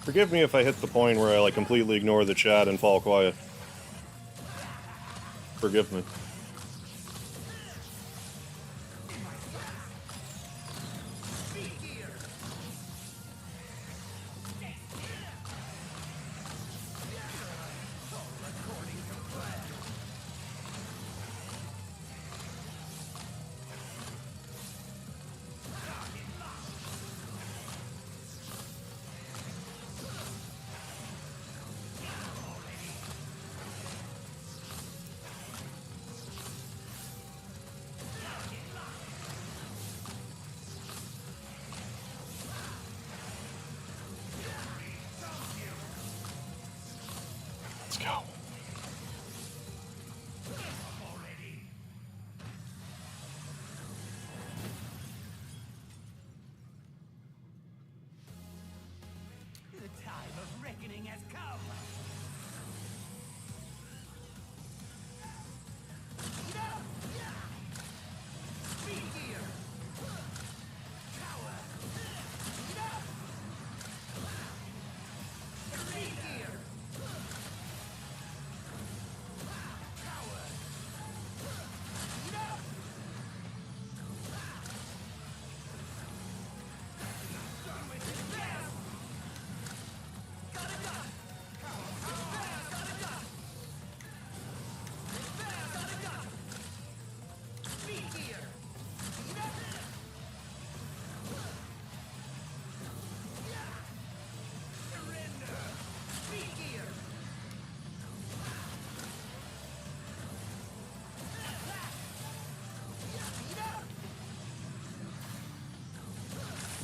Forgive me if I hit the point where I like completely ignore the chat and fall quiet. Forgive me.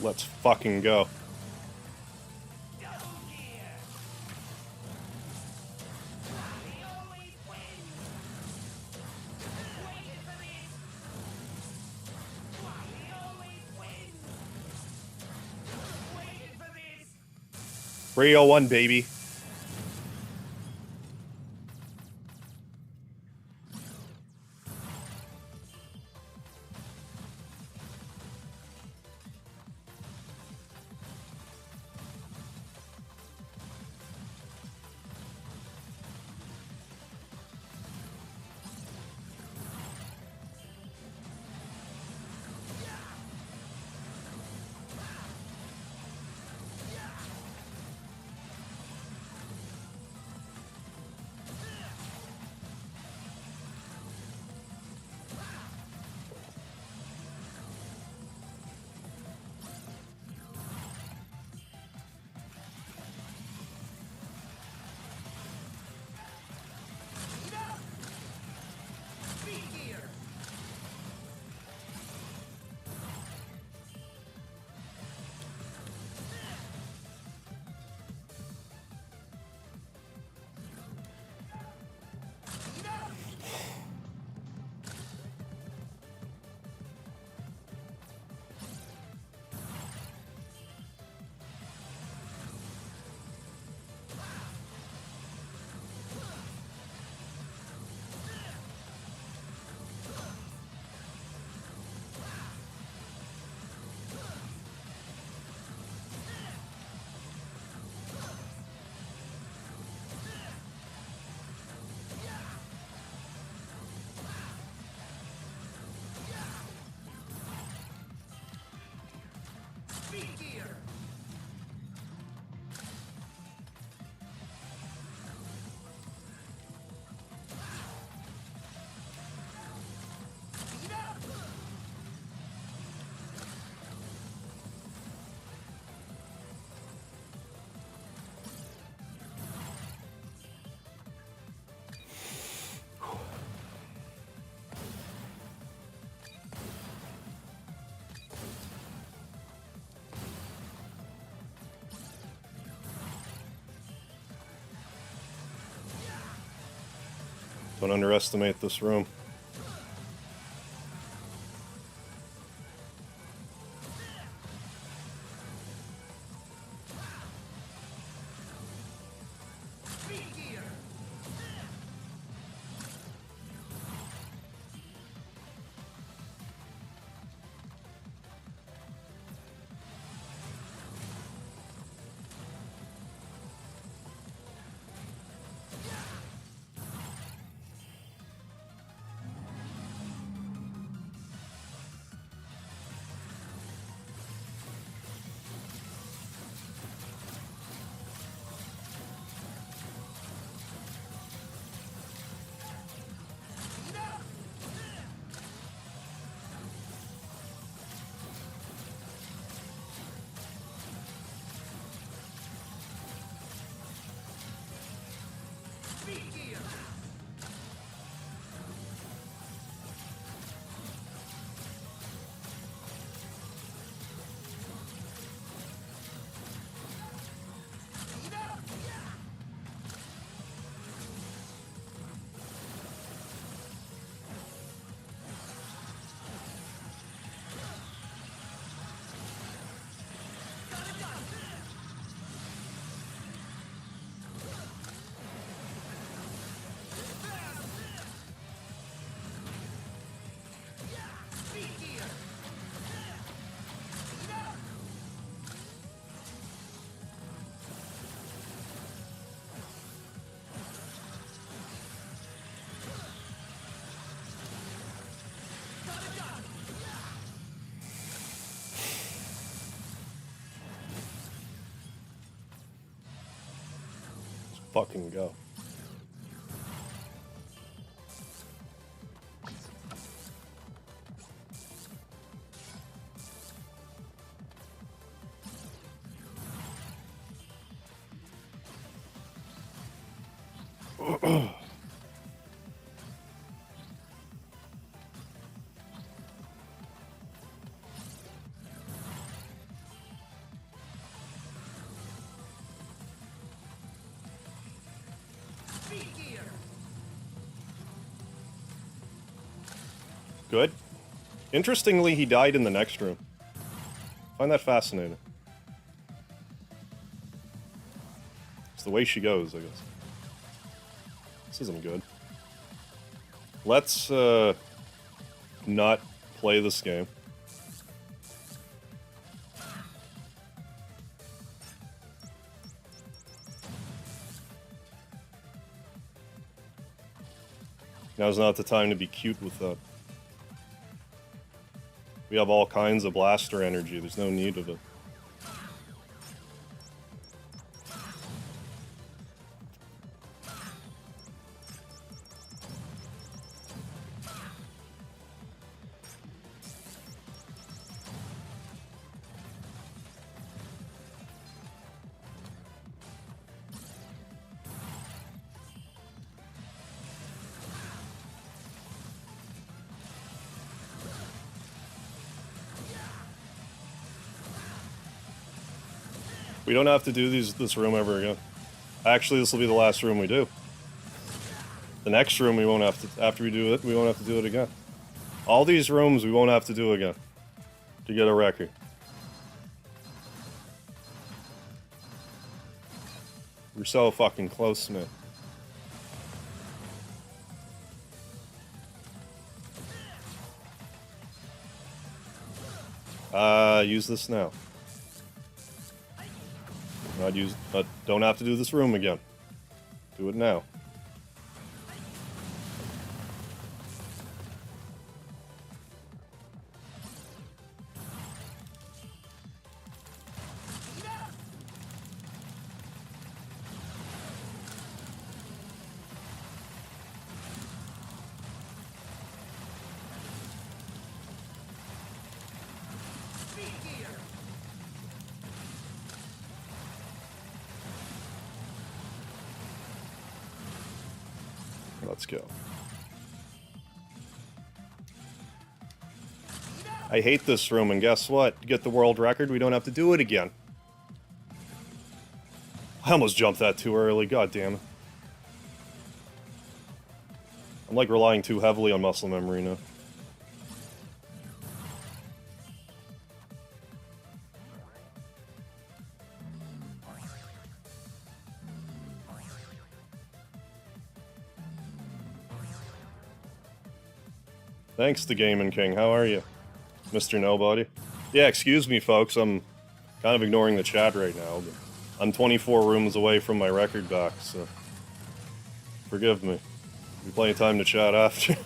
Let's fucking go. Rio 1, baby. Don't underestimate this room. Fucking go. Speed gear. Good. Interestingly, he died in the next room. Find that fascinating. It's the way she goes, I guess. This isn't good. Let's, not play this game. Now's not the time to be cute with that. We have all kinds of blaster energy. There's no need of it. We don't have to do this room ever again. Actually, this will be the last room we do. The next room we won't have to, after we do it, we won't have to do it again. All these rooms we won't have to do again to get a record. We're so fucking close, man. Use this now. Don't have to do this room again. Do it now. Let's go. I hate this room, and guess what? To get the world record, we don't have to do it again. I almost jumped that too early, god damn it. I'm like relying too heavily on muscle memory now. Thanks to Gaming King. How are you, Mr. Nobody? Yeah, excuse me, folks. I'm kind of ignoring the chat right now, but I'm 24 rooms away from my record back, so forgive me. Be plenty of time to chat after.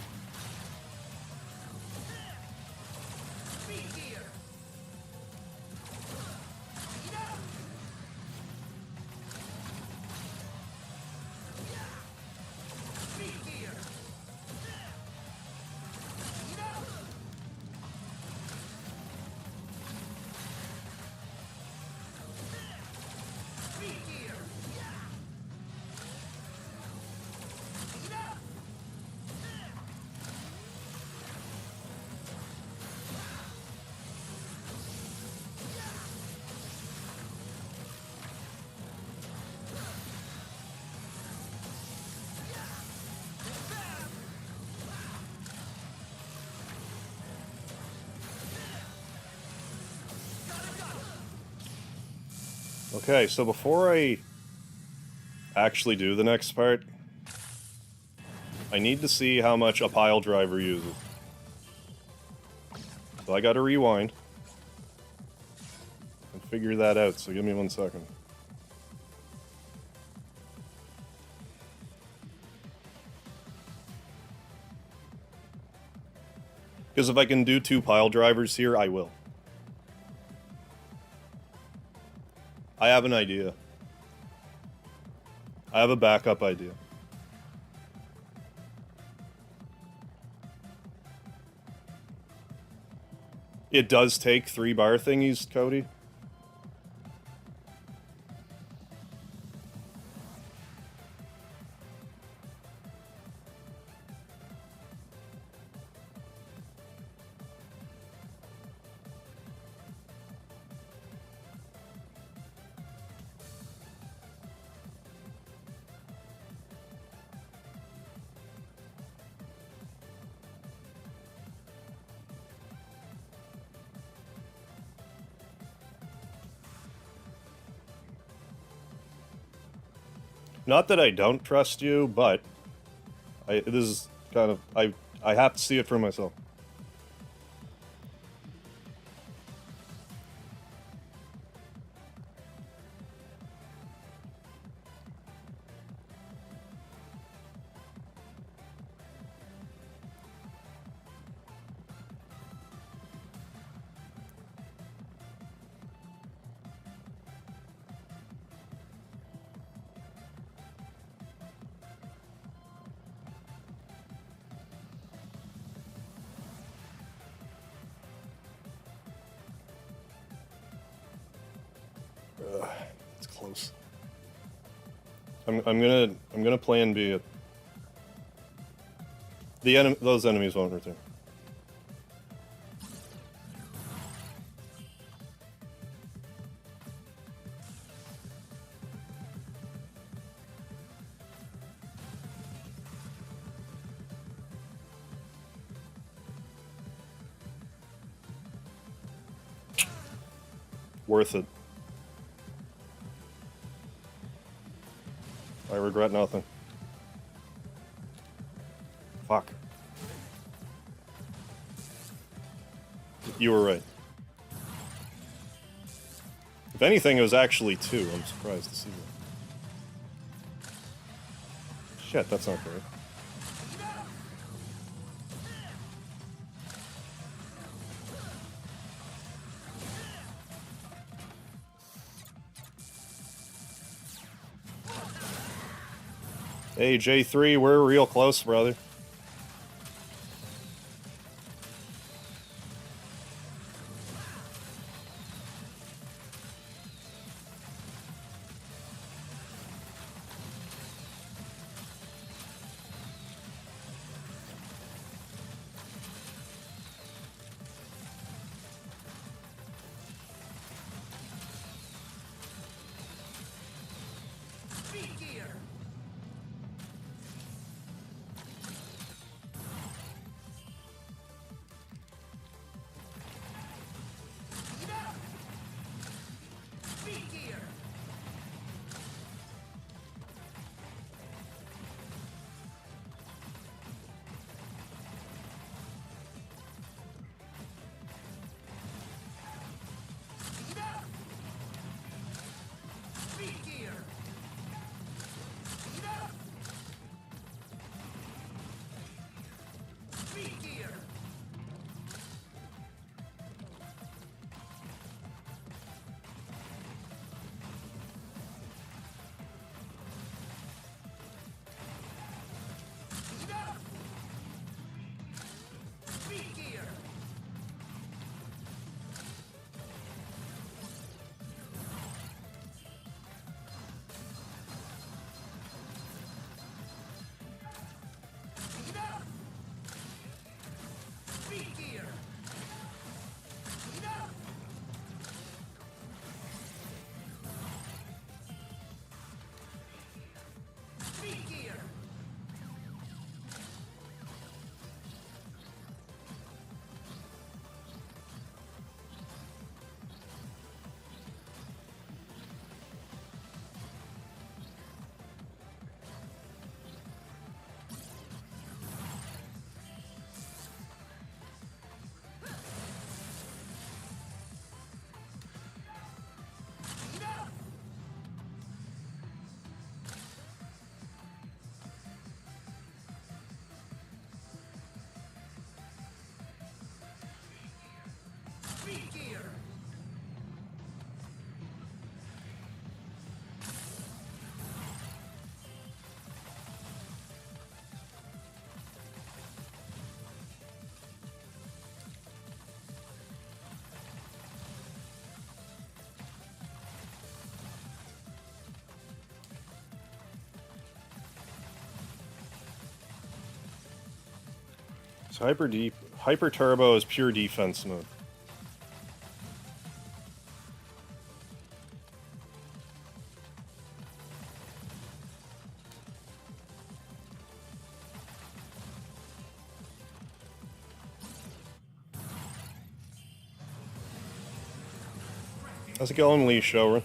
Okay, so before I actually do the next part, I need to see how much a pile driver uses. So I gotta rewind and figure that out, so give me 1 second. Because if I can do 2 pile drivers here, I will. I have an idea. I have a backup idea. It does take 3 bar thingies, Cody. Not that I don't trust you, but this is kind of I have to see it for myself. It's close. I'm gonna plan B it. Those enemies won't return. Worth it. I regret nothing. Fuck. You were right. If anything, it was actually 2. I'm surprised to see that. Shit, that's not great. Hey, J3, we're real close, brother. Speed gear. Speed gear. Speed gear. Speed gear. Speed gear. Speed gear. Speed gear. Speed gear. So hyper turbo is pure defense mode. How's it going, Lee Showroom?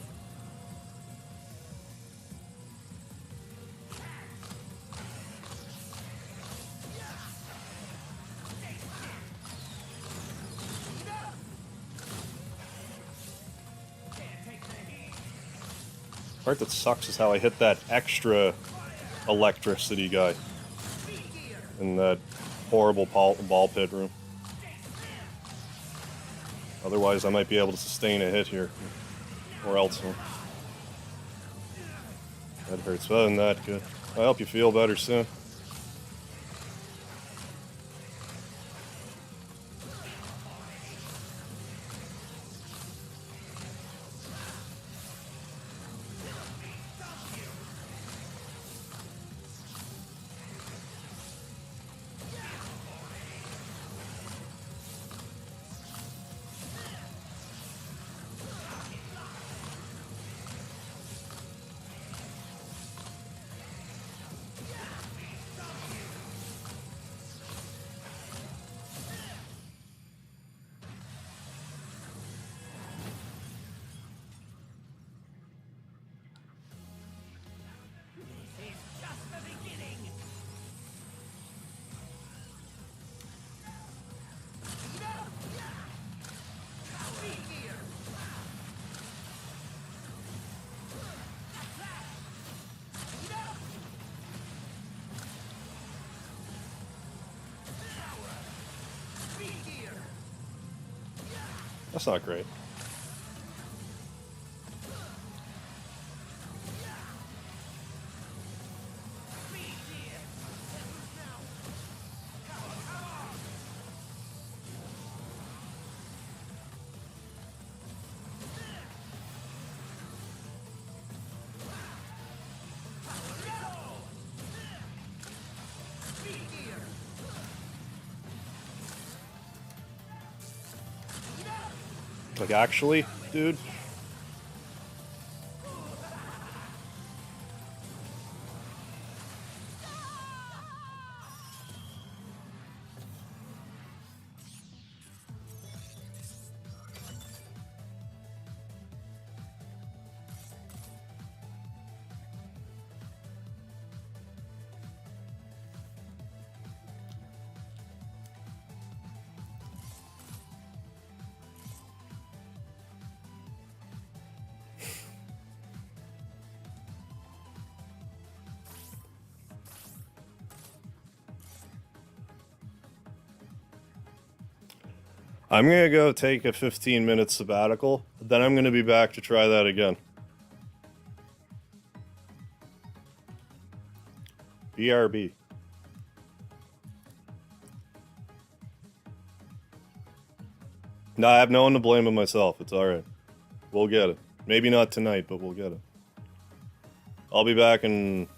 part that sucks is how I hit that extra electricity guy in that horrible ball pit room. Otherwise, I might be able to sustain a hit here. Or else. That hurts. Other than that, good. I hope you feel better soon. This is just the beginning. That's not great. Like, actually, dude? I'm gonna go take a 15-minute sabbatical, then I'm gonna be back to try that again. BRB. No, I have no one to blame but myself. It's alright. We'll get it. Maybe not tonight, but we'll get it. I'll be back in,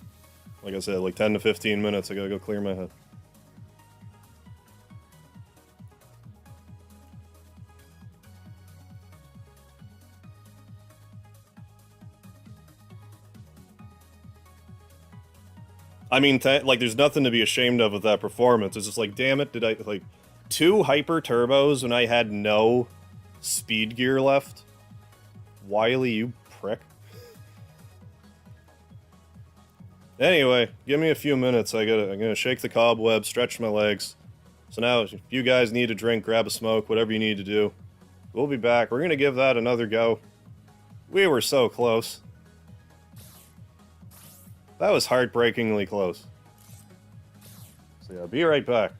like I said, like 10 to 15 minutes. I gotta go clear my head. I mean, like, there's nothing to be ashamed of with that performance. It's just like, damn it, did I, like, 2 hyper turbos when I had no speed gear left? Wily, you prick. Anyway, give me a few minutes. I'm gonna shake the cobweb, stretch my legs. So now, if you guys need a drink, grab a smoke, whatever you need to do. We'll be back. We're gonna give that another go. We were so close. That was heartbreakingly close. So yeah, be right back.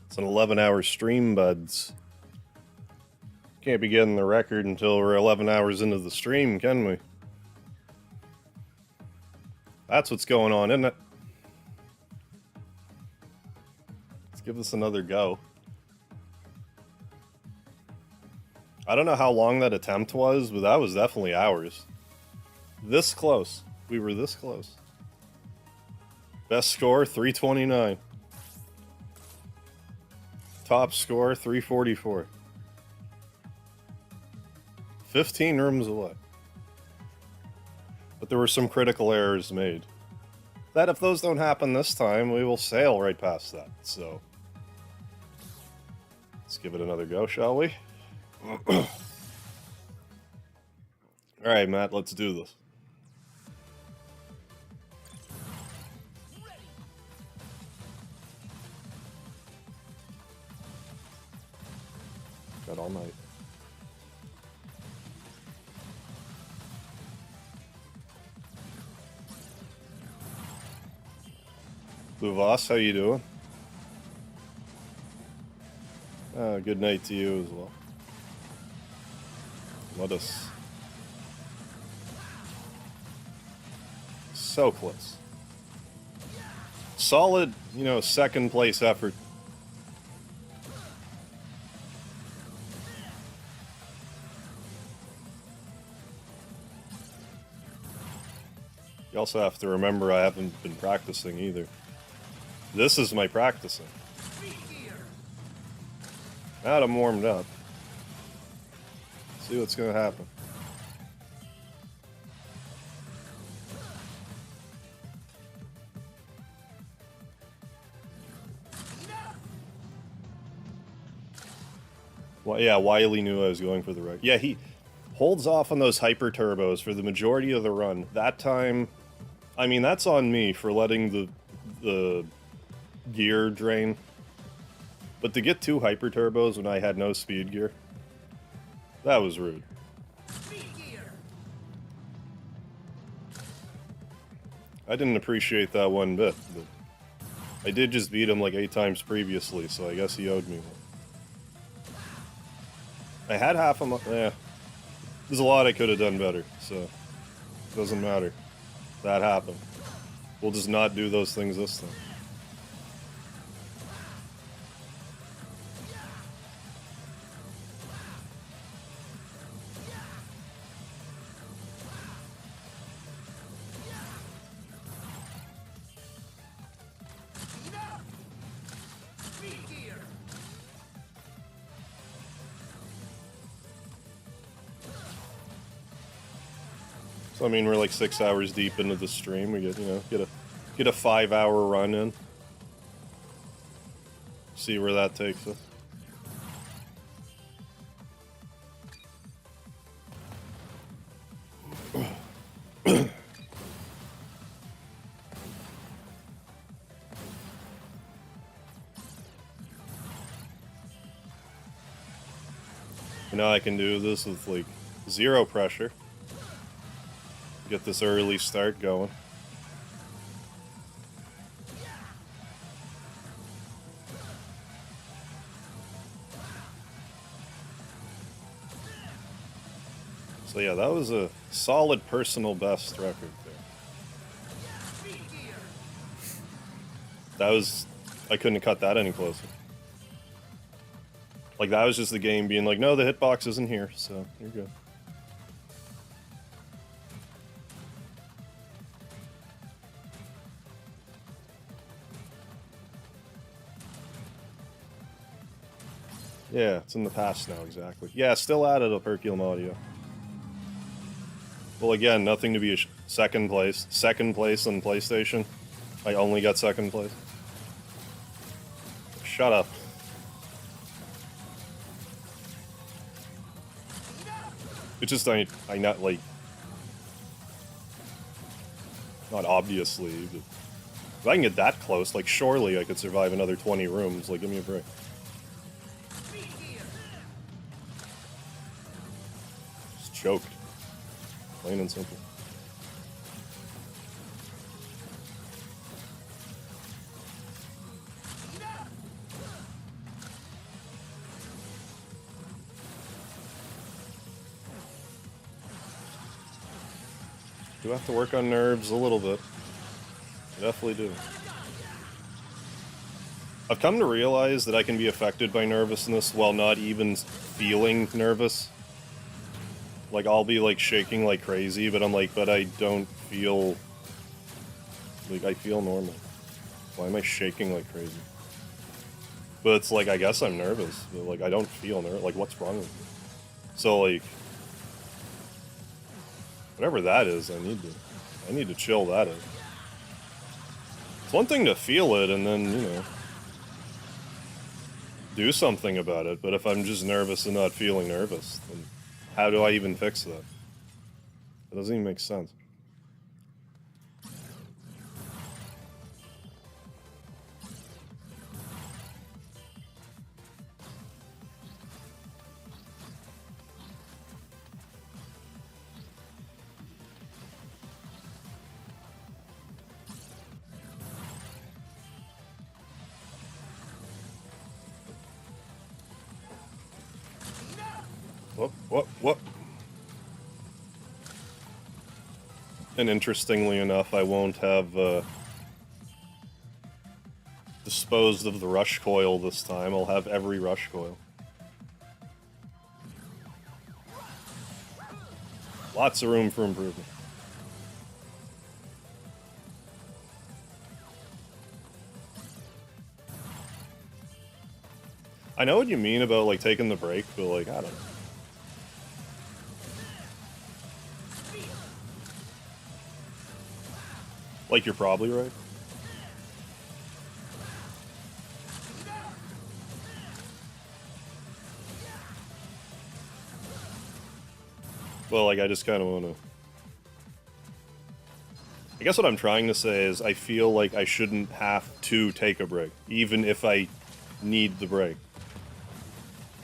It's an 11-hour stream, buds. Can't be getting the record until we're 11 hours into the stream, can we? That's what's going on, isn't it? Let's give this another go. I don't know how long that attempt was, but that was definitely hours. This close. We were this close. Best score, 329. Top score, 344. 15 rooms away. But there were some critical errors made. That if those don't happen this time, we will sail right past that. So, let's give it another go, shall we? Alright, Matt, let's do this. Got all night. Luvas, how you doing? Good night to you as well. Let us... So close. Solid, you know, second place effort. You also have to remember I haven't been practicing either. This is my practicing. Now that I'm warmed up. See what's gonna happen. Well, yeah, Wily knew I was going for the right. Yeah, he holds off on those hyper turbos for the majority of the run. That time, I mean, that's on me for letting the gear drain. But to get 2 hyper turbos when I had no speed gear, that was rude. I didn't appreciate that one bit, but I did just beat him like 8 times previously, so I guess he owed me one. I had half a month. Yeah. There's a lot I could have done better, so it doesn't matter. That happened. We'll just not do those things this time. So I mean, we're like 6 hours deep into the stream. We get, you know, get a 5-hour run in. See where that takes us. Now I can do this with like 0 pressure. Get this early start going. So yeah, that was a solid personal best record there. That was... I couldn't cut that any closer. Like, that was just the game being like, no, the hitbox isn't here, so you're good. Yeah, it's in the past now, exactly. Yeah, still added a Perculum audio. Well, again, nothing to be a second place. Second place on PlayStation. I only got second place. Shut up. It's just, I not, like... Not obviously, but... If I can get that close, like, surely I could survive another 20 rooms. Like, give me a break. Just choked. Plain and simple. do have to work on nerves a little bit. I definitely do. I've come to realize that I can be affected by nervousness while not even feeling nervous. Like, I'll be, like, shaking like crazy, but I'm like, but I don't feel... Like, I feel normal. Why am I shaking like crazy? But it's like, I guess I'm nervous, but, like, I don't feel nervous. Like, what's wrong with me? So, like... Whatever that is, I need to chill that out. It's one thing to feel it and then, you know... do something about it, but if I'm just nervous and not feeling nervous, then how do I even fix that? It doesn't even make sense. What? And interestingly enough, I won't have disposed of the rush coil this time. I'll have every rush coil. Lots of room for improvement. I know what you mean about, like, taking the break, but, like, I don't know. Like, you're probably right. Well, like, I just kind of want to... I guess what I'm trying to say is I feel like I shouldn't have to take a break, even if I need the break.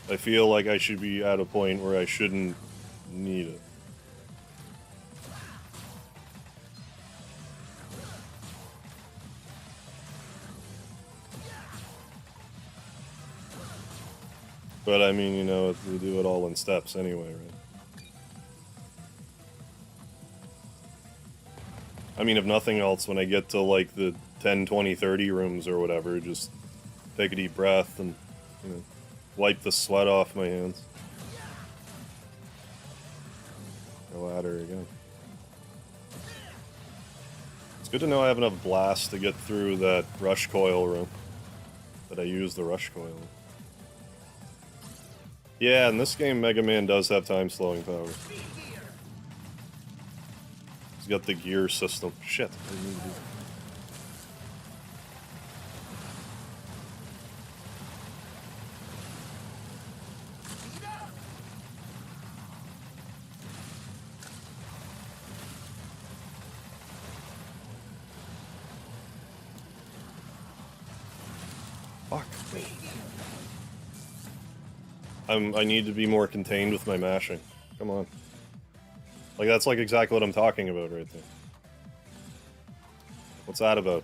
I feel like I should be at a point where I shouldn't need it. But I mean, you know, we do it all in steps anyway, right? I mean, if nothing else, when I get to, like, the 10, 20, 30 rooms or whatever, just take a deep breath and, you know, wipe the sweat off my hands. Go at her again. It's good to know I have enough blast to get through that rush coil room. That I use the rush coil. Yeah, in this game, Mega Man does have time-slowing powers. He's got the gear system. Shit. I didn't mean to do that. Fuck. I need to be more contained with my mashing. Come on. Like, that's like exactly what I'm talking about right there. What's that about?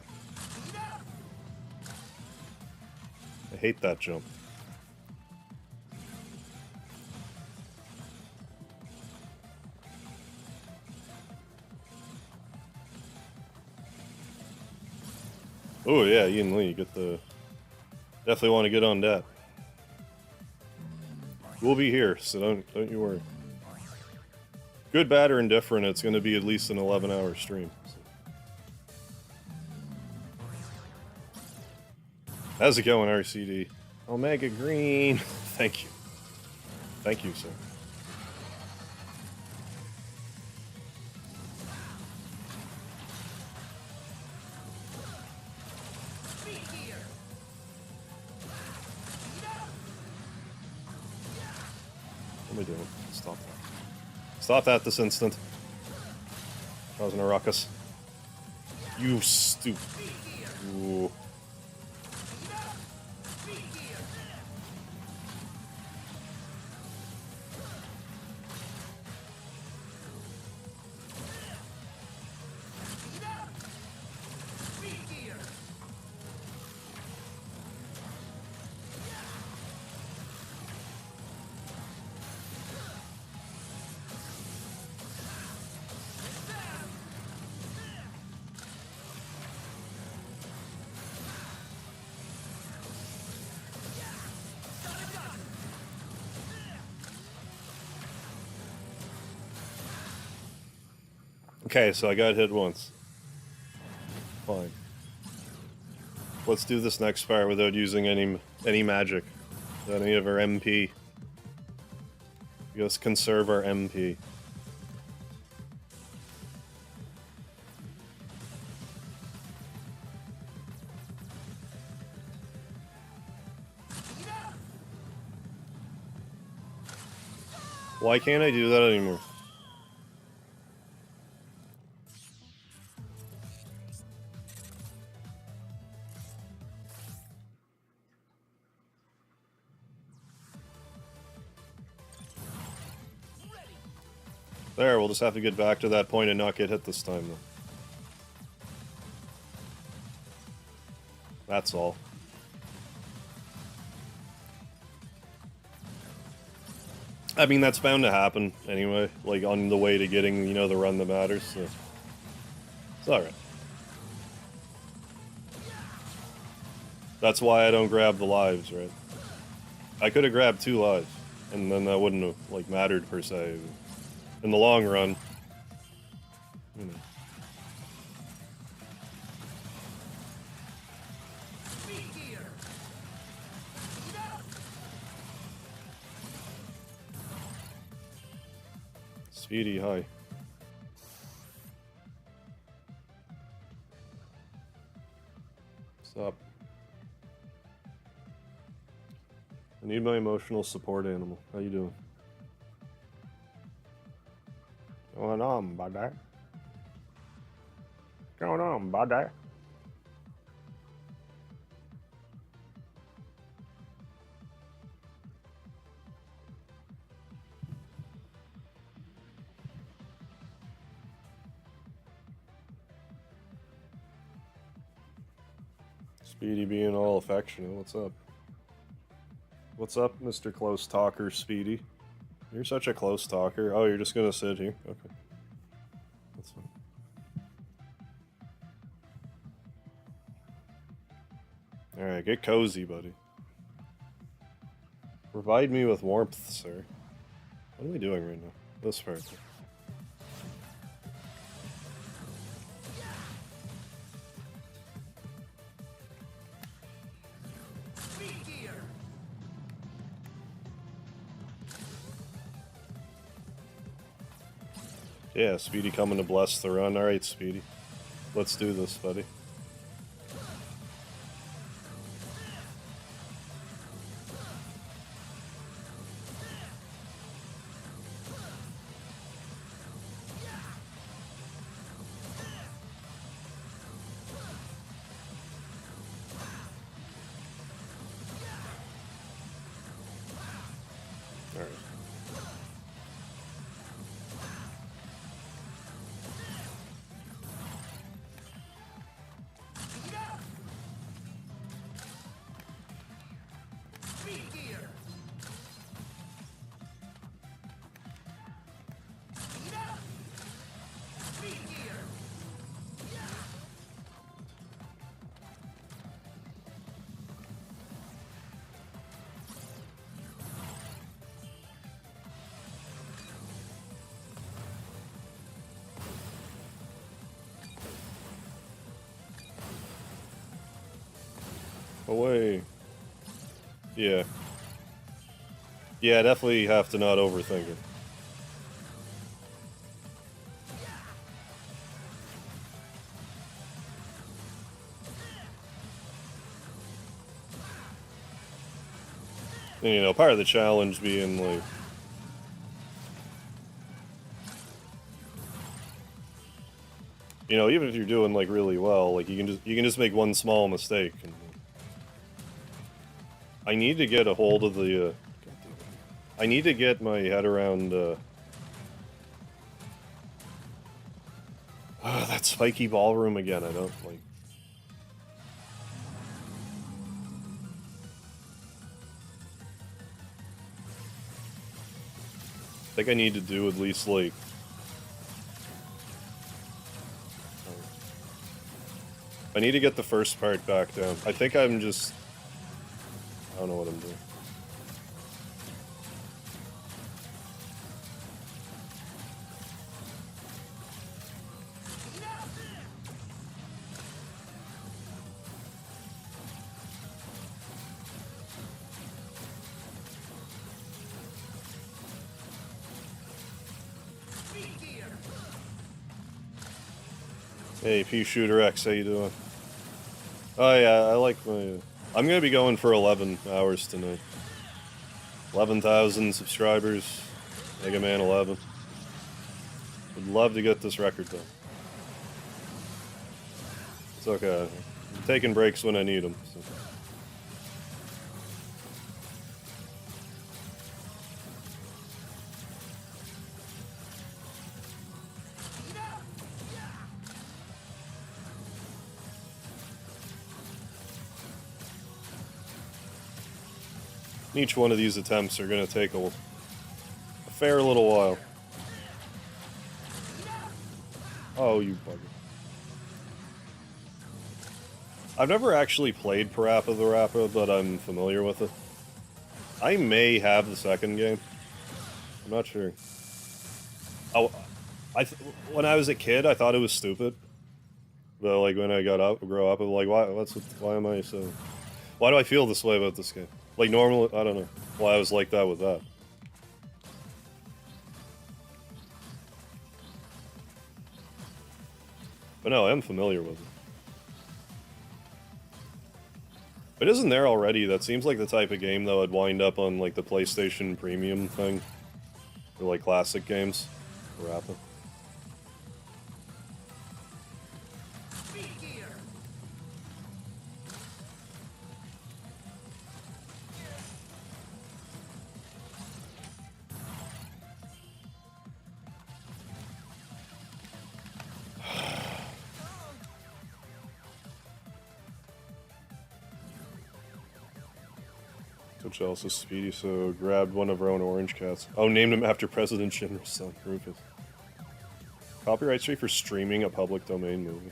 I hate that jump. Oh yeah, Ian Lee, get the... Definitely want to get on that. We'll be here, so don't you worry. Good, bad, or indifferent, it's going to be at least an 11-hour stream. So. How's it going, RCD? Omega Green. Thank you. Thank you, sir. What am I doing? Stop that. Stop that this instant. Causing a ruckus. You stupid. Ooh. Okay, so I got hit once. Fine. Let's do this next part without using any magic. Without any of our MP. Just conserve our MP. Why can't I do that anymore? There, we'll just have to get back to that point and not get hit this time, though. That's all. I mean, that's bound to happen anyway, like on the way to getting, you know, the run that matters, so it's alright. That's why I don't grab the lives, right? I could have grabbed 2 lives, and then that wouldn't have, like, mattered per se. In the long run, you know. Speedy, hi. What's up? I need my emotional support animal. How you doing? Going on, buddy? Going on, buddy? Speedy being all affectionate. What's up? What's up, Mr. Close Talker, Speedy? You're such a close talker. Oh, you're just gonna sit here? Okay. That's fine. Alright, get cozy, buddy. Provide me with warmth, sir. What are we doing right now? This part. Yeah, Speedy coming to bless the run. Alright, Speedy. Let's do this, buddy. Alright. Away. Yeah. Yeah, definitely have to not overthink it. And, you know, part of the challenge being, like... You know, even if you're doing, like, really well, like, you can just make one small mistake. And I need to get a hold of the, I need to get my head around, that spiky ballroom again. I don't, like... I think I need to do at least, like... I need to get the first part back down. I think I'm just... I don't know what I'm doing. Hey, P Shooter X, how you doing? Oh yeah, I like my. I'm gonna be going for 11 hours tonight. 11,000 subscribers. Mega Man 11. Would love to get this record done. It's okay. I'm taking breaks when I need them. So. Each one of these attempts are gonna take a fair little while. Oh, you bugger. I've never actually played Parappa the Rapper, but I'm familiar with it. I may have the second game. I'm not sure. Oh, when I was a kid, I thought it was stupid. But like when I grow up, I'm like, why am I so? Why do I feel this way about this game? Like normally, I don't know why I was like that with that. But no, I am familiar with it. But isn't there already? That seems like the type of game that would wind up on like the PlayStation Premium thing, or like classic games. Parappa. Which else is Speedy? So grabbed one of our own orange cats. Oh, named him after President Shinra's son, Rufus. Copyright free for streaming a public domain movie.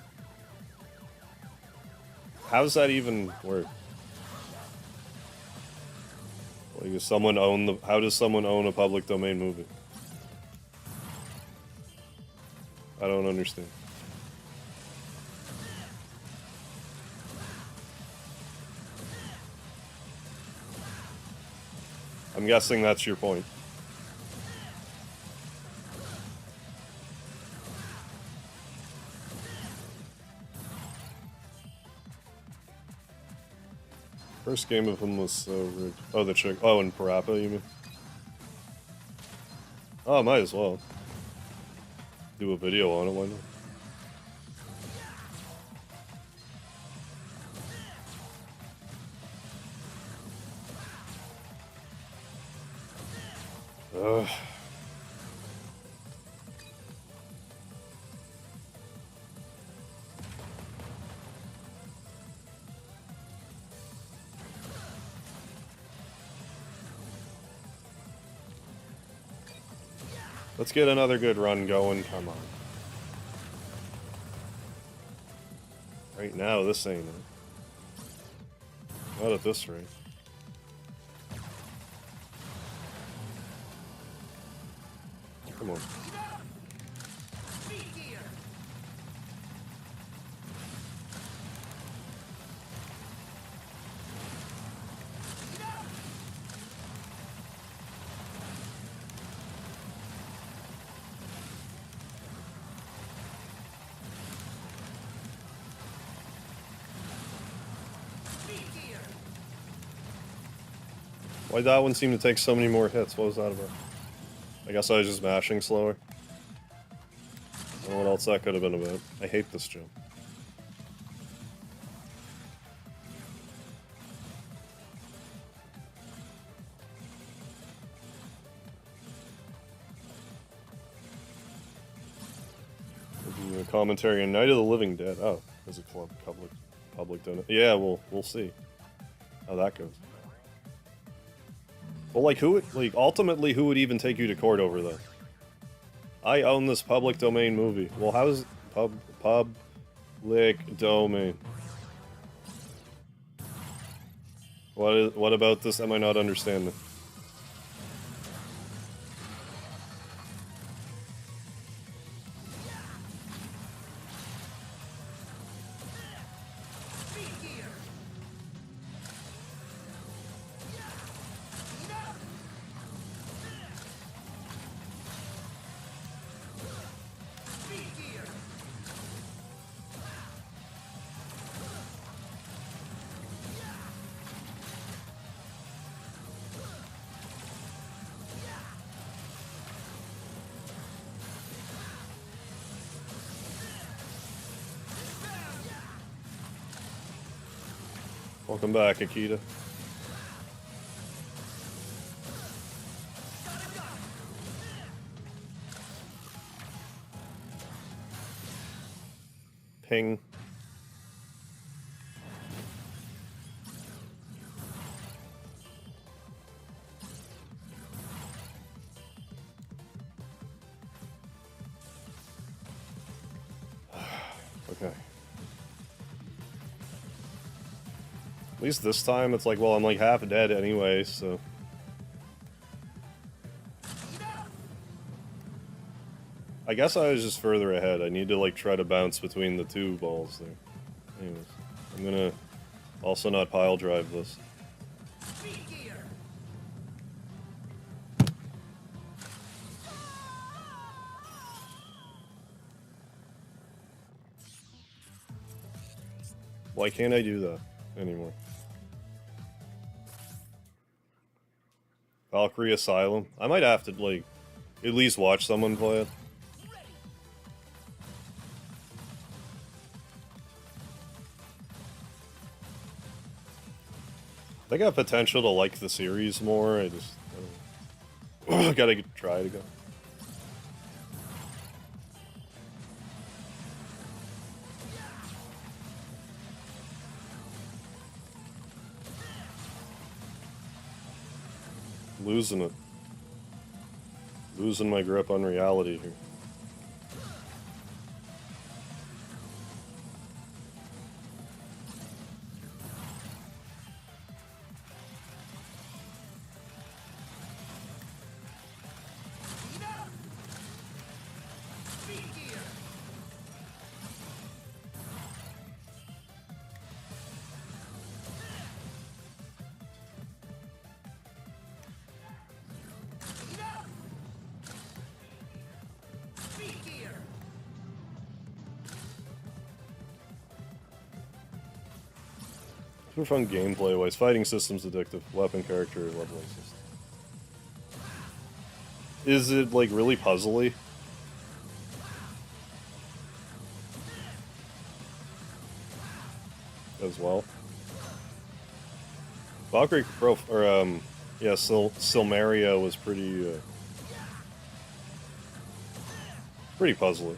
How does that even work? Like, does someone own the? How does someone own a public domain movie? I don't understand. I'm guessing that's your point. First game of him was so rude. Oh, the chick. Oh, and Parappa, you mean? Oh, might as well. Do a video on it, why not? Ugh. Let's get another good run going, come on. Right now, this ain't it. Not at this rate. Come on. Why'd that one seem to take so many more hits? What was that about? I guess I was just mashing slower. I don't know what else that could have been about. I hate this jump. A commentary on Night of the Living Dead. Oh, there's a public donut. Yeah, we'll see how that goes. Well, like ultimately, who would even take you to court over that? I own this public domain movie. Well, how is public domain? What about this am I not understanding? Welcome back, Akita. Ping. Okay. At least this time it's like, well, I'm like half dead anyway, so. I guess I was just further ahead. I need to like try to bounce between the two balls there. Anyways, I'm gonna also not pile drive this. Why can't I do that anymore? Valkyrie Asylum? I might have to, like, at least watch someone play it. I got potential to like the series more, I just... gotta try to go. Losing it. Losing my grip on reality here. Super fun gameplay wise. Fighting system's addictive. Weapon character, leveling system. Is it like really puzzly? As well. Valkyrie yeah, Silmaria was pretty puzzly.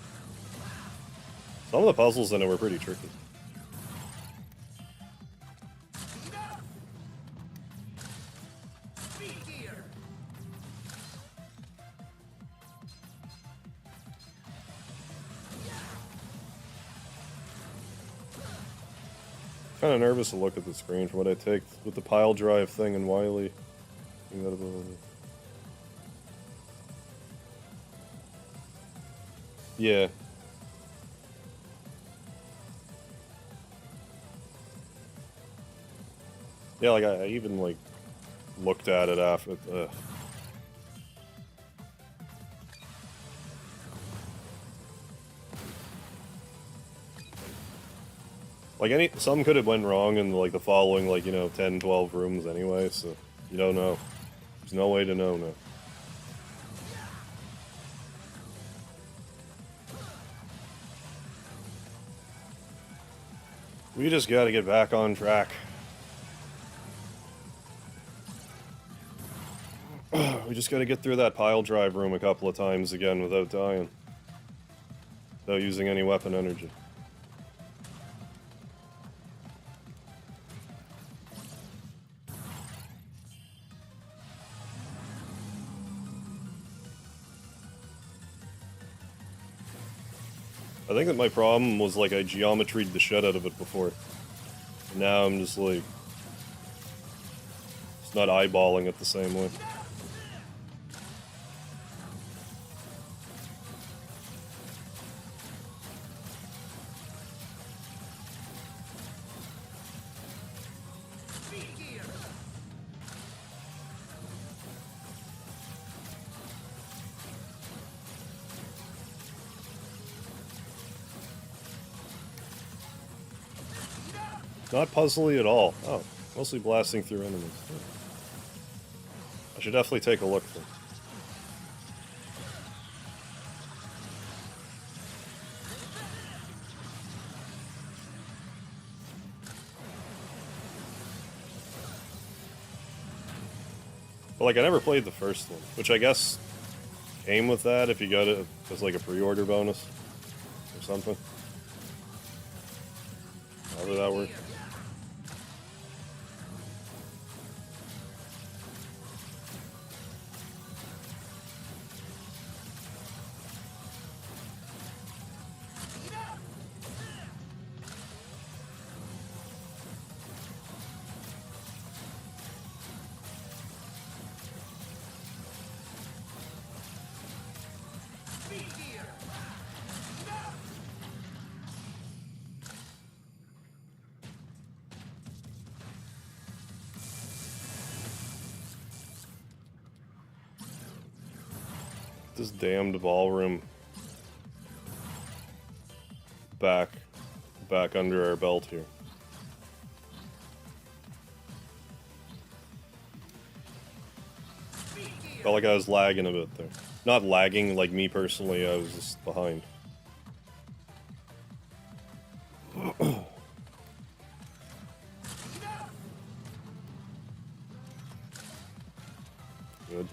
Some of the puzzles in it were pretty tricky. Kind of nervous to look at the screen from what I take with the pile drive thing and Wily. That ability. Yeah. Yeah, like I even like looked at it after. Like some could have went wrong in like the following like, you know, 10, 12 rooms anyway, so you don't know. There's no way to know now. We just gotta get back on track. We just gotta get through that pile drive room a couple of times again without dying. Without using any weapon energy. I think that my problem was like I geometried the shit out of it before. Now I'm just like... It's not eyeballing it the same way. Not puzzly at all. Oh, mostly blasting through enemies. I should definitely take a look for. But like I never played the first one, which I guess came with that if you got it as like a pre-order bonus or something. How did that work? This damned ballroom back under our belt here. Felt like I was lagging a bit there. Not lagging like me personally, I was just behind. Good.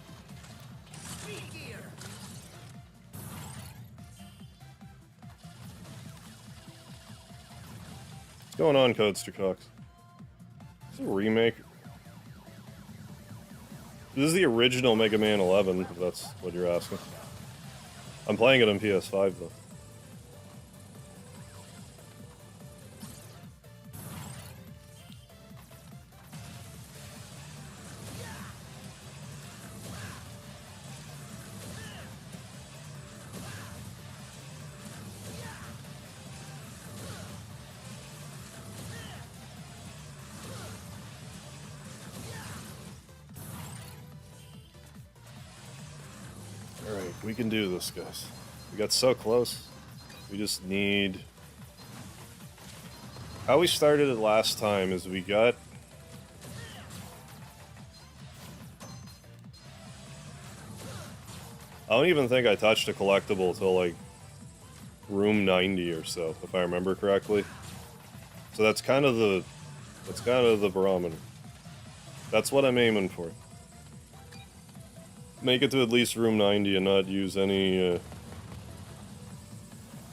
What's going on, Codester Cox? Is it a remake? This is the original Mega Man 11, if that's what you're asking. I'm playing it on PS5, though. Alright, we can do this, guys. We got so close. We just need... How we started it last time is we got... I don't even think I touched a collectible till like room 90 or so, if I remember correctly. So that's kind of the barometer. That's what I'm aiming for. Make it to at least room 90 and not use any of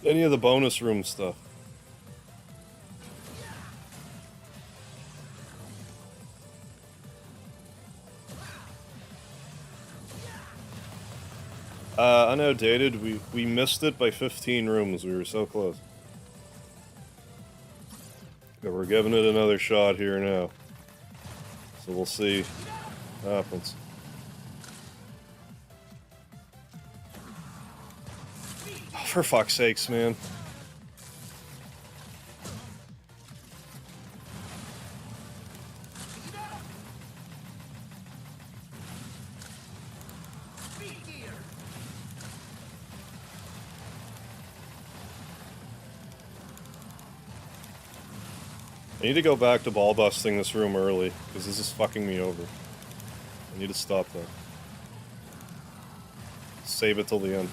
the bonus room stuff. Unoutdated, we missed it by 15 rooms. We were so close. But we're giving it another shot here now. So we'll see what happens. Oh, for fuck's sakes, man. I need to go back to ball busting this room early, because this is fucking me over. I need to stop that. Save it till the end.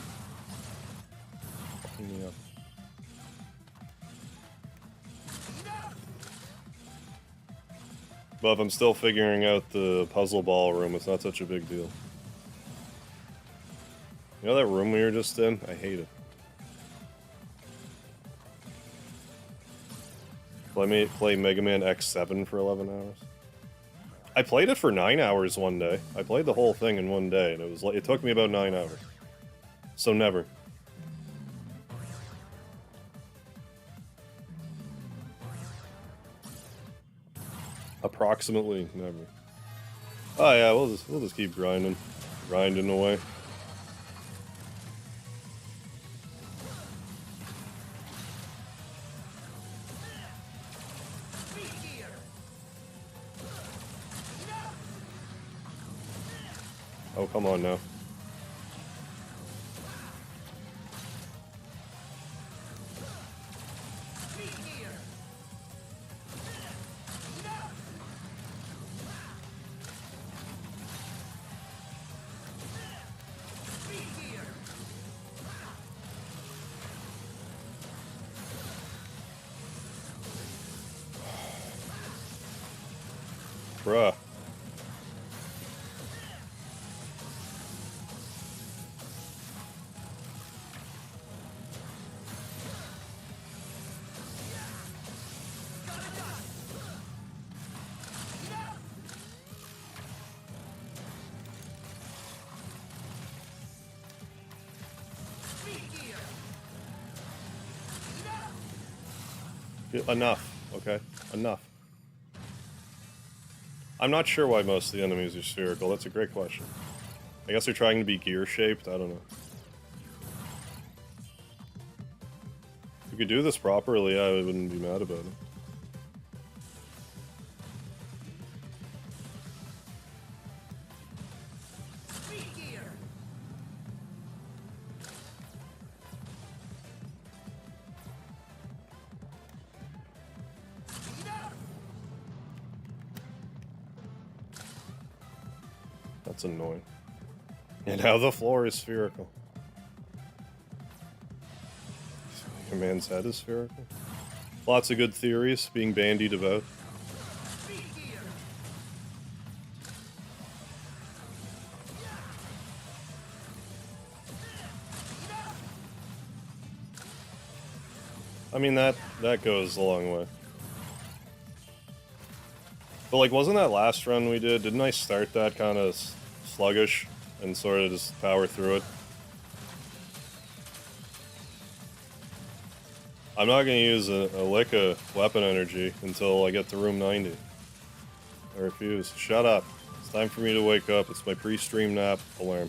Fucking me up. But if I'm still figuring out the puzzle ballroom, it's not such a big deal. You know that room we were just in? I hate it. Play Mega Man X7 for 11 hours. I played it for 9 hours one day. I played the whole thing in one day, and it took me about 9 hours. So never. Approximately never. Oh yeah, we'll just keep grinding away. Oh, come on now. Bruh. Enough, okay? Enough. I'm not sure why most of the enemies are spherical. That's a great question. I guess they're trying to be gear-shaped. I don't know. If we could do this properly, I wouldn't be mad about it. That's annoying. And now the floor is spherical. Command's head is spherical. Lots of good theories being bandied about. I mean, that goes a long way. But, like, wasn't that last run we did? Didn't I start that kind of sluggish and sort of just power through it? I'm not going to use a lick of weapon energy until I get to room 90. I refuse. Shut up. It's time for me to wake up. It's my pre-stream nap alarm.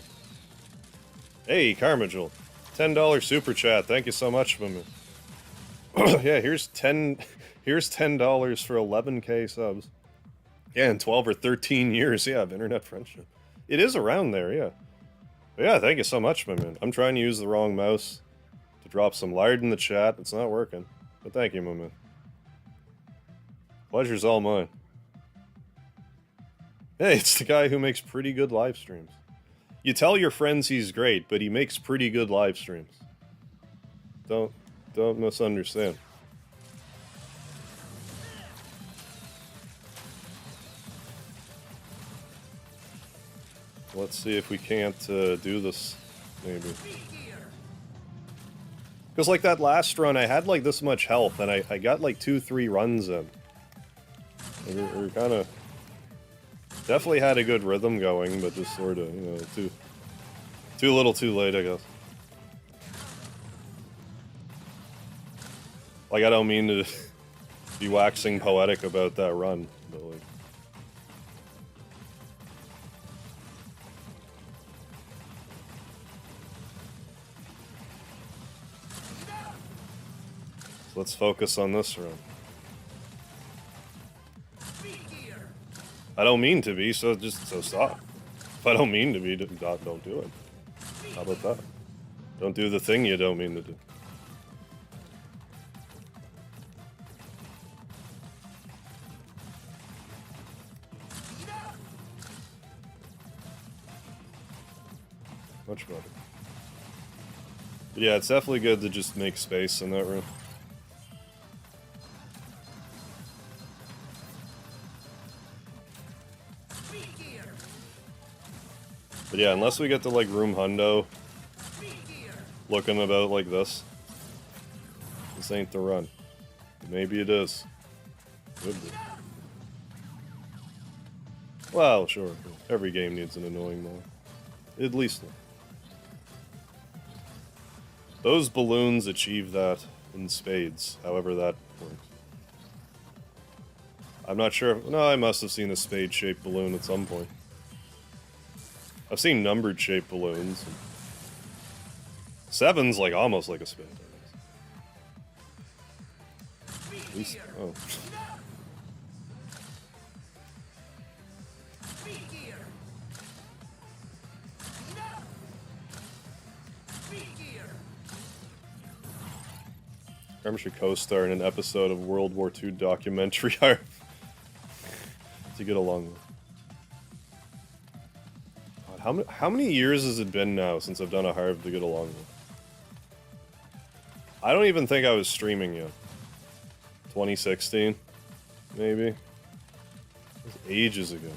Hey, Carmagel. $10 super chat. Thank you so much, woman. Yeah, here's $10 for 11k subs. Yeah, in 12 or 13 years, yeah, of internet friendship. It is around there, yeah. But yeah, thank you so much, my man. I'm trying to use the wrong mouse to drop some lard in the chat. It's not working. But thank you, my man. Pleasure's all mine. Hey, it's the guy who makes pretty good live streams. You tell your friends he's great, but he makes pretty good live streams. Don't misunderstand. Let's see if we can't do this, maybe. Because, like, that last run, I had, like, this much health, and I got, like, 2-3 runs in. We're kind of... Definitely had a good rhythm going, but just sort of, you know, too little too late, I guess. Like, I don't mean to be waxing poetic about that run, but, like... So let's focus on this run. I don't mean to be, so stop. If I don't mean to be, don't do it. How about that? Don't do the thing you don't mean to do. Much better. But yeah, it's definitely good to just make space in that room. But yeah, unless we get to, like, room hundo looking about like this ain't the run. Maybe it is. Could be. Well, sure. Every game needs an annoying mod. At least one. Those balloons achieve that in spades, however that works. I'm not sure if... No, I must have seen a spade-shaped balloon at some point. I've seen numbered shaped balloons. Seven's like almost like a spade. At least, oh. Carmen should co-star in an episode of World War II documentary to get along with. How many years has it been now since I've done a Harv to get along with? I don't even think I was streaming yet. 2016? Maybe? It was ages ago.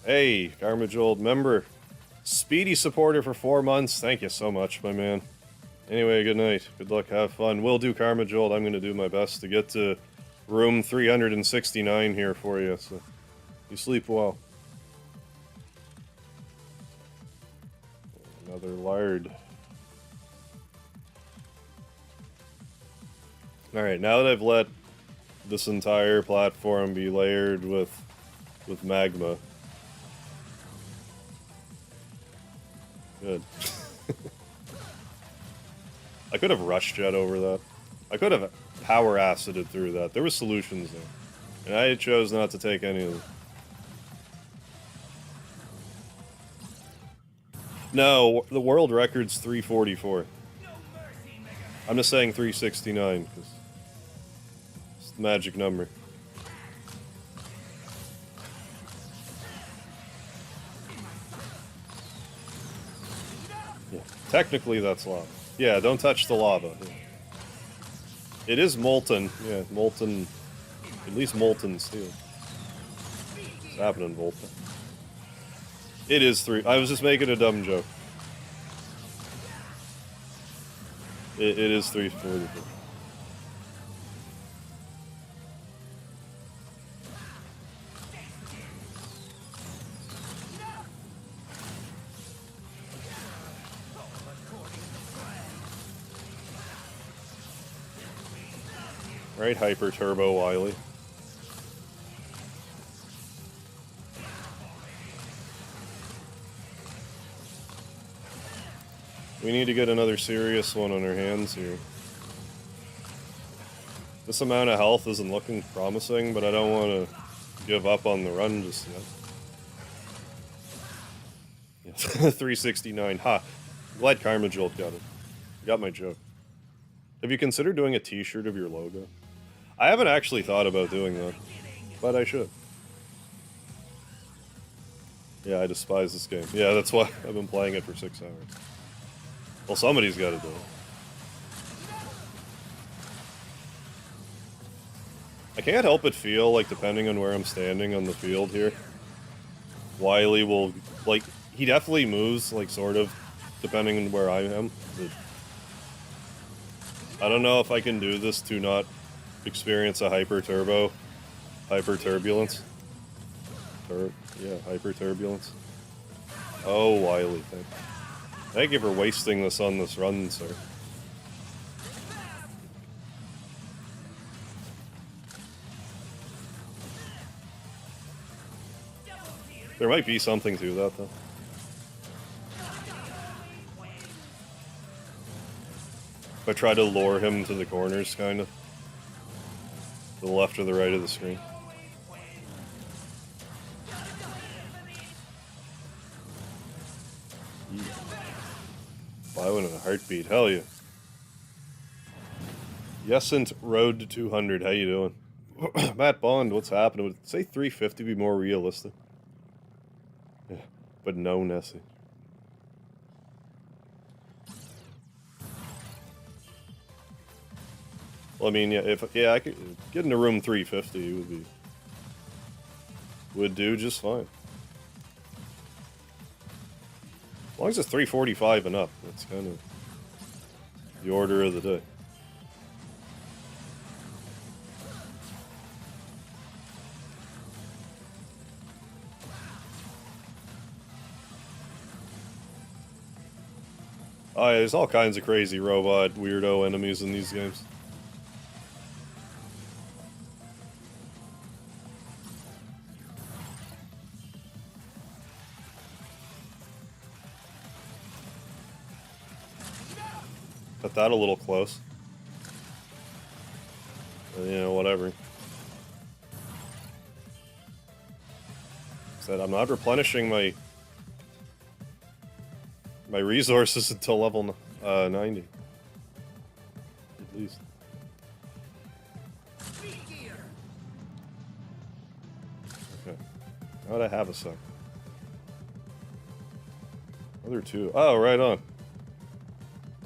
Hey, Garbage Old member. Speedy supporter for 4 months. Thank you so much, my man. Anyway, good night. Good luck, have fun. Will do, Karma Jolt. I'm going to do my best to get to room 369 here for you, so you sleep well. Another lard. Alright, now that I've let this entire platform be layered with magma. Good. I could have rush jet over that. I could have power acided through that. There were solutions there. And I chose not to take any of them. No, the world record's 344. I'm just saying 369, because it's the magic number. Yeah, technically that's lava. Yeah, don't touch the lava. Yeah. It is molten. Yeah, molten. At least molten steel. What's happening, Volta? It is 3. I was just making a dumb joke. It is 344. Right, Hyper Turbo Wily. We need to get another serious one on our hands here. This amount of health isn't looking promising, but I don't want to give up on the run just yet. Yeah. 369. Ha! Glad Karma Jolt got it. Got my joke. Have you considered doing a t-shirt of your logo? I haven't actually thought about doing that, but I should. Yeah, I despise this game. Yeah, that's why I've been playing it for 6 hours. Well, somebody's got to do it. I can't help but feel like, depending on where I'm standing on the field here, Wily will, like, he definitely moves, like, sort of, depending on where I am. But I don't know if I can do this to not experience a hyper turbulence. Yeah, hyper turbulence. Oh, Wily, thank you for wasting this on this run, sir. There might be something to that, though. If I try to lure him to the corners, kind of. To the left or the right of the screen. Buy one in a heartbeat. Hell yeah. Yesent Road to 200. How you doing? Matt Bond, what's happening? Would say 350 be more realistic? Yeah, but no, Nessie. Well, I mean, yeah, I could get into room 350 would do just fine. As long as it's 345 and up, that's kind of the order of the day. Oh, yeah, there's all kinds of crazy robot weirdo enemies in these games. Cut that a little close. You know, whatever. Said I'm not replenishing my resources until level 90. At least. Okay. Now that I have a sec. Other two. Oh, right on.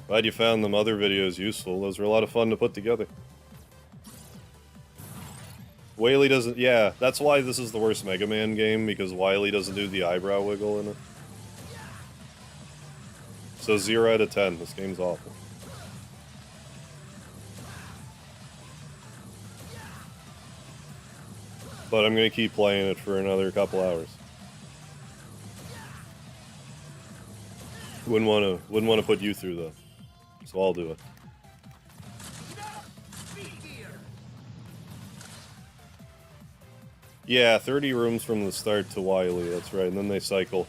Glad you found them other videos useful. Those were a lot of fun to put together. Wily doesn't... Yeah, that's why this is the worst Mega Man game, because Wily doesn't do the eyebrow wiggle in it. So 0 out of 10. This game's awful. But I'm gonna keep playing it for another couple hours. Wouldn't wanna put you through that. So I'll do it. Yeah, 30 rooms from the start to Wily, that's right, and then they cycle.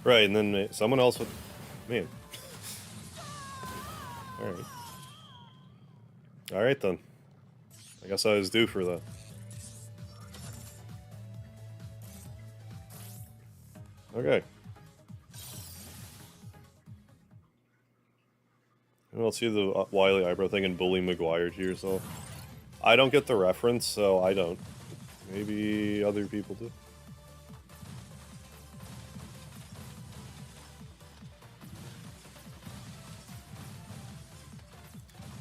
Right, and then someone else would... Man. Alright. Alright then. I guess I was due for that. Okay. And I'll see the Wily eyebrow thing and Bully Maguire here, so... I don't get the reference, so I don't. Maybe other people do.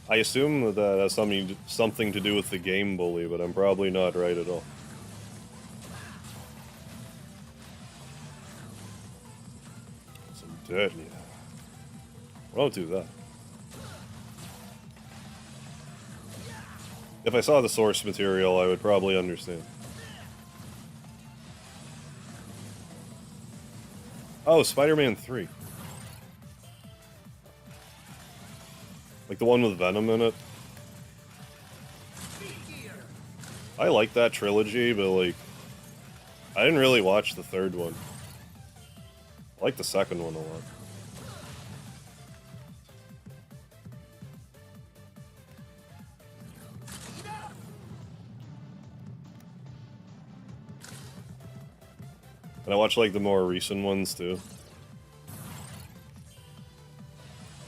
I assume that that has something to do with the game Bully, but I'm probably not right at all. Some dead, yeah. Won't do that. If I saw the source material, I would probably understand. Oh, Spider-Man 3. Like the one with Venom in it. I like that trilogy, but like... I didn't really watch the third one. I like the second one a lot. And I watch like the more recent ones too.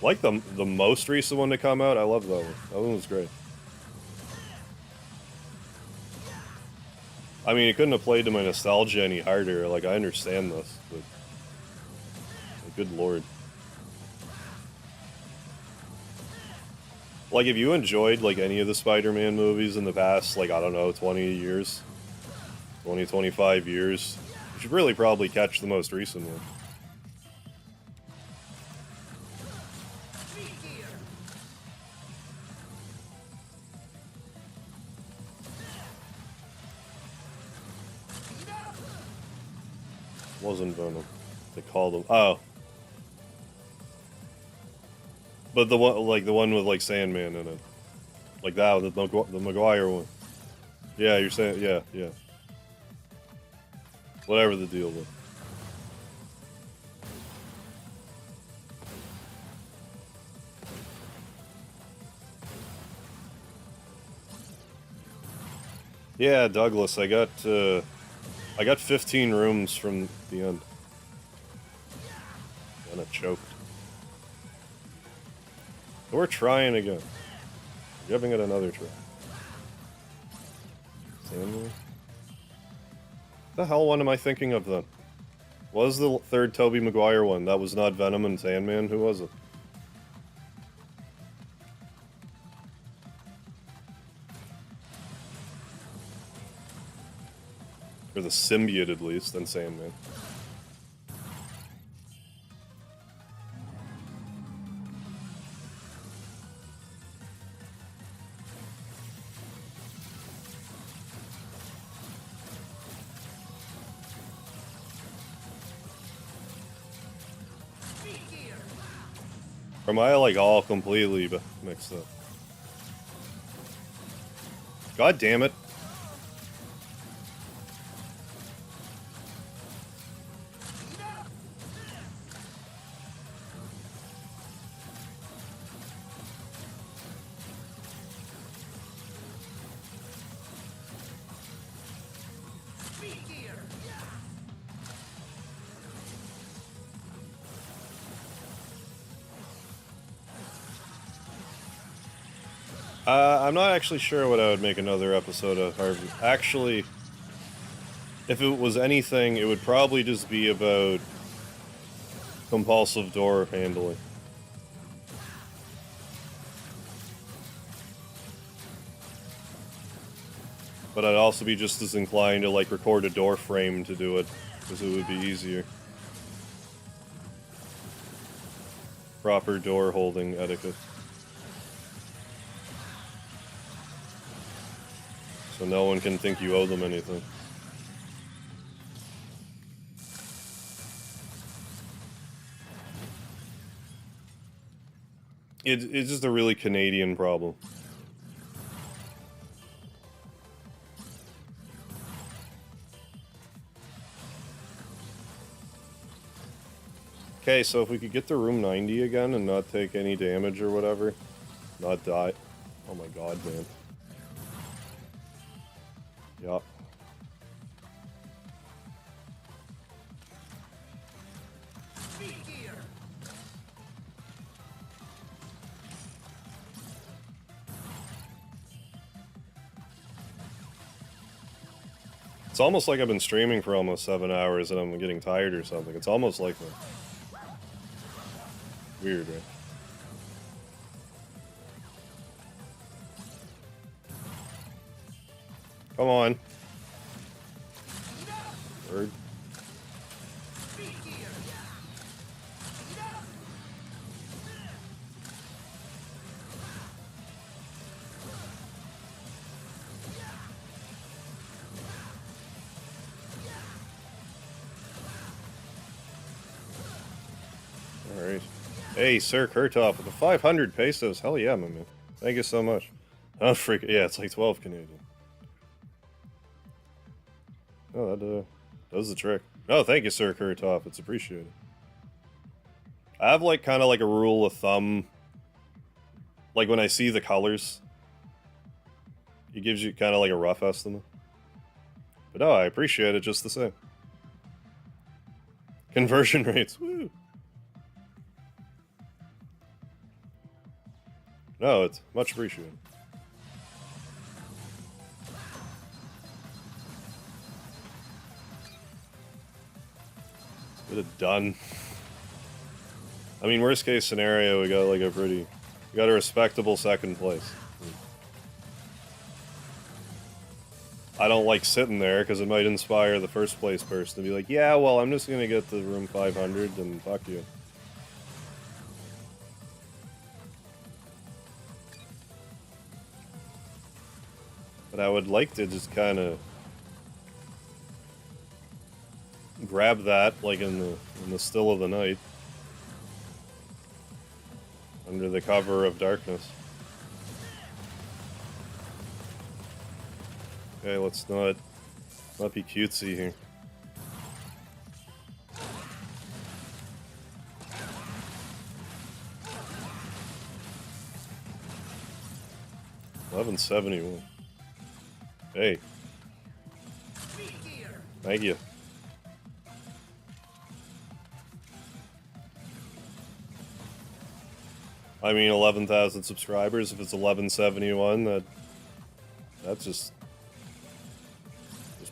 Like the most recent one to come out, I love that one. That one was great. I mean, it couldn't have played to my nostalgia any harder. Like, I understand this, but... Good lord. Like, if you enjoyed, like, any of the Spider-Man movies in the past, like, I don't know, 20 years? 20, 25 years? You should really probably catch the most recent one. Wasn't Venom. They called him... Oh. But the one, like, the one with, like, Sandman in it. Like that, the Maguire one. Yeah, you're saying... Yeah, yeah. Whatever the deal was. Yeah, Douglas, I got 15 rooms from the end. And I choked. We're trying again. We're giving it another try. Sandman? What the hell one am I thinking of then? What was the third Tobey Maguire one? That was not Venom and Sandman? Who was it? Or the symbiote, at least, than Sandman. Or am I, like, all completely mixed up? God damn it. I'm not actually sure what I would make another episode of Harvey. Actually, if it was anything, it would probably just be about compulsive door handling. But I'd also be just as inclined to, like, record a door frame to do it, because it would be easier. Proper door holding etiquette. So no one can think you owe them anything. It's just a really Canadian problem. Okay, so if we could get to room 90 again and not take any damage or whatever, not die. Oh my god, man. Yup. It's almost like I've been streaming for almost 7 hours and I'm getting tired or something. It's almost like that. Weird, right? Come on. Bird. Alright. Hey, Sir Kurtov with the 500 pesos. Hell yeah, my man. Thank you so much. Oh, freak. Yeah, it's like 12 Canadian. Oh, that does the trick. Oh, thank you, Sir Kurtov. It's appreciated. I have, like, kind of like a rule of thumb. Like, when I see the colors, it gives you kind of like a rough estimate. But no, I appreciate it just the same. Conversion rates. Woo! No, it's much appreciated. Get it done. I mean, worst case scenario, we got like we got a respectable second place. I don't like sitting there because it might inspire the first place person to be like, yeah, well, I'm just gonna get to room 500 and fuck you. But I would like to just kind of grab that, like in the still of the night, under the cover of darkness. Okay, let's not be cutesy here. $11.71. Hey. Thank you. I mean, 11,000 subscribers. If it's 1171, that's just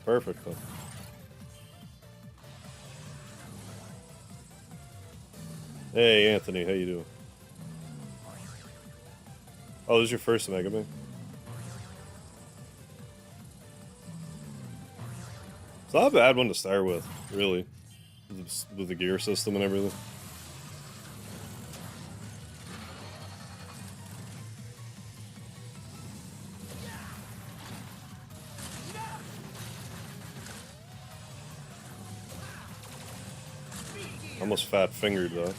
perfect. Huh? Hey, Anthony, how you doing? Oh, this is your first Mega Man? It's not a bad one to start with, really, with the gear system and everything. Almost fat-fingered, though.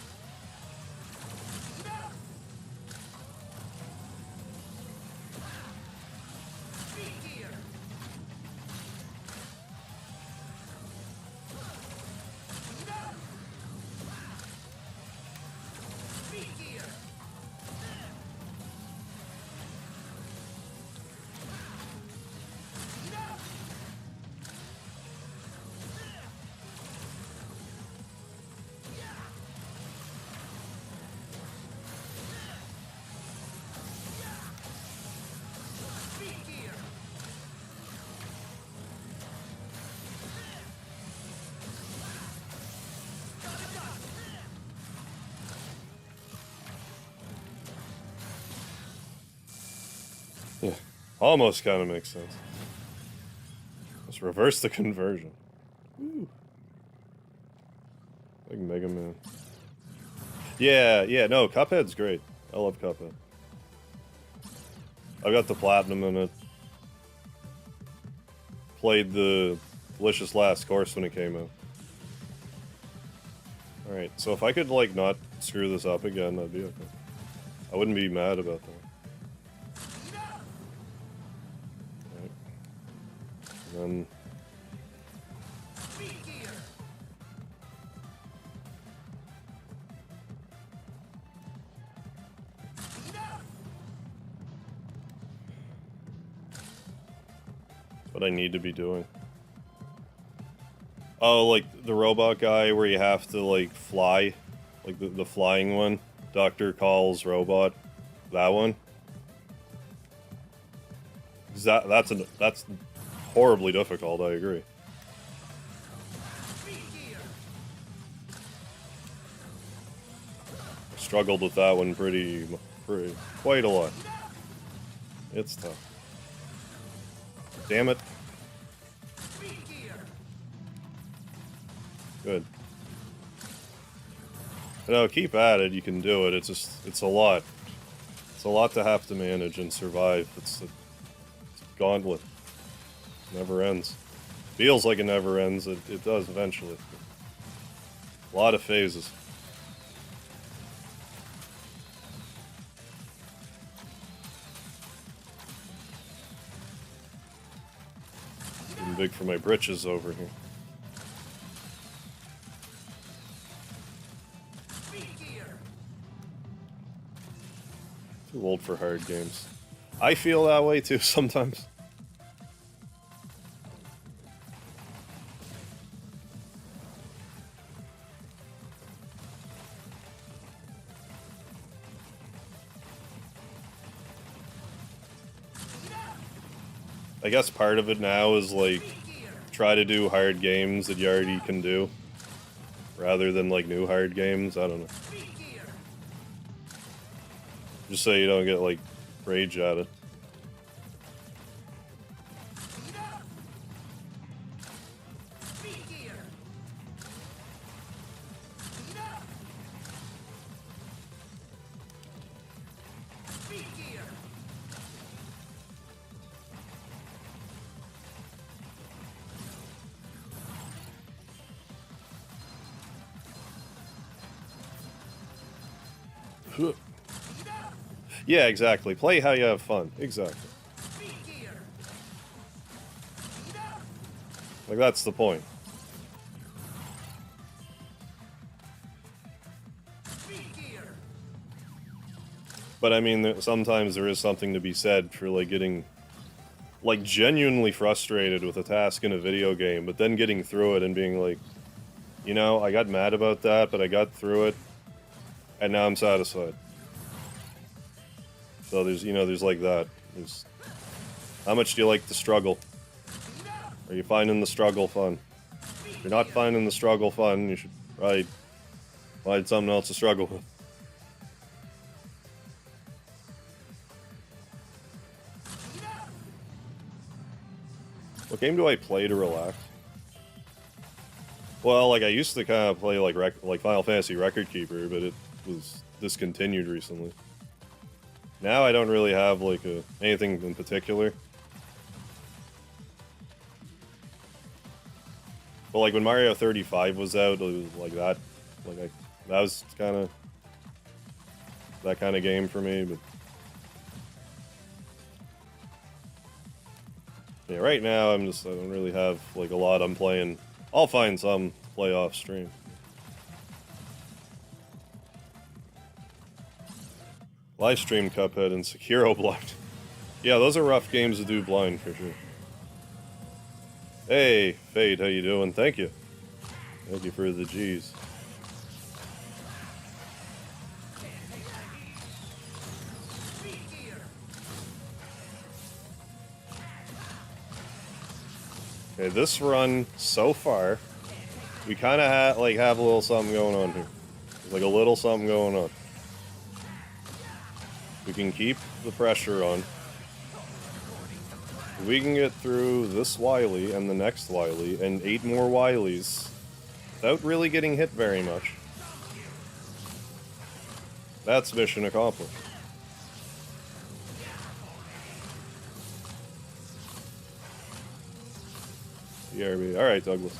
Yeah, almost kind of makes sense. Let's reverse the conversion. Woo. Like Mega Man. Yeah, no, Cuphead's great. I love Cuphead. I've got the platinum in it. played the Delicious Last Course when it came out. Alright, so if I could, like, not screw this up again, that'd be okay. I wouldn't be mad about that. Alright. And then... what I need to be doing. Oh, like the robot guy where you have to like fly, like the flying one. Dr. Call's robot, that one. That's horribly difficult. I agree. I struggled with that one quite a lot. It's tough. Damn it. Good. No, keep at it. You can do it. It's a lot. It's a lot to have to manage and survive. It's a gauntlet. Never ends. Feels like it never ends. It does eventually. A lot of phases. Getting big for my britches over here. Too old for hard games. I feel that way too sometimes. I guess part of it now is like try to do hard games that you already can do rather than like new hard games. I don't know. Just so you don't get, like, rage at it. Yeah, exactly. Play how you have fun. Exactly. Like, that's the point. But I mean, sometimes there is something to be said for, like, getting, like, genuinely frustrated with a task in a video game, but then getting through it and being like, you know, I got mad about that, but I got through it, and now I'm satisfied. So there's, you know, there's like that. There's, how much do you like the struggle? Are you finding the struggle fun? If you're not finding the struggle fun, you should probably find something else to struggle with. What game do I play to relax? Well, like I used to kind of play like Final Fantasy Record Keeper, but it was discontinued recently. Now I don't really have like anything in particular. But like when Mario 35 was out, it was like that. Like that was kind of that kind of game for me. But yeah, right now I don't really have like a lot I'm playing. I'll find some to play off stream. Live stream Cuphead and Sekiro blind. Yeah, those are rough games to do blind for sure. Hey, Fade, how you doing? Thank you. Thank you for the G's. Okay, this run so far, we kind of have a little something going on here. There's like a little something going on. We can keep the pressure on. We can get through this Wily and the next Wily and 8 more Wilys without really getting hit very much. That's mission accomplished. BRB. Alright, Douglas.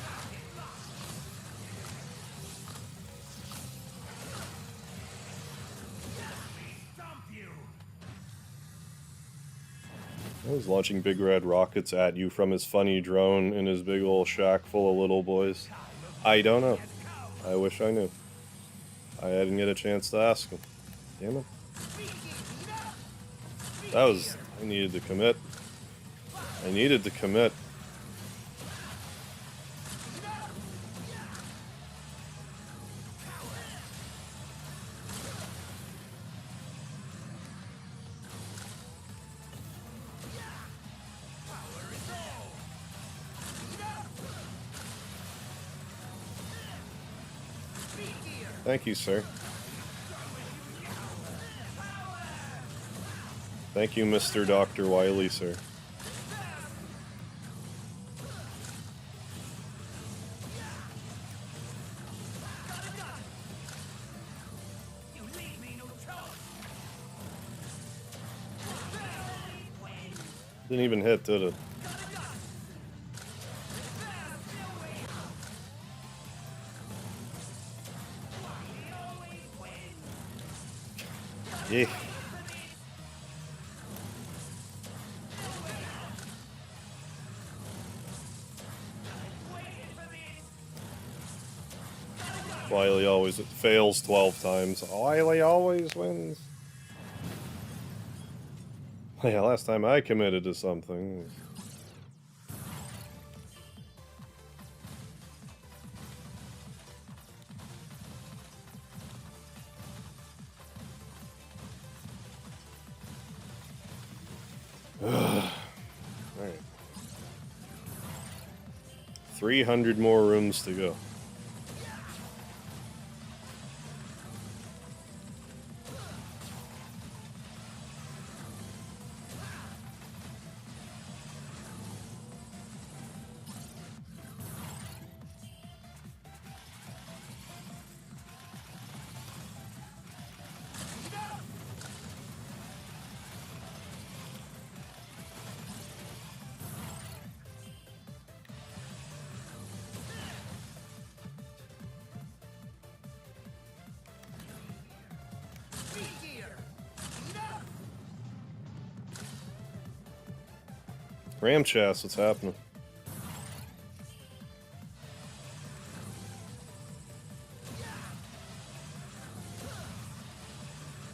I was launching big red rockets at you from his funny drone in his big old shack full of little boys. I don't know. I wish I knew. I didn't get a chance to ask him. Damn it. That was... I needed to commit. I needed to commit. Thank you, sir. Thank you, Mr. Dr. Wily, sir. Didn't even hit, did it? Yeah. Wily always fails 12 times. Wily always wins. Yeah, last time I committed to something. Alright. 300 more rooms to go. Ram chest, what's happening?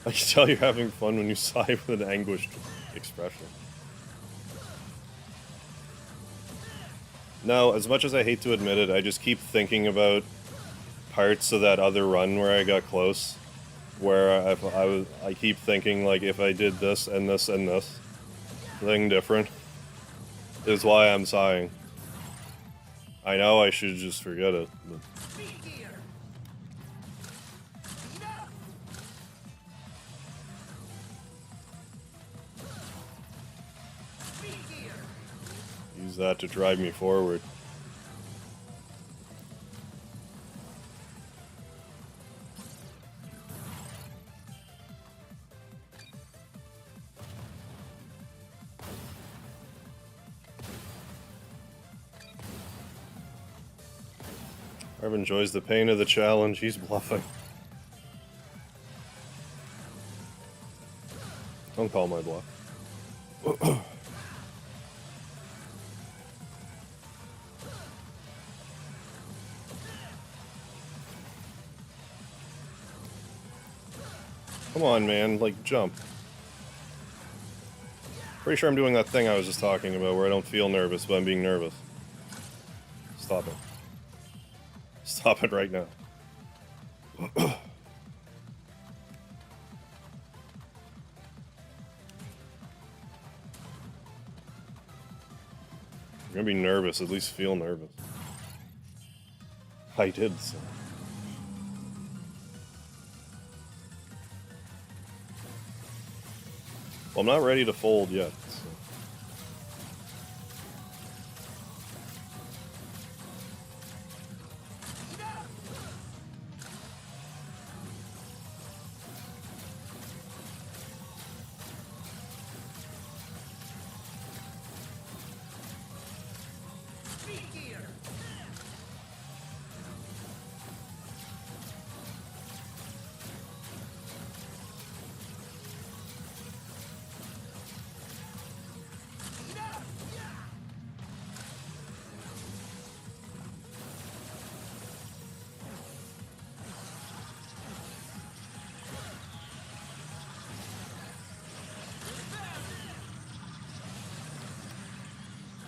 I can tell you're having fun when you sigh with an anguished expression. No, as much as I hate to admit it, I just keep thinking about parts of that other run where I got close, where I keep thinking, like, if I did this and this and this thing different, is why I'm sighing. I know I should just forget it, but... use that to drive me forward. Arv enjoys the pain of the challenge. He's bluffing. Don't call my bluff. Come on, man. Like, jump. Pretty sure I'm doing that thing I was just talking about where I don't feel nervous, but I'm being nervous. Stop it. Stop it right now. You're gonna be nervous, at least feel nervous. I did so. Well, I'm not ready to fold yet. So.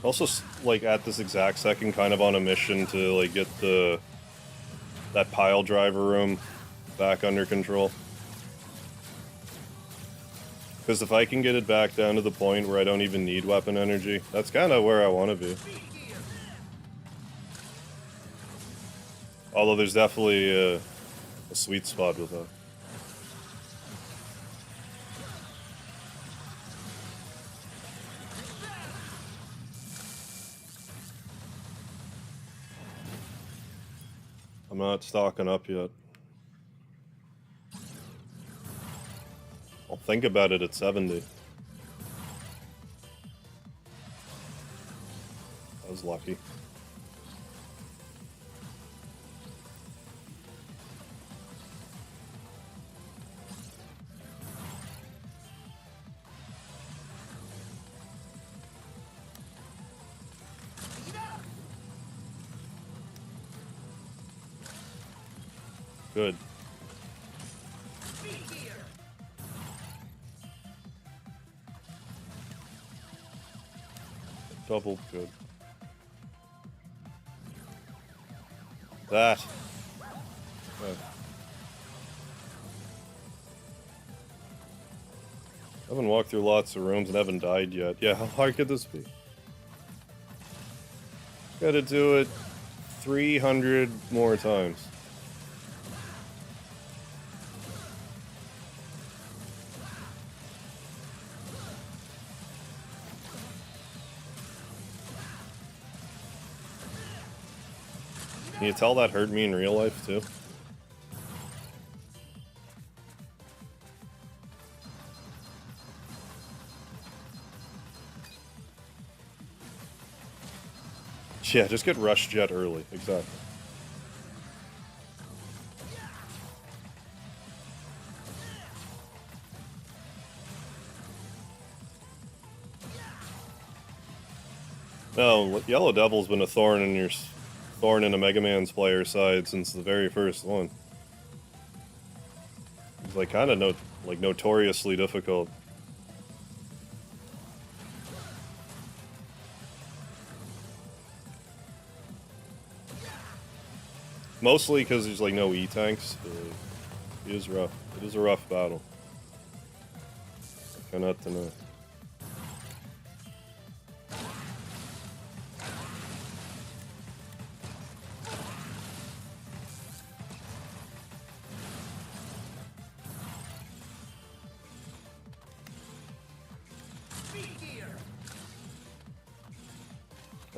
Also, like, at this exact second, kind of on a mission to, like, get that pile driver room back under control. Because if I can get it back down to the point where I don't even need weapon energy, that's kind of where I want to be. Although there's definitely a sweet spot with that. I'm not stocking up yet. I'll think about it at 70. I was lucky. Good. Double good. That. Okay. I haven't walked through lots of rooms and haven't died yet. Yeah, how hard could this be? Gotta do it 300 more times. Can you tell that hurt me in real life, too? Yeah, just get Rush Jet early. Exactly. No, Yellow Devil's been a thorn in a Mega Man's player side since the very first one. It's like kind of notoriously difficult. Mostly because there's like no E-tanks. It is rough. It is a rough battle. I cannot deny.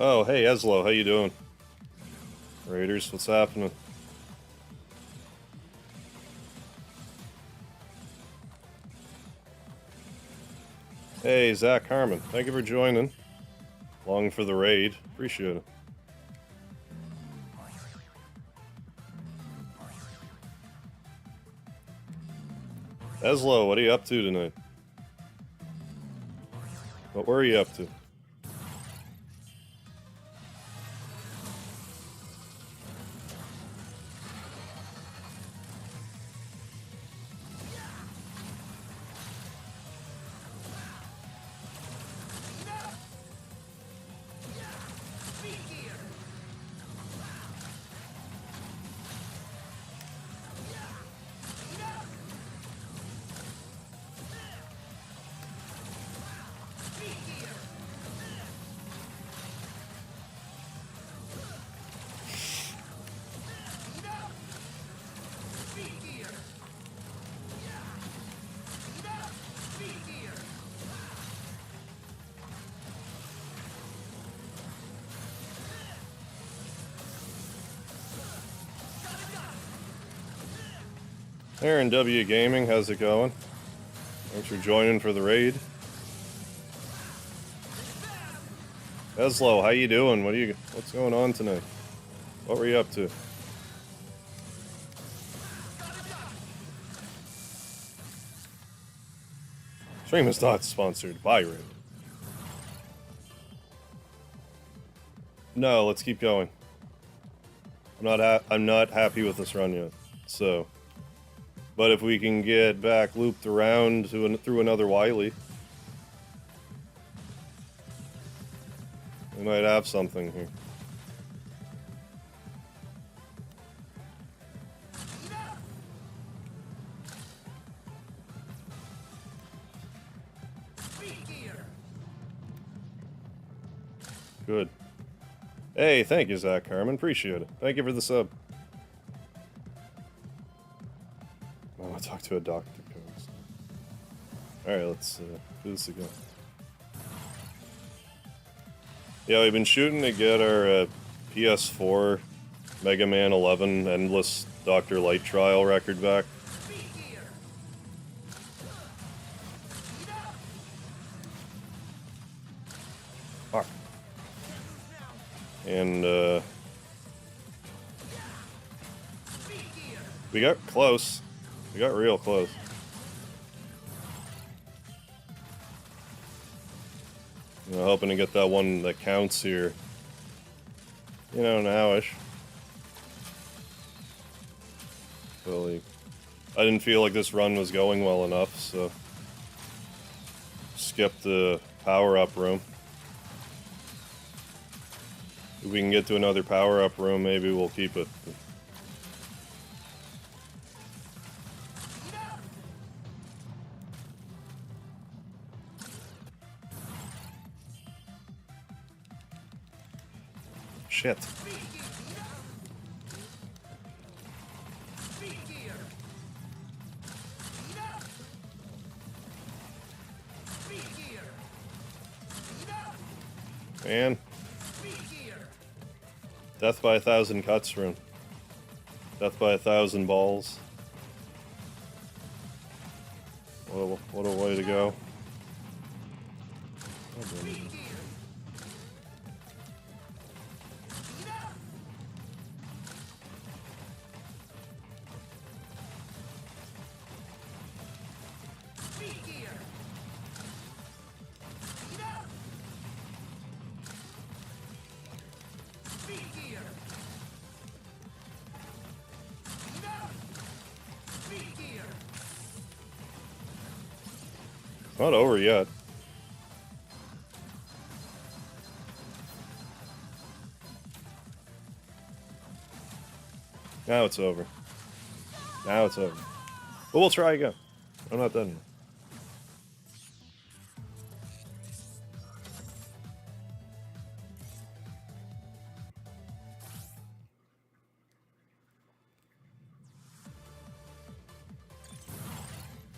Oh, hey Eslo, how you doing? Raiders, what's happening? Hey, Zach Harmon, thank you for joining. Long for the raid, appreciate it. Eslo, what are you up to tonight? What were you up to? Aaron W Gaming, how's it going? Thanks for joining for the raid. Eslo, how you doing? What's going on tonight? What were you up to? Stream is not sponsored by Red. No, let's keep going. I'm not happy with this run yet. So, but if we can get back looped around through another Wily, we might have something here. Good. Hey, thank you, Zach Carmen. Appreciate it. Thank you for the sub. I want to talk to a doctor. Alright, let's do this again. Yeah, we've been shooting to get our PS4 Mega Man 11 Endless Dr. Light Trial record back. Fuck. And we got close. We got real close. You know, hoping to get that one that counts here. You know, nowish. So, like, I didn't feel like this run was going well enough, so skipped the power-up room. If we can get to another power-up room, maybe we'll keep it. Shit. Man. Death by 1,000 cuts room. Death by 1,000 balls. What a way to go. Not over yet. Now it's over. Now it's over. But we'll try again. I'm not done yet.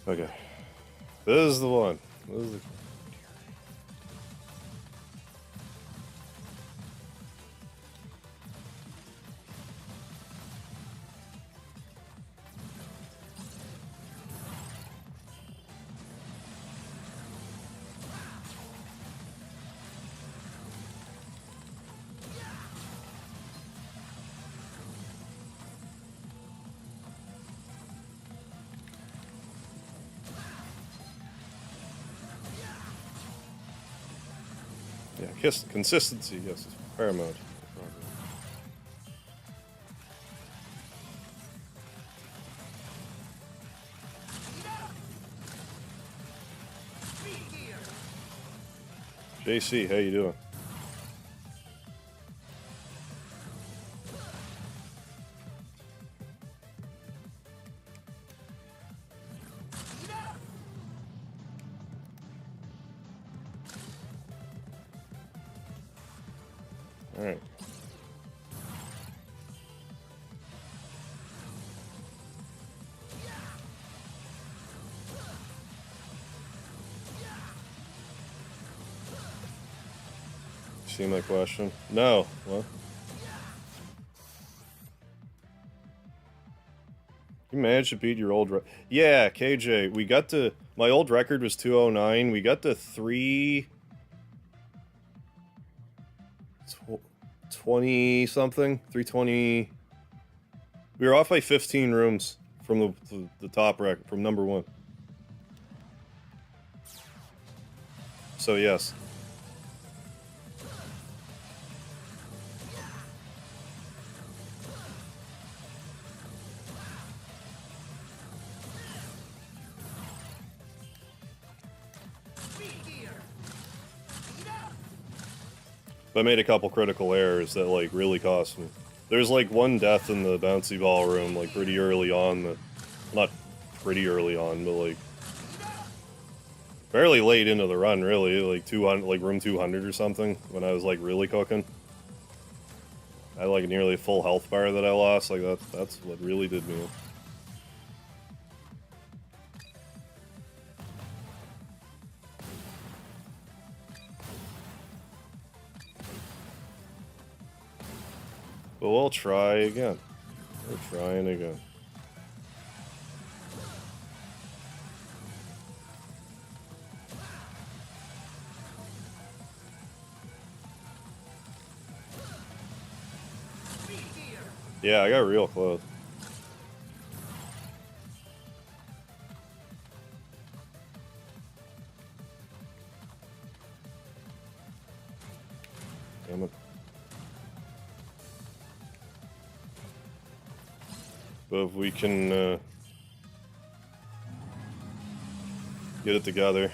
Okay. This is the one. This is the... Yeah, consistency, yes, is paramount. JC, how you doing? All right. See my question? No. What? You managed to beat your old yeah, KJ. We got to... My old record was 209. We got to 3... 320 something, 320. We were off by 15 rooms from the top rack, from number 1. So yes. I made a couple critical errors that, like, really cost me. There's, like, one death in the bouncy ball room, like, pretty early on that... Not pretty early on, but, like... Fairly late into the run, really. Like, 200, like, room 200 or something, when I was, like, really cooking. I had, like, nearly a full health bar that I lost. Like, that's what really did me in. But we'll try again. We're trying again. Yeah, I got real close. Damn it. But if we can get it together.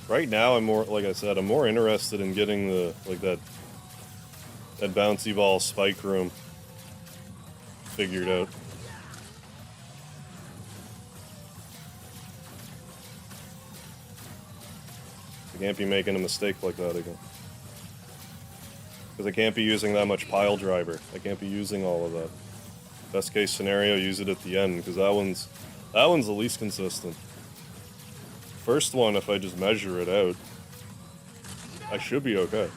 Right now, I'm more, like I said, I'm more interested in getting the, like, that bouncy ball spike room figured out. I can't be making a mistake like that again. Because I can't be using that much pile driver. I can't be using all of that. Best case scenario, use it at the end, because that one's the least consistent. First one, if I just measure it out, I should be okay.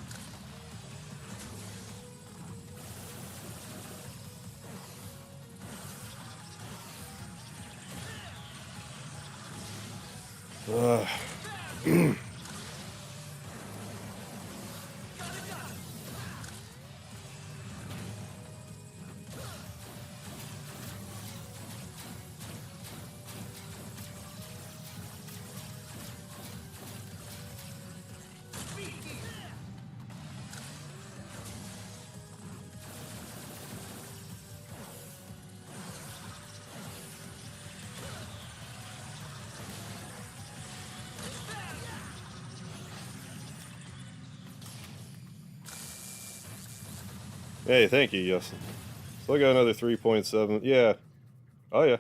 Hey, thank you, Justin. So I got another 3.7. Yeah. Oh, yeah.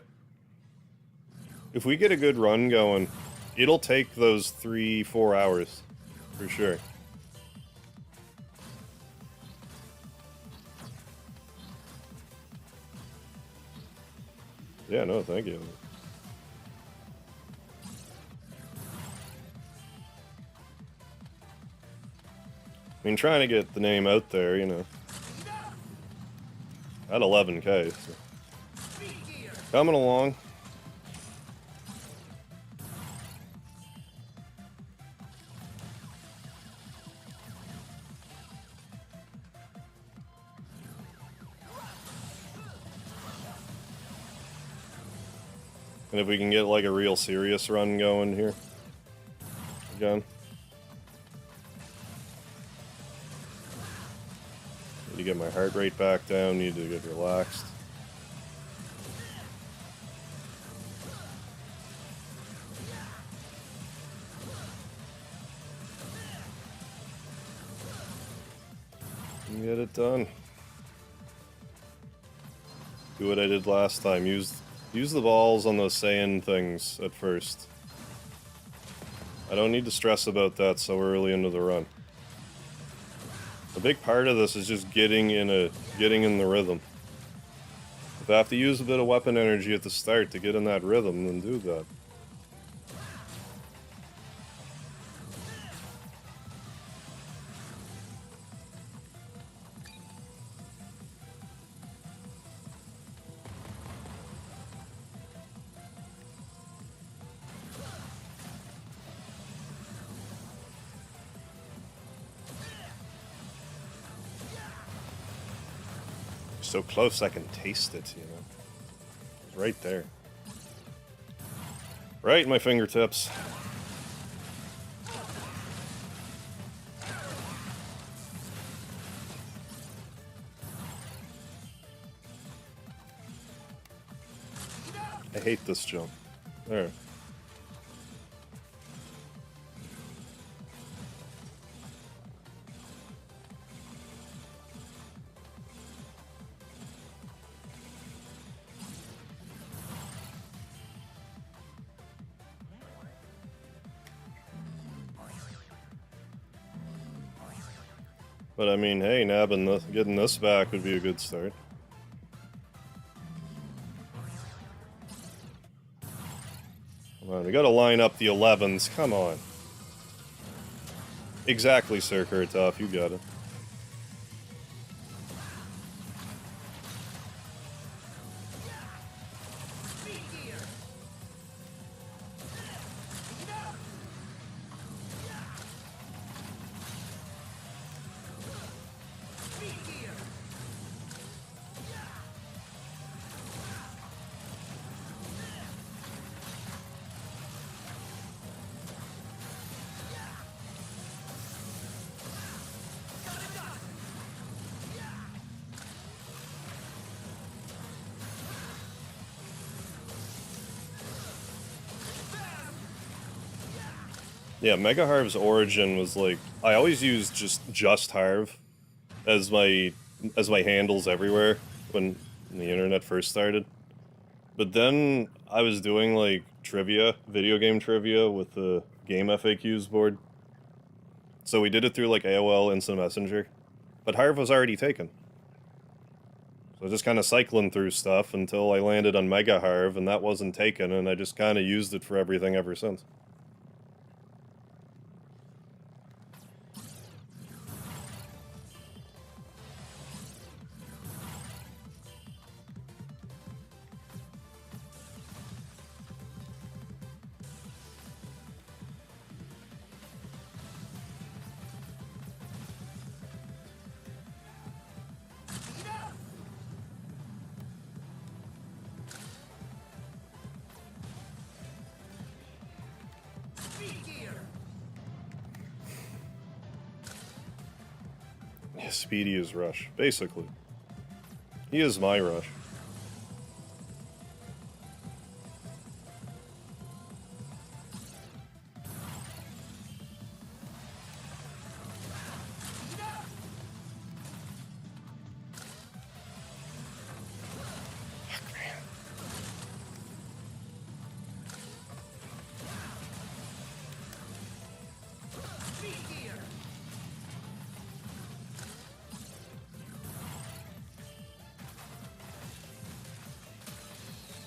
If we get a good run going, it'll take those 3-4 hours. For sure. Yeah, no, thank you. I mean, trying to get the name out there, you know. At 11K, so. Coming along. And if we can get, like, a real serious run going here. Again. Need to get my heart rate back down, need to get relaxed. And get it done. Do what I did last time, use the balls on those sand things at first. I don't need to stress about that so early into the run. A big part of this is just getting in the rhythm. If I have to use a bit of weapon energy at the start to get in that rhythm, then do that. So close I can taste it, you know. It's right there. Right in my fingertips. I hate this jump. There. But I mean, hey, nabbing this, getting this back would be a good start. Come on, we gotta line up the 11s. Come on. Exactly, Sir Kurtoff. You got it. Yeah, Mega Harv's origin was like I always used just Harv as my handles everywhere when the internet first started. But then I was doing like trivia, video game trivia with the game FAQs board. So we did it through like AOL Instant Messenger. But Harv was already taken. So just kind of cycling through stuff until I landed on Mega Harv and that wasn't taken and I just kind of used it for everything ever since. Yeah, Speedy is Rush, basically. He is my Rush.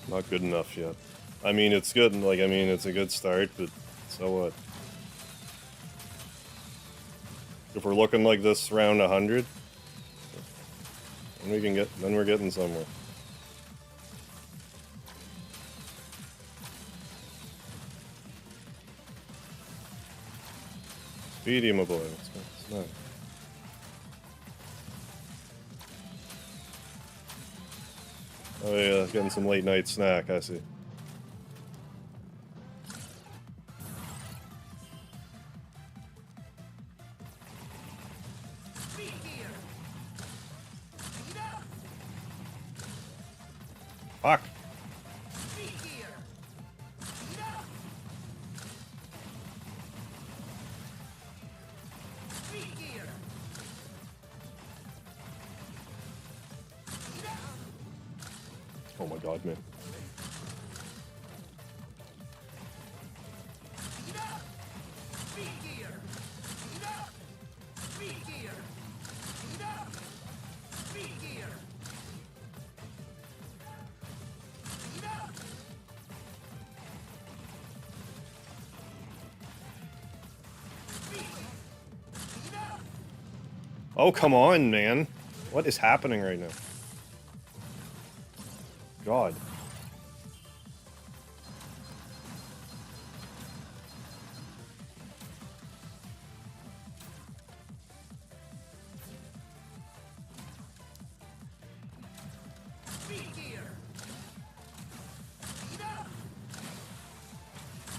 Not good enough yet. I mean, it's good, like, I mean, it's a good start, but so what? If we're looking like this round 100, then we're getting somewhere. Speedy, my boy. It's nice. Oh yeah, getting some late night snack, I see. Fuck! Oh my god, man. Oh, come on, man. What is happening right now? God. Speed gear. Speed up.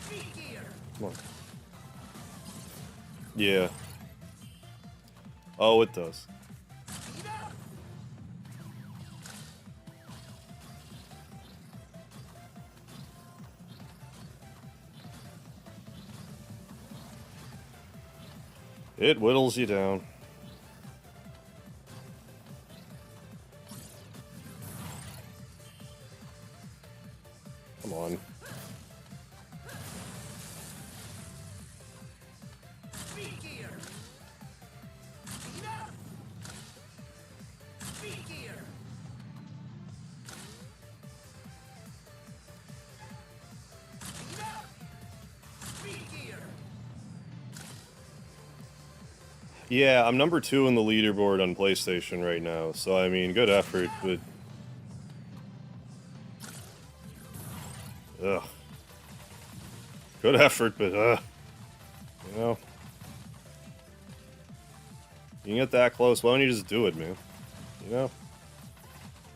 Speed gear. Come on. Yeah. Oh, it does. Speed up. It whittles you down. Come on. Speed gear. Speed up. Speed gear. Speed up. Speed gear. Yeah, I'm number 2 in the leaderboard on PlayStation right now, so I mean, good effort, but... Ugh. Good effort, but you know... You can get that close, why don't you just do it, man? You know?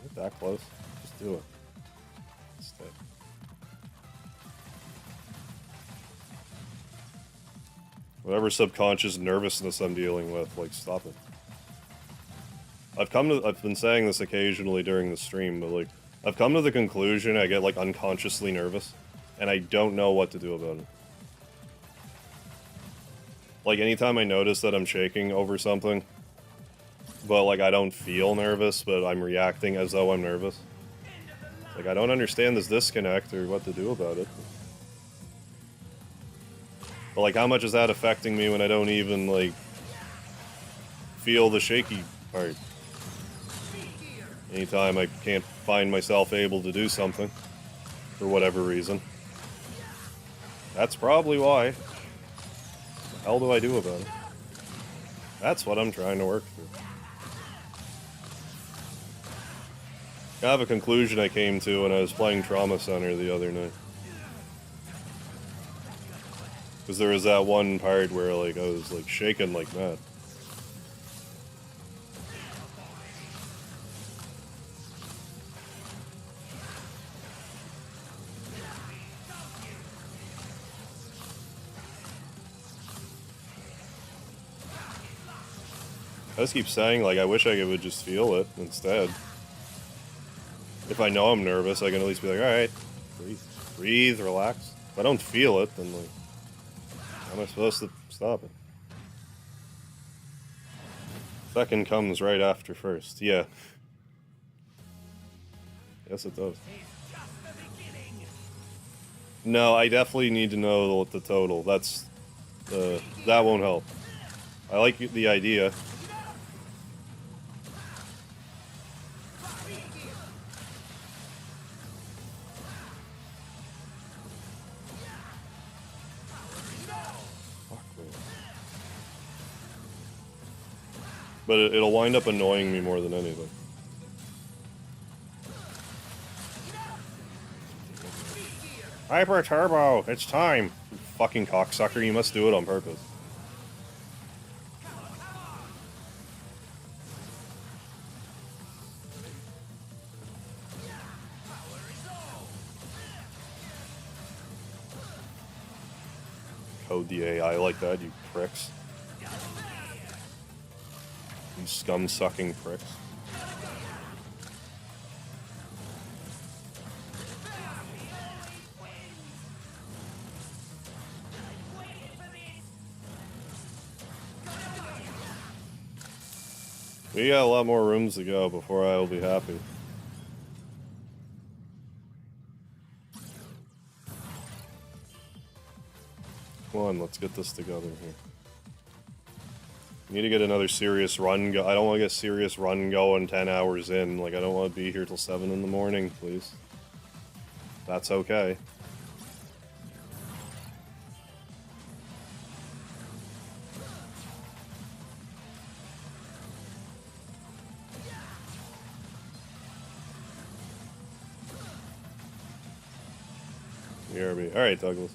Get that close, just do it. Instead. Whatever subconscious nervousness I'm dealing with, like, stop it. I've been saying this occasionally during the stream, but, like, I've come to the conclusion I get, like, unconsciously nervous, and I don't know what to do about it. Like, anytime I notice that I'm shaking over something, but, like, I don't feel nervous, but I'm reacting as though I'm nervous. Like, I don't understand this disconnect or what to do about it. But, like, how much is that affecting me when I don't even, like, feel the shaky part? Anytime I can't find myself able to do something, for whatever reason. That's probably why. What the hell do I do about it? That's what I'm trying to work through. I have a conclusion I came to when I was playing Trauma Center the other night. Because there was that one part where, like, I was, like, shaking like mad. I just keep saying, like, I wish I would just feel it instead. If I know I'm nervous, I can at least be like, alright, breathe, relax. If I don't feel it, then, like, how am I supposed to stop it? Second comes right after first, yeah. Yes, it does. No, I definitely need to know the total. That won't help. I like the idea. But it'll wind up annoying me more than anything. Hyper Turbo! It's time! You fucking cocksucker, you must do it on purpose. Code the AI like that, you pricks. You scum-sucking pricks. We got a lot more rooms to go before I will be happy. Come on, let's get this together here. Need to get another serious run go. I don't want to get serious run going 10 hours in. Like, I don't want to be here till 7 in the morning, please. That's okay. BRB. Alright, Douglas.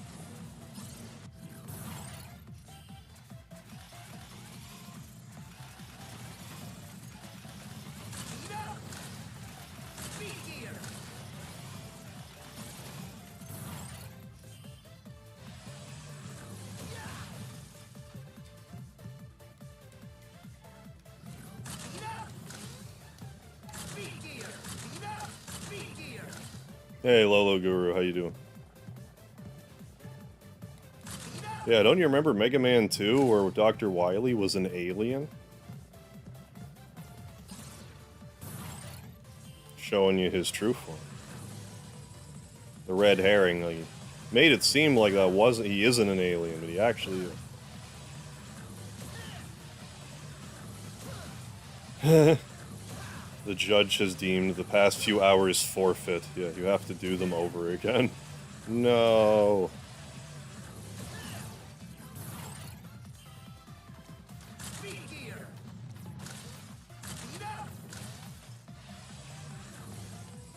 Speed gear. Hey, Lolo Guru, how you doing? Yeah, don't you remember Mega Man 2 where Dr. Wily was an alien? Showing you his true form. The red herring, like, made it seem like he isn't an alien, but he actually is. The judge has deemed the past few hours forfeit. Yeah, you have to do them over again. No.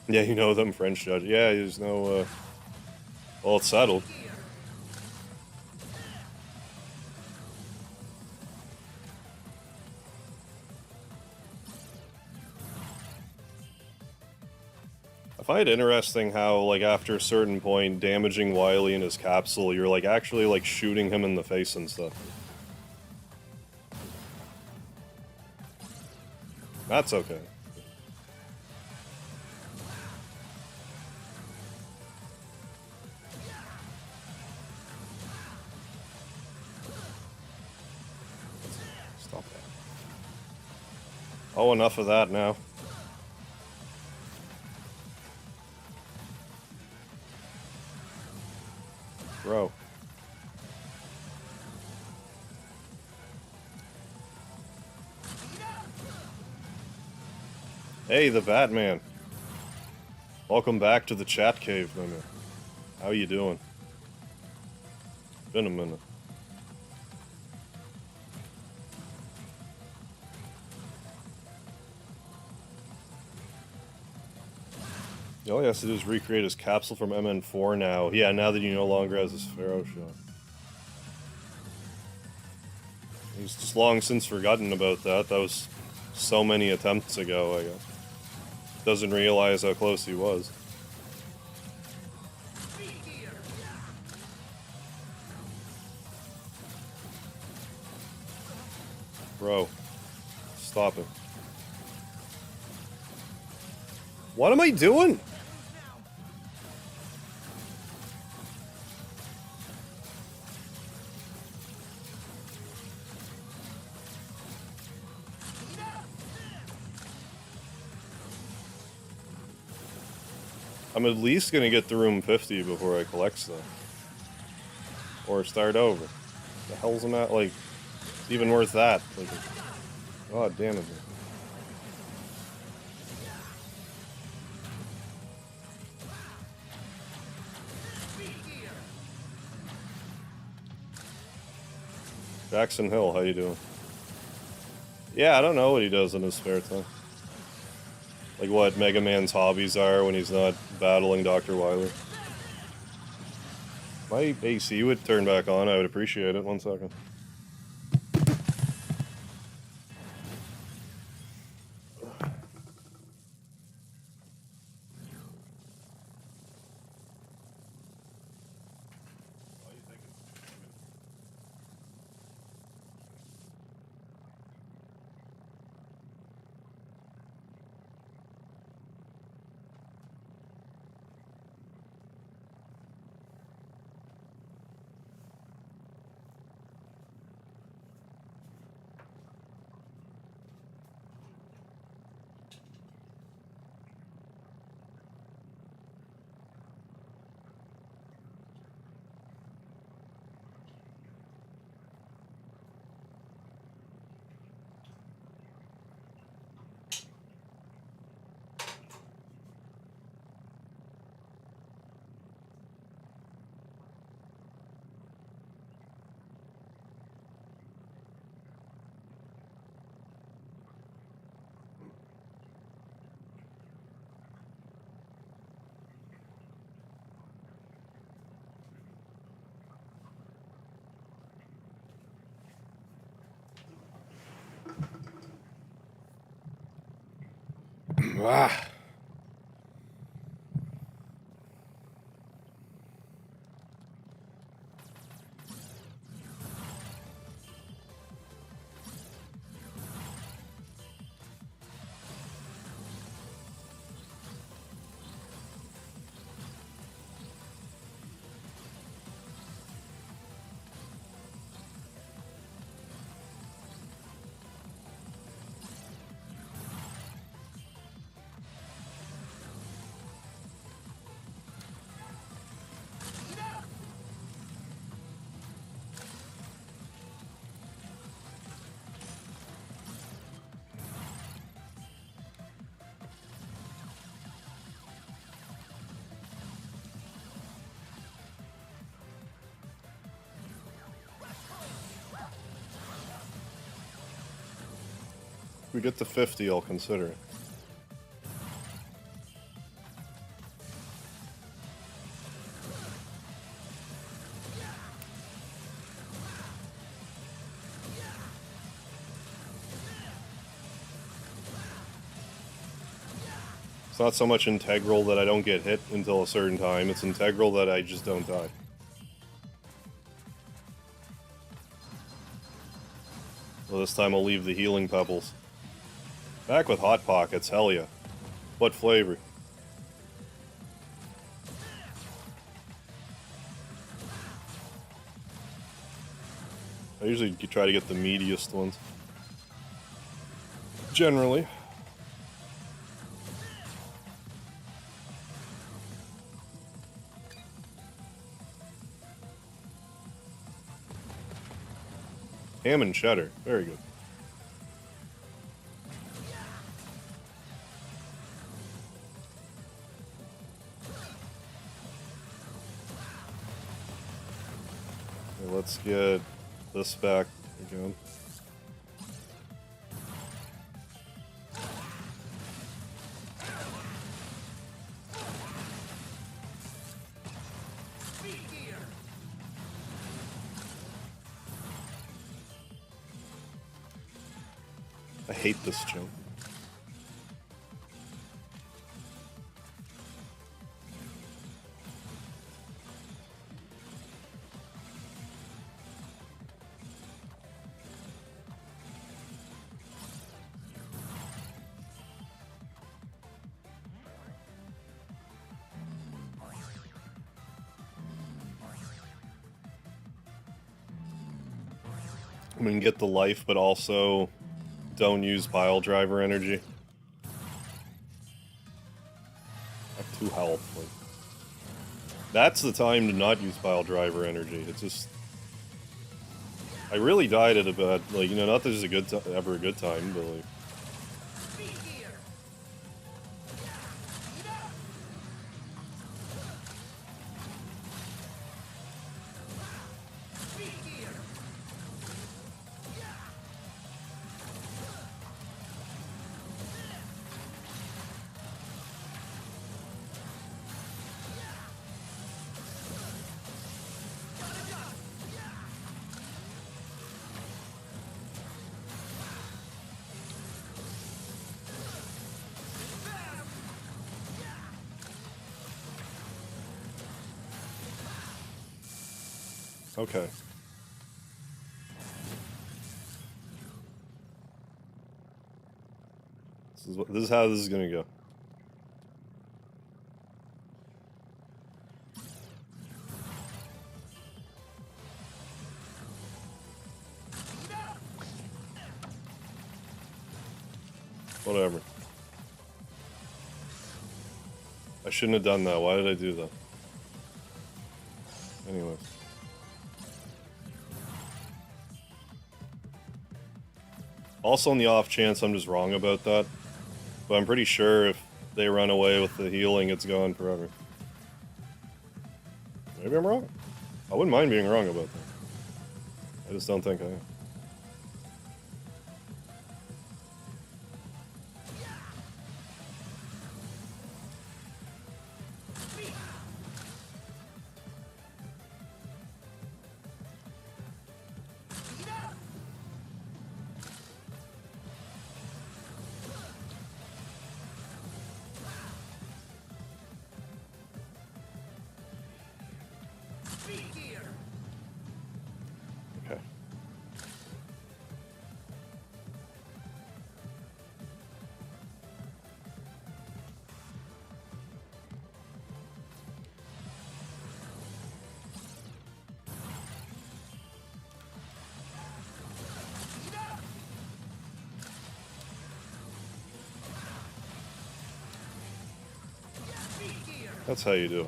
Yeah, you know them French judge. Yeah, there's no, well, it's settled. I find it interesting how, like, after a certain point, damaging Wily in his capsule, you're, like, actually, like, shooting him in the face and stuff. That's okay. Stop that. Oh, enough of that now. Bro. Hey, the Batman. Welcome back to the chat cave, my man. How you doing? Been a minute. All he has to do is recreate his capsule from MN4 now. Yeah, now that he no longer has his Pharaoh shot. He's just long since forgotten about that. That was so many attempts ago, I guess. Doesn't realize how close he was. Bro, stop it. What am I doing? I'm at least gonna get to room 50 before I collect stuff. Or start over. The hell's am at? Like, it's even worth that. Like, god damn it. Jackson Hill, how you doing? Yeah, I don't know what he does in his spare time. Like what Mega Man's hobbies are when he's not battling Dr. Wily. My AC would turn back on, I would appreciate it. 1 second. Ah. If we get to 50, I'll consider it. It's not so much integral that I don't get hit until a certain time, it's integral that I just don't die. Well, this time I'll leave the healing pebbles. Back with Hot Pockets, hell yeah. What flavor? I usually try to get the meatiest ones. Generally. Ham and cheddar, very good. Okay, let's get this back again. I hate this jump. I mean, get the life, but also don't use pile driver energy. I have 2 health. Like, that's the time to not use pile driver energy. It's just... I really died at about, like, you know, not that it's a good ever a good time, but like... Okay. This is how this is gonna go. Whatever. I shouldn't have done that. Why did I do that? Anyways. Also, on the off chance I'm just wrong about that, but I'm pretty sure if they run away with the healing, it's gone forever. Maybe I'm wrong. I wouldn't mind being wrong about that. I just don't think I am. Okay. That's how you do it.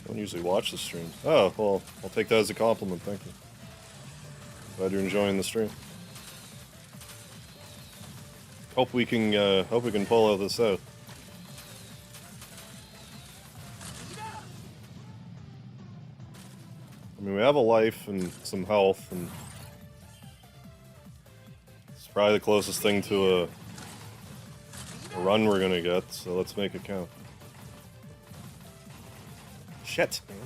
Don't usually watch the streams. Oh, well, I'll take that as a compliment, thank you. Glad you're enjoying the stream. Hope we can pull all this out. I mean, we have a life and some health, and it's probably the closest thing to a run we're gonna get, so let's make it count. Shit, man.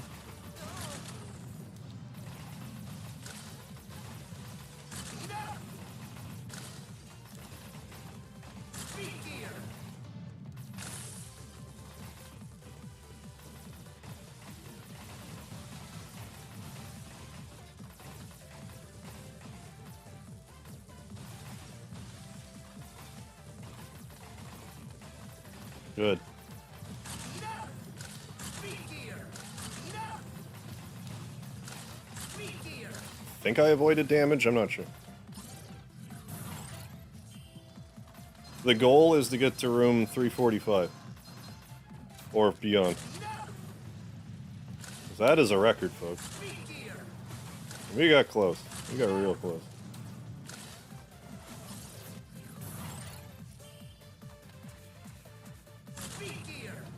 Good. Think I avoided damage? I'm not sure. The goal is to get to room 345. Or beyond. That is a record, folks. We got close. We got real close.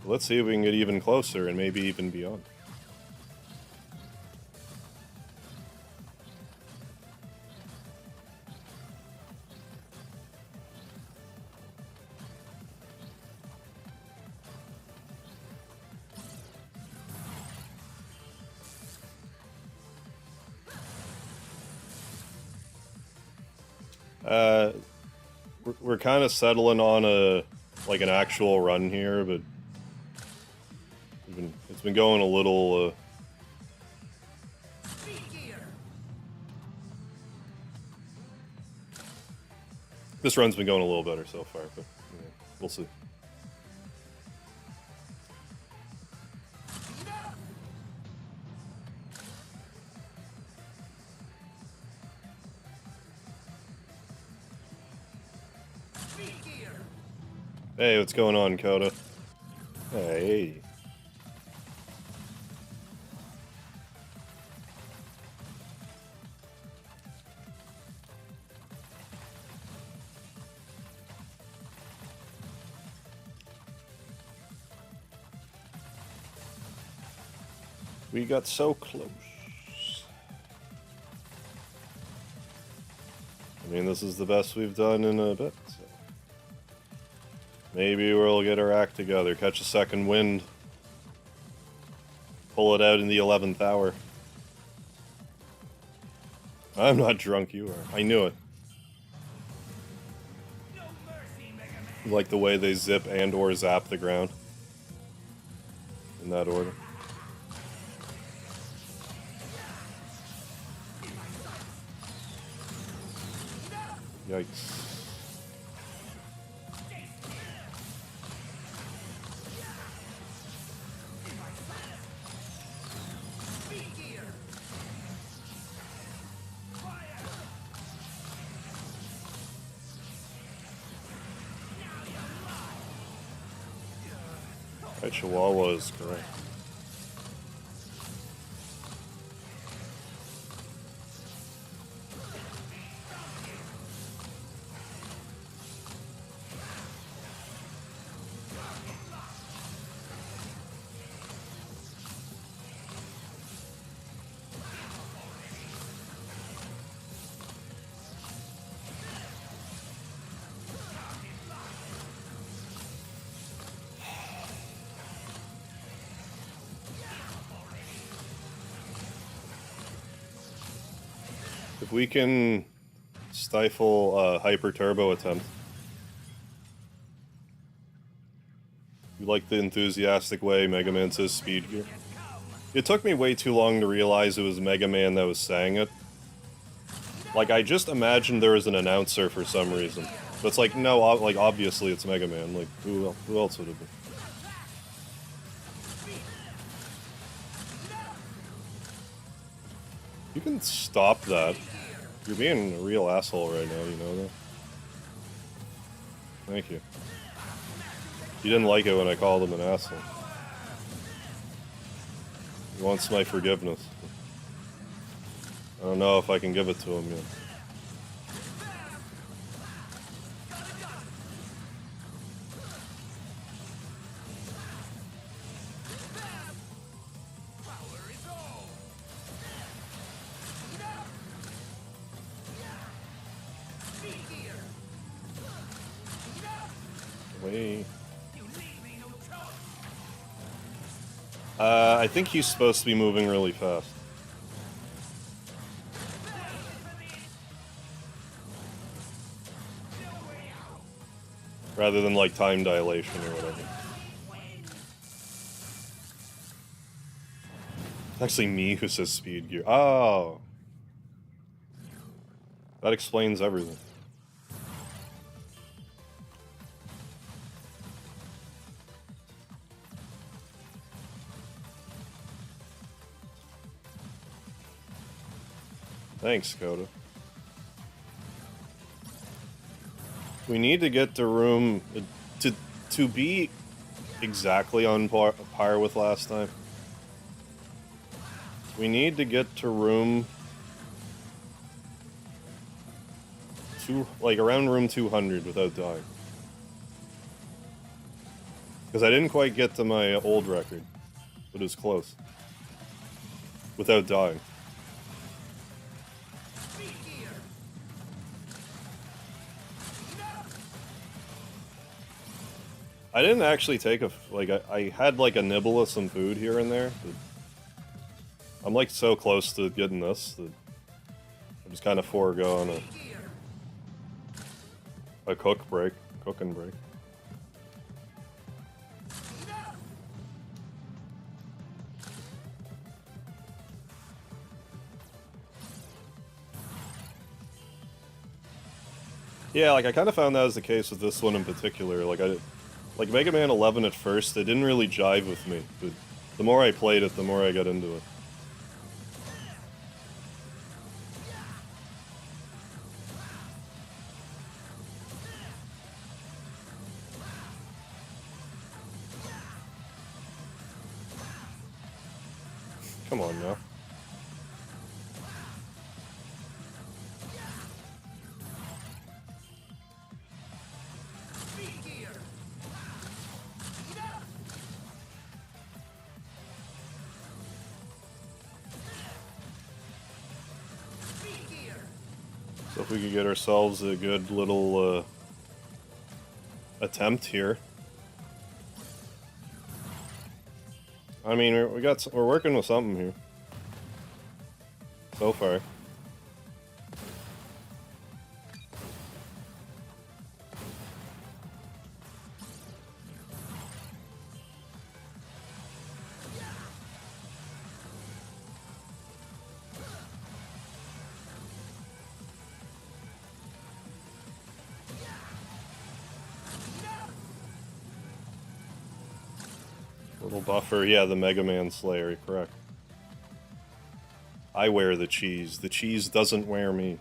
Let's see if we can get even closer and maybe even beyond. We're kind of settling on an actual run here, but it's been going a little. This run's been going a little better so far, but we'll see. Hey, what's going on, Coda? Hey. We got so close. I mean, this is the best we've done in a bit, so. Maybe we'll get our act together, catch a second wind, pull it out in the 11th hour. I'm not drunk, you are. I knew it. Like the way they zip and or zap the ground. In that order. Yikes. Right, Chihuahua is correct. If we can stifle a hyper turbo attempt. You like the enthusiastic way Mega Man says speed gear? It took me way too long to realize it was Mega Man that was saying it. Like, I just imagined there was an announcer for some reason. But it's like, no, obviously it's Mega Man. Like, who else would it be? You can stop that. You're being a real asshole right now, you know that? Thank you. You didn't like it when I called him an asshole. He wants my forgiveness. I don't know if I can give it to him yet. Wait. I think he's supposed to be moving really fast. Rather than like time dilation or whatever. It's actually me who says speed gear. Oh. That explains everything. Thanks, Coda. We need to get to room to be exactly on par with last time. We need to get to room around room 200 without dying. Because I didn't quite get to my old record, but it was close. Without dying. I didn't actually take I had like a nibble of some food here and there, but I'm like so close to getting this that I'm just kind of foregoing a cooking break. Yeah, like I kind of found that was the case with this one in particular. Like Mega Man 11 at first, it didn't really jive with me, but the more I played it, the more I got into it. Come on now. So if we could get ourselves a good little attempt here. I mean, we're working with something here. So far. Little buffer, yeah, the Mega Man Slayer, correct. I wear the cheese. The cheese doesn't wear me.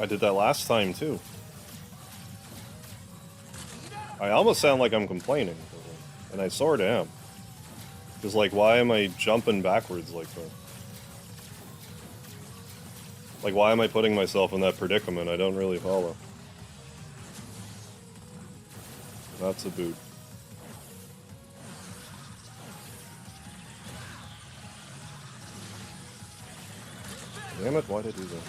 I did that last time, too. I almost sound like I'm complaining, and I sort of am. Because, like, why am I jumping backwards like that? Like, why am I putting myself in that predicament? I don't really follow. That's a boot. Damn it, why'd I do that?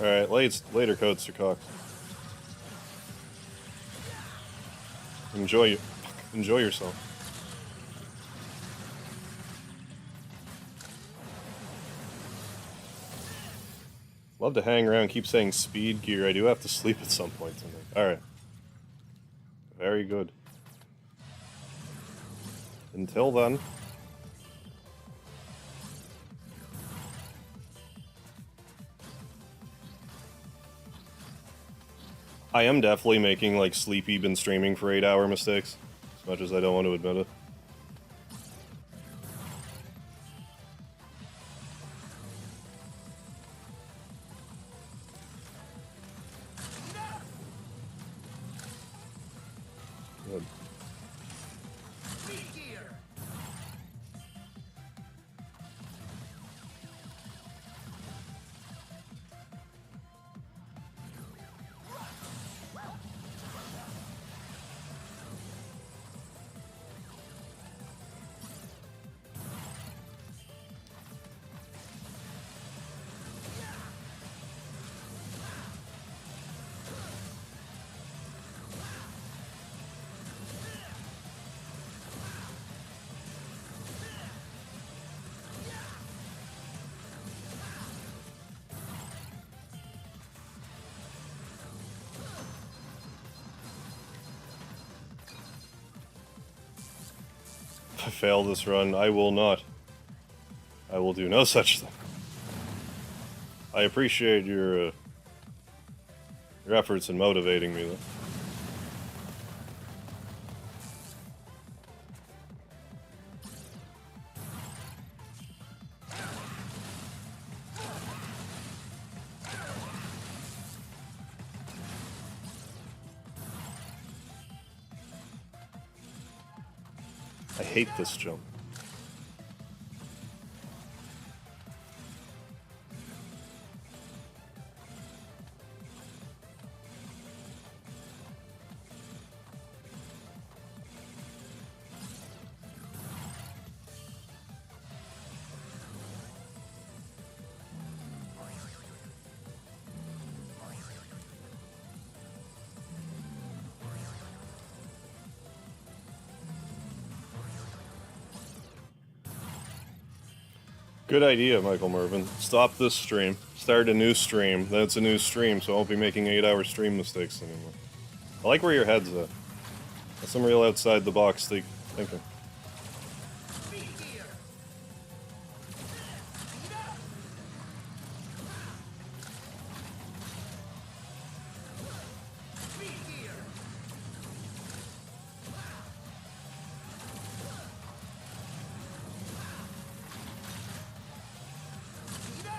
Alright, later, Coats or Cox. Enjoy yourself. Love to hang around, keep saying speed gear. I do have to sleep at some point tonight. Alright. Very good. Until then. I am definitely making, like, sleepy, been streaming for 8-hour mistakes. As much as I don't want to admit it. Good. If I fail this run, I will not. I will do no such thing. I appreciate your efforts in motivating me, though. I hate this jump. Good idea, Michael Mervin. Stop this stream. Start a new stream. Then it's a new stream, so I won't be making 8-hour stream mistakes anymore. I like where your head's at. That's some real outside the box thinking.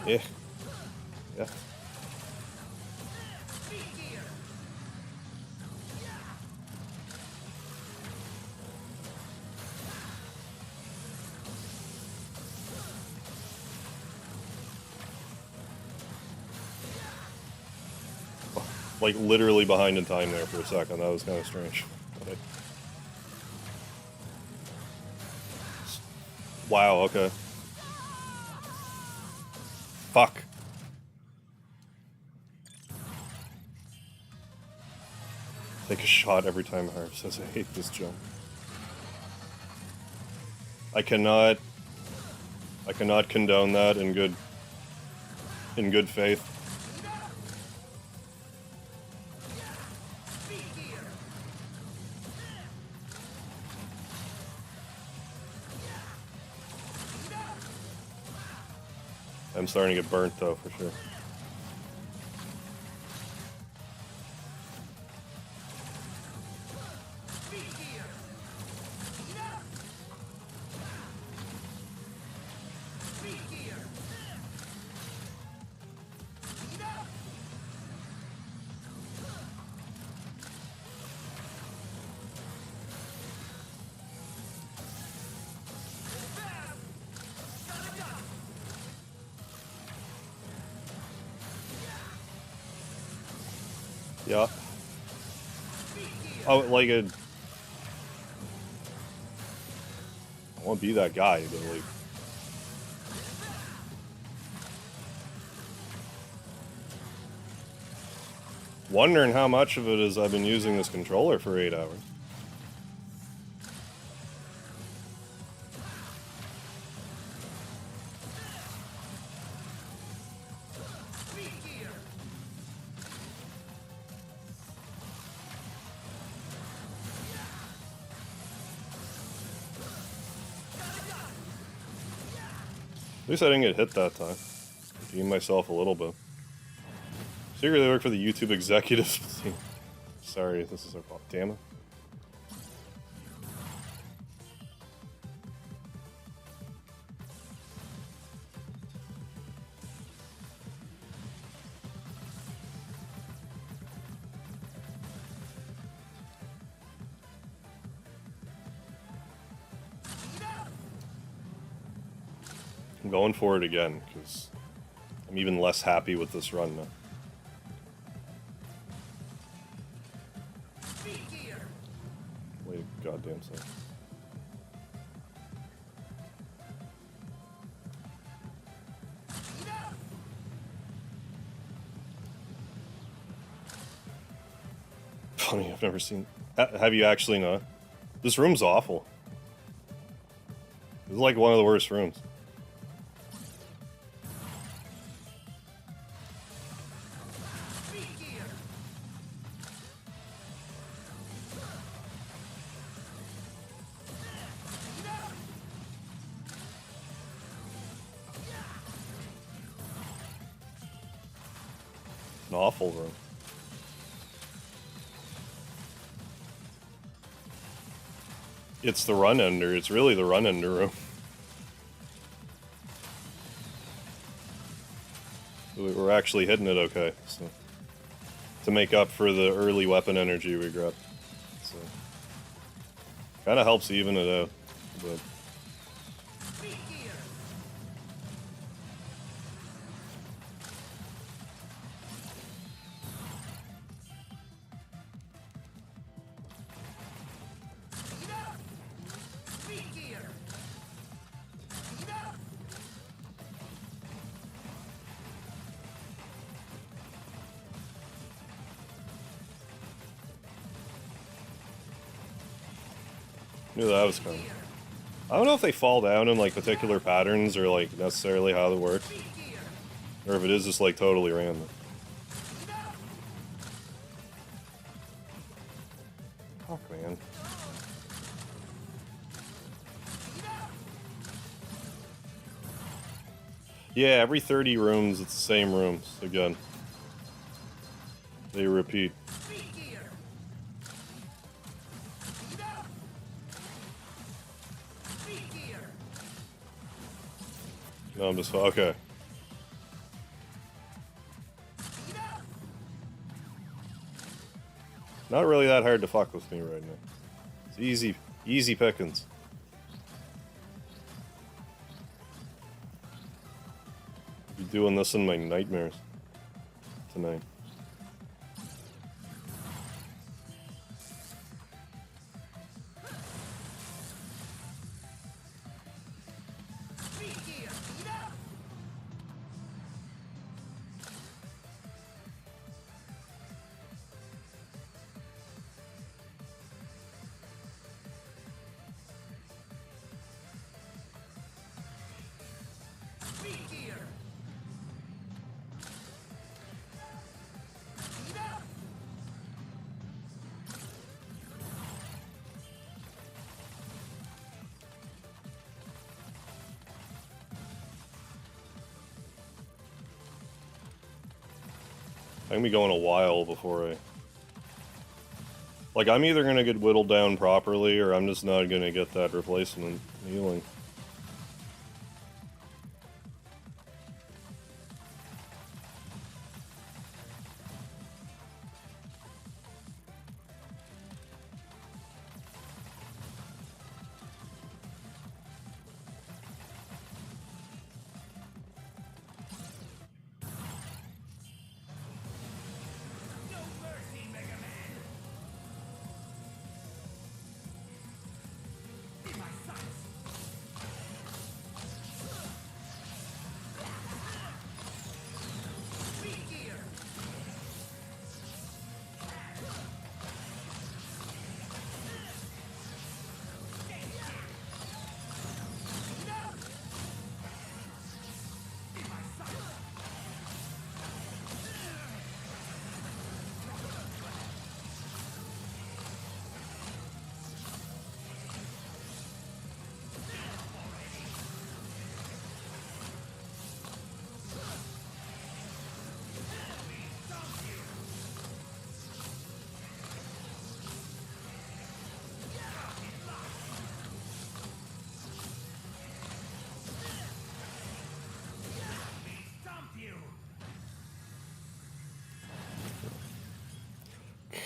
Yeah. Yeah. Like, literally behind in time there for a second. That was kind of strange. But wow, okay. Fuck. Take a shot every time Harv says I hate this jump. I cannot condone that in good faith. I'm starting to get burnt though, for sure. Yeah. Oh, like I won't be that guy, but like. Wondering how much of it is I've been using this controller for 8 hours. At least I didn't get hit that time. Redeemed myself a little bit. Secretly work for the YouTube executive team. Sorry, this is our fault. Damn it. I'm going for it again, because I'm even less happy with this run now. Wait a goddamn second. Funny, I've never seen... Have you actually not? This room's awful. This is like one of the worst rooms. An awful room. It's the run ender. It's really the run ender room. We're actually hitting it okay, so to make up for the early weapon energy we grabbed. So kind of helps even it out, but knew that was coming. I don't know if they fall down in like particular patterns or like necessarily how they work, or if it is just like totally random. Fuck, man. Yeah, every 30 rooms it's the same rooms again. They repeat. No, I'm just okay. Not really that hard to fuck with me right now. It's easy pickings. I'll be doing this in my nightmares tonight. I'm gonna be going a while before I... Like, I'm either gonna get whittled down properly, or I'm just not gonna get that replacement healing.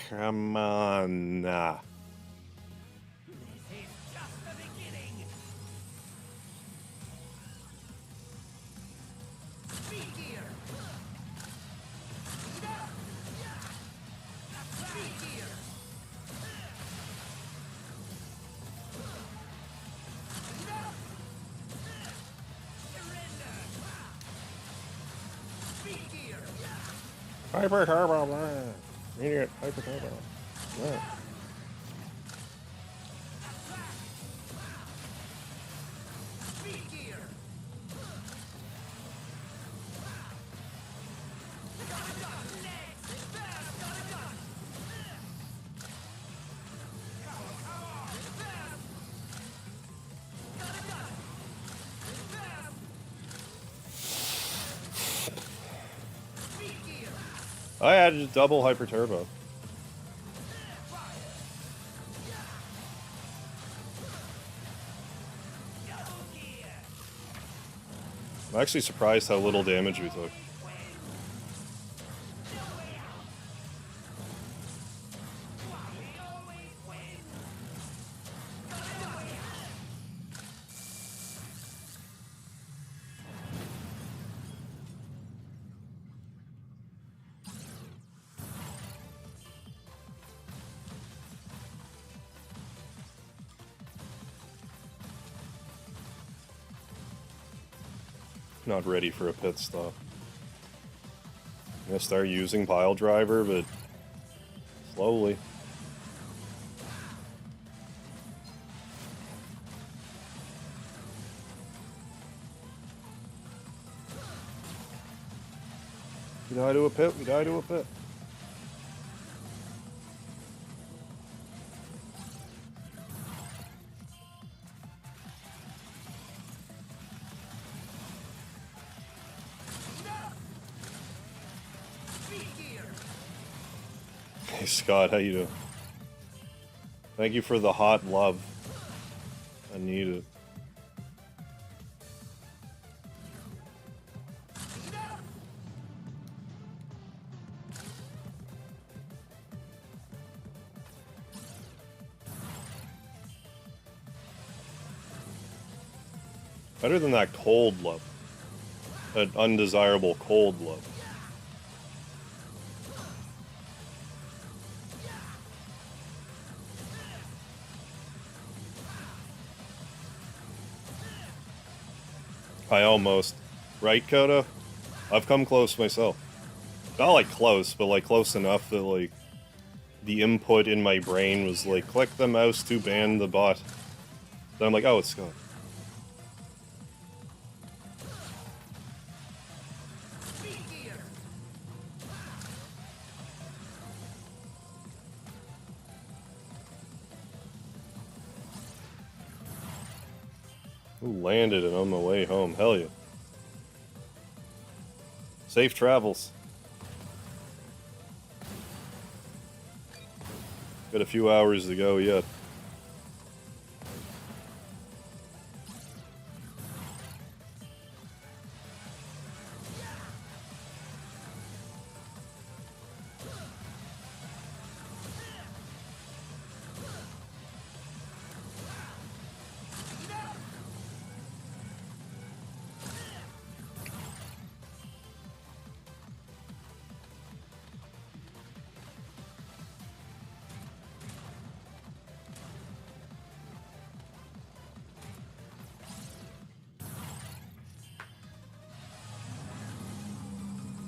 Come on. Nah. This is just the beginning. Speed gear. Speed gear. Surrender. Speed gear. Hyper turbo. Idiot. Hyper turbo. Speed gear. I added a double hyper turbo. I'm actually surprised how little damage we took. Not ready for a pit stop. I'm gonna start using pile driver, but slowly. We die to a pit, we die to a pit. Hey Scott, how you doing? Thank you for the hot love. I need it. Better than that cold love. That undesirable cold love. I almost. Right, Coda? I've come close myself. Not like close, but like close enough that like the input in my brain was like, click the mouse to ban the bot. Then I'm like, oh, it's Scott. Ooh, landed it on the way home. Hell yeah. Safe travels. Got a few hours to go yet.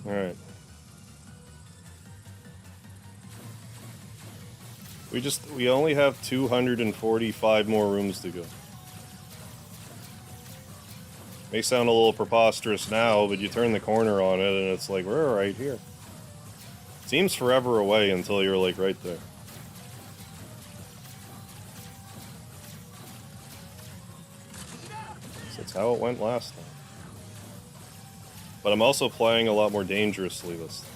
Alright. We only have 245 more rooms to go. May sound a little preposterous now, but you turn the corner on it and it's like, we're right here. Seems forever away until you're like right there. That's how it went last time. But I'm also playing a lot more dangerously this time.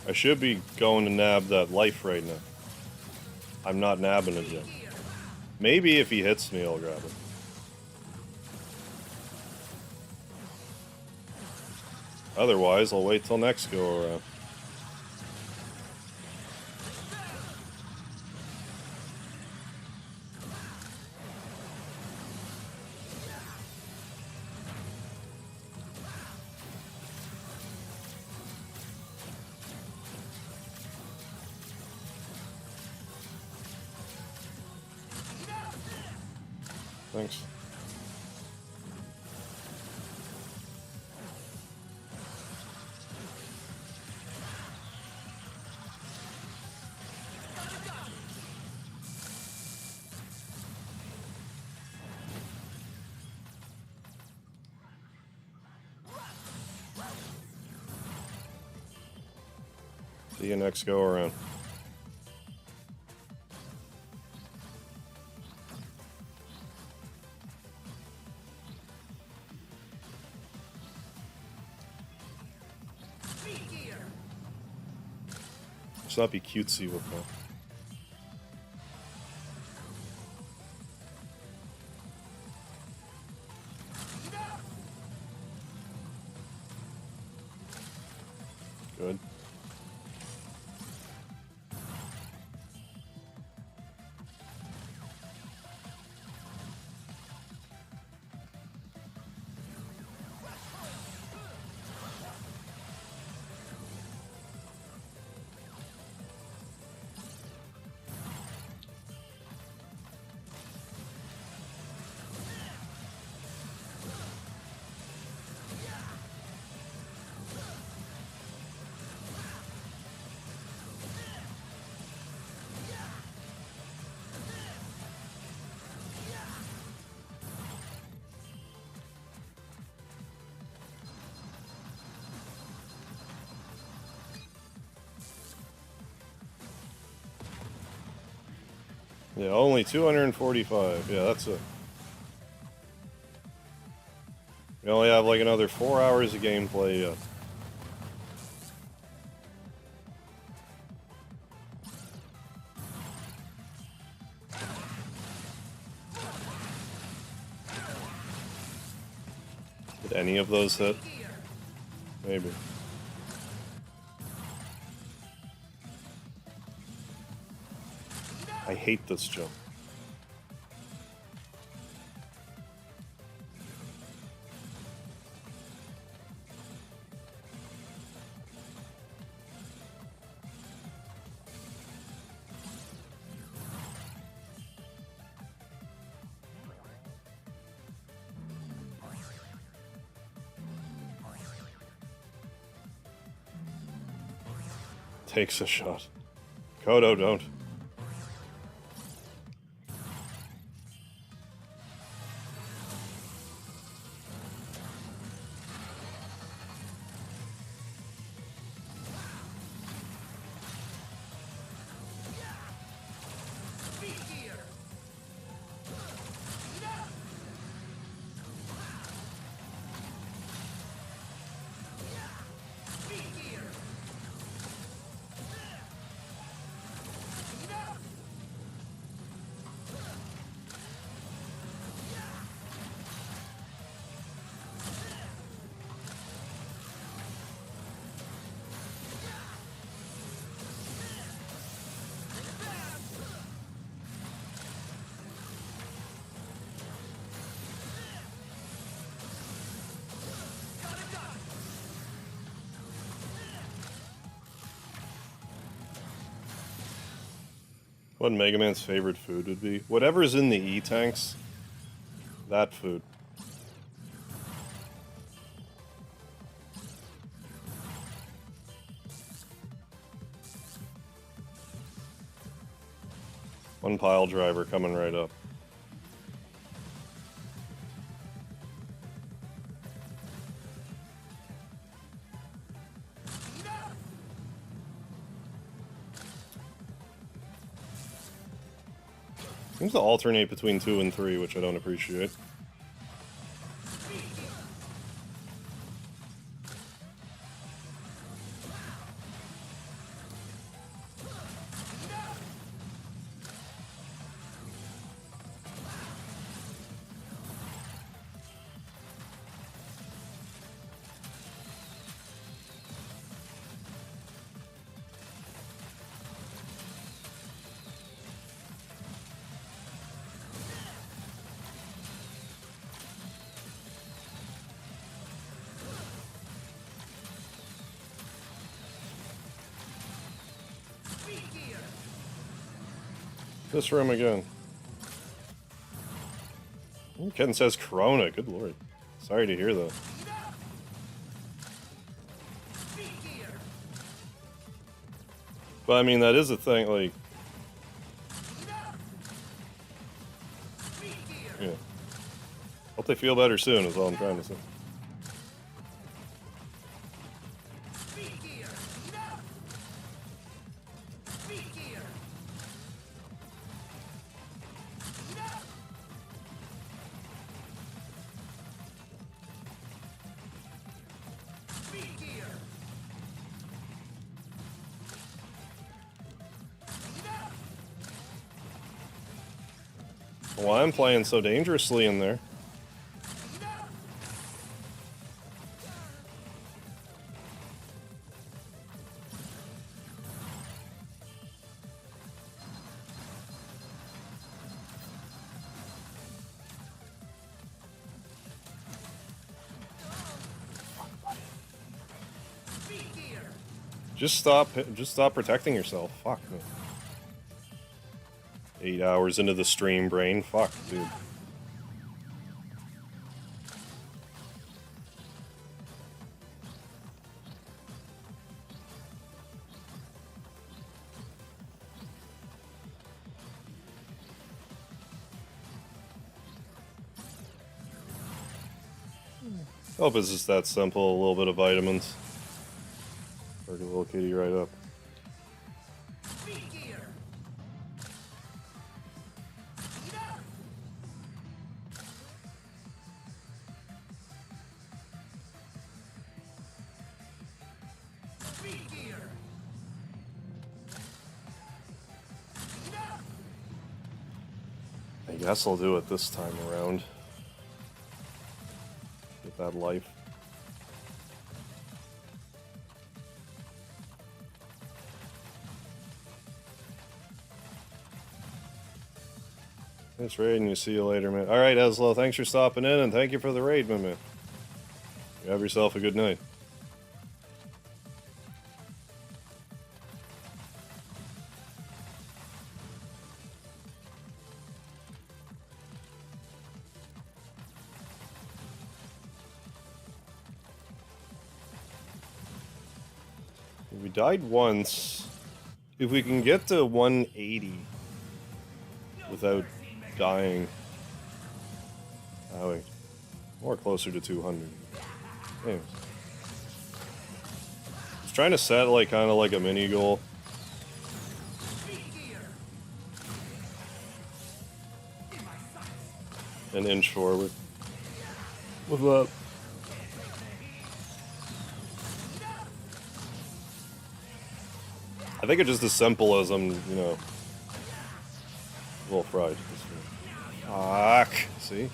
I should be going to nab that life right now. I'm not nabbing it yet. Maybe if he hits me, I'll grab it. Otherwise, I'll wait till next go around. Thanks. See you next go around. Let's not be cutesy with that. Good. Yeah, only 245. Yeah, that's it. We only have like another 4 hours of gameplay yet. Did any of those hit? Maybe. I hate this jump. Takes a shot. Kodo, don't. What Mega Man's favorite food would be? Whatever's in the E-tanks, that food. One pile driver coming right up. Seems to alternate between 2 and 3, which I don't appreciate. This room again. Ken says Corona. Good lord. Sorry to hear that. But I mean, that is a thing, like... Yeah. Hope they feel better soon, is all I'm trying to say. Why I'm playing so dangerously in there. Just stop protecting yourself. Fuck. 8 hours into the stream, brain. Fuck, dude. Hope it's just that simple. A little bit of vitamins. Perk a little kitty right up. I guess I'll do it this time around. Get that life. Thanks for raiding. You see you later, man. Alright, Eslo, thanks for stopping in, and thank you for the raid, my man. You have yourself a good night. We died once. If we can get to 180 without dying. Oh wait. More closer to 200. Anyways. I was trying to set like kind of like a mini goal. An inch forward. What's up? I think it's just as simple as I'm, you know, a little fried. Fuck. See?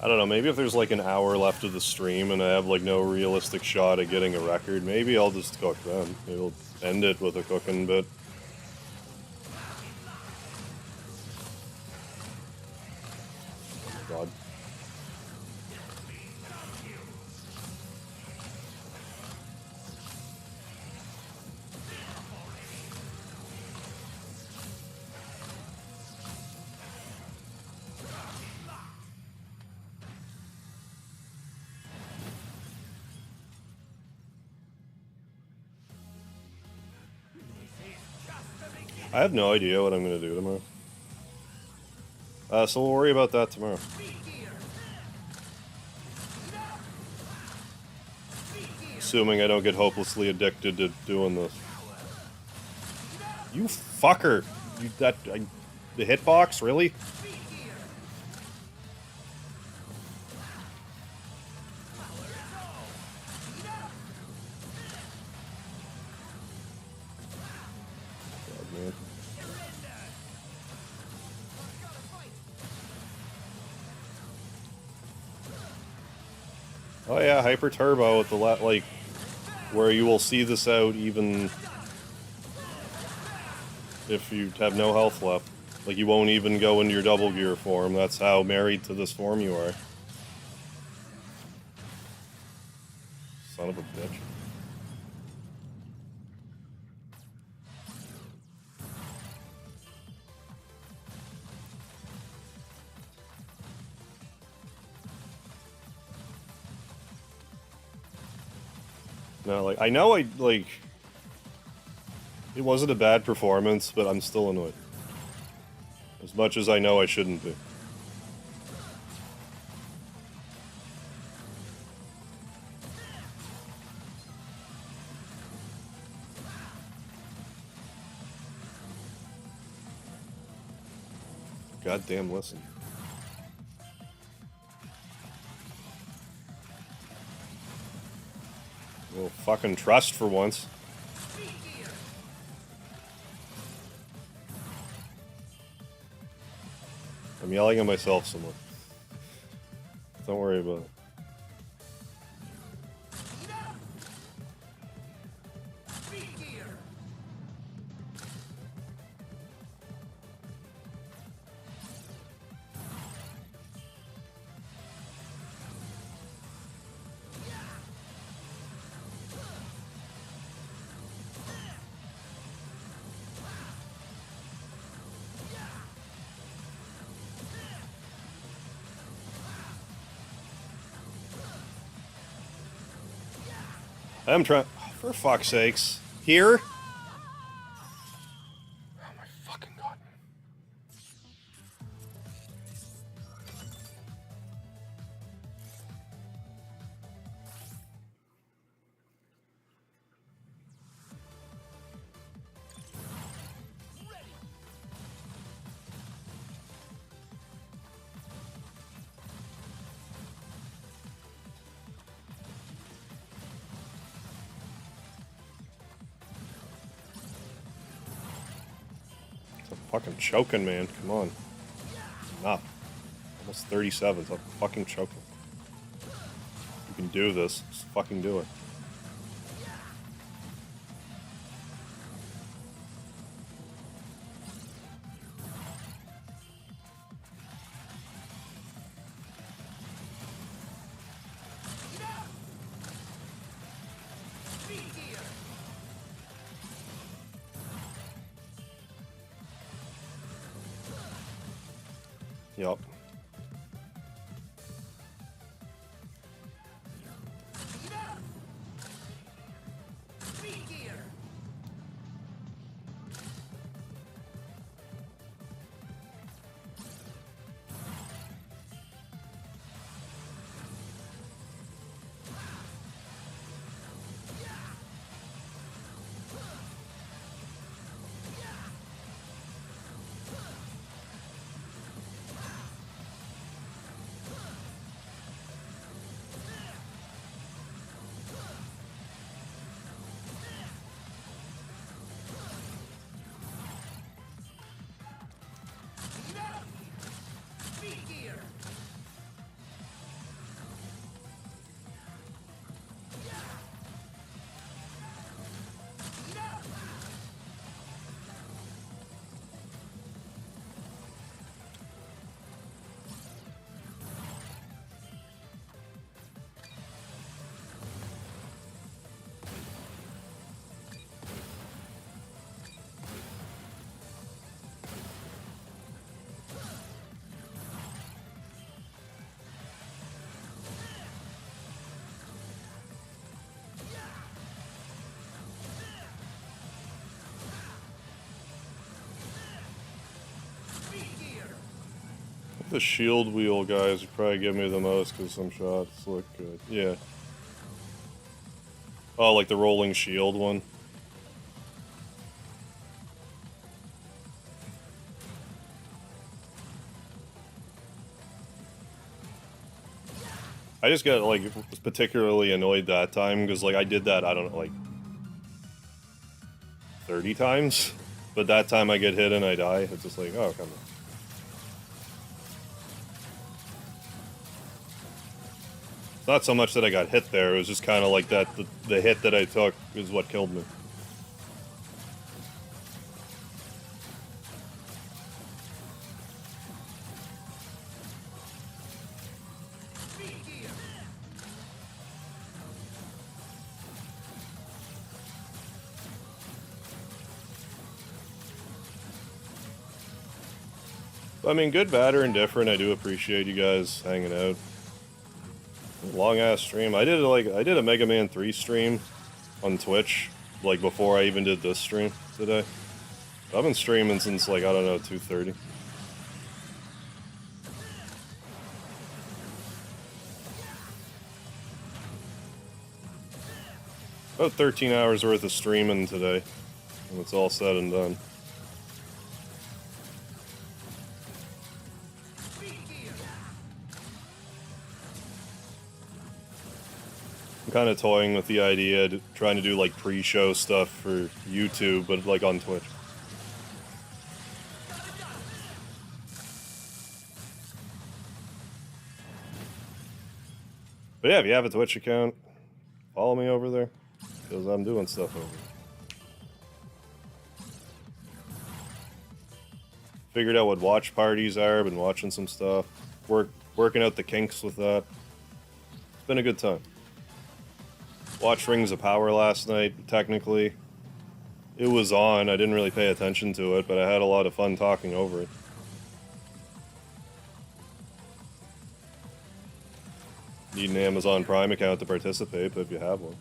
I don't know, maybe if there's like an hour left of the stream and I have like no realistic shot at getting a record, maybe I'll just cook then. Maybe I'll end it with a cooking bit. Oh my god. I have no idea what I'm going to do tomorrow. So we'll worry about that tomorrow. Assuming I don't get hopelessly addicted to doing this. You fucker! The hitbox, really? Oh yeah, Hyper Turbo with the like, where you will see this out even if you have no health left. Like you won't even go into your double gear form. That's how married to this form you are. son of a bitch. No, like, I know it wasn't a bad performance, but I'm still annoyed. As much as I know I shouldn't be. Goddamn, listen. A little fucking trust for once. I'm yelling at myself somewhere. Don't worry about it. I'm trying. For fuck's sakes. Here? Oh my fucking god. Fucking choking, man. Come on. Enough. Almost 37. Stop fucking choking. You can do this. Just fucking do it. Yup. The shield wheel guys would probably give me the most because some shots look good. Yeah. Oh, like the rolling shield one. I just got like was particularly annoyed that time because like I did that, I don't know, like 30 times, but that time I get hit and I die. It's just like, oh, come on. It's not so much that I got hit there, it was just kind of like that the hit that I took is what killed me. I mean, good, bad, or indifferent, I do appreciate you guys hanging out. Long ass stream. I did a Mega Man 3 stream on Twitch, like before I even did this stream today. I've been streaming since like, I don't know, 2:30. About 13 hours worth of streaming today, and it's all said and done. I'm kind of toying with the idea, trying to do like pre-show stuff for YouTube, but like on Twitch. But yeah, if you have a Twitch account, follow me over there, because I'm doing stuff over there. Figured out what watch parties are, been watching some stuff, working out the kinks with that. It's been a good time. Watched Rings of Power last night, technically. It was on, I didn't really pay attention to it, but I had a lot of fun talking over it. Need an Amazon Prime account to participate, but if you have one,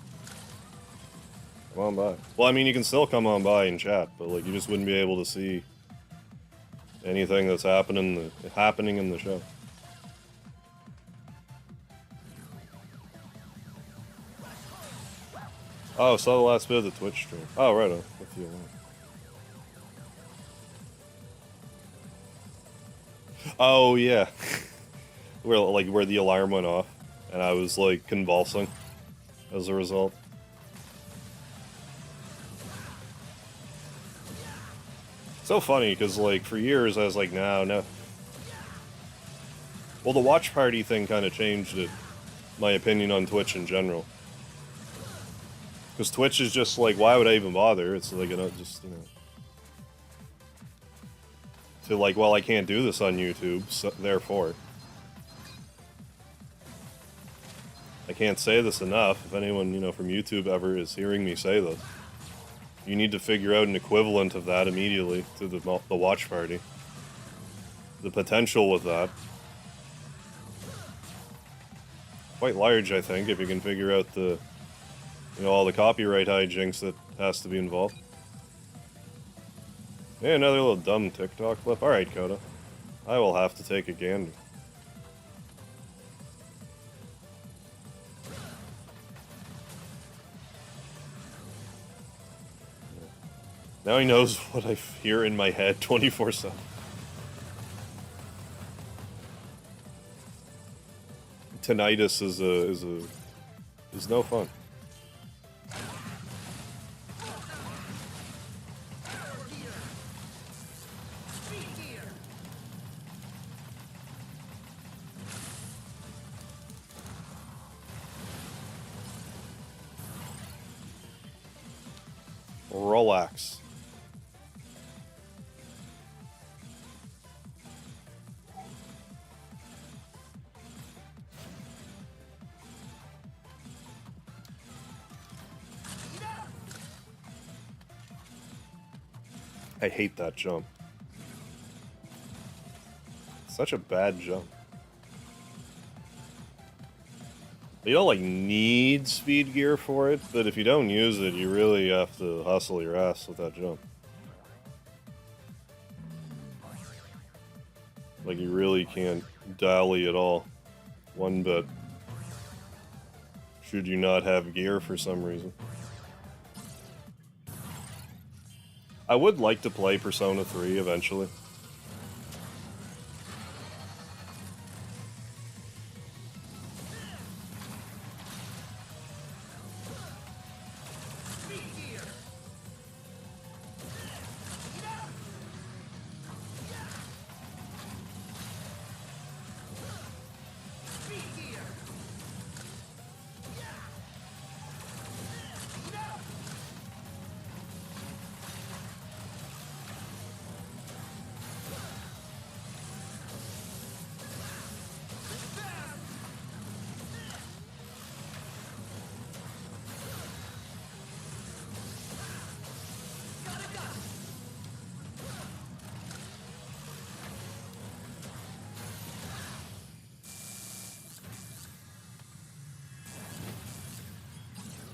come on by. Well, I mean, you can still come on by and chat, but like you just wouldn't be able to see anything that's happening in the show. Oh, saw the last bit of the Twitch stream. Oh, right on. With you alone. Oh yeah, where the alarm went off, and I was like convulsing as a result. So funny, because like for years I was like, no. Well, the watch party thing kind of changed it, my opinion on Twitch in general. Because Twitch is just like, why would I even bother? It's like, just, to like, well, I can't do this on YouTube, so therefore. I can't say this enough. If anyone, from YouTube ever is hearing me say this, you need to figure out an equivalent of that immediately to the watch party. The potential with that. Quite large, I think, if you can figure out the, all the copyright hijinks that has to be involved. Yeah, another little dumb TikTok clip. Alright, Coda. I will have to take a gander. Now he knows what I hear in my head 24/7. Tinnitus is no fun. Relax. I hate that jump. Such a bad jump. You don't like need speed gear for it, but if you don't use it, you really have to hustle your ass with that jump. Like you really can't dally at all, one bit, should you not have gear for some reason. I would like to play Persona 3 eventually.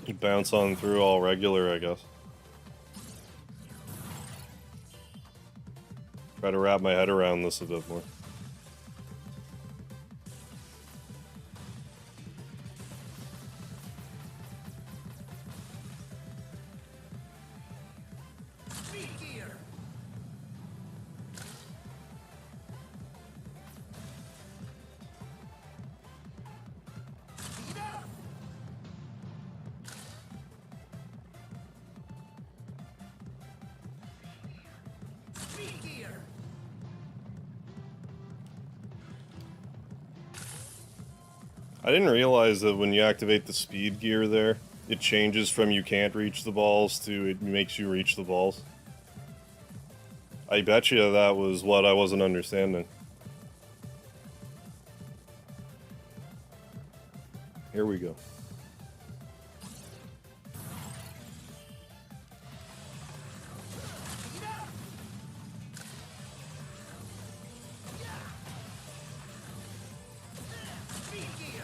Could bounce on through all regular, I guess. Try to wrap my head around this a bit more. Speed gear. Speed up. Speed gear. I didn't realize that when you activate the speed gear there, it changes from you can't reach the balls to it makes you reach the balls. I bet you that was what I wasn't understanding. Here we go. Speed up. Speed gear.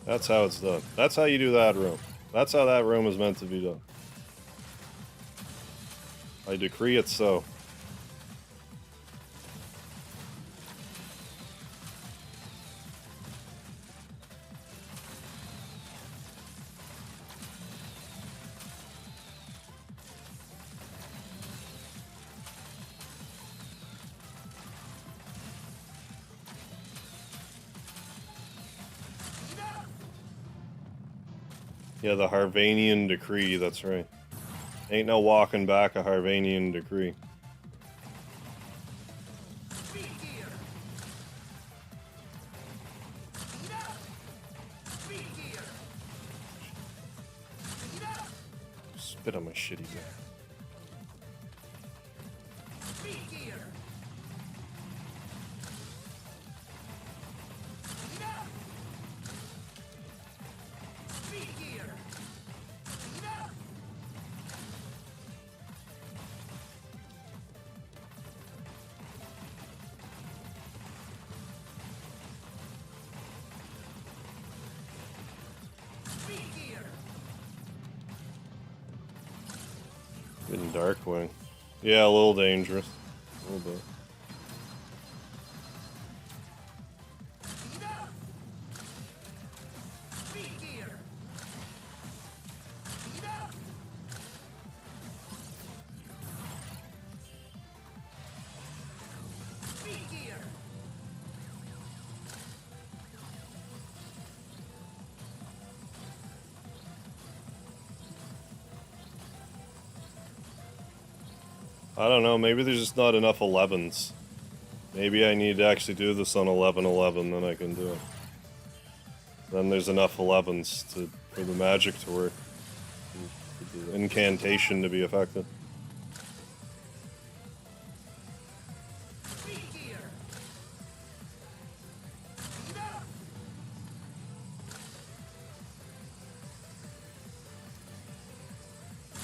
That's how it's done. That's how you do that room. That's how that room is meant to be done. I decree it so. Speed up. Yeah, the Harvanian decree, that's right. Ain't no walking back a Harvanian decree. Speed gear. Speed up. Speed gear. Speed up. Spit on my shitty guy. Speed gear. Speed up. Speed gear. Speed up. Speed gear. Getting Darkwing. Yeah, a little dangerous. A little bit. Speed up. Speed gear. Speed up. Speed gear. I don't know, maybe there's just not enough 11s. Maybe I need to actually do this on 11-11, then I can do it. Then there's enough 11s for the magic to work. For the incantation to be effective. Speed gear. Speed up.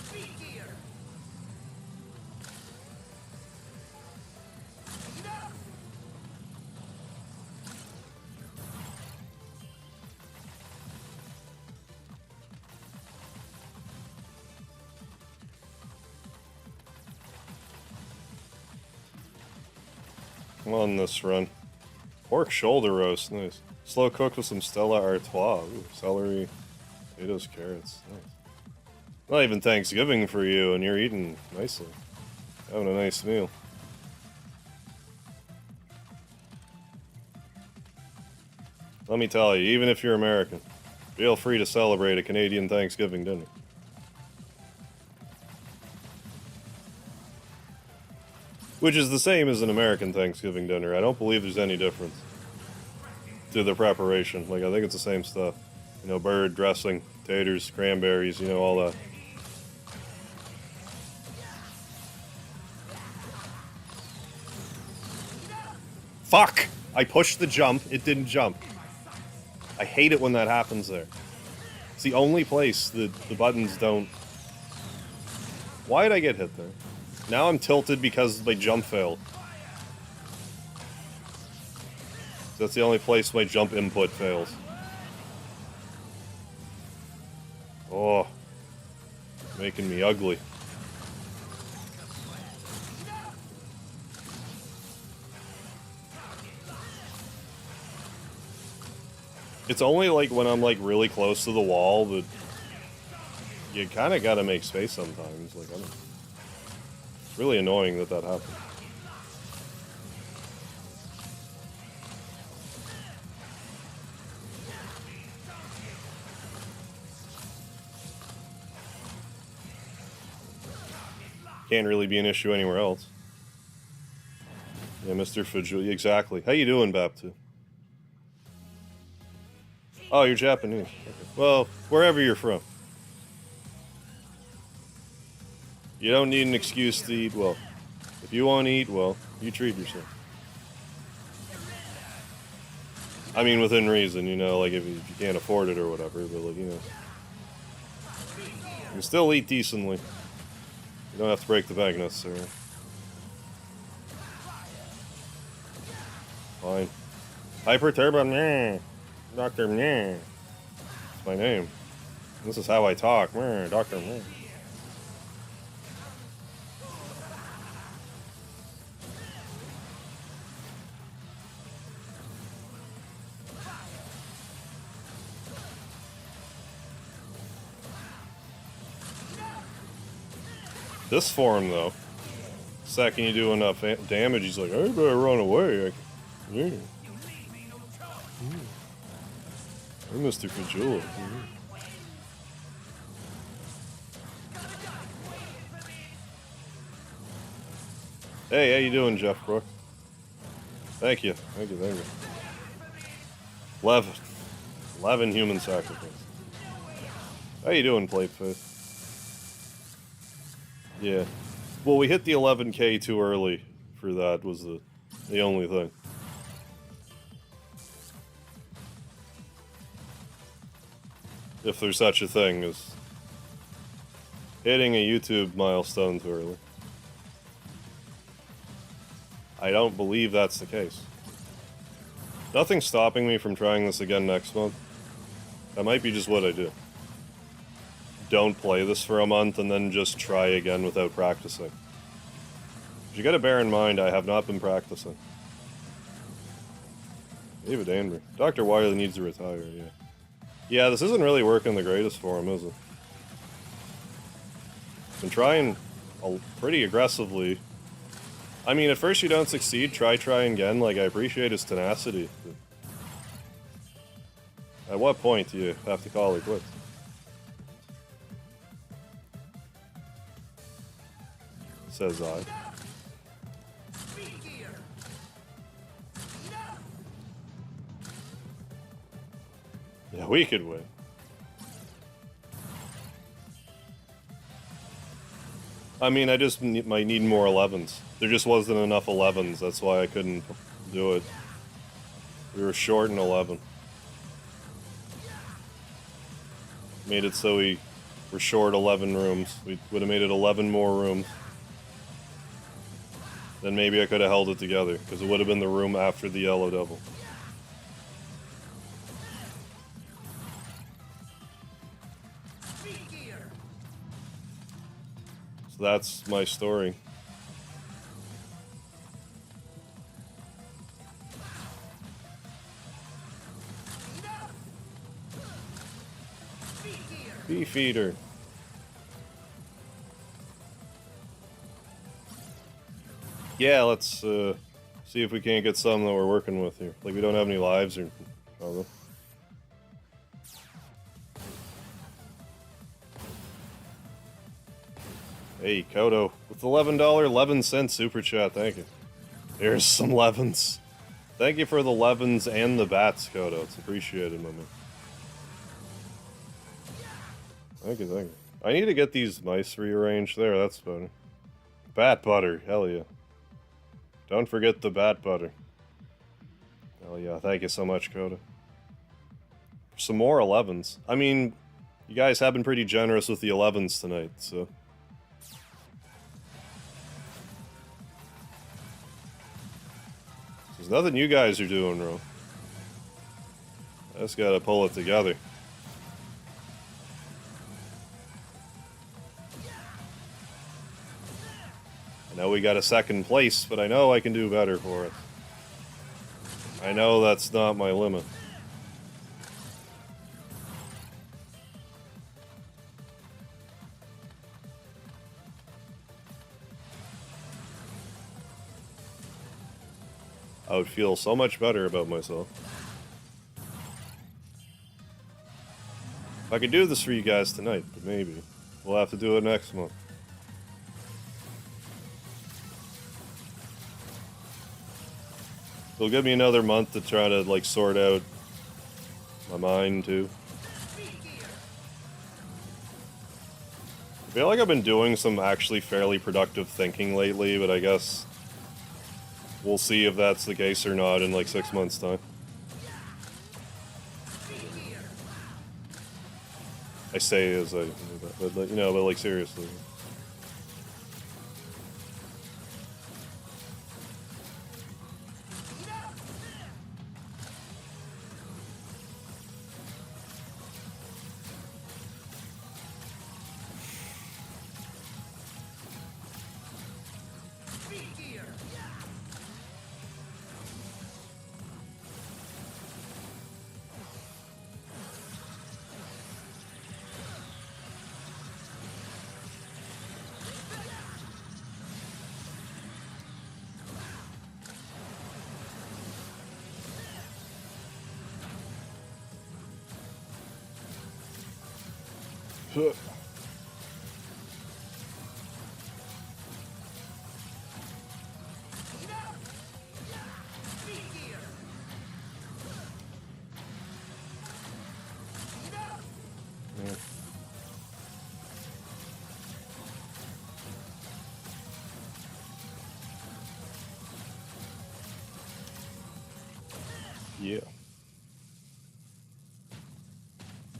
Speed gear. Speed up. I'm on this run. Pork shoulder roast, nice. Slow cooked with some Stella Artois. Ooh, celery, potatoes, carrots. Nice. Not even Thanksgiving for you, and you're eating nicely. Having a nice meal. Let me tell you, even if you're American, feel free to celebrate a Canadian Thanksgiving dinner. Which is the same as an American Thanksgiving dinner. I don't believe there's any difference to the preparation. Like, I think it's the same stuff. You know, bird, dressing, taters, cranberries, you know, all that. Fuck! I pushed the jump, it didn't jump. I hate it when that happens there. It's the only place that the buttons don't... Why did I get hit there? Now I'm tilted because my jump failed. That's the only place my jump input fails. Oh, making me ugly. It's only like when I'm like really close to the wall that you kind of gotta make space sometimes. Like, I don't. It's really annoying that that happens. Can't really be an issue anywhere else. Yeah, Mr. Fujuli, exactly. How you doing, Baptu? Oh, you're Japanese. Okay. Well, wherever you're from. You don't need an excuse to eat well. If you want to eat well, you treat yourself. I mean, within reason, you know, like if you can't afford it or whatever, but like, you know. You can still eat decently. You don't have to break the bank necessarily. Fine. Hyperturbo, meh. Dr. Meh. That's my name. This is how I talk. Meh, Dr. Meh. This form, though, second you do enough damage, he's like, I better run away. Yeah. I'm Mr. Fajula. Hey, how you doing, Jeff Brook? Thank you. Thank you, thank you. 11. 11 human sacrifice. How you doing, Plateface? Yeah. Well, we hit the 11K too early for that, was the only thing. If there's such a thing as hitting a YouTube milestone too early. I don't believe that's the case. Nothing's stopping me from trying this again next month. That might be just what I do. Don't play this for a month and then just try again without practicing. You gotta bear in mind, I have not been practicing. David Andrew. Dr. Wily needs to retire, yeah. Yeah, this isn't really working the greatest for him, is it? Been trying pretty aggressively. I mean, at first you don't succeed, try again. Like, I appreciate his tenacity. At what point do you have to call it quits? Says I. Yeah, we could win. I mean, I just might need more 11s. There just wasn't enough 11s, that's why I couldn't do it. We were short in 11. Made it so we were short 11 rooms. We would have made it 11 more rooms. Then maybe I could have held it together, because it would have been the room after the Yellow Devil. So that's my story. Beef eater. Yeah, let's see if we can't get some that we're working with here. Like, we don't have any lives or... I don't know. Hey, Kodo, with $11, 11-cent super chat, thank you. Here's some 11s. Thank you for the 11s and the bats, Kodo. It's appreciated, my man. Thank you, thank you. I need to get these mice rearranged there, that's better. Bat butter, hell yeah. Don't forget the bat butter. Hell yeah, thank you so much, Koda. Some more 11s. I mean, you guys have been pretty generous with the 11s tonight, so... There's nothing you guys are doing wrong. I just gotta pull it together. know we got a second place, but I know I can do better for it. I know that's not my limit. I would feel so much better about myself. I could do this for you guys tonight, but maybe. We'll have to do it next month. It'll give me another month to try to, like, sort out my mind, too. I feel like I've been doing some actually fairly productive thinking lately, but I guess we'll see if that's the case or not in, like, 6 months' time. I say as I do that, but, like, you know, but, like, seriously. Yeah.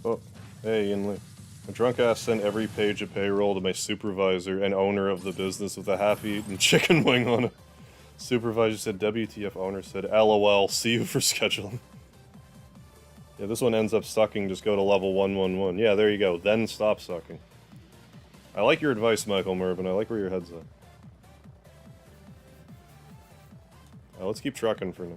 Oh, hey, Inley. A drunk ass sent every page of payroll to my supervisor and owner of the business with a half-eaten chicken wing on it. Supervisor said WTF, owner said LOL, see you for scheduling. Yeah, this one ends up sucking, just go to level 111. Yeah, there you go, then stop sucking. I like your advice, Michael Mervin, I like where your head's at. Let's keep trucking for now.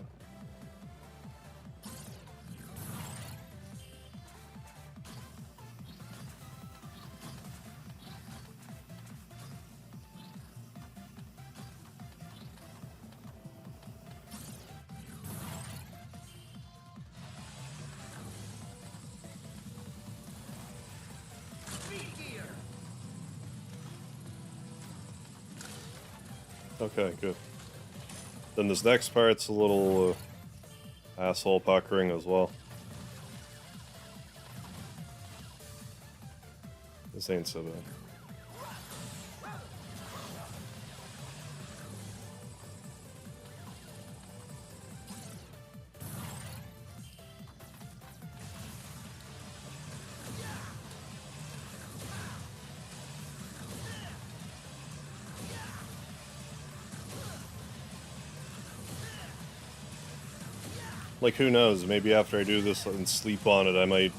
Okay, good. Then this next part's a little asshole puckering as well. This ain't so bad. Like, who knows? Maybe after I do this and sleep on it, I might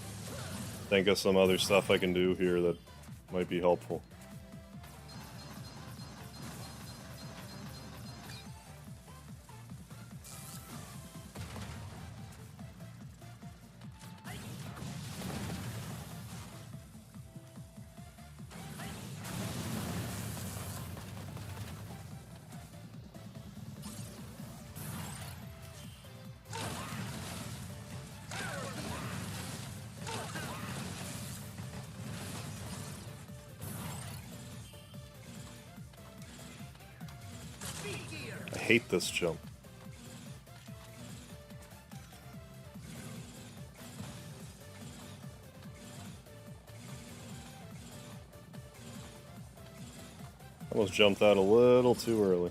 think of some other stuff I can do here that might be helpful. I hate this jump. Almost jumped out a little too early.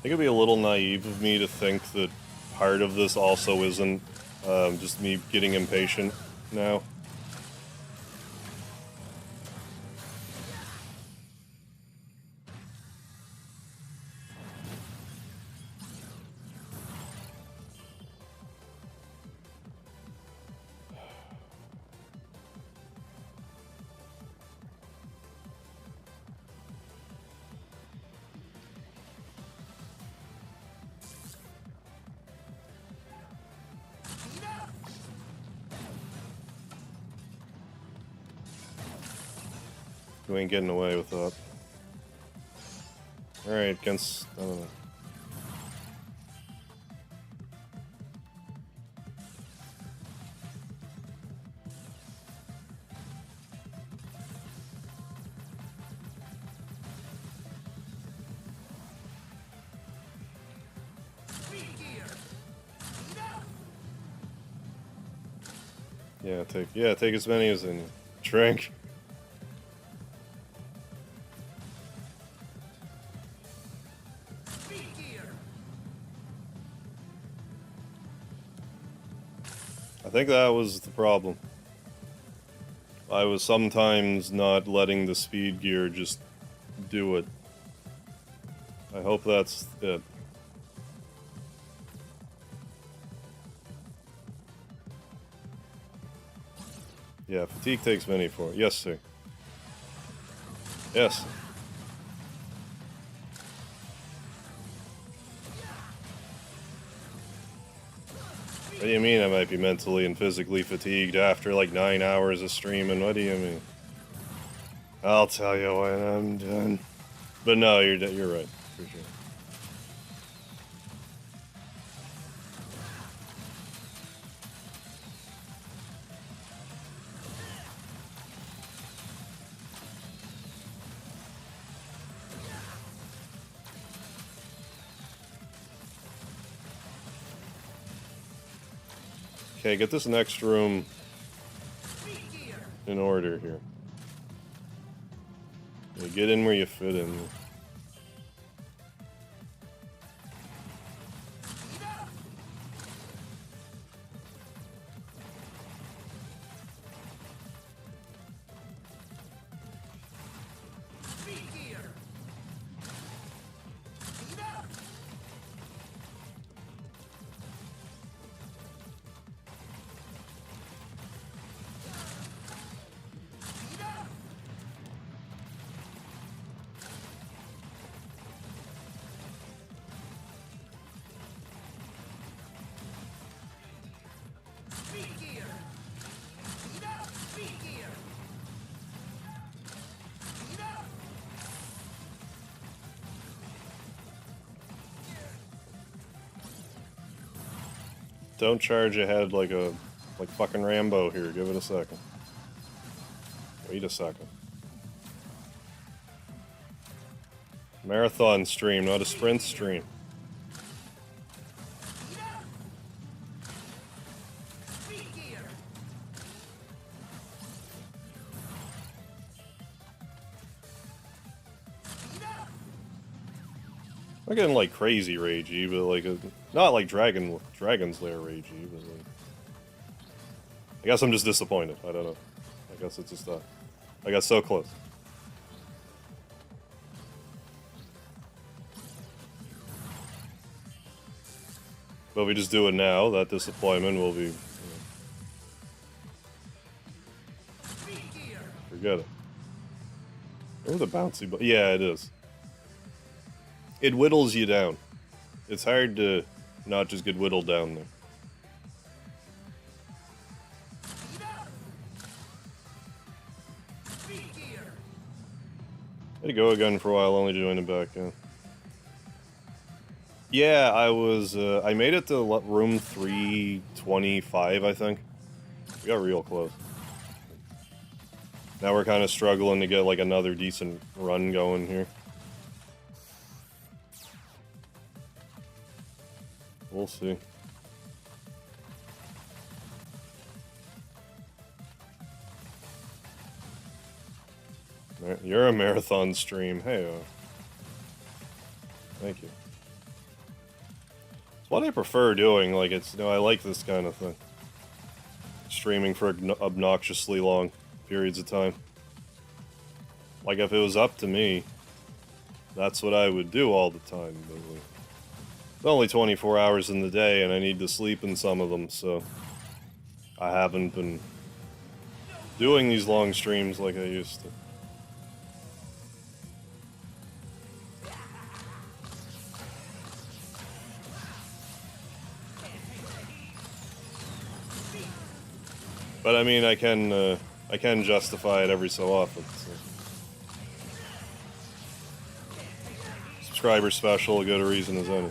think it'd be a little naive of me to think that part of this also isn't just me getting impatient now. You ain't getting away with that. Alright, against... I don't know. Take as many as in drink. I think that was the problem. I was sometimes not letting the speed gear just do it. I hope that's it. Yeah, fatigue takes many for it. Yes, sir. Yes. What do you mean I might be mentally and physically fatigued after like 9 hours of streaming? What do you mean? I'll tell you when I'm done. But no, you're right, for sure. Okay, get this next room in order here. Yeah, get in where you fit in. Don't charge ahead like fucking Rambo here. Give it a second. Wait a second. Marathon stream, not a sprint stream. I'm getting like crazy ragey, but like not like Dragon's Lair ragey, but like I guess I'm just disappointed. I don't know. I guess it's just I got so close. But if we just do it now, that disappointment will be forget it. Oh, the bouncy but yeah, it is. It whittles you down. It's hard to not just get whittled down there. I had to go again for a while, only joining back in. Yeah, I made it to room 325, I think. We got real close. Now we're kind of struggling to get like another decent run going here. We'll see. You're a marathon stream. Hey, thank you. What I prefer doing, like, it's, I like this kind of thing. Streaming for obnoxiously long periods of time. Like, if it was up to me, that's what I would do all the time. But, like, it's only 24 hours in the day, and I need to sleep in some of them, so I haven't been doing these long streams like I used to. But I mean, I can justify it every so often. So. Subscriber special, good a reason as any.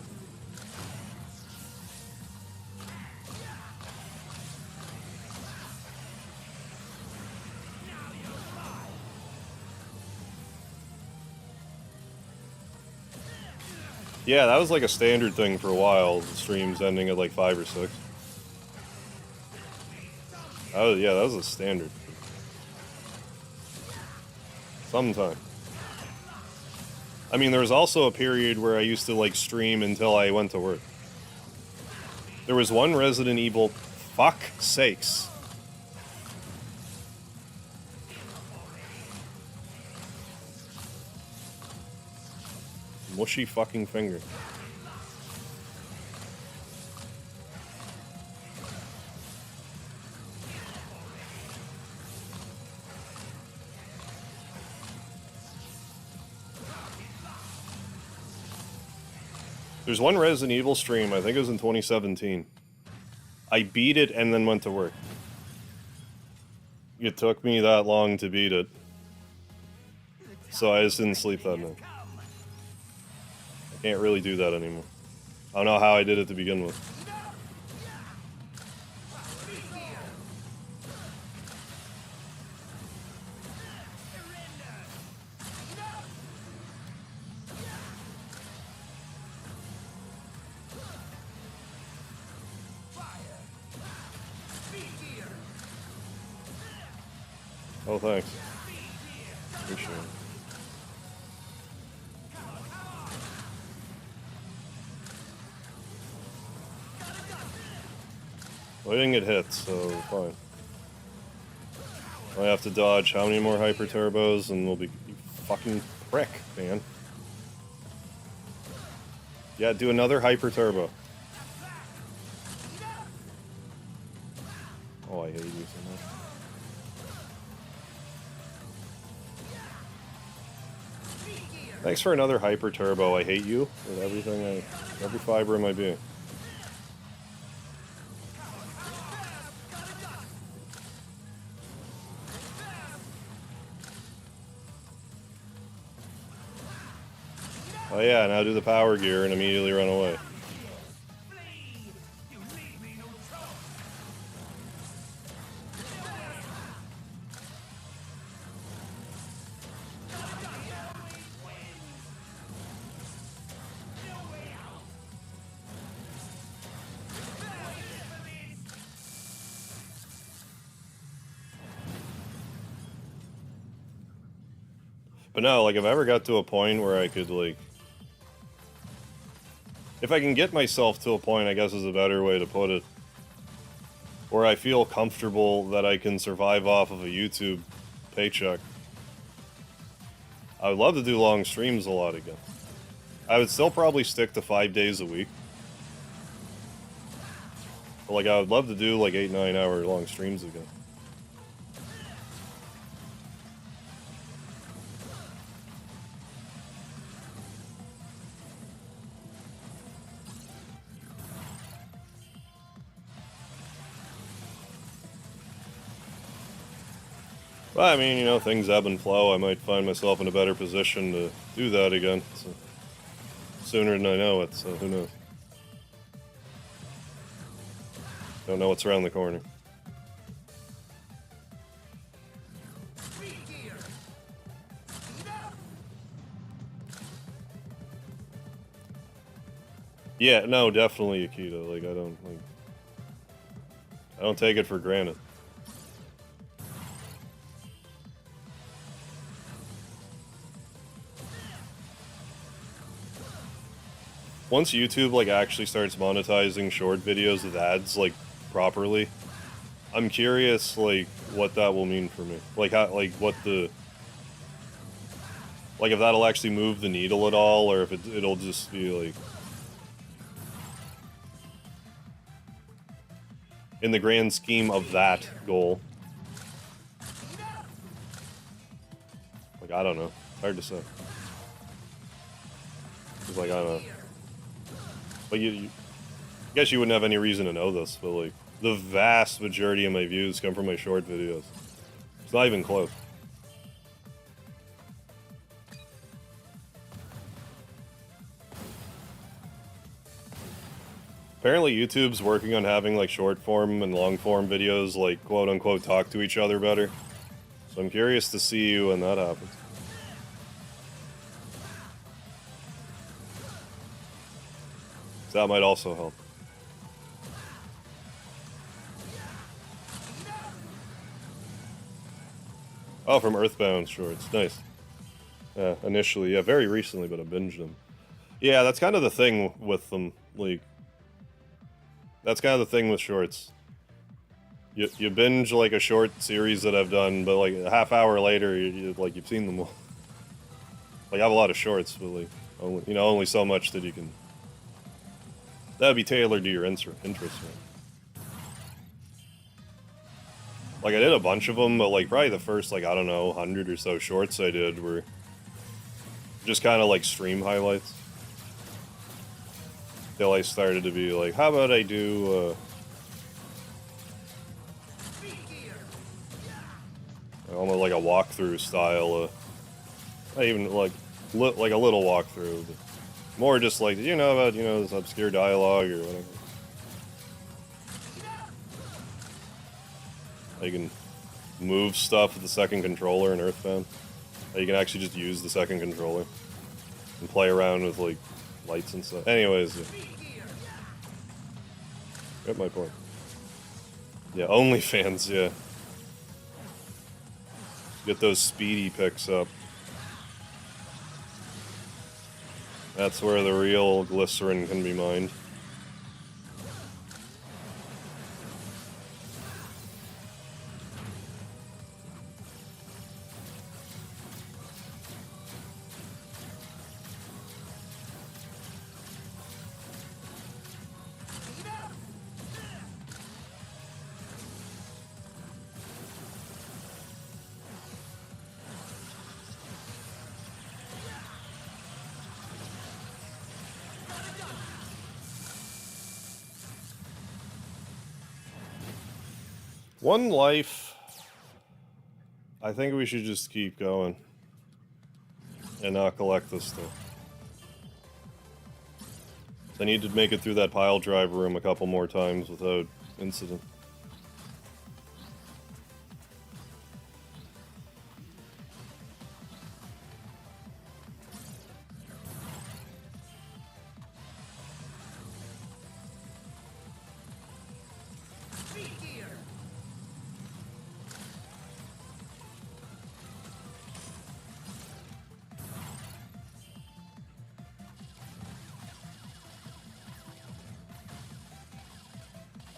Yeah, that was like a standard thing for a while. Streams ending at like 5 or 6. Oh yeah, that was a standard. Sometime. I mean, there was also a period where I used to like stream until I went to work. There was one Resident Evil. Fuck sakes. Mushy fucking finger. There's one Resident Evil stream, I think it was in 2017. I beat it and then went to work. It took me that long to beat it. So I just didn't sleep that night. I can't really do that anymore. I don't know how I did it to begin with. Oh, thanks. Appreciate it. Well, I didn't get hit, so fine. I have to dodge how many more hyper turbos, and we'll be you fucking prick, man. Yeah, do another hyper turbo. Oh, I hate you so much. Thanks for another hyper turbo. I hate you with everything, every fiber in my being. Oh yeah, now do the power gear and immediately run away. But no, like, if I ever got to a point where I could, like... If I can get myself to a point, I guess is a better way to put it, where I feel comfortable that I can survive off of a YouTube paycheck, I would love to do long streams a lot again. I would still probably stick to 5 days a week. But, like, I would love to do, like, 8-9 hour long streams again. Well, I mean, you know, things ebb and flow. I might find myself in a better position to do that again. So, sooner than I know it, so who knows. Don't know what's around the corner. Yeah, no, definitely Akita. Like, I don't take it for granted. once YouTube like actually starts monetizing short videos with ads like properly, I'm curious like what that will mean for me. Like how like what the like if that'll actually move the needle at all, or if it'll just be like in the grand scheme of that goal. Like I don't know. It's hard to say. It's like I don't know. But I guess you wouldn't have any reason to know this, but like the vast majority of my views come from my short videos. It's not even close. Apparently YouTube's working on having like short form and long form videos like quote unquote talk to each other better. So I'm curious to see when that happens. That might also help. Oh, from Earthbound shorts. Nice. Yeah, initially. Yeah, very recently, but I binged them. Yeah, that's kind of the thing with them. Like, that's kind of the thing with shorts. You binge like a short series that I've done, but like a half hour later, you've seen them all. Like I have a lot of shorts, but like only so much that you can. That'd be tailored to your interest, man. Like I did a bunch of them, but like probably the first like I don't know 100 or so shorts I did were just kind of like stream highlights. Till I started to be like, how about I do almost like a walkthrough style, not even like like a little walkthrough, but more just like, about this obscure dialogue or whatever. You can move stuff with the second controller in Earthbound. You can actually just use the second controller and play around with like lights and stuff. Anyways, yeah. Get my point. Yeah, OnlyFans, yeah. Get those speedy picks up. That's where the real glycerin can be mined. One life. I think we should just keep going and not collect this stuff. I need to make it through that pile drive room a couple more times without incident.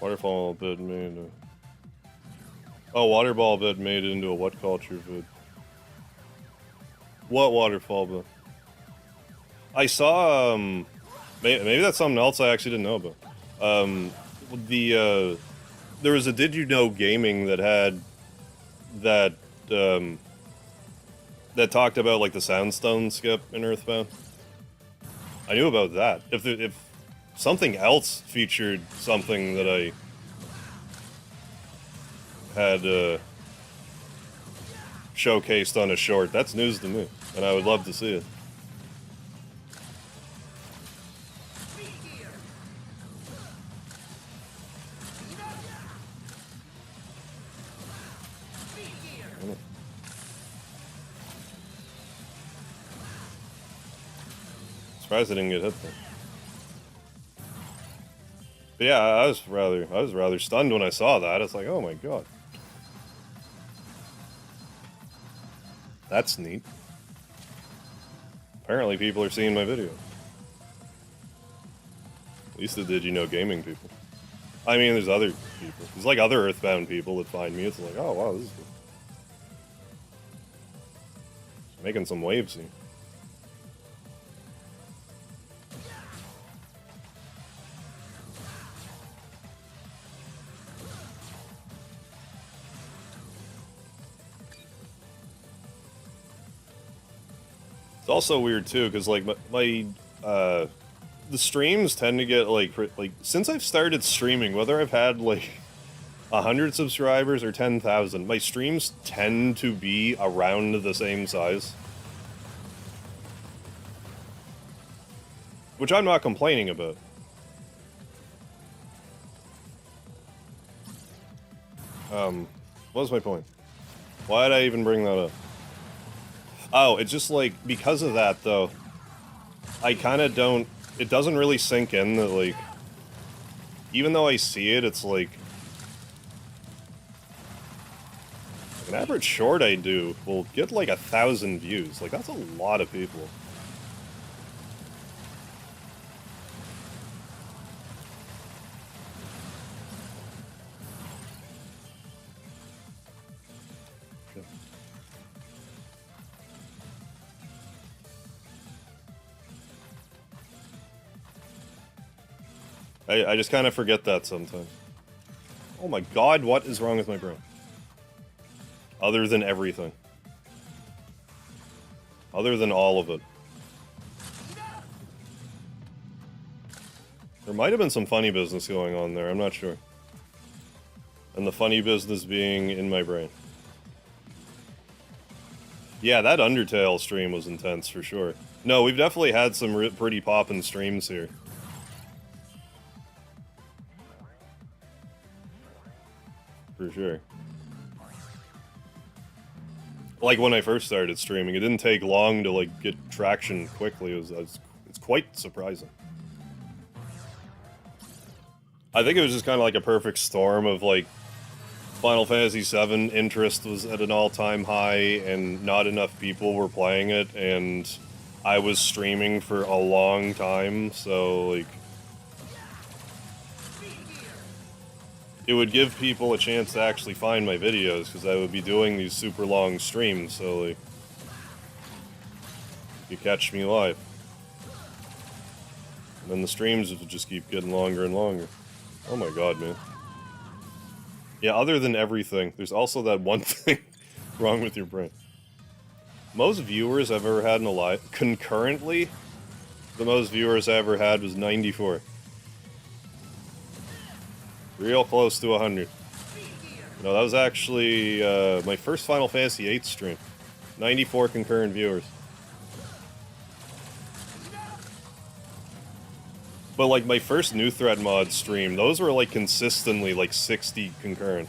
Waterfall bid made waterball bid made it into a what culture vid? What waterfall bid? I saw, maybe that's something else I actually didn't know about. There was a Did You Know Gaming that had that, that talked about like the Soundstone skip in Earthbound. I knew about that. If something else featured something that I had showcased on a short, that's news to me, and I would love to see it. Surprised I didn't get hit there. But yeah, I was rather stunned when I saw that. It's like, oh my god. That's neat. Apparently people are seeing my video. least the Did You Know Gaming people. I mean, there's other people. There's like other Earthbound people that find me. It's like, oh wow, this is cool. Making some waves here. It's also weird too, because like the streams tend to get like since I've started streaming, whether I've had like 100 subscribers or 10,000, my streams tend to be around the same size. Which I'm not complaining about. What was my point? Why did I even bring that up? Oh, it's just like, because of that though, I kind of don't, it doesn't really sink in that like, even though I see it, it's like, an average short I do will get like 1,000 views. Like, that's a lot of people. I just kind of forget that sometimes. Oh my god, what is wrong with my brain? Other than everything. Other than all of it. There might have been some funny business going on there, I'm not sure. And the funny business being in my brain. Yeah, that Undertale stream was intense for sure. No, we've definitely had some pretty poppin' streams here. For sure. Like when I first started streaming, it didn't take long to like get traction quickly. It's quite surprising. I think it was just kind of like a perfect storm of like Final Fantasy VII interest was at an all-time high and not enough people were playing it, and I was streaming for a long time, so like it would give people a chance to actually find my videos, because I would be doing these super long streams, so like you catch me live. And then the streams would just keep getting longer and longer. Oh my god, man. Yeah, other than everything, there's also that one thing wrong with your brain. Most viewers I've ever had in a live, concurrently, the most viewers I ever had was 94. Real close to 100. No, that was actually my first Final Fantasy VIII stream. 94 concurrent viewers. But like my first New Threat mod stream, those were like consistently like 60 concurrent.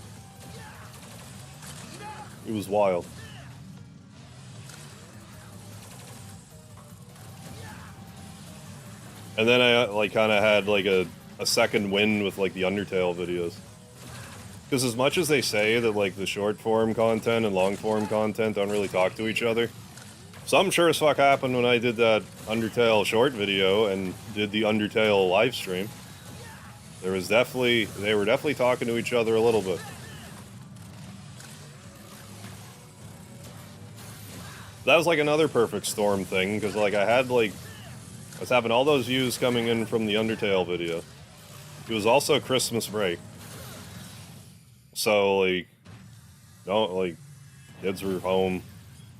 It was wild. And then I like kind of had like a second wind with like the Undertale videos. Because as much as they say that like the short form content and long form content don't really talk to each other, something sure as fuck happened when I did that Undertale short video and did the Undertale live stream. They were definitely talking to each other a little bit. That was like another perfect storm thing, because like I was having all those views coming in from the Undertale video. It was also Christmas break. So like, kids were home,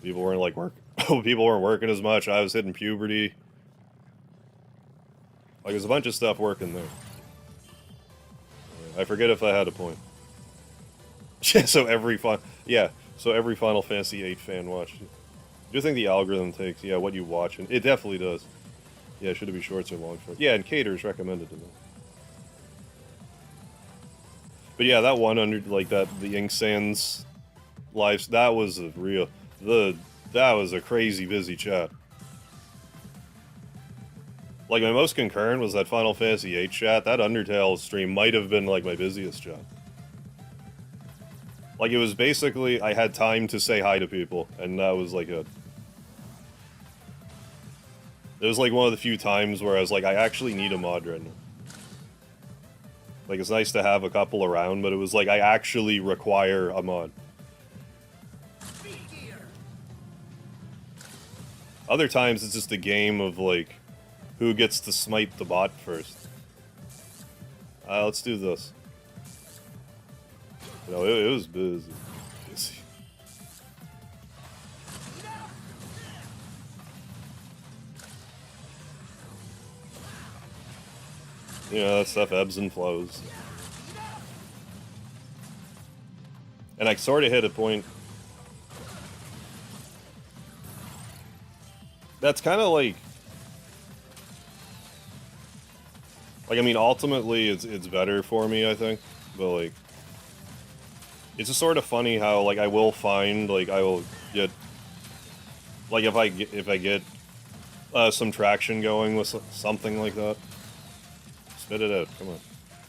people weren't like people weren't working as much, I was hitting puberty. Like, there's a bunch of stuff working there. I forget if I had a point. so every Final Fantasy VIII fan watched it. Do you think the algorithm takes, what you watch? And it definitely does. Yeah, should it be shorts or long shorts? Yeah, and Cater's recommended to me. But yeah, that one the Ink Sands lives, that was a crazy busy chat. Like, my most concurrent was that Final Fantasy VIII chat. That Undertale stream might have been like my busiest chat. Like, it was basically, I had time to say hi to people, and that was like it was like one of the few times where I was like, I actually need a mod right now. Like, it's nice to have a couple around, but it was like I actually require a mod. Other times it's just a game of like who gets to smite the bot first. Let's do this. No, it was busy. You know, that stuff ebbs and flows. And I sort of hit a point. That's kind of like, I mean, ultimately it's better for me, I think, but like, it's just sort of funny how like I will find like I will get like if I get some traction going with something like that. Spit it out, come on.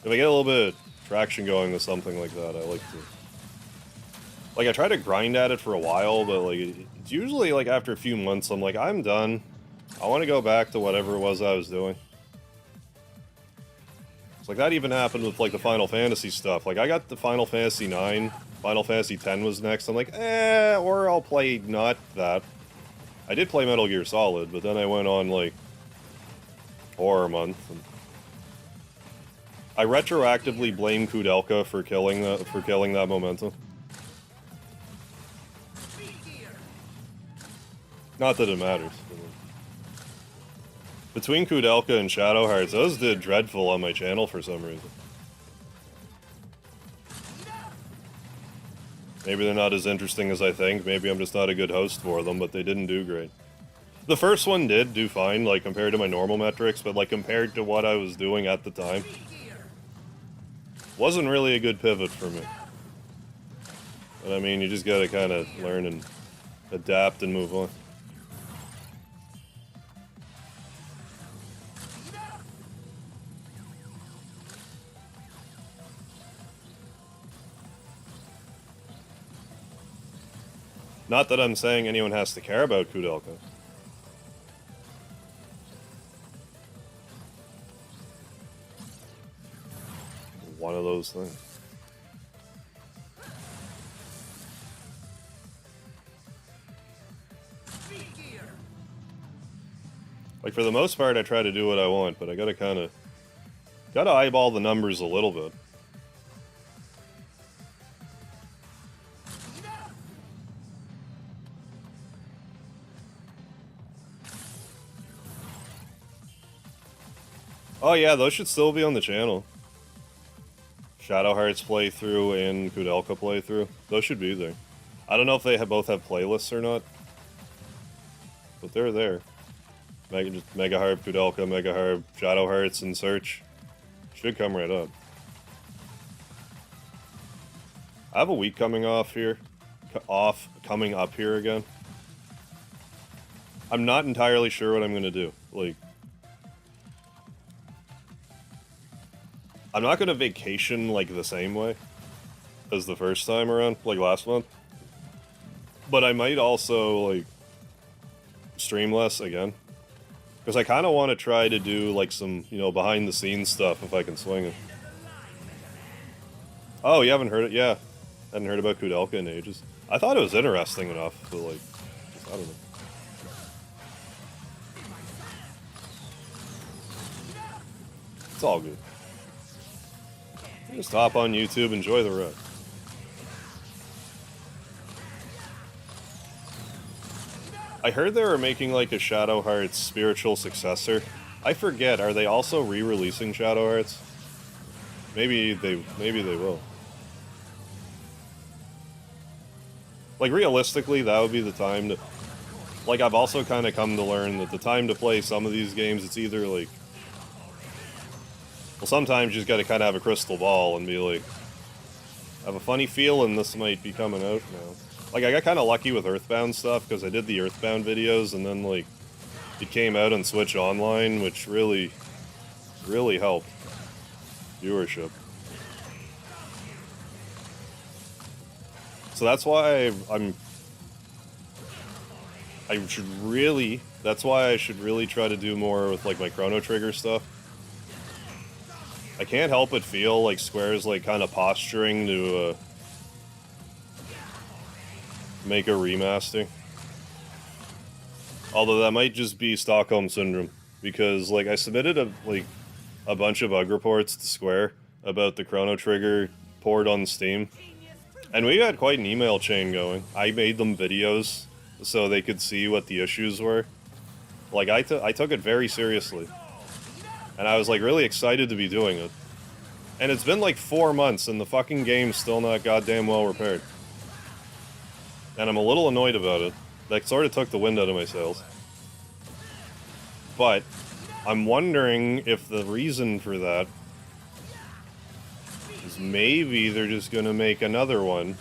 If I get a little bit of traction going with something like that, I like to. Like, I try to grind at it for a while, but, like, it's usually, like, after a few months, I'm like, I'm done. I want to go back to whatever it was I was doing. It's like, that even happened with, like, the Final Fantasy stuff. Like, I got the Final Fantasy 9, Final Fantasy 10 was next. I'm like, or I'll play not that. I did play Metal Gear Solid, but then I went on, like, horror month. And I retroactively blame Kudelka for killing that momentum. Not that it matters. Between Kudelka and Shadow Hearts, those did dreadful on my channel for some reason. Maybe they're not as interesting as I think. Maybe I'm just not a good host for them, but they didn't do great. The first one did do fine, like, compared to my normal metrics, but, like, compared to what I was doing at the time, wasn't really a good pivot for me. But, I mean, you just gotta kind of learn and adapt and move on. Not that I'm saying anyone has to care about Kudelka. One of those things. Like, for the most part, I try to do what I want, but I gotta eyeball the numbers a little bit. Oh yeah, those should still be on the channel. Shadow Hearts playthrough and Kudelka playthrough. Those should be there. I don't know if they both have playlists or not. But they're there. Mega Harp, Kudelka, Mega Harp, Shadow Hearts, and search. Should come right up. I have a week coming off here. Coming up here again. I'm not entirely sure what I'm gonna do. Like, I'm not gonna vacation, like, the same way as the first time around, like last month. But I might also, like, stream less again. Because I kind of want to try to do, like, some, you know, behind-the-scenes stuff if I can swing it. Oh, you haven't heard it? Yeah. Hadn't heard about Kudelka in ages. I thought it was interesting enough, but, like, I don't know. It's all good. Just hop on YouTube, enjoy the ride. I heard they were making like a Shadow Hearts spiritual successor. I forget, are they also re-releasing Shadow Hearts? Maybe they will. Like, realistically, that would be the time to... Like, I've also kind of come to learn that the time to play some of these games, it's either like... Well, sometimes you just gotta kind of have a crystal ball and be like, I have a funny feeling this might be coming out now. Like, I got kind of lucky with Earthbound stuff, because I did the Earthbound videos, and then, like, it came out on Switch Online, which really, really helped viewership. So that's why that's why I should really try to do more with, like, my Chrono Trigger stuff. I can't help but feel like Square's like kind of posturing to make a remaster. Although that might just be Stockholm Syndrome, because like I submitted a bunch of bug reports to Square about the Chrono Trigger port on Steam, and we had quite an email chain going. I made them videos so they could see what the issues were. Like I took it very seriously, and I was like really excited to be doing it. And it's been like 4 months, and the fucking game's still not goddamn well repaired. And I'm a little annoyed about it. That sort of took the wind out of my sails. But I'm wondering if the reason for that is maybe they're just going to make another one.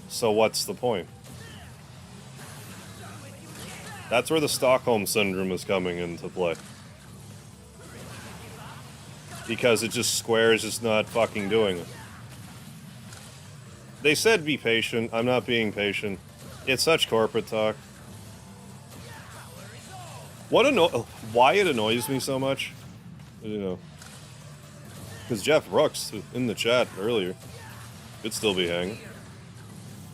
So what's the point? That's where the Stockholm Syndrome is coming into play. Because it just Square is just not fucking doing it. They said be patient. I'm not being patient. It's such corporate talk. Why it annoys me so much, you know, because Jeff Brooks in the chat earlier could still be hanging.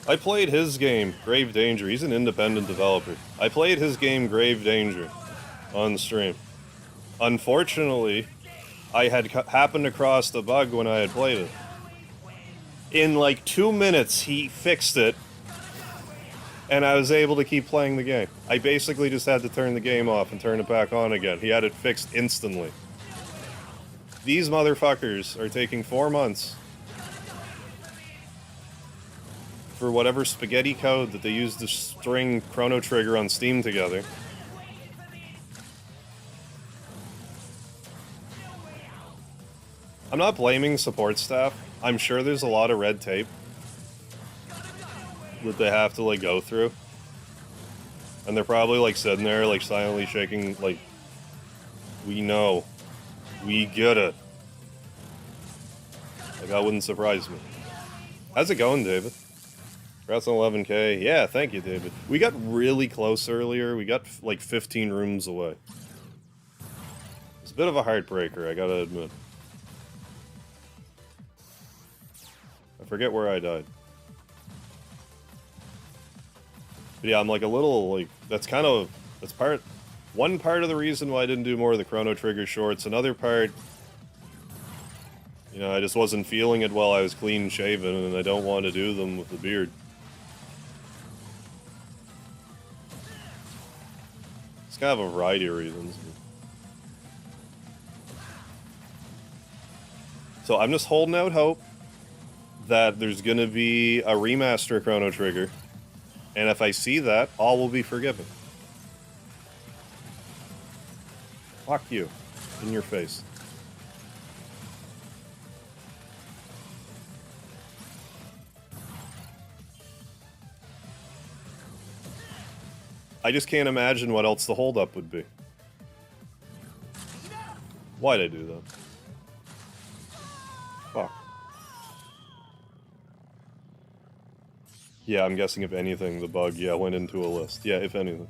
I played his game, Grave Danger. He's an independent developer. I played his game, Grave Danger, on the stream. Unfortunately, I had happened across the bug when I had played it. In like 2 minutes, he fixed it, and I was able to keep playing the game. I basically just had to turn the game off and turn it back on again. He had it fixed instantly. These motherfuckers are taking 4 months for whatever spaghetti code that they used to string Chrono Trigger on Steam together. I'm not blaming support staff. I'm sure there's a lot of red tape that they have to like go through, and they're probably like sitting there like silently shaking like, we know, we get it. Like that wouldn't surprise me. How's it going, David? Congrats on 11K. Yeah, thank you, David. We got really close earlier. We got like 15 rooms away. It's a bit of a heartbreaker, I gotta admit. I forget where I died. But yeah, I'm like a little, like, one part of the reason why I didn't do more of the Chrono Trigger shorts. Another part, you know, I just wasn't feeling it while I was clean shaven, and I don't want to do them with the beard. It's kind of a variety of reasons. So I'm just holding out hope that there's gonna be a remaster of Chrono Trigger. And if I see that, all will be forgiven. Fuck you. In your face. I just can't imagine what else the holdup would be. Why'd I do that? Fuck. Yeah, I'm guessing if anything, the bug, yeah, went into a list. Yeah, if anything.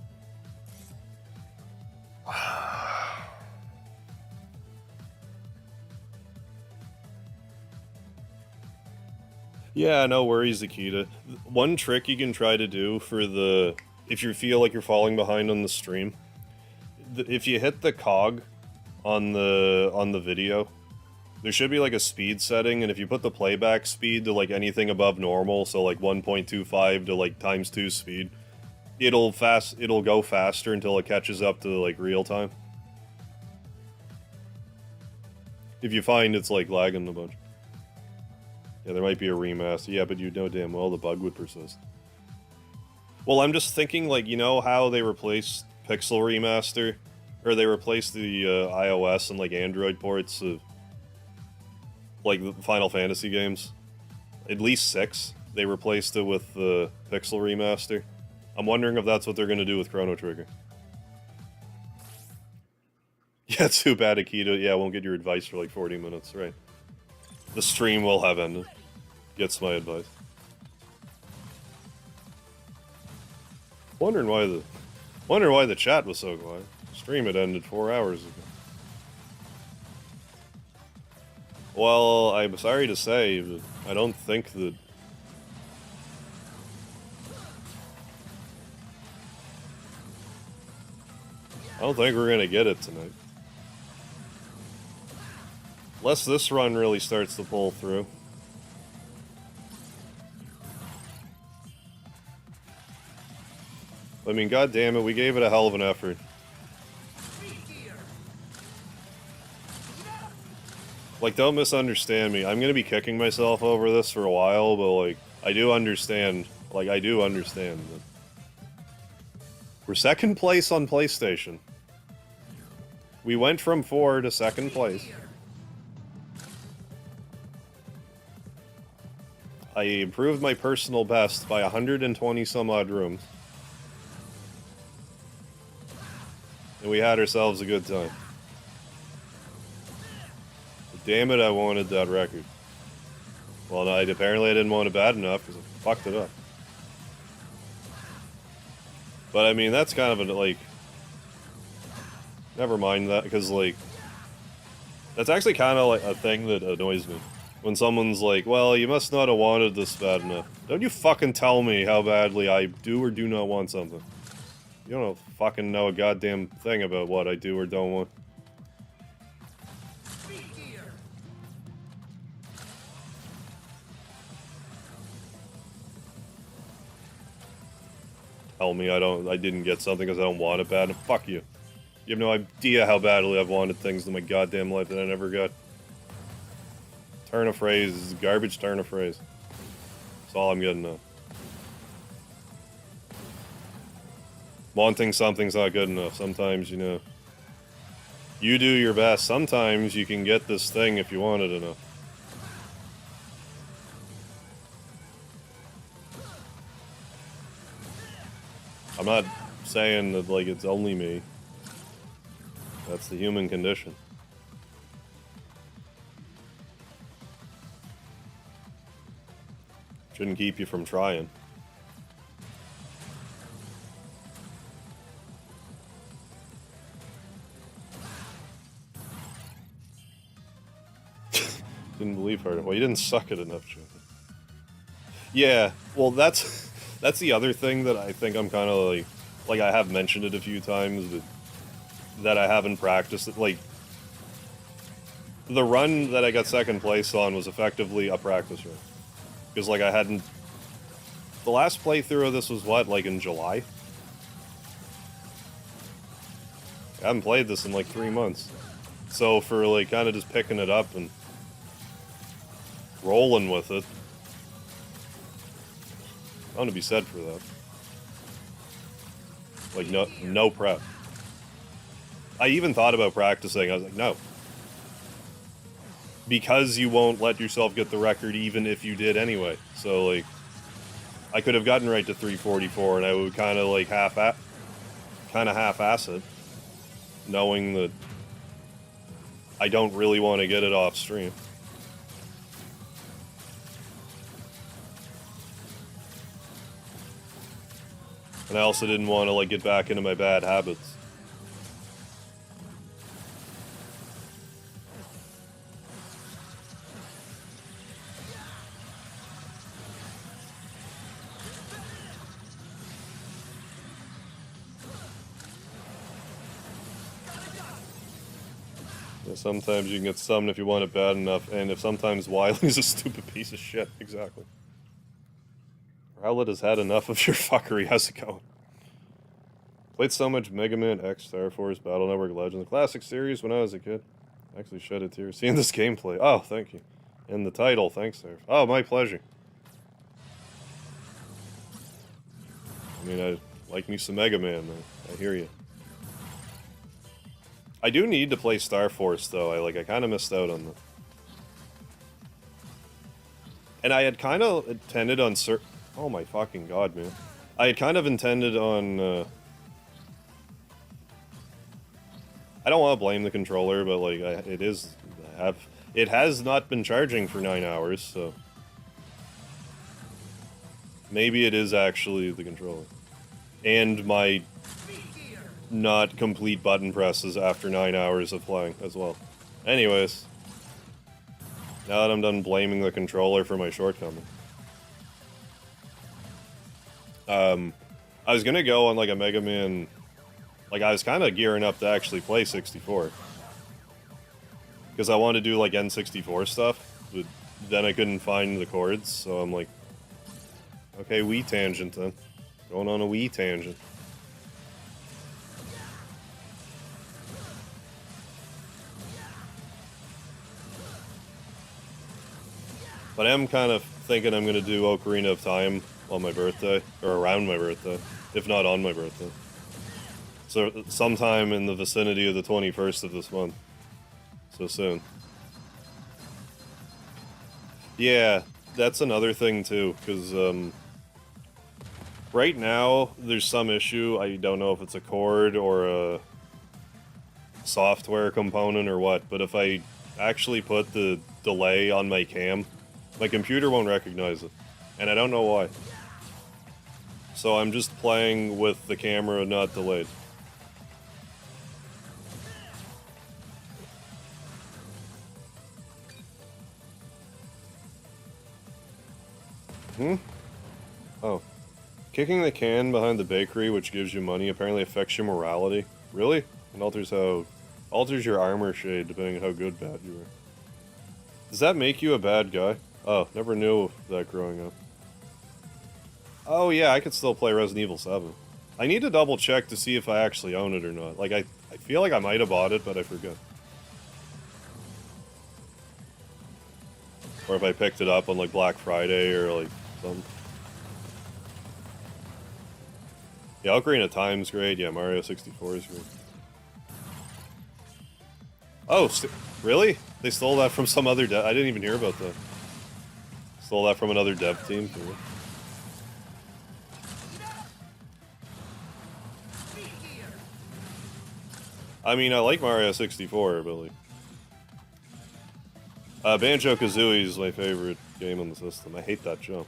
Yeah, no worries, Akita. One trick you can try to do for the... if you feel like you're falling behind on the stream, if you hit the cog on the video, there should be like a speed setting, and if you put the playback speed to like anything above normal, so like 1.25 to like ×2 speed, it'll go faster until it catches up to like real time. If you find it's like lagging a bunch. Yeah, there might be a remaster. Yeah, but you know damn well the bug would persist. Well, I'm just thinking, like, you know how they replaced Pixel Remaster? Or they replaced the iOS and, like, Android ports of, like, the Final Fantasy games? At least 6. They replaced it with the Pixel Remaster. I'm wondering if that's what they're going to do with Chrono Trigger. Yeah, too bad, Akita. Yeah, I won't get your advice for, like, 40 minutes, right? The stream will have ended. Gets my advice. Wondering why the chat was so quiet. Stream had ended 4 hours ago. Well, I'm sorry to say, but I don't think that... I don't think we're gonna get it tonight. Unless this run really starts to pull through. I mean, god damn it, we gave it a hell of an effort. Like, don't misunderstand me. I'm gonna be kicking myself over this for a while, but, like, I do understand. Like, I do understand that we're second place on PlayStation. We went from 4 to second place. I improved my personal best by 120 some odd rooms. And we had ourselves a good time. But damn it, I wanted that record. Well, no, apparently I didn't want it bad enough because I fucked it up. But I mean, that's kind of a, like... Never mind that, because, like... That's actually kind of like a thing that annoys me. When someone's like, well, you must not have wanted this bad enough. Don't you fucking tell me how badly I do or do not want something. You don't fucking know a goddamn thing about what I do or don't want. Tell me I didn't get something because I don't want it bad enough. Fuck you. You have no idea how badly I've wanted things in my goddamn life that I never got. Turn a phrase, garbage turn a phrase. That's all I'm getting at. Wanting something's not good enough. Sometimes, you know, you do your best. Sometimes you can get this thing if you want it enough. I'm not saying that, like, it's only me. That's the human condition. Shouldn't keep you from trying. Didn't believe her. Well, you didn't suck it enough, Joe. Yeah, well, that's the other thing that I think I'm kind of like I have mentioned it a few times, but that I haven't practiced it. Like, the run that I got second place on was effectively a practice run. Because, like, I hadn't... The last playthrough of this was what, like, in July? I haven't played this in, like, 3 months. So, for, like, kind of just picking it up and rolling with it, I'm gonna be said for that. Like, no prep. I even thought about practicing. I was like, no. Because you won't let yourself get the record even if you did anyway. So, like, I could have gotten right to 344 and I would kind of, like, half-ass it. Knowing that I don't really want to get it off stream. And I also didn't want to, like, get back into my bad habits. Yeah, sometimes you can get summoned if you want it bad enough, and if sometimes Wily's a stupid piece of shit. Exactly. Rowlet has had enough of your fuckery. How's it going? Played so much Mega Man X, Star Force, Battle Network Legends, the classic series when I was a kid. Actually shed a tear seeing this gameplay. Oh, thank you. And the title, thanks, sir. Oh, my pleasure. I mean, I like me some Mega Man, man. I hear you. I do need to play Star Force, though. I kind of missed out on that. And I had kind of intended on oh my fucking god, man. I had kind of intended on, I don't want to blame the controller, but, like, it has not been charging for 9 hours, so maybe it is actually the controller. And my not complete button presses after 9 hours of playing as well. Anyways. Now that I'm done blaming the controller for my shortcoming. I was gonna go on like a Mega Man, like I was kind of gearing up to actually play 64. Because I wanted to do like N64 stuff, but then I couldn't find the chords, so I'm like, okay, Wii tangent then. Going on a Wii tangent. But I am kind of thinking I'm going to do Ocarina of Time on my birthday, or around my birthday, if not on my birthday. So sometime in the vicinity of the 21st of this month. So soon. Yeah, that's another thing too, because right now there's some issue. I don't know if it's a cord or a software component or what, but if I actually put the delay on my cam, my computer won't recognize it, and I don't know why. So I'm just playing with the camera not delayed. Oh. Kicking the can behind the bakery, which gives you money, apparently affects your morality. Really? And alters your armor shade depending on how good bad you are. Does that make you a bad guy? Oh, never knew that growing up. Oh yeah, I could still play Resident Evil 7. I need to double check to see if I actually own it or not. Like, I feel like I might have bought it, but I forget. Or if I picked it up on, like, Black Friday or, like, something. Yeah, Ocarina of Time's great. Yeah, Mario 64 is great. Oh, really? They stole that from some other dev? I didn't even hear about that. Stole that from another dev team? Too. I mean, I like Mario 64, but like... Banjo-Kazooie is my favorite game on the system. I hate that jump.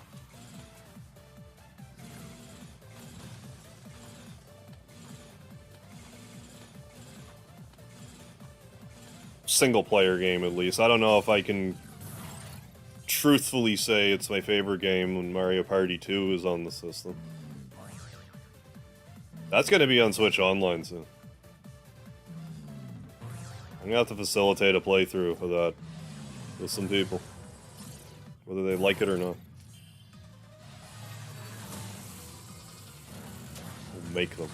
Single-player game, at least. I don't know if I can truthfully say it's my favorite game when Mario Party 2 is on the system. That's gonna be on Switch Online soon. I'm gonna have to facilitate a playthrough of that with some people, whether they like it or not. We'll make them.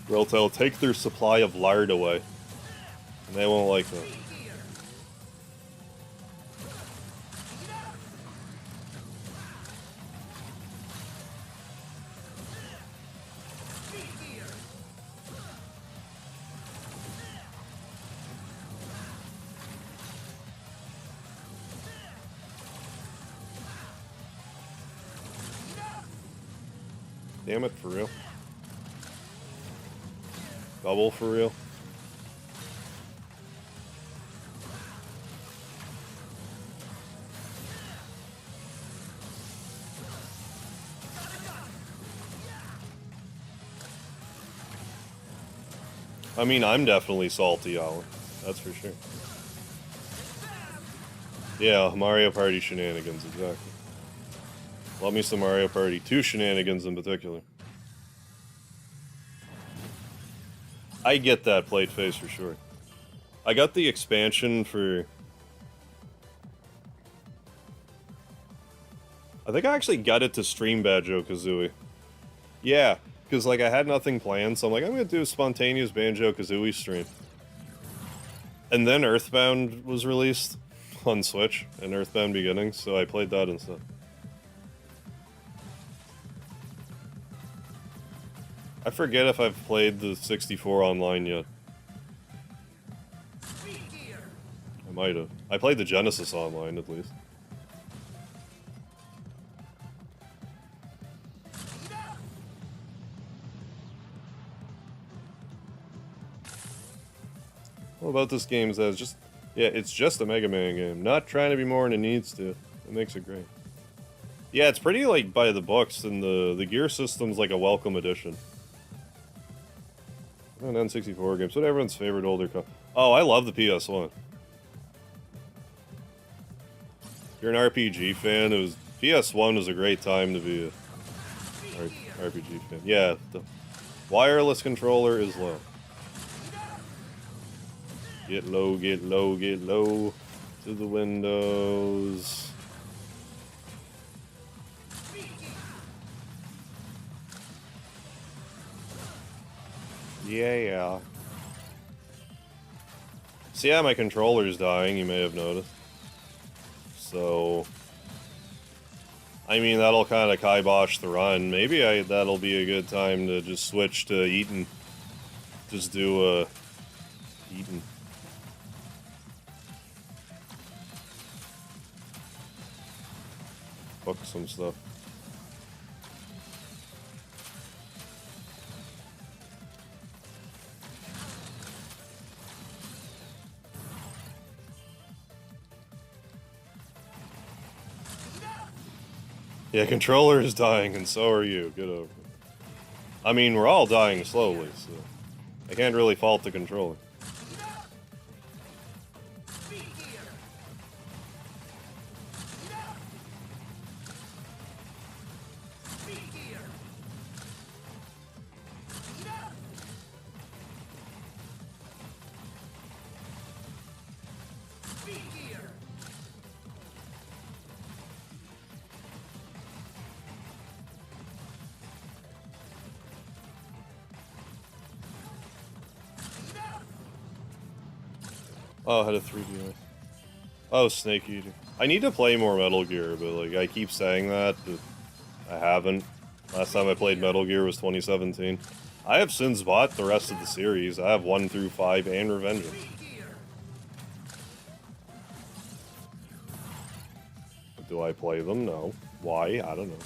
Reltel, take their supply of lard away. And they won't like that. Damn it, for real? Double for real? I mean, I'm definitely salty, Alan. That's for sure. Yeah, Mario Party shenanigans, exactly. Love me some Mario Party 2 shenanigans in particular. I get that plate face for sure. I got the expansion for... I think I actually got it to stream Banjo-Kazooie. Yeah, because like I had nothing planned, so I'm like, I'm gonna do a spontaneous Banjo-Kazooie stream. And then Earthbound was released on Switch, and Earthbound Beginnings, so I played that instead. I forget if I've played the 64 online yet. I might have. I played the Genesis online, at least. What about this game is that it's just... Yeah, it's just a Mega Man game. Not trying to be more than it needs to. It makes it great. Yeah, it's pretty, like, by the books, and the gear system's like a welcome addition. An N64 games. What everyone's favorite older Oh, I love the PS1. If you're an RPG fan, PS1 was a great time to be a RPG fan. Yeah, the wireless controller is low. Get low, get low, get low to the windows. Yeah. See, yeah, my controller's dying, you may have noticed. So, I mean, that'll kind of kibosh the run. Maybe that'll be a good time to just switch to Eaton. Just do Eaton. Book some stuff. Yeah, controller is dying, and so are you. Get over it. I mean, we're all dying slowly, so I can't really fault the controller. Oh, I had a 3D. Oh, Snake Eater. I need to play more Metal Gear, but like I keep saying that, but I haven't. Last time I played Metal Gear was 2017. I have since bought the rest of the series. I have 1 through 5 and Revengeance. But do I play them? No. Why? I don't know.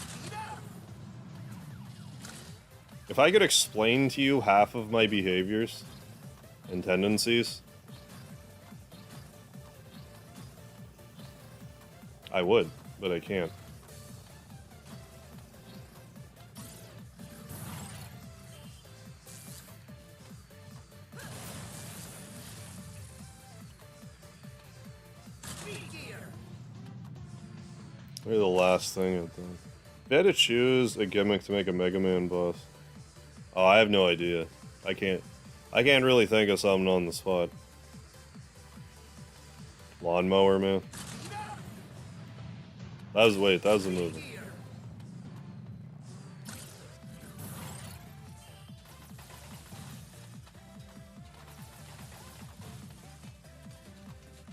If I could explain to you half of my behaviors and tendencies, I would, but I can't. Maybe the last thing I've done. If I had to choose a gimmick to make a Mega Man boss, oh, I have no idea. I can't really think of something on the spot. Lawnmower Man. That was the movie.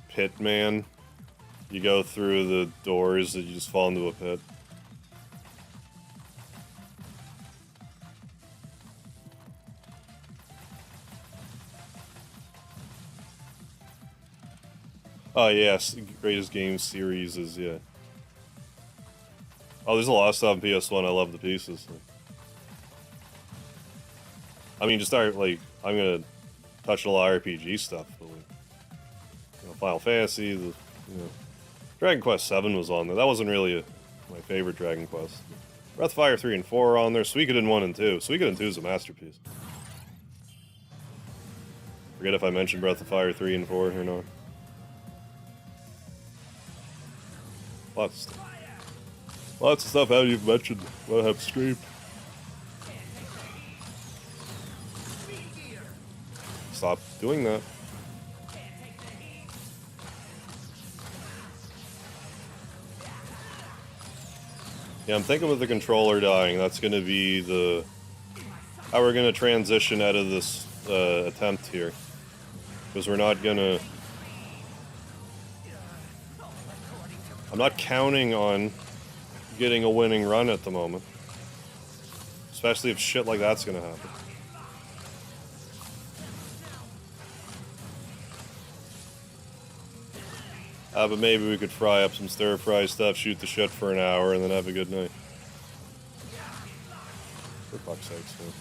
Pit Man. You go through the doors and you just fall into a pit. Oh yes, greatest game series is, yeah. Oh, there's a lot of stuff on PS1. I love the pieces. I mean, just start like I'm gonna touch a lot of RPG stuff, but like, Final Fantasy, Dragon Quest VII was on there. That wasn't really my favorite Dragon Quest. Breath of Fire 3 and 4 are on there. Suikoden 1 and 2. Suikoden 2 is a masterpiece. Forget if I mentioned Breath of Fire 3 and 4 or not. Lots of stuff out you've mentioned. What I have streamed. Stop doing that. Yeah, I'm thinking with the controller dying, that's going to be how we're going to transition out of this attempt here. Because we're not going to... I'm not counting on getting a winning run at the moment. Especially if shit like that's going to happen. But maybe we could fry up some stir-fry stuff, shoot the shit for an hour, and then have a good night. For fuck's sakes, man.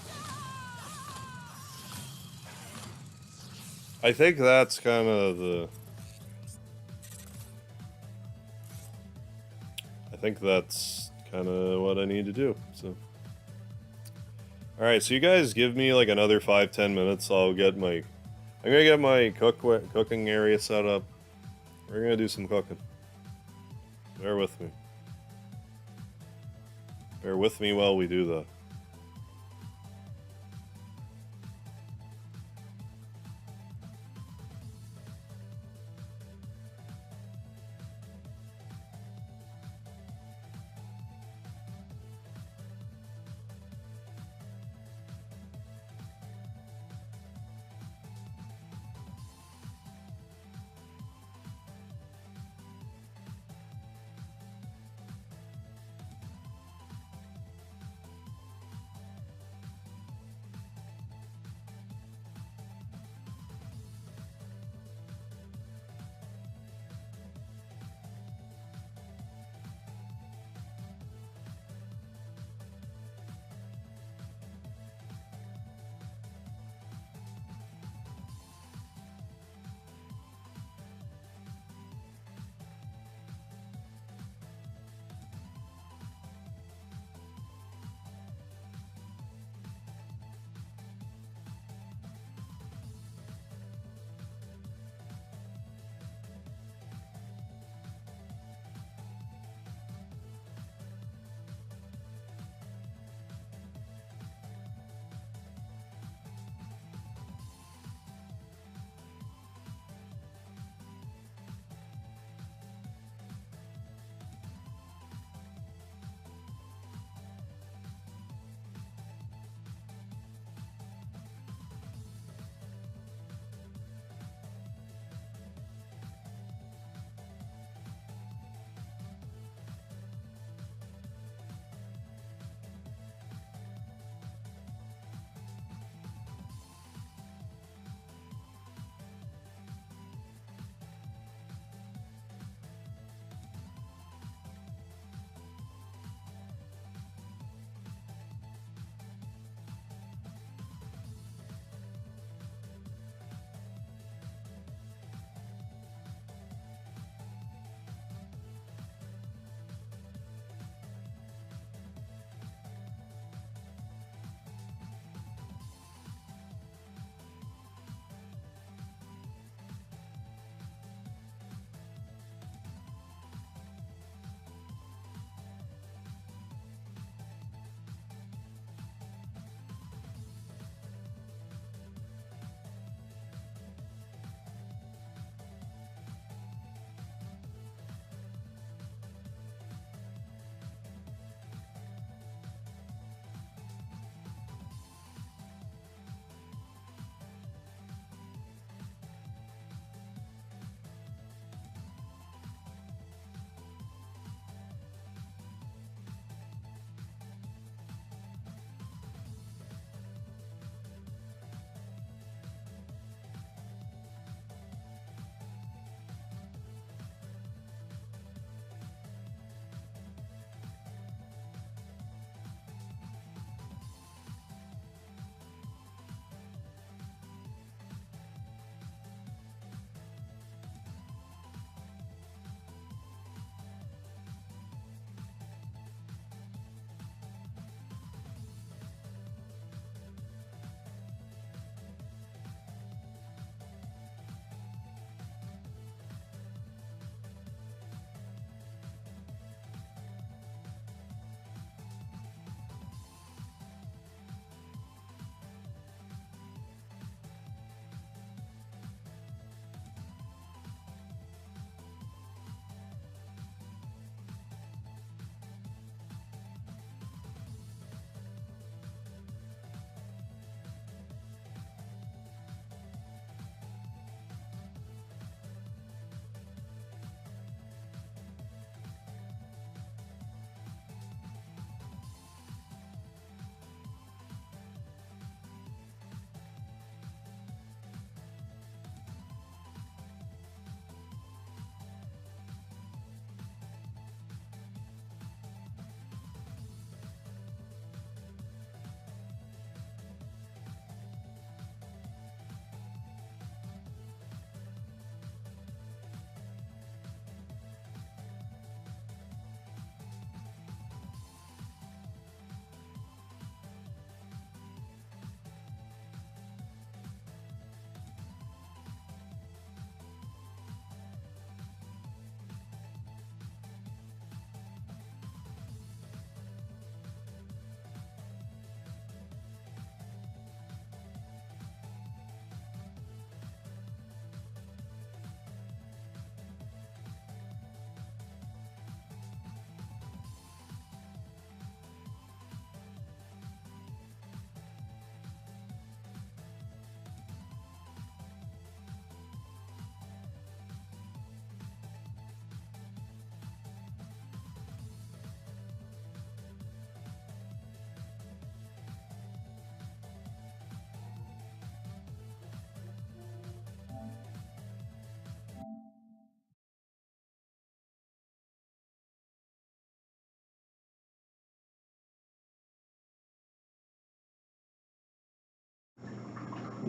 I think that's kind of the... I think that's kind of what I need to do, so... Alright, so you guys give me like another 5-10 minutes. I'll get my... I'm gonna get my cooking area set up. We're gonna do some cooking. Bear with me. Bear with me while we do that.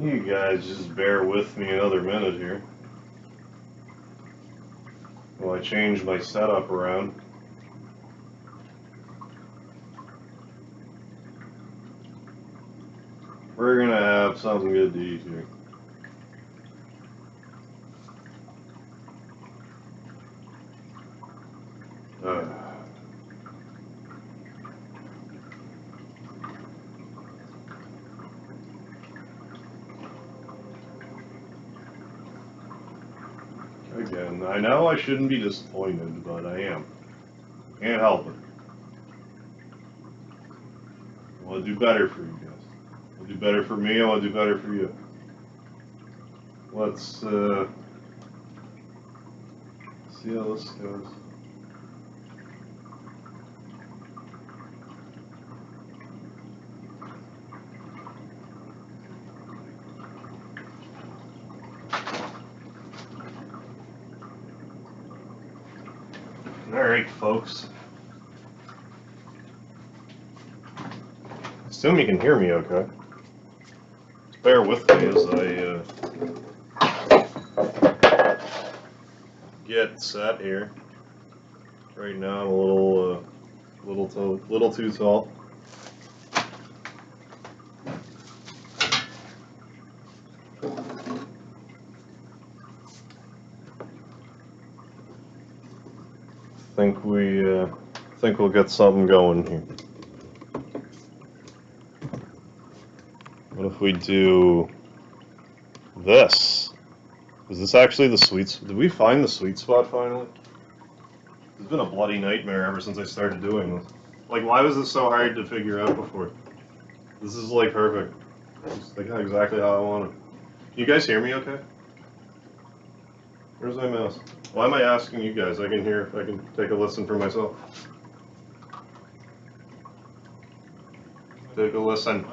You guys just bear with me another minute here while I change my setup around. We're gonna have something good to eat here. Again, I know I shouldn't be disappointed, but I am. Can't help it. I want to do better for you guys. I want to do better for me, I want to do better for you. Let's see how this goes. Alright, folks. Assume you can hear me okay. Just bear with me as I get set here. Right now I'm a little too tall. Think we'll get something going here. What if we do this? Is this actually the sweet? Did we find the sweet spot finally? It's been a bloody nightmare ever since I started doing this. Like, why was this so hard to figure out before? This is like perfect. It's like exactly how I want it. Can you guys hear me okay? Where's my mouse? Why am I asking you guys? I can hear if I can take a listen for myself. Take a listen.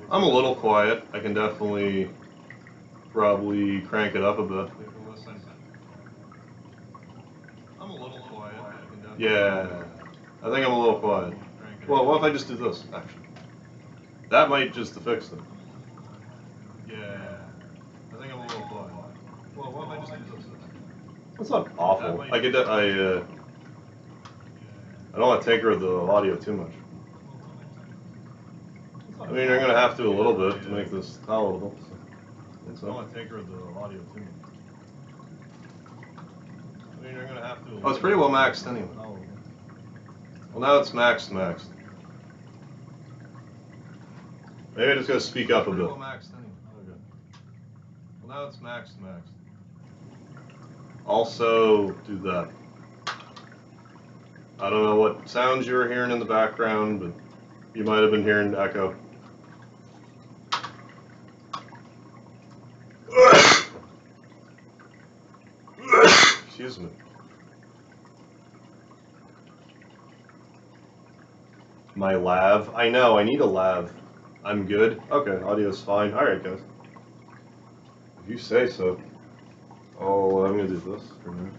I'm a little quiet. I can definitely probably crank it up a bit. I'm a little quiet. Yeah, I think I'm a little quiet. Well, what if I just do this, actually? That might just fix it. Yeah, I think I'm a little quiet. Well, what if I just do this? That's not awful. I don't want to tinker with the audio too much. I mean, you're gonna have to a little bit to make this tolerable. So. I don't want to tinker with the audio too much. I mean, you're gonna have to. Oh, it's pretty well maxed anyway. Well, now it's maxed. Maybe I just gotta speak up a bit. Well, now it's maxed. Also, do that. I don't know what sounds you were hearing in the background, but you might have been hearing echo. Excuse me. My lav? I know, I need a lav. I'm good? Okay, audio's fine. Alright, guys. If you say so. Oh, I'm gonna do this for now.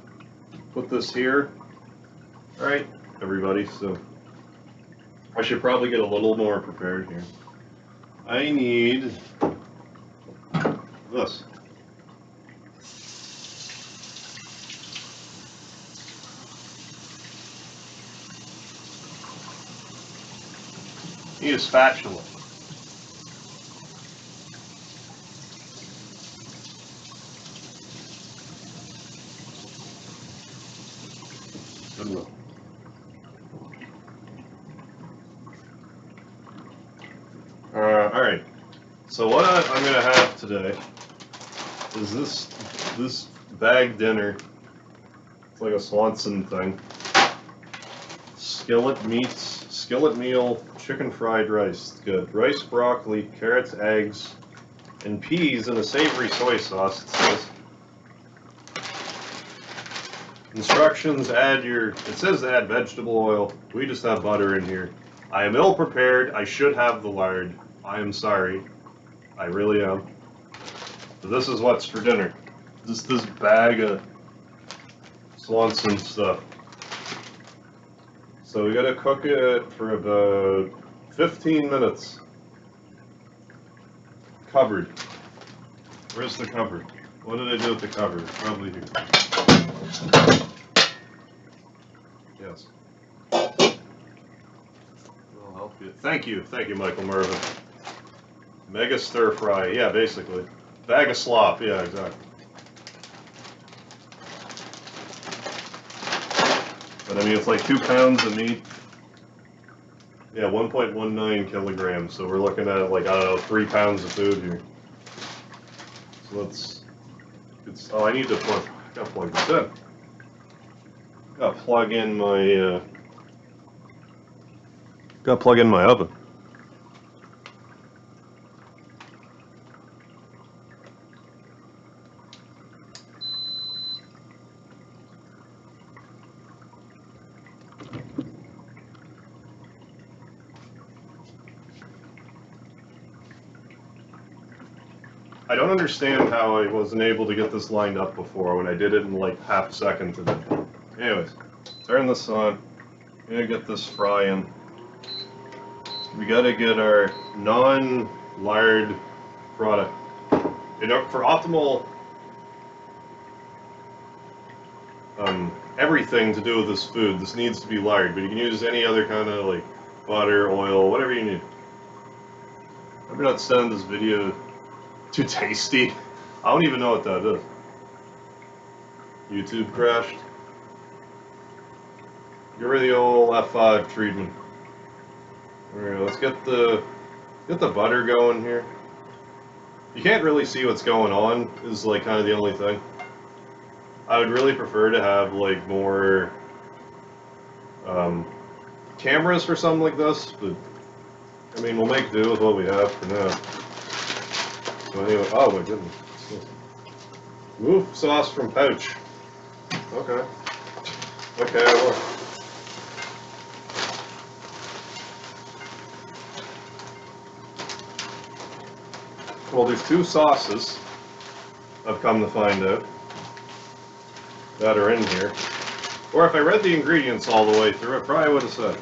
Put this here. Alright, everybody, so I should probably get a little more prepared here. I need this. Need a spatula. Goodwill. Alright. So what I'm gonna have today is this bag dinner. It's like a Swanson thing. Skillet meal, chicken fried rice. It's good. Rice, broccoli, carrots, eggs, and peas in a savory soy sauce, it says. Instructions, it says add vegetable oil. We just have butter in here. I am ill prepared. I should have the lard. I am sorry. I really am. But this is what's for dinner. This bag of Swanson stuff. So we gotta cook it for about 15 minutes. Cupboard. Where's the cupboard? What did I do with the cupboard? Probably here. Yes. I'll help you. Thank you, Michael Mervin. Mega stir fry, yeah, basically. Bag of slop, yeah, exactly. But I mean, it's like 2 pounds of meat. Yeah, 1.19 kilograms. So we're looking at like, I don't know, 3 pounds of food here. So oh, I need to gotta plug this in. Gotta plug in my oven. I don't understand how I wasn't able to get this lined up before when I did it in like half a second today. Anyways, turn this on. I'm gonna get this fry in. We gotta get our non-lard product. For optimal everything to do with this food, this needs to be lard, but you can use any other kind of like butter, oil, whatever you need. Maybe not send this video too tasty. I don't even know what that is. YouTube crashed. Give her the old F5 treatment. There we go. Let's get the butter going here. You can't really see what's going on, is like kind of the only thing. I would really prefer to have like more cameras for something like this, but I mean, we'll make do with what we have for now. So anyway, oh my goodness. Oof, sauce from pouch. Okay. Okay, I will. Well, there's 2 sauces, I've come to find out, that are in here. Or if I read the ingredients all the way through, I probably would have said.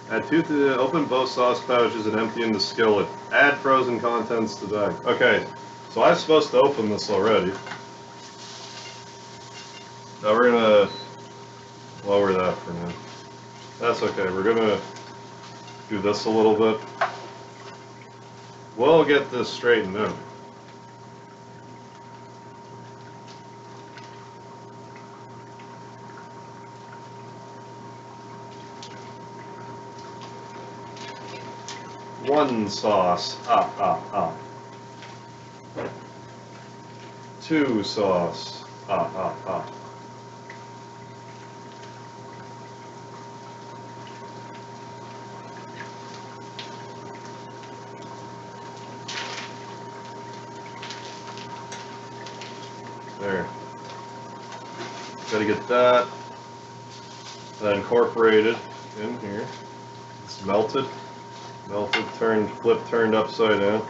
Add 2 to open both sauce pouches and empty in the skillet. Add frozen contents to bag. Okay, so I was supposed to open this already. Now we're gonna lower that for now. That's okay, we're gonna do this a little bit. We'll get this straightened out. One sauce, 2 sauce, There. Gotta get that incorporated in here. It's melted. Melted, flipped, turned upside down.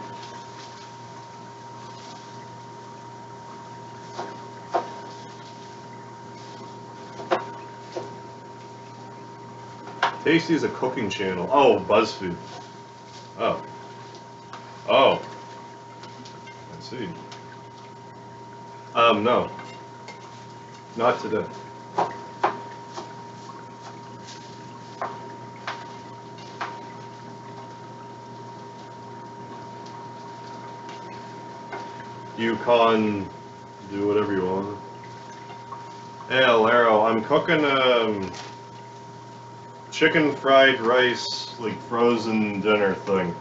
Tasty is a cooking channel. Oh, BuzzFeed. Oh. Oh. I see. No. Not today. Yukon, do whatever you want. Hey, Alero, I'm cooking chicken fried rice, like frozen dinner thing.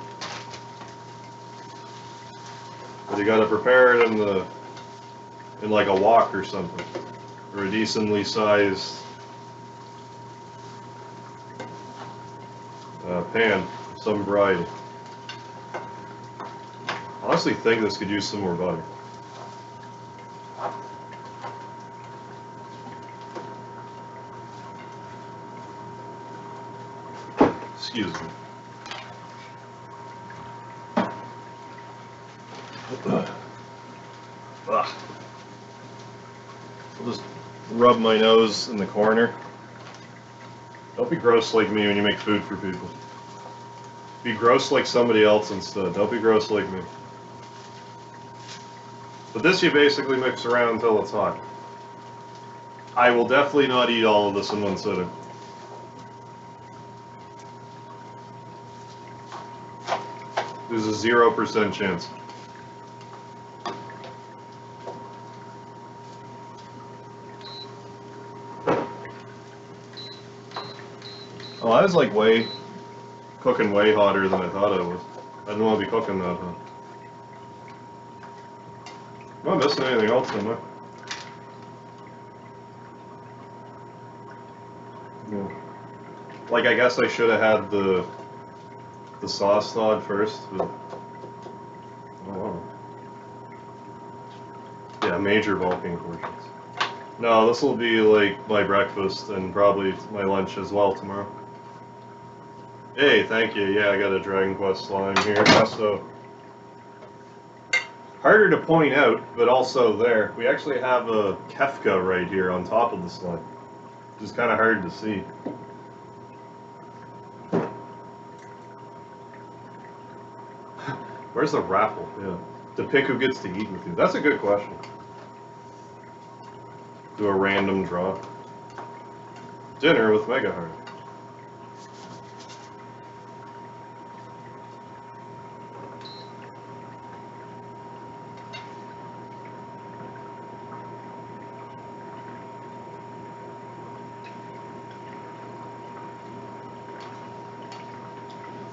But you gotta prepare it in like a wok or something, or a decently sized pan, of some variety. I honestly think this could use some more butter. Excuse me. Ugh. I'll just rub my nose in the corner. Oh, Don't be gross like me when you make food for people. Be gross like somebody else instead. Don't be gross like me. But this you basically mix around until it's hot. I will definitely not eat all of this in one sitting. There's a 0% chance. Oh, I was like cooking way hotter than I thought I was. I didn't want to be cooking that hot. I'm not missing anything else, am I? Yeah. Like, I guess I should have had the sauce thawed first, but oh wow. Yeah, major bulking portions. No, this will be like my breakfast and probably my lunch as well tomorrow. Hey, thank you. Yeah, I got a Dragon Quest slime here. Also, harder to point out, but also there. We actually have a Kefka right here on top of the slime, which is kind of hard to see. Where's the raffle? Yeah. To pick who gets to eat with you. That's a good question. Do a random draw. Dinner with Mega Heart.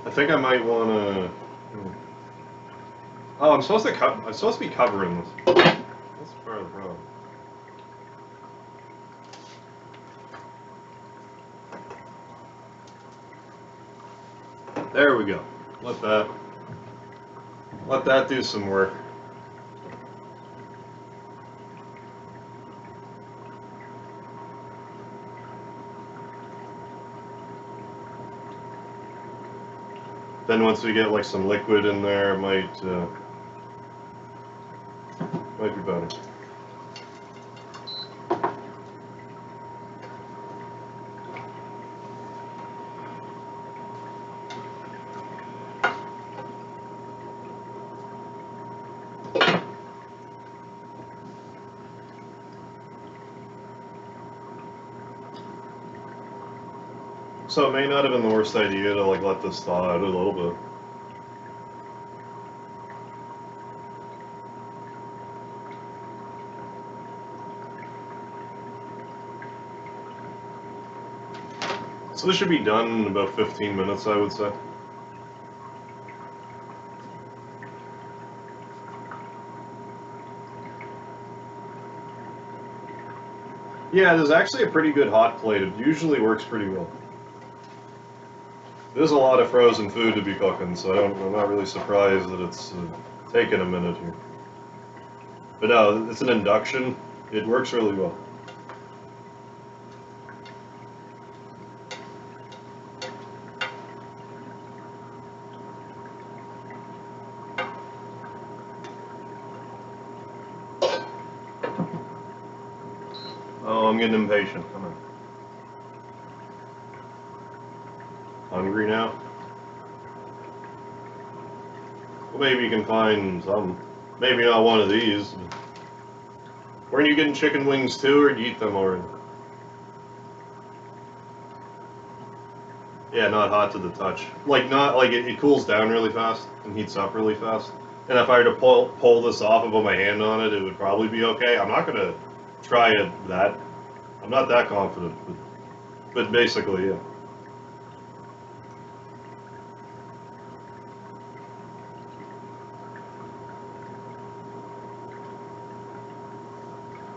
I think I might want to. Oh, I'm supposed to be covering this. That's part of the problem. There we go. Let that do some work. Then once we get like some liquid in there, it might be better. So it may not have been the worst idea to like let this thaw out a little bit. So this should be done in about 15 minutes, I would say. Yeah, there's actually a pretty good hot plate. It usually works pretty well. There's a lot of frozen food to be cooking, so I'm not really surprised that it's taken a minute here. But no, it's an induction. It works really well. Oh, I'm getting impatient. Come on. Hungry now? Well, maybe you can find some. Maybe not one of these. Weren't you getting chicken wings too, or do you eat them already? Yeah, not hot to the touch. Like not like it cools down really fast and heats up really fast. And if I were to pull this off and put my hand on it, it would probably be okay. I'm not gonna try it that. I'm not that confident, but basically, yeah.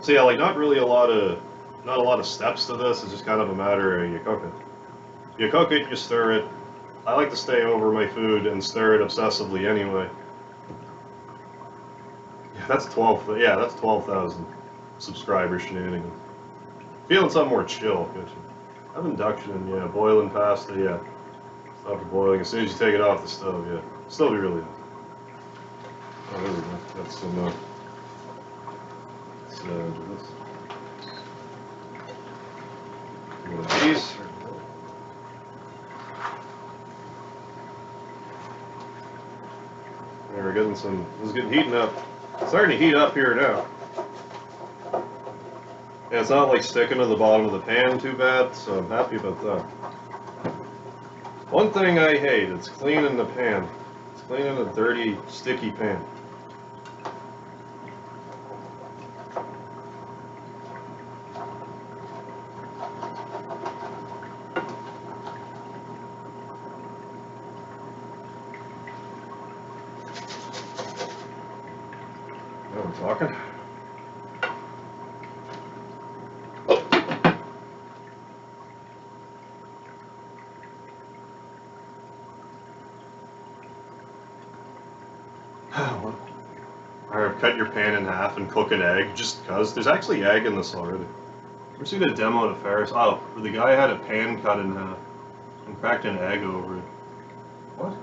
So yeah, like not a lot of steps to this. It's just kind of a matter of you cook it. You cook it, you stir it. I like to stay over my food and stir it obsessively anyway. Yeah, that's 12. Yeah, that's 12,000 subscriber shenanigans. Feeling something more chill, good. Have induction, yeah. Boiling pasta, yeah. Stop it boiling. As soon as you take it off the stove, yeah. Still be really hot. Oh, there we go. That's some. Let's do this. One of these. Yeah, we're getting some. It's getting heating up. It's starting to heat up here now. Yeah, it's not like sticking to the bottom of the pan too bad, so I'm happy about that. One thing I hate, it's cleaning the pan. It's cleaning a dirty, sticky pan. Now we're talking. Or cut your pan in half and cook an egg, just because. There's actually egg in this already. Ever seen a demo at a Ferris? Oh, where the guy had a pan cut in half and cracked an egg over it. What?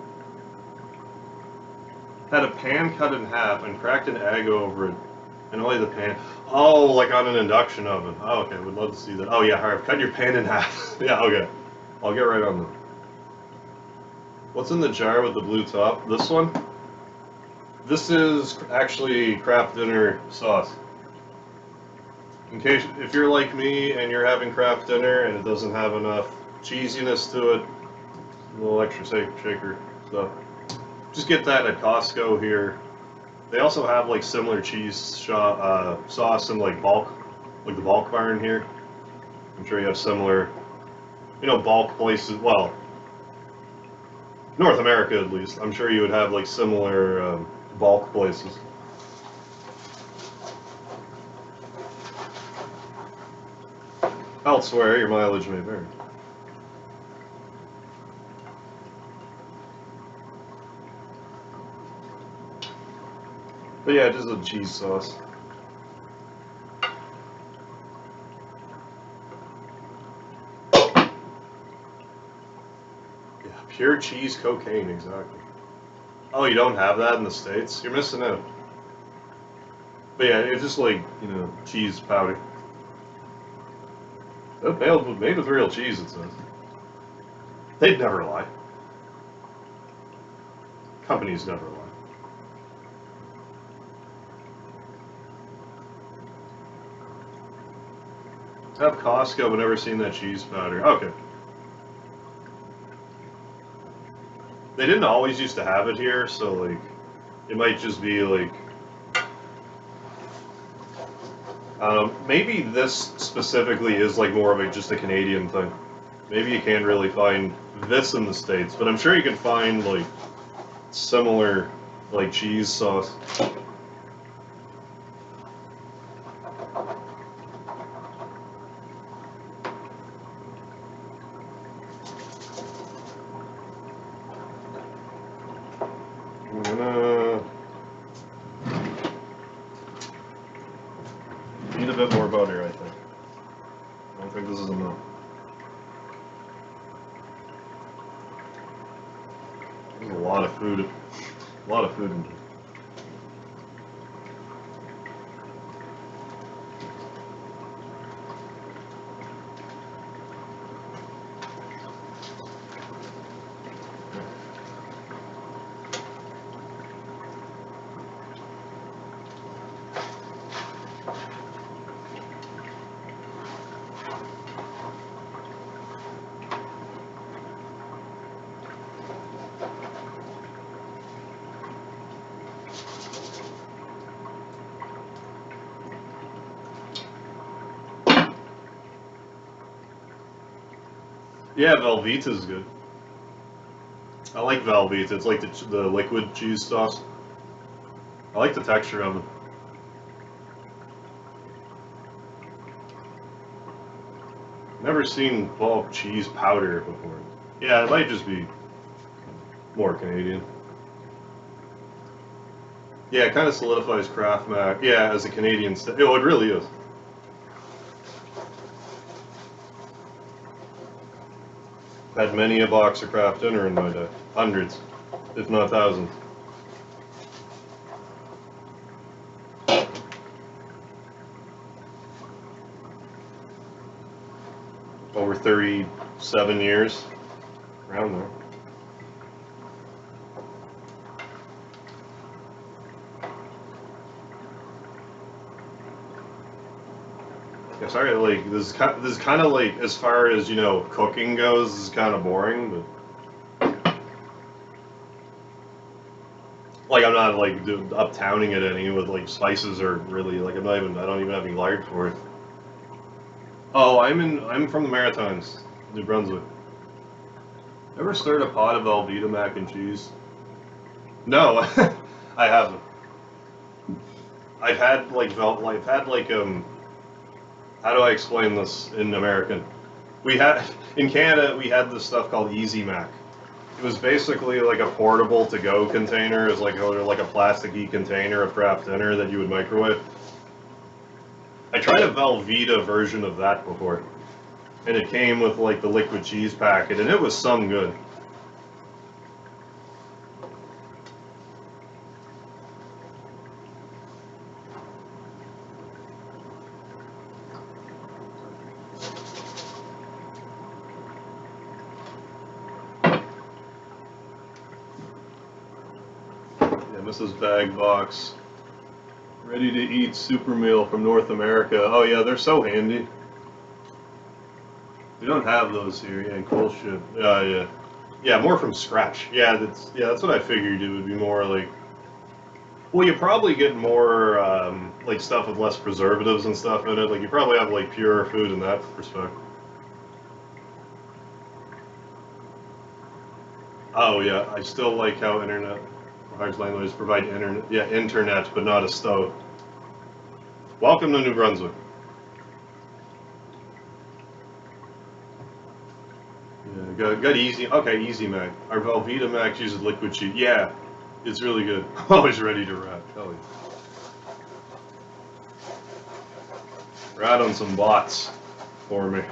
Had a pan cut in half and cracked an egg over it. And only the pan. Oh, like on an induction oven. Oh, okay. Would love to see that. Oh, yeah, Harv, cut your pan in half. Yeah, okay. I'll get right on that. What's in the jar with the blue top? This one? This is actually Kraft Dinner sauce. In case, if you're like me and you're having Kraft Dinner and it doesn't have enough cheesiness to it, a little extra shaker stuff. Just get that at Costco here. They also have like similar cheese sauce in like bulk, like the bulk barn here. I'm sure you have similar, bulk places. Well, North America at least. I'm sure you would have like similar bulk places. Elsewhere, your mileage may vary. But yeah, just a cheese sauce. Yeah, pure cheese cocaine, exactly. Oh, you don't have that in the States? You're missing out. But yeah, it's just like, cheese powder. Made with real cheese, it says. They'd never lie. Companies never lie. Have Costco, but never seen that cheese powder. Okay. They didn't always used to have it here, so like, it might just be like, maybe this specifically is like more of just a Canadian thing. Maybe you can't really find this in the States, but I'm sure you can find like similar like cheese sauce. I'm gonna need a bit more butter, I think. I don't think this is enough. There's a lot of food. A lot of food in here. Yeah, Velveeta's good. I like Velveeta. It's like the liquid cheese sauce. I like the texture of it. Never seen bulk cheese powder before. Yeah, it might just be more Canadian. Yeah, it kind of solidifies Kraft Mac. Yeah, as a Canadian. Oh, it really is. Had many a box of Kraft Dinner in my day. Hundreds, if not thousands. Over 37 years, around there. Yeah, sorry, like this is kind of like as far as you know cooking goes, this is kind of boring, but like I'm not like uptowning it any with like spices or really like I don't even have any lard for it. Oh, I'm from the Maritimes, New Brunswick. Ever stirred a pot of Velveeta mac and cheese? No, I haven't. I've had like how do I explain this in American? We had in Canada we had this stuff called Easy Mac. It was basically like a portable to-go container. It was like a plasticky container of Kraft dinner that you would microwave. I tried a Velveeta version of that before, and it came with like the liquid cheese packet, and it was some good. Yeah, Mrs. Bag Box. Ready to eat super meal from North America. Oh yeah, they're so handy. We don't have those here. Yeah, cool shit. Yeah. Yeah, more from scratch. That's what I figured it would be more like. Well, you probably get more like stuff with less preservatives and stuff in it. Like you probably have like purer food in that respect. Oh yeah, I still like how internet large languages provide internet. Yeah, internet, but not a stove. Welcome to New Brunswick. Yeah, got easy. Okay, easy Mac. Our Velveeta Mac uses liquid cheese. Yeah, it's really good. Always ready to rat. Hell yeah. Rat on some bots for me.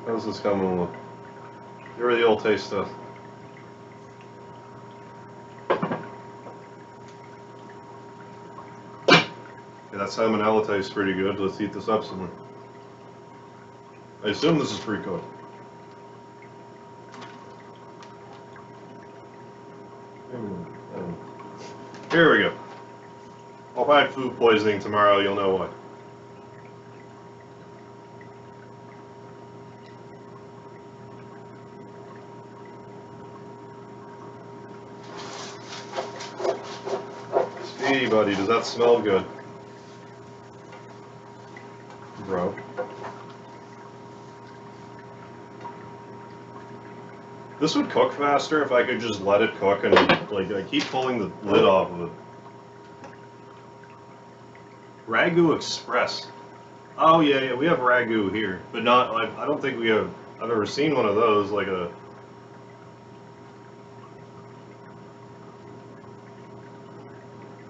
How's this coming along? You're the old taste stuff. Yeah, that salmonella tastes pretty good. Let's heat this up somewhere. I assume this is pre-cooked. Here we go. If I have food poisoning tomorrow, you'll know why. Speedy buddy, does that smell good? Bro. This would cook faster if I could just let it cook and like I keep pulling the lid off of it. Ragu Express. Oh yeah, we have ragu here, but not. I don't think we have. I've ever seen one of those. Like a.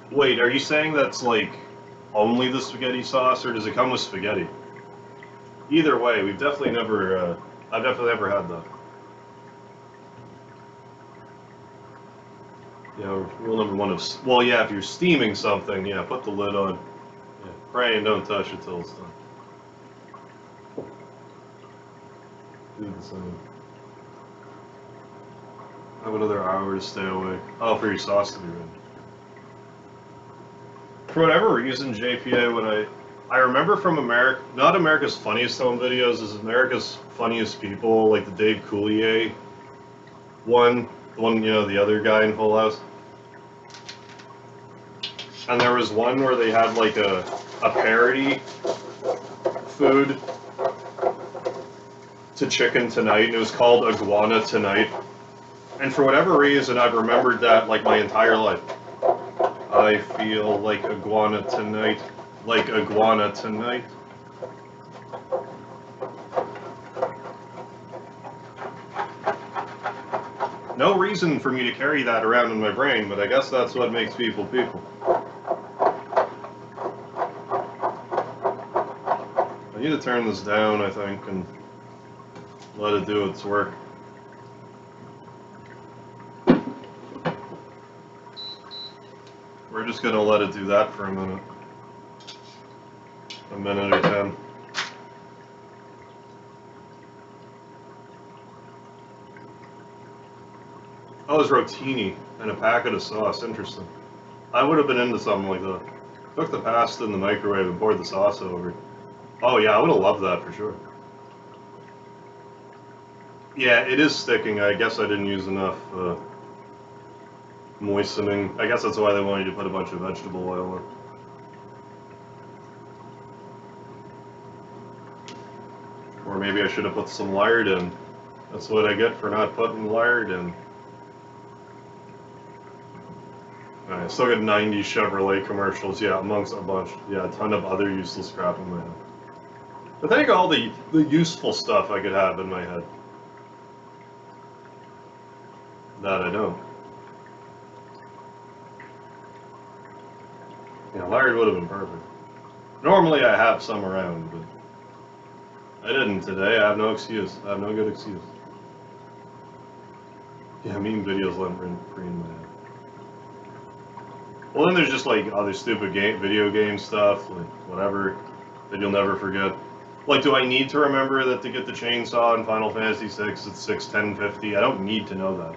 Wait, are you saying that's like only the spaghetti sauce, or does it come with spaghetti? Either way, we've definitely never. I've definitely never had that. Yeah, rule number one of. Well, yeah, if you're steaming something, yeah, put the lid on. Yeah, pray and don't touch it till it's done. Do the same. I have another hour to stay awake. Oh, for your sauce to be ready. For whatever reason, JPA, I remember from America, not America's Funniest Home Videos, is America's Funniest People, like the Dave Coulier one, the one, you know, the other guy in Full House. And there was one where they had like a parody food to Chicken Tonight, and it was called Iguana Tonight. And for whatever reason, I've remembered that like my entire life. I feel like iguana tonight. Like iguana tonight. No reason for me to carry that around in my brain, but I guess that's what makes people people. I need to turn this down, I think, and let it do its work. We're just gonna let it do that for a minute. A minute or 10. Oh, it's rotini and a packet of sauce. Interesting. I would have been into something like that. Cooked the pasta in the microwave and poured the sauce over. Oh yeah, I would have loved that for sure. Yeah, it is sticking. I guess I didn't use enough moistening. I guess that's why they wanted you to put a bunch of vegetable oil in. Or maybe I should have put some lard in. That's what I get for not putting lard in. I still got 90 Chevrolet commercials, yeah, amongst a bunch. Yeah, a ton of other useless crap in my head. But think of all the useful stuff I could have in my head. That I don't. Yeah, lard would have been perfect. Normally I have some around, but I didn't today. I have no excuse. I have no good excuse. Yeah, meme videos let free in my head. Well, then there's just like other stupid video game stuff, like whatever, that you'll never forget. Like, do I need to remember that to get the chainsaw in Final Fantasy VI, it's 6:10:50? I don't need to know that.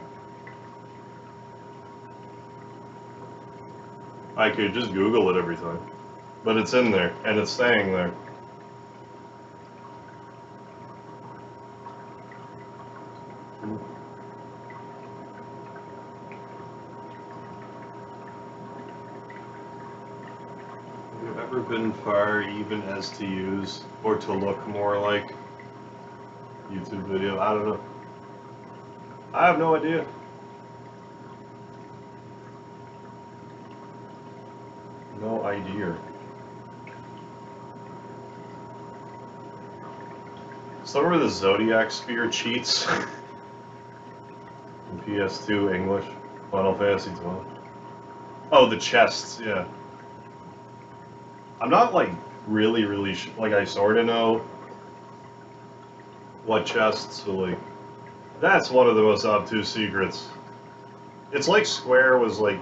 I could just Google it every time. But it's in there, and it's staying there. Have you ever been far even as to use, or to look more like YouTube video? I don't know. I have no idea. No idea. Still remember the Zodiac Spear cheats? In PS2 English, Final Fantasy 12. Oh, the chests, yeah. I'm not like really, like I sort of know what chests, so like, that's one of the most obtuse secrets. It's like Square was like,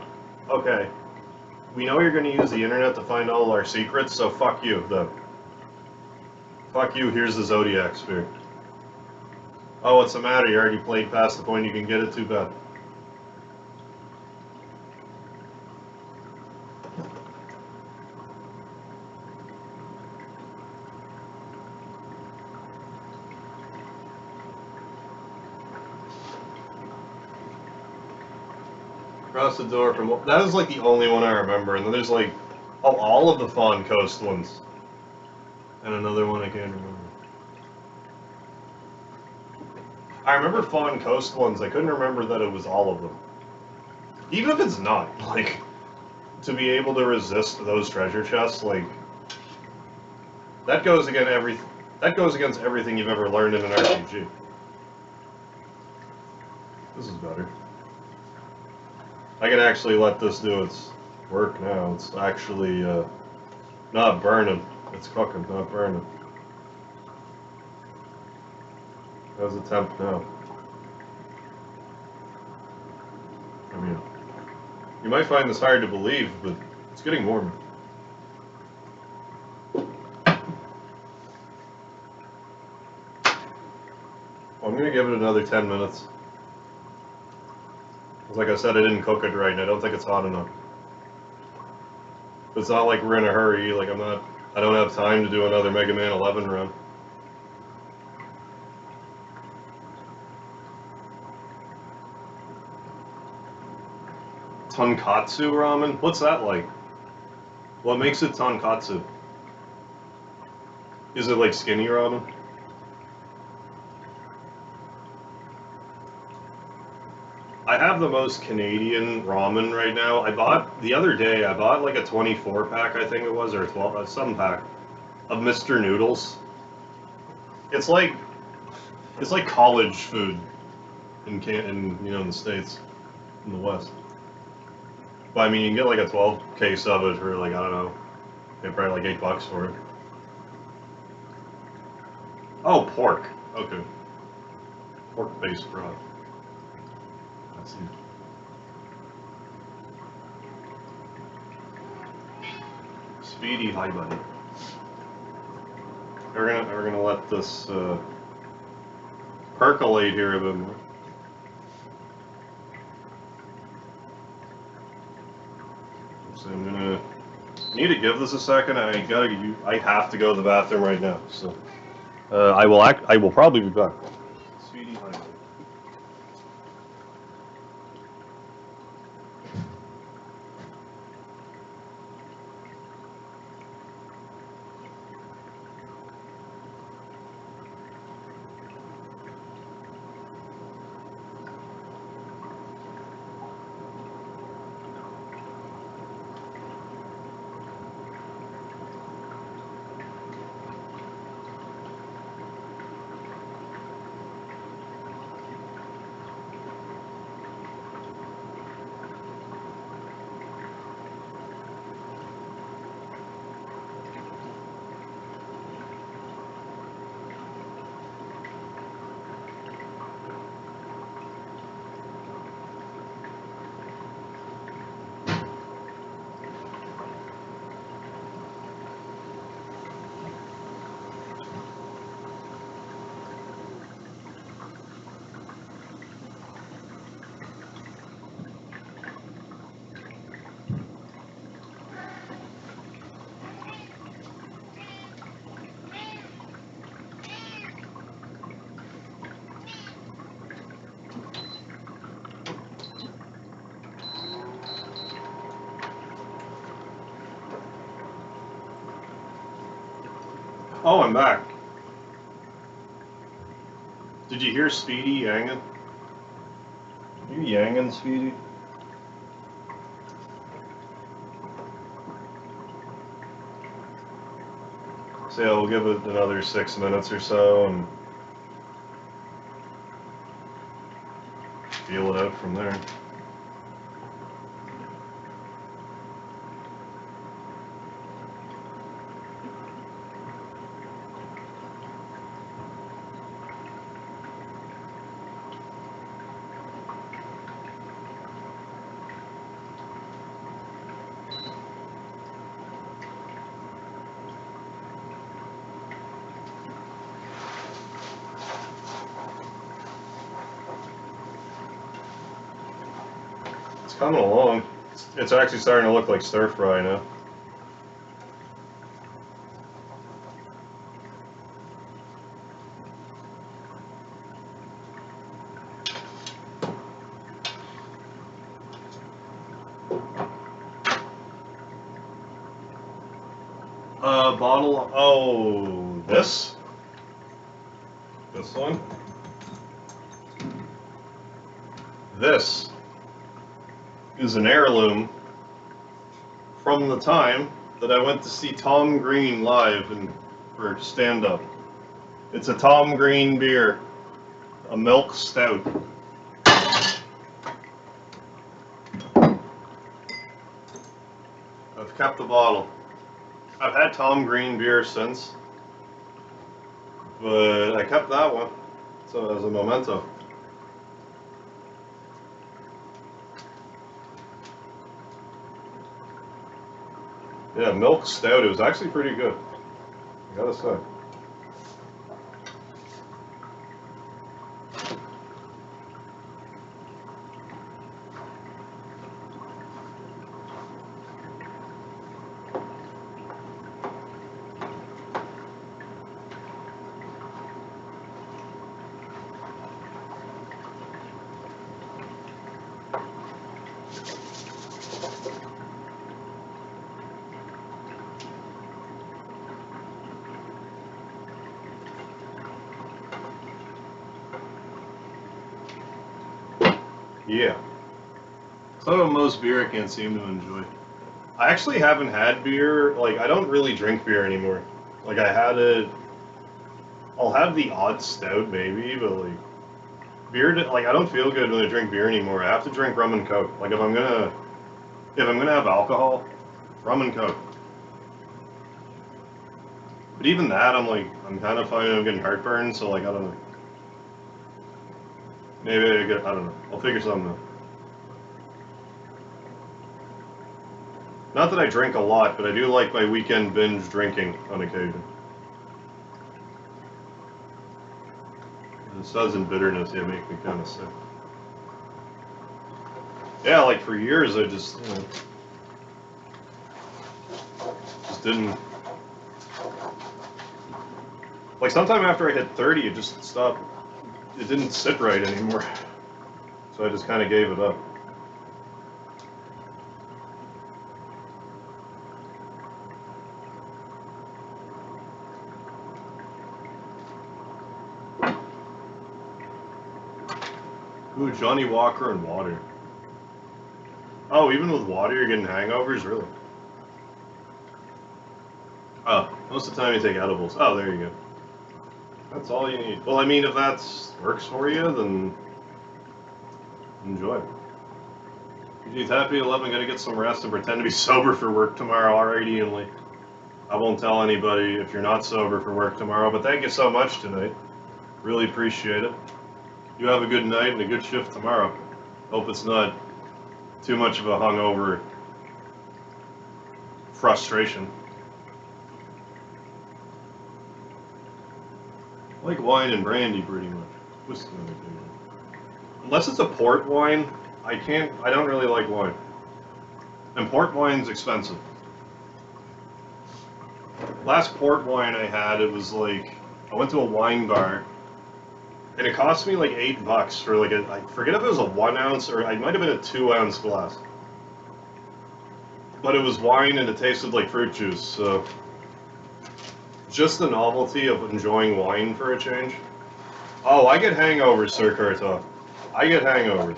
okay, we know you're going to use the internet to find all our secrets, so fuck you, then. Fuck you, here's the Zodiac Sphere. Oh, what's the matter? You already played past the point you can get it, too bad. Across the door from... That is like the only one I remember, and then there's like... Oh, all of the Fawn Coast ones. And another one I can't remember. I remember Fawn Coast ones, I couldn't remember that it was all of them. Even if it's not, like... To be able to resist those treasure chests, like... That goes against everything you've ever learned in an RPG. This is better. I can actually let this do its work now. It's actually not burning. It's cooking, not burning. How's the temp now? I mean, you might find this hard to believe, but it's getting warmer. I'm gonna give it another 10 minutes. Like I said, I didn't cook it right, and I don't think it's hot enough. It's not like we're in a hurry, like I don't have time to do another Mega Man 11 run. Tonkatsu ramen? What's that like? What makes it tonkatsu? Is it like skinny ramen? I have the most Canadian ramen right now. The other day, I bought like a 24 pack, I think it was, or a 12, some pack of Mr. Noodles. It's like college food in the States, in the West. But I mean, you can get like a 12 case of it for like, I don't know, probably like $8 for it. Oh, pork. Okay. Pork-based broth. Let's see. Speedy, hi buddy. We're gonna let this percolate here a bit more. So I'm gonna need to give this a second. I have to go to the bathroom right now. So I will probably be back. Speedy Highway. Oh, I'm back. Did you hear Speedy yanging? You yanging, Speedy? So yeah, we'll give it another 6 minutes or so and feel it out from there. It's coming along. It's actually starting to look like stir fry now. Bottle. Oh, this one. This is an heirloom from the time that I went to see Tom Green live and for stand-up. It's a Tom Green beer, a milk stout. I've kept the bottle. I've had Tom Green beer since, but I kept that one so as a memento. Yeah, milk stout. It was actually pretty good, I gotta say. Yeah. So most beer I can't seem to enjoy. I actually haven't had beer. Like, I don't really drink beer anymore. Like, I had it. I'll have the odd stout maybe, but like beer. Like, I don't feel good when I drink beer anymore. I have to drink rum and coke. Like, if I'm gonna have alcohol, rum and coke. But even that, I'm kind of finding I'm getting heartburn. So like, I don't know. Maybe I don't know. I'll figure something out. Not that I drink a lot, but I do like my weekend binge drinking on occasion. The suds and bitterness, yeah, make me kind of sick. Yeah, like for years I just, just didn't. Like, sometime after I hit 30, it just stopped. It didn't sit right anymore. So I just kind of gave it up. Ooh, Johnny Walker and water. Oh, even with water, you're getting hangovers? Really? Oh, most of the time you take edibles. Oh, there you go. That's all you need. Well, I mean, if that works for you, then enjoy. He's happy 11, gotta get some rest and pretend to be sober for work tomorrow. Alrighty, Ianly. I won't tell anybody if you're not sober for work tomorrow, but thank you so much tonight. Really appreciate it. You have a good night and a good shift tomorrow. Hope it's not too much of a hungover frustration. I like wine and brandy pretty much. Whiskey on occasion. Unless it's a port wine, I don't really like wine. And port wine's expensive. Last port wine I had, it was like, I went to a wine bar, and it cost me like $8 for like I forget if it was a 1 ounce or it might have been a 2 ounce glass. But it was wine and it tasted like fruit juice, so just the novelty of enjoying wine for a change. Oh, I get hangovers, Sir Kurtov. I get hangovers.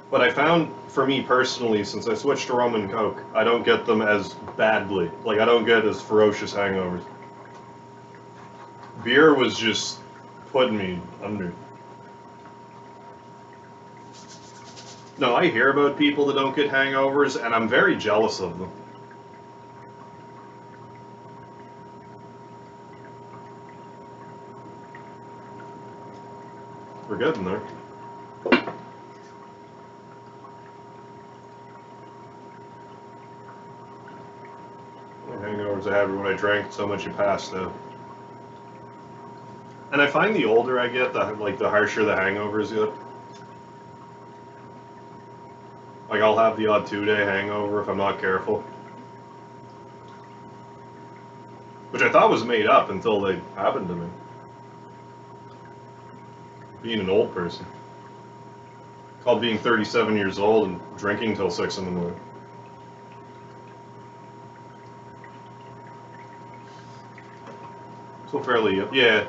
But I found, for me personally, since I switched to rum and coke, I don't get them as badly. Like, I don't get as ferocious hangovers. Beer was just putting me under. No, I hear about people that don't get hangovers, and I'm very jealous of them. We're getting there. The hangovers I had were when I drank so much you passed out. And I find the older I get, the harsher the hangovers get. Like, I'll have the odd 2-day hangover if I'm not careful. Which I thought was made up until they happened to me. Being an old person. Called being 37 years old and drinking till 6 in the morning. So fairly, yeah,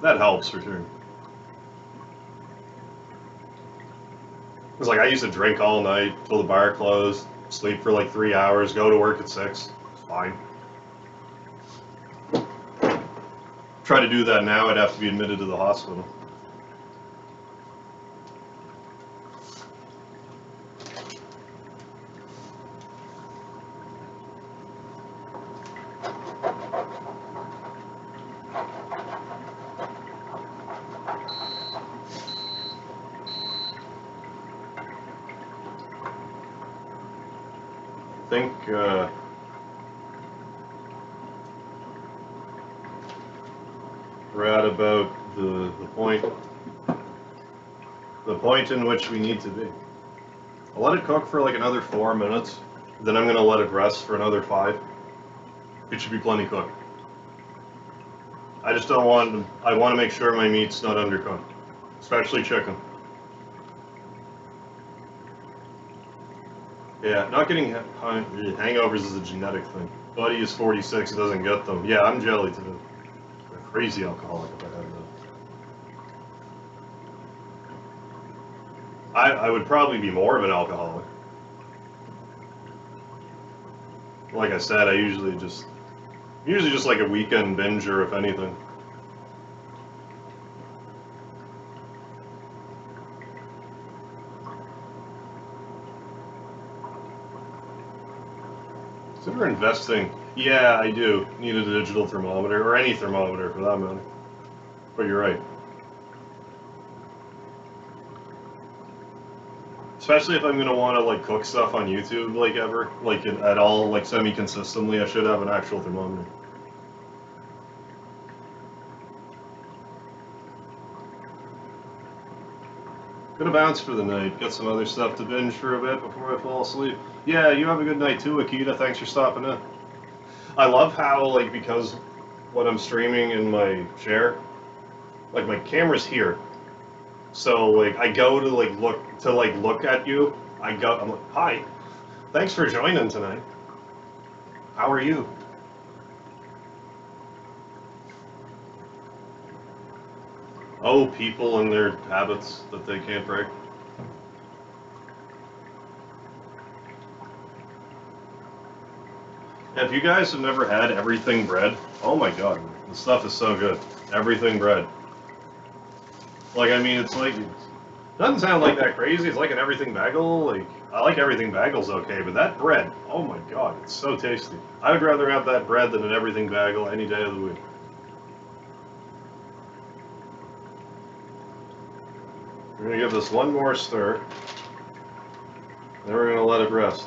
that helps for sure. It's like I used to drink all night till the bar closed, sleep for like 3 hours, go to work at 6. It's fine. Try to do that now, I'd have to be admitted to the hospital. I think we're at about the point in which we need to be. I'll let it cook for like another 4 minutes, then I'm gonna let it rest for another 5. It should be plenty cooked. I just don't want, I want to make sure my meat's not undercooked, especially chicken. Yeah, not getting hangovers is a genetic thing. Buddy is 46, he doesn't get them. Yeah, I'm jelly too. I'm a crazy alcoholic if I had that. I would probably be more of an alcoholic. Like I said, I usually just like a weekend binger, if anything. Consider investing. Yeah, I do. Need a digital thermometer, or any thermometer for that matter. But you're right. Especially if I'm gonna want to like cook stuff on YouTube, like ever, like at all, like semi-consistently, I should have an actual thermometer. Gonna bounce for the night. Got some other stuff to binge for a bit before I fall asleep. Yeah, you have a good night too, Akita. Thanks for stopping in. I love how, like, because when I'm streaming in my chair, like, my camera's here. So, like, I go to, like, look at you. I'm like, hi. Thanks for joining tonight. How are you? Oh, people and their habits that they can't break. If you guys have never had everything bread, oh my god, the stuff is so good. Everything bread. Like, I mean, it's like, it doesn't sound like that crazy. It's like an everything bagel. Like, I like everything bagels okay, but that bread, oh my god, it's so tasty. I would rather have that bread than an everything bagel any day of the week. We're gonna give this one more stir, then we're gonna let it rest.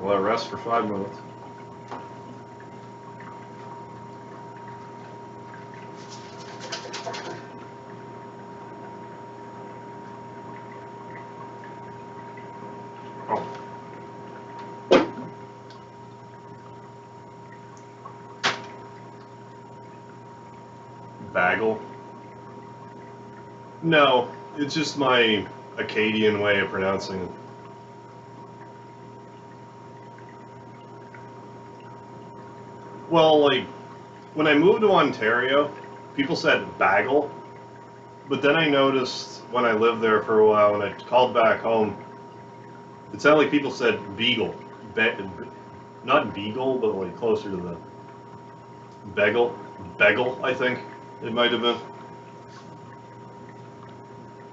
We'll let it rest for 5 minutes. Oh. Bagel? No, it's just my Acadian way of pronouncing it. Well, like, when I moved to Ontario, people said bagel, but then I noticed when I lived there for a while, when I called back home, it sounded like people said beagle. Not beagle, but like closer to the bagel. Bagel, I think it might have been.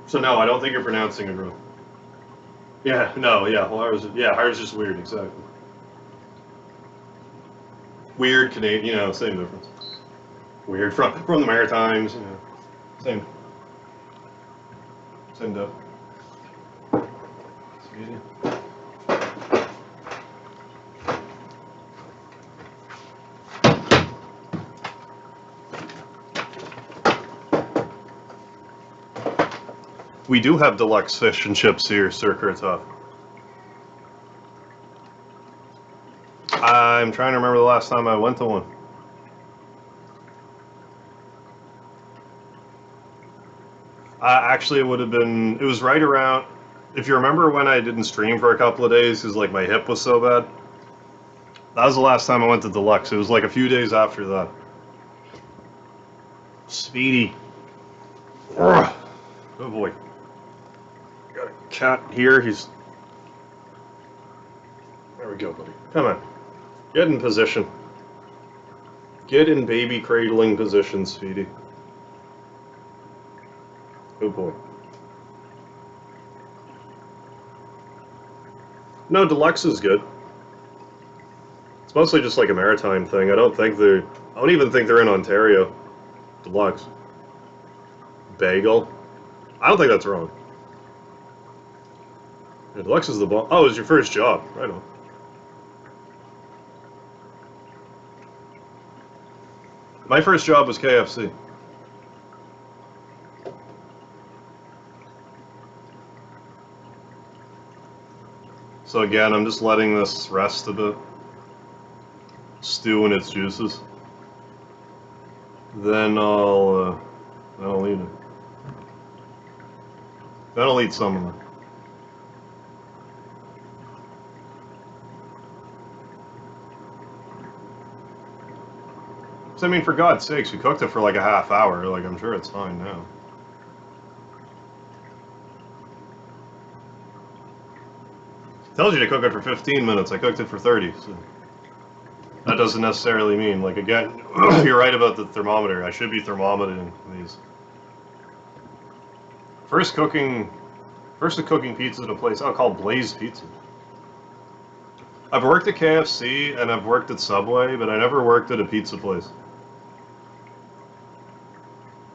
So no, I don't think you're pronouncing it wrong. Yeah, no, yeah, well, ours is weird, exactly. Weird Canadian, you know, same difference. Weird from the Maritimes, you know, same diff. Sweetie. We do have deluxe fish and chips here, Sir Kurtov. I'm trying to remember the last time I went to one. Actually, it would have been, it was right around, if you remember when I didn't stream for a couple of days because like my hip was so bad. That was the last time I went to Deluxe. It was like a few days after that. Speedy. Ugh. Oh boy. Got a cat here. There we go, buddy. Come on. Get in position. Get in baby cradling position, Speedy. Oh boy. No, Deluxe is good. It's mostly just like a maritime thing. I don't even think they're in Ontario. Deluxe. Bagel. I don't think that's wrong. Yeah, Deluxe is the bomb. Oh, it was your first job. Right on. My first job was KFC. So again, I'm just letting this rest a bit. Stew in its juices. Then I'll eat it. Then I'll eat some of it. So, I mean, for God's sakes, we cooked it for like a half hour. Like, I'm sure it's fine now. Tells you to cook it for 15 minutes. I cooked it for 30. So that doesn't necessarily mean, like, again, you're right about the thermometer. I should be thermometering these. First cooking pizza at a place called Blaze Pizza. I've worked at KFC and I've worked at Subway, but I never worked at a pizza place.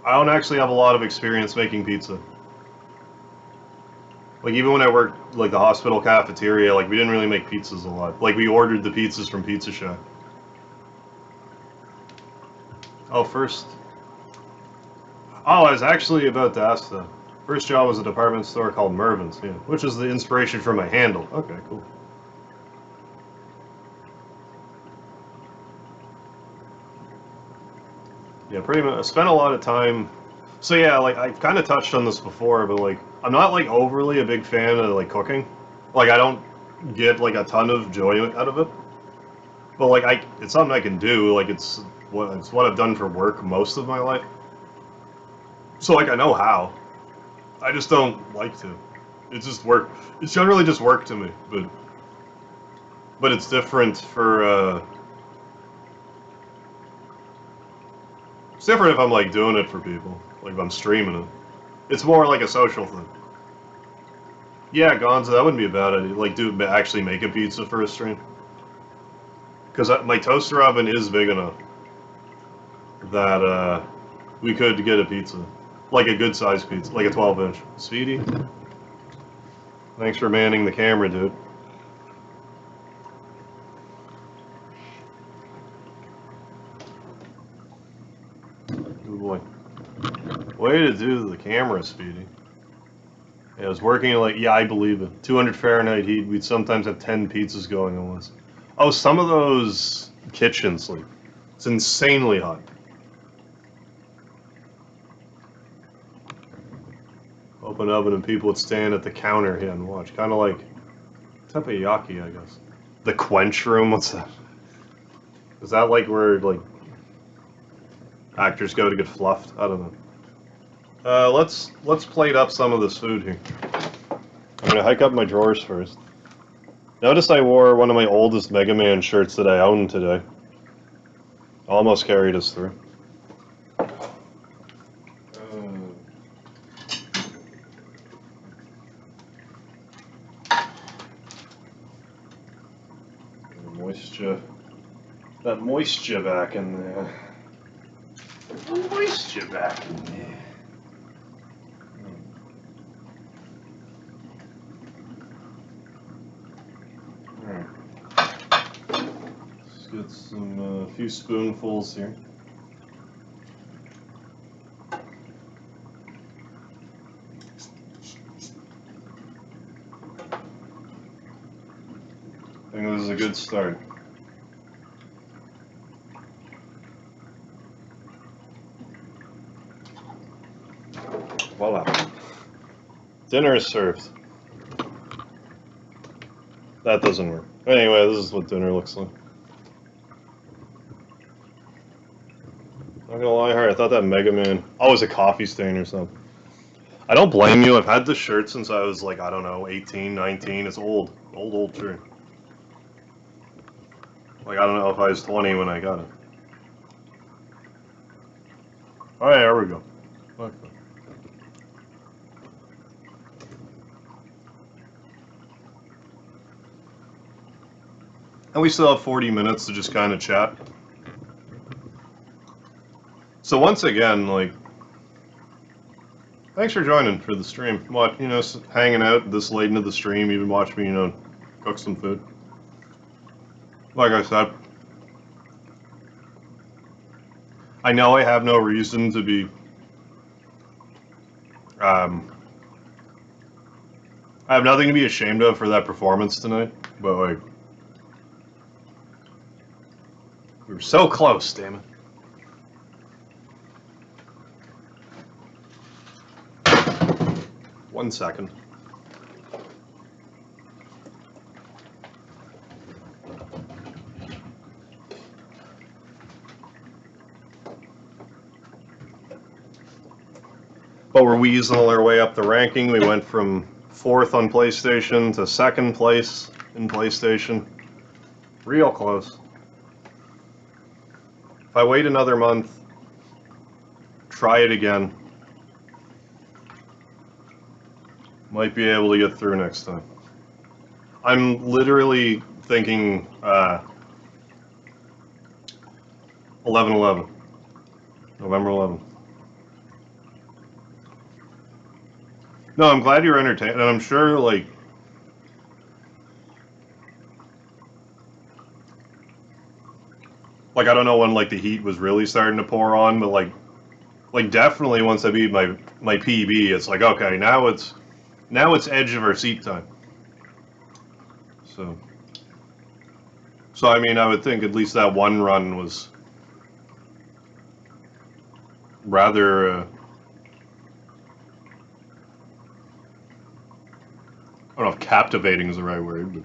I don't actually have a lot of experience making pizza. Like, even when I worked, like, the hospital cafeteria, like, we didn't really make pizzas a lot. Like, we ordered the pizzas from Pizza Shack. Oh, first. Oh, I was actually about to ask that. First job was a department store called Mervin's, yeah, which is the inspiration for my handle. Okay, cool. Yeah, pretty much. I spent a lot of time. So yeah, like I've kind of touched on this before, but like I'm not like overly a big fan of like cooking. Like I don't get like a ton of joy out of it. But like it's something I can do. Like it's what I've done for work most of my life. So like I know how. I just don't like to. It's just work. It's generally just work to me. But it's different for. It's different if I'm like doing it for people. Like if I'm streaming it. It's more like a social thing. Yeah, Gonzo, that wouldn't be a bad idea. Like, actually make a pizza for a stream. Because my toaster oven is big enough that we could get a pizza. Like a good sized pizza, like a 12-inch. Speedy, thanks for manning the camera, dude. Good boy. Way to do the camera, Speedy. Yeah, I was working at like, yeah, I believe it. 200 Fahrenheit heat, we'd sometimes have 10 pizzas going at once. Oh, some of those kitchens, like, it's insanely hot. Open oven and people would stand at the counter here and watch. Kind of like teppanyaki, I guess. The quench room, what's that? Is that like where like actors go to get fluffed? I don't know. Let's plate up some of this food here. I'm gonna hike up my drawers first. Notice I wore one of my oldest Mega Man shirts that I own today. Almost carried us through. Moisture. That moisture back in there. Moisture back in there. Let's get some few spoonfuls here. I think this is a good start. Voila. Dinner is served. That doesn't work. Anyway, this is what dinner looks like. Not gonna lie, Hart, I thought that Mega Man. Oh, it was a coffee stain or something. I don't blame you. I've had this shirt since I was like, I don't know, 18, 19. It's old. Old shirt. Like, I don't know if I was 20 when I got it. Alright, there we go. Okay. And we still have 40 minutes to just kind of chat. So once again, like, thanks for joining for the stream. What, you know, hanging out this late into the stream, even watch me, you know, cook some food. Like I said, I know I have no reason to be, I have nothing to be ashamed of for that performance tonight, but like, we were so close, damn it. One second. But we're weaseling our way up the ranking. We went from 4th on PlayStation to 2nd place in PlayStation. Real close. If I wait another month, try it again, might be able to get through next time. I'm literally thinking 11/11, November 11th. No, I'm glad you're entertained, and I'm sure, like, Like, I don't know when, like, the heat was really starting to pour on, but, like definitely once I beat my PB, it's like, okay, now it's edge of our seat time. So I mean, I would think at least that one run was rather, I don't know if captivating is the right word, but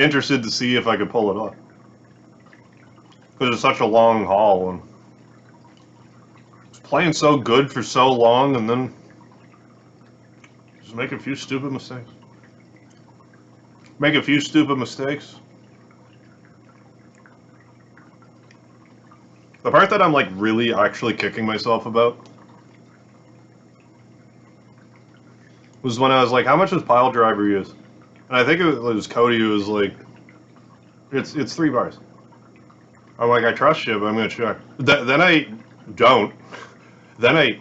interested to see if I could pull it off. Because it's such a long haul, and it's playing so good for so long, and then just make a few stupid mistakes. Make a few stupid mistakes. The part that I'm like really actually kicking myself about was when I was like, how much does pile driver use? And I think it was Cody who was like, it's 3 bars. I'm like, I trust you, but I'm gonna check. Then I don't. Then I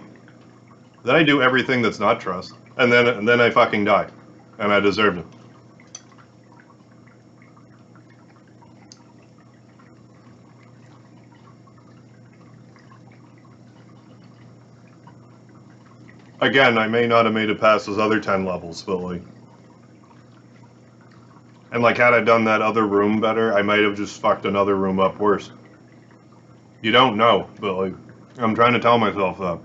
do everything that's not trust, and then I fucking die, and I deserved it. Again, I may not have made it past those other 10 levels, but like, and like, had I done that other room better, I might have just fucked another room up worse. You don't know, but like, I'm trying to tell myself that.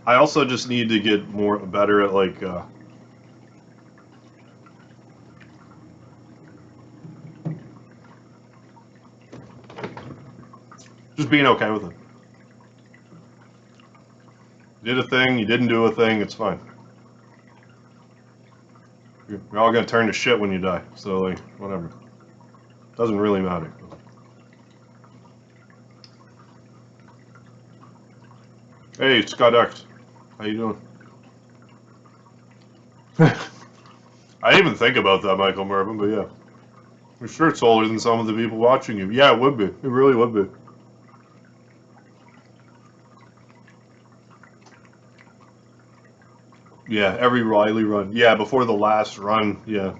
I also just need to get better at like, just being okay with it. You did a thing, you didn't do a thing, it's fine. You're all gonna turn to shit when you die, so like, whatever. Doesn't really matter. Hey, Scott X. How you doing? I didn't even think about that, Michael Mervin, but yeah. Your shirt's older than some of the people watching you. Yeah, it would be. It really would be. Yeah, every Wily run. Yeah, before the last run, yeah.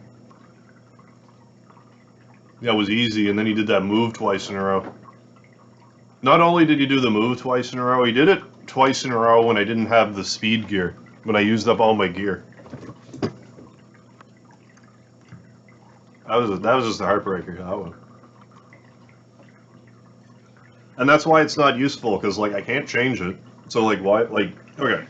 Yeah, it was easy, and then he did that move twice in a row. Not only did he do the move twice in a row, he did it twice in a row when I didn't have the speed gear. When I used up all my gear. That was just a heartbreaker, that one. And that's why it's not useful, because like I can't change it. So like why okay.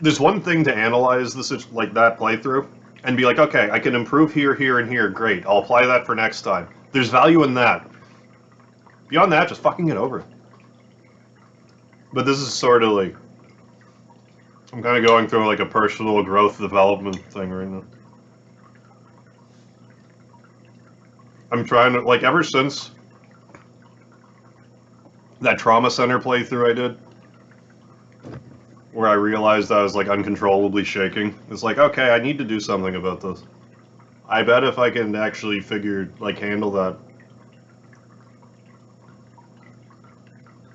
There's one thing to analyze this like that playthrough and be like, okay, I can improve here, here, and here. Great, I'll apply that for next time. There's value in that. Beyond that, just fucking get over it. But this is sort of like I'm kind of going through like a personal growth development thing right now. I'm trying to like ever since that trauma center playthrough I did, where I realized I was like uncontrollably shaking. It's like, okay, I need to do something about this. I bet if I can actually handle that,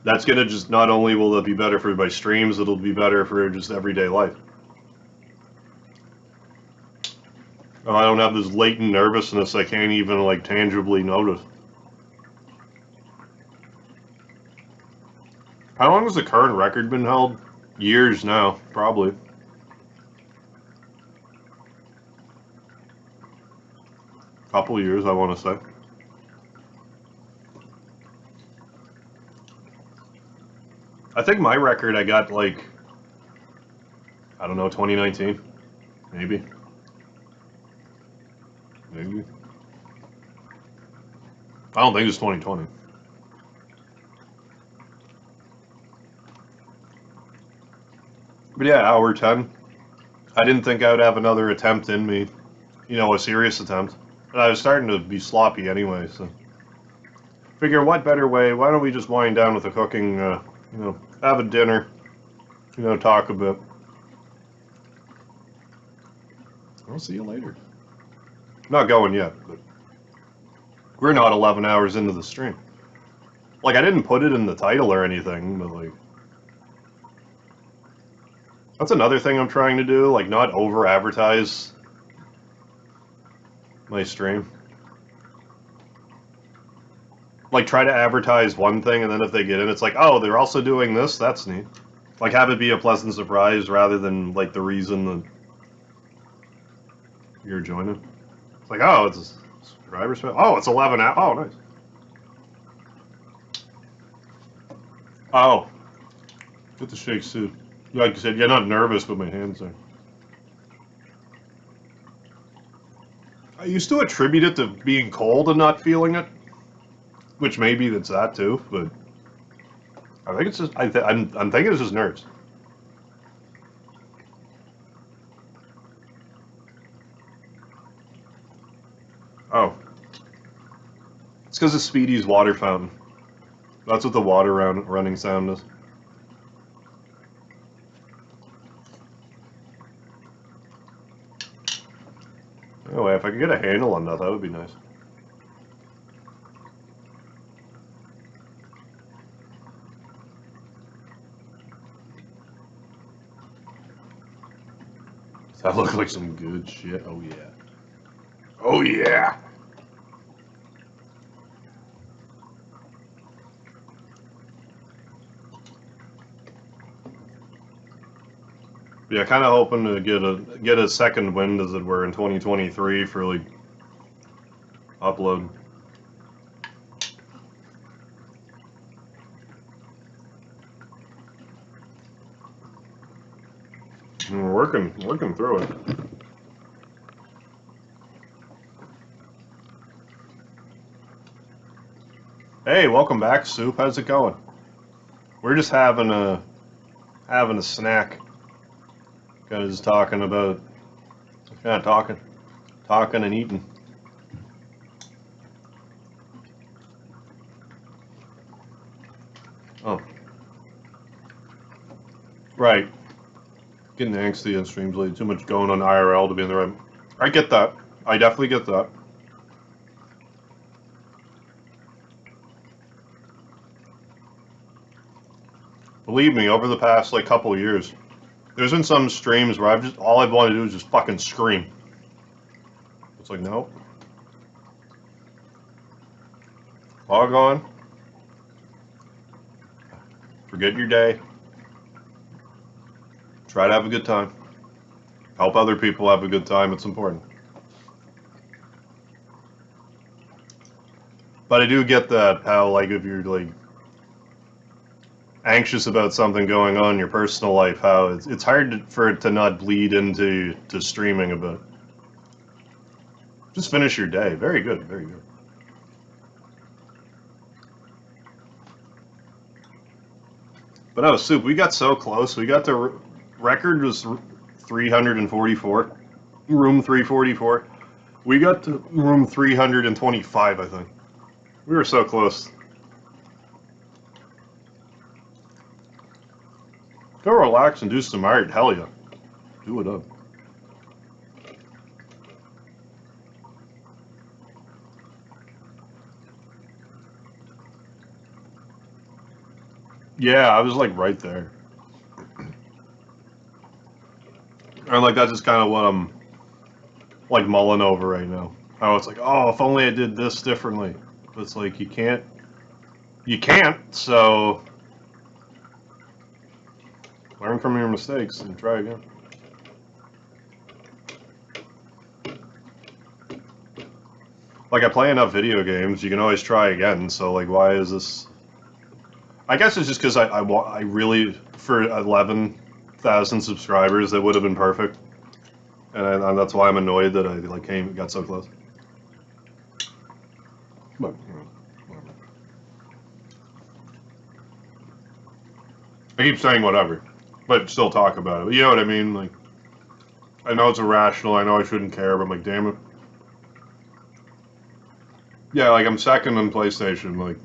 that's gonna just, not only will it be better for my streams, it'll be better for just everyday life. Oh, I don't have this latent nervousness I can't even like tangibly notice. How long has the current record been held? Years now, probably. Couple years, I want to say. I think my record I got like, I don't know, 2019, maybe. Maybe. I don't think it's 2020. But yeah, hour 10. I didn't think I would have another attempt in me, you know, a serious attempt. And I was starting to be sloppy anyway, so. Figure, what better way? Why don't we just wind down with a cooking, you know, have a dinner, you know, talk a bit. I'll see you later. Not going yet, but we're not 11 hours into the stream. Like, I didn't put it in the title or anything, but like, That's another thing I'm trying to do, like not over advertise my stream. Like try to advertise one thing and then if they get in it's like, oh, they're also doing this, that's neat. Like have it be a pleasant surprise rather than like the reason that you're joining. It's like, oh, it's a subscriber special. Oh, it's 11 hours. Oh, nice. Oh, get the shake suit. Like you said, you're not nervous, but my hands are. I used to attribute it to being cold and not feeling it, which maybe that's that too. But I think it's just I'm thinking it's just nerves. Oh, it's because of Speedy's water fountain. That's what the water running sound is. Anyway, if I could get a handle on that, that would be nice. That looks like some good shit. Oh yeah. Oh yeah. Yeah, kind of hoping to get a second wind, as it were, in 2023 for like upload. And we're working through it. Hey, welcome back, Soup. How's it going? We're just having a snack. Kind of just talking about, kind of talking and eating. Oh, right. Getting angsty on streams late. Too much going on IRL to be in the right. I get that. I definitely get that. Believe me, over the past like couple of years, there's been some streams where all I've wanted to do is just fucking scream. It's like, nope. Log on. Forget your day. Try to have a good time. Help other people have a good time. It's important. But I do get that, how like if you're like anxious about something going on in your personal life, how it's hard for it to not bleed into streaming a bit. Just finish your day. Very good, very good. But no, Soup, we got so close. We got to record was 344, room 344. We got to room 325, I think. We were so close. Go relax and do some art. Hell yeah. Do it up. Yeah, I was like right there. And like that's just kind of what I'm like mulling over right now. Oh, it's like, oh, if only I did this differently. But it's like you can't. So learn from your mistakes and try again. Like I play enough video games, you can always try again. So like, why is this? I guess it's just because I really for 11,000 subscribers that would have been perfect, and that's why I'm annoyed that I like got so close. But I keep saying whatever, but still talk about it. You know what I mean? Like I know it's irrational. I know I shouldn't care, but I'm like, damn it. Yeah, like I'm second on PlayStation. Like.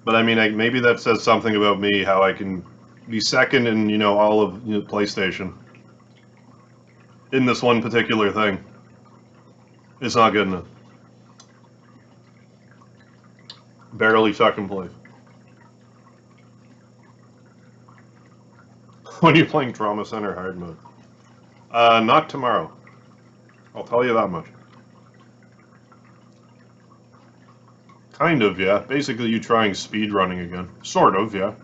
But I mean, maybe that says something about me, how I can be second in, all of PlayStation in this one particular thing. It's not good enough. Barely second place. When are you playing Trauma Center hard mode? Not tomorrow. I'll tell you that much. Kind of, yeah. Basically, you trying speedrunning again. Sort of, yeah.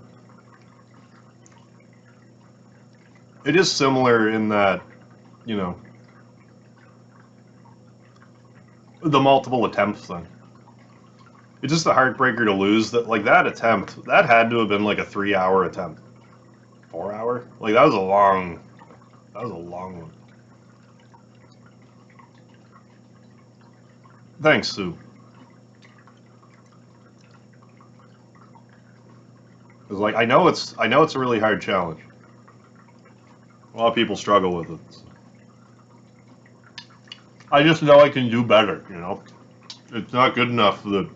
It is similar in that, you know, the multiple attempts thing. It's just a heartbreaker to lose that, like, that attempt, that had to have been like a 3-hour attempt. 4 hour? Like, that was a long one. Thanks, Sue. Cause like, I know it's a really hard challenge. A lot of people struggle with it. I just know I can do better, you know? It's not good enough that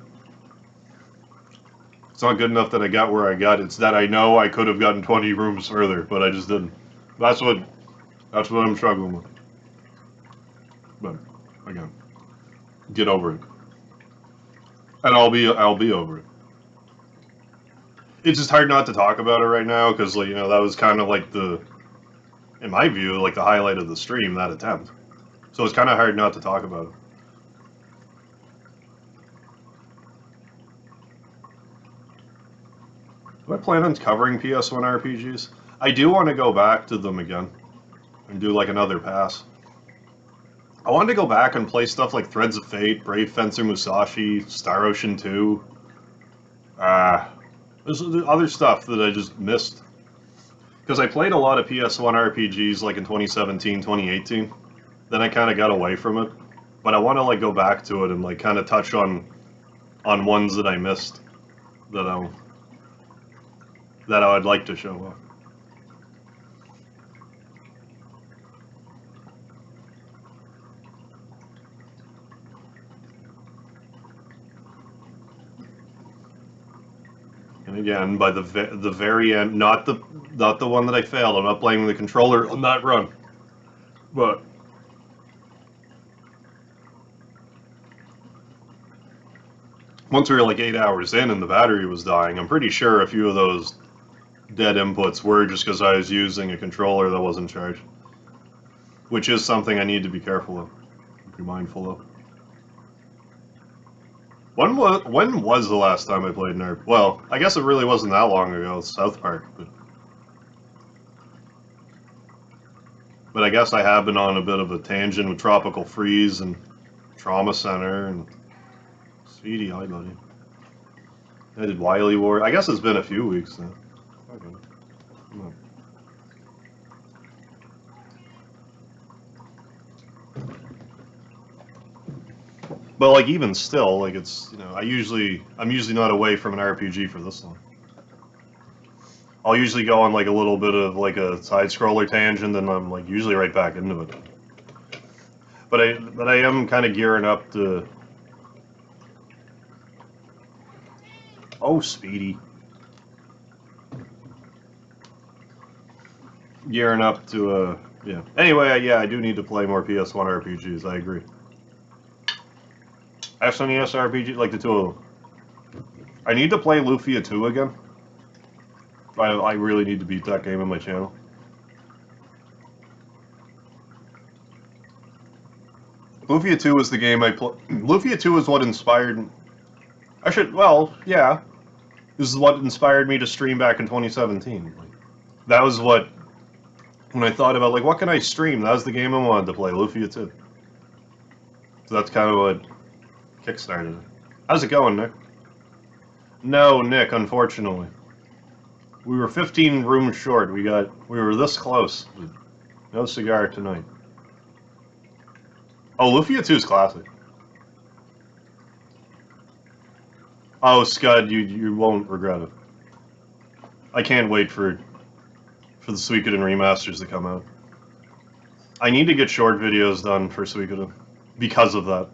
I got where I got. It's that I know I could have gotten 20 rooms further, but I just didn't. That's what I'm struggling with. But again, get over it. And I'll be over it. It's just hard not to talk about it right now because, like, you know, that was kind of like in my view, like the highlight of the stream, that attempt. So it's kind of hard not to talk about it. Do I plan on covering PS1 RPGs? I do want to go back to them again and do like another pass. I wanted to go back and play stuff like Threads of Fate, Brave Fencer Musashi, Star Ocean 2. There's other stuff that I just missed. Because I played a lot of PS1 RPGs like in 2017, 2018. Then I kind of got away from it. But I want to like go back to it and like kind of touch on ones that I missed that I would like to show off. And again, by the very end, not the one that I failed. I'm not blaming the controller on that run, but once we were like 8 hours in and the battery was dying, I'm pretty sure a few of those dead inputs were just because I was using a controller that wasn't charged, which is something I need to be careful of, be mindful of. When was the last time I played NERP? Well, I guess it really wasn't that long ago. It's South Park, but I guess I have been on a bit of a tangent with Tropical Freeze and Trauma Center and Speedy. Hi, buddy. I did Wily War. I guess it's been a few weeks now. Okay. But like even still, like it's, you know, I'm usually not away from an RPG for this long. I'll usually go on like a little bit of like a side scroller tangent, and I'm like usually right back into it. But I am kind of gearing up to. Oh, Speedy. Gearing up to yeah. Anyway, yeah, I do need to play more PS1 RPGs. I agree. SNES RPG, like the two of them. I need to play Lufia 2 again. I really need to beat that game on my channel. Lufia 2 was the game I played. Lufia 2 is what inspired. Well, yeah. This is what inspired me to stream back in 2017. Like, that was what. When I thought about, like, what can I stream? That was the game I wanted to play, Lufia 2. So that's kind of what kickstarted it. How's it going, Nick? No, Nick, unfortunately. We were 15 rooms short. We were this close. No cigar tonight. Oh, Lufia 2 is classic. Oh, Scud, you won't regret it. I can't wait for the Suikoden remasters to come out. I need to get short videos done for Suikoden because of that.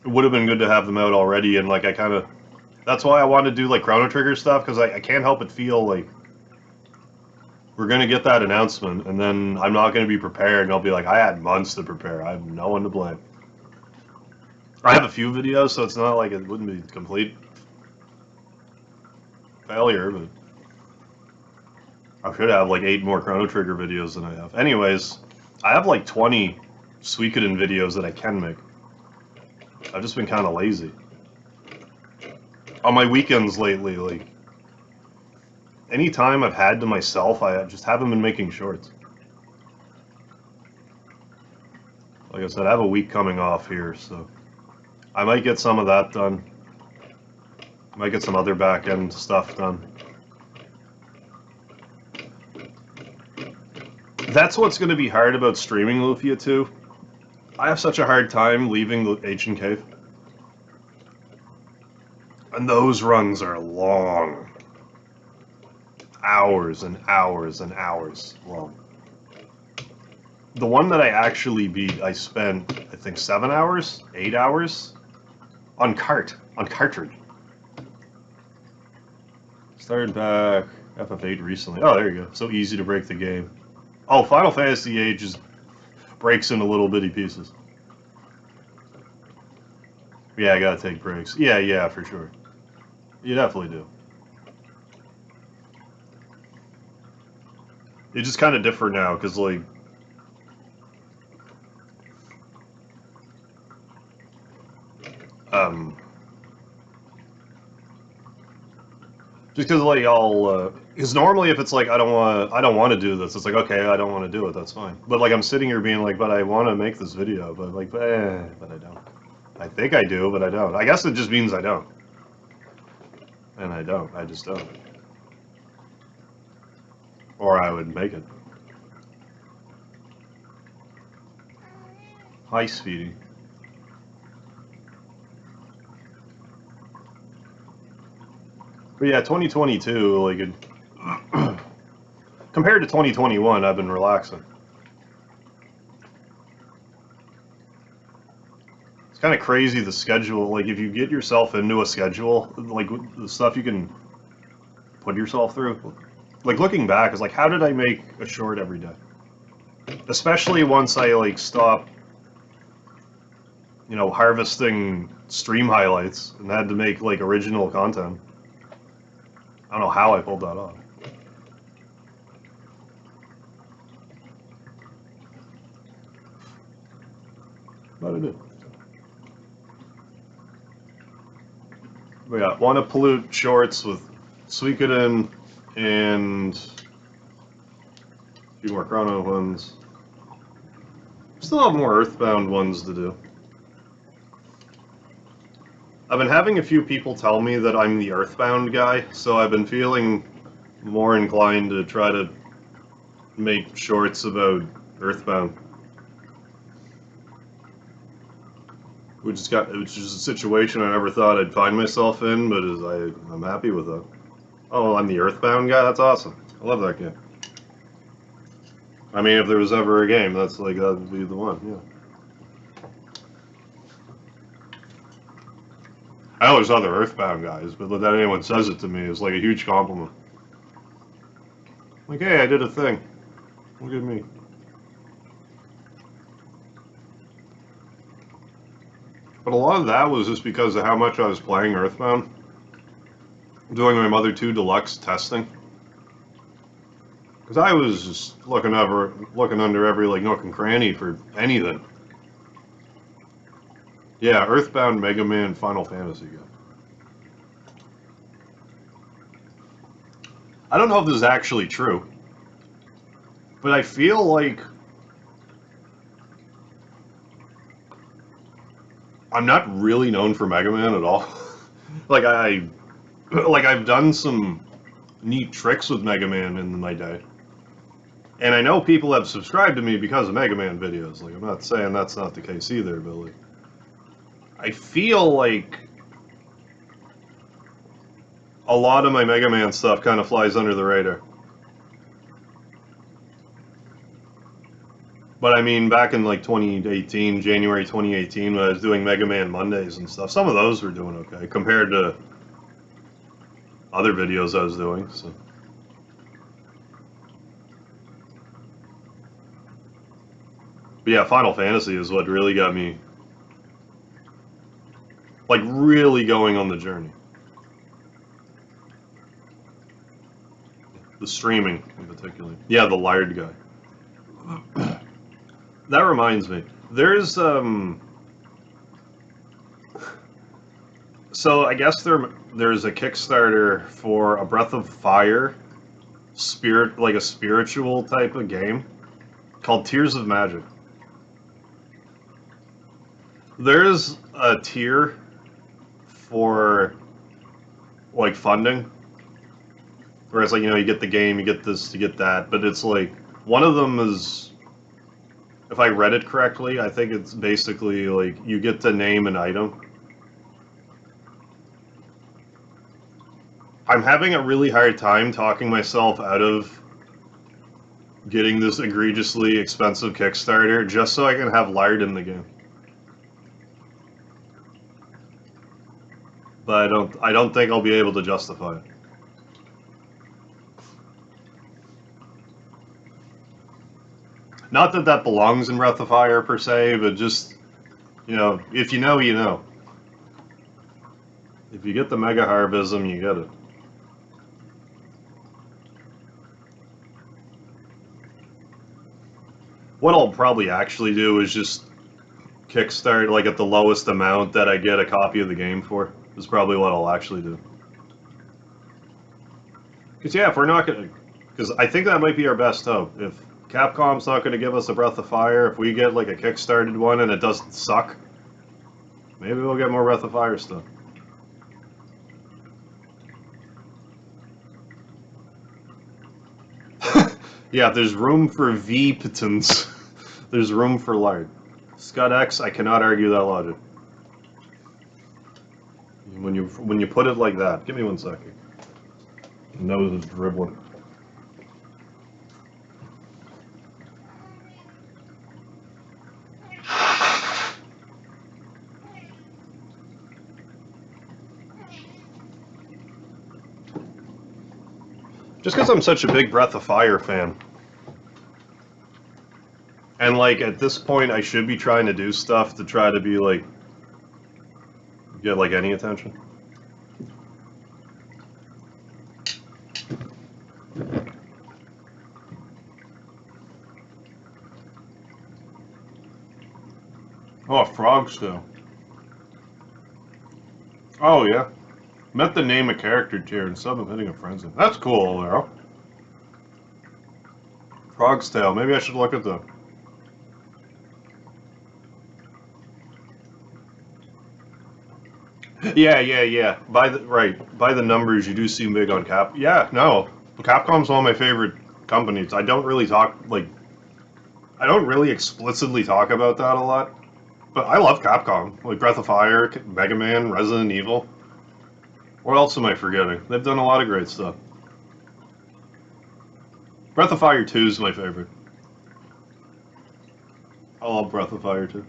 It would have been good to have them out already, and like that's why I want to do like Chrono Trigger stuff, because I can't help but feel like we're gonna get that announcement, and then I'm not gonna be prepared, and I'll be like, I had months to prepare. I have no one to blame. I have a few videos, so it's not like it wouldn't be complete. failure, but I should have like 8 more Chrono Trigger videos than I have. Anyways, I have like 20 Suikoden videos that I can make. I've just been kind of lazy. On my weekends lately, like, any time I've had to myself, I just haven't been making shorts. Like I said, I have a week coming off here, so I might get some of that done. I might get some other back-end stuff done. That's what's going to be hard about streaming Lufia 2. I have such a hard time leaving the Ancient Cave. And those runs are long. Hours and hours and hours long. The one that I actually beat, I spent, I think, 7 hours, 8 hours on cartridge. Started back FF8 recently. Oh, there you go. So easy to break the game. Oh, Final Fantasy VIII just breaks into little bitty pieces. Yeah, I gotta take breaks. Yeah, for sure. You definitely do. It's just kind of different now, because, like, just because, like, because normally if it's like I don't want to do this, it's like, okay, I don't want to do it, that's fine. But like I'm sitting here being like, but I want to make this video, but like, but I don't. I think I do, but I don't. I guess it just means I don't. And I don't. I just don't. Or I would make it. Hi, Speedy. But yeah, 2022, like, compared to 2021, I've been relaxing. It's kind of crazy, the schedule. Like, if you get yourself into a schedule, like, the stuff you can put yourself through. Like, looking back, is like, how did I make a short every day? Especially once I, like, stop, you know, harvesting stream highlights and had to make, like, original content. I don't know how I pulled that off. But I did. But yeah, want to pollute shorts with Suikoden and a few more Chrono ones. Still have more Earthbound ones to do. I've been having a few people tell me that I'm the Earthbound guy, so I've been feeling more inclined to try to make shorts about Earthbound. Which is a situation I never thought I'd find myself in, but I'm happy with that. Oh, I'm the Earthbound guy? That's awesome. I love that game. I mean, if there was ever a game, that'd be the one, yeah. I know there's other Earthbound guys, but that anyone says it to me is like a huge compliment. Like, hey, I did a thing. Look at me. But a lot of that was just because of how much I was playing Earthbound. Doing my Mother 2 Deluxe testing. Because I was just looking under every like nook and cranny for anything. Yeah, Earthbound, Mega Man, Final Fantasy game. I don't know if this is actually true, but I feel like I'm not really known for Mega Man at all. like I've done some neat tricks with Mega Man in my day. And I know people have subscribed to me because of Mega Man videos. Like, I'm not saying that's not the case either, but like, I feel like a lot of my Mega Man stuff kind of flies under the radar. But I mean, back in like 2018, January 2018, when I was doing Mega Man Mondays and stuff, some of those were doing okay compared to other videos I was doing. So. But yeah, Final Fantasy is what really got me, like, really going on the journey. The streaming, in particular. Yeah, the Lard guy. That reminds me. There's, So I guess there's a Kickstarter for a Breath of Fire like a spiritual type of game called Tears of Magic. There's a tier for like funding, where it's like, you get the game, you get this, you get that, but it's like one of them is, if I read it correctly, I think it's basically like you get to name an item. I'm having a really hard time talking myself out of getting this egregiously expensive Kickstarter just so I can have Lard in the game. But I don't think I'll be able to justify it. Not that that belongs in Breath of Fire per se, but just, if you know, you know. If you get the Mega Harvism, you get it. What I'll probably actually do is just Kickstart, like at the lowest amount that I get a copy of the game for, is probably what I'll actually do. Because, yeah, if we're not going to... Because I think that might be our best hope. If Capcom's not going to give us a Breath of Fire, if we get like a Kickstarted one and it doesn't suck, maybe we'll get more Breath of Fire stuff. Yeah, there's room for V-Pitons. There's room for Lard. Scud X, I cannot argue that logic. When you put it like that, give me 1 second. Nose is dribbling. Just because I'm such a big Breath of Fire fan. And, like, at this point, I should be trying to do stuff to try to be, like, get, like, any attention. Oh, Frog's Tale. Oh, yeah. Met the name a character tier instead of hitting a frenzy. That's cool, Arrow. Frog's Tale. Maybe I should look at that. Yeah. By the numbers, you do seem big on Cap. Yeah, no. Capcom's one of my favorite companies. I don't really explicitly talk about that a lot. But I love Capcom. Like Breath of Fire, Mega Man, Resident Evil. What else am I forgetting? They've done a lot of great stuff. Breath of Fire 2 is my favorite. I love Breath of Fire 2.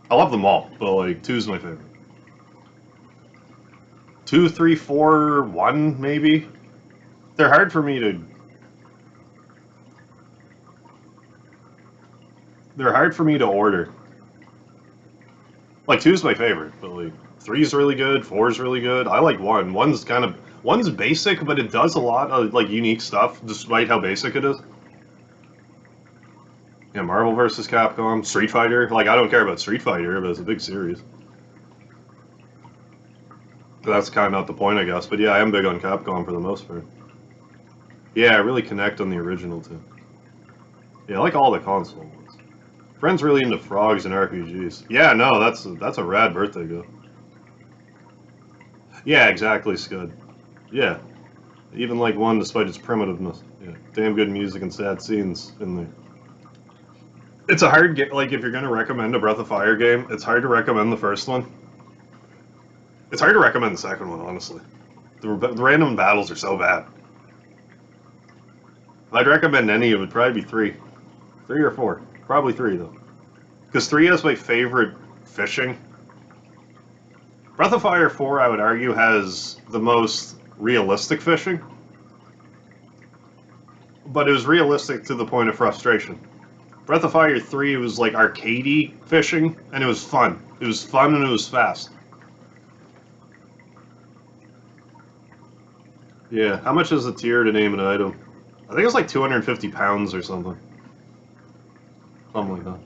I love them all, but like 2 is my favorite. 2, 3, 4, 1, maybe? They're hard for me to... They're hard for me to order. Like, 2 is my favorite, but like 3 is really good, 4 is really good. I like 1. 1's basic, but it does a lot of like unique stuff, despite how basic it is. Yeah, Marvel vs. Capcom, Street Fighter. Like, I don't care about Street Fighter, but it's a big series. But that's kind of not the point, I guess. But yeah, I am big on Capcom for the most part. Yeah, I really connect on the original too. Yeah, I like all the console ones. Friend's really into frogs and RPGs. Yeah, no, that's a rad birthday gift. Yeah, exactly, Scud. Yeah. Even like 1 despite its primitiveness. Yeah. Damn good music and sad scenes in there. It's a hard game. Like, if you're going to recommend a Breath of Fire game, it's hard to recommend the first one. It's hard to recommend the second one, honestly. The random battles are so bad. If I'd recommend any, it would probably be 3. 3 or 4. Probably 3, though. Because 3 has my favorite fishing. Breath of Fire 4, I would argue, has the most realistic fishing. But it was realistic to the point of frustration. Breath of Fire 3 was like arcadey fishing, and it was fun. It was fun and it was fast. Yeah, how much is a tier to name an item? I think it's like 250 pounds or something. Something like that.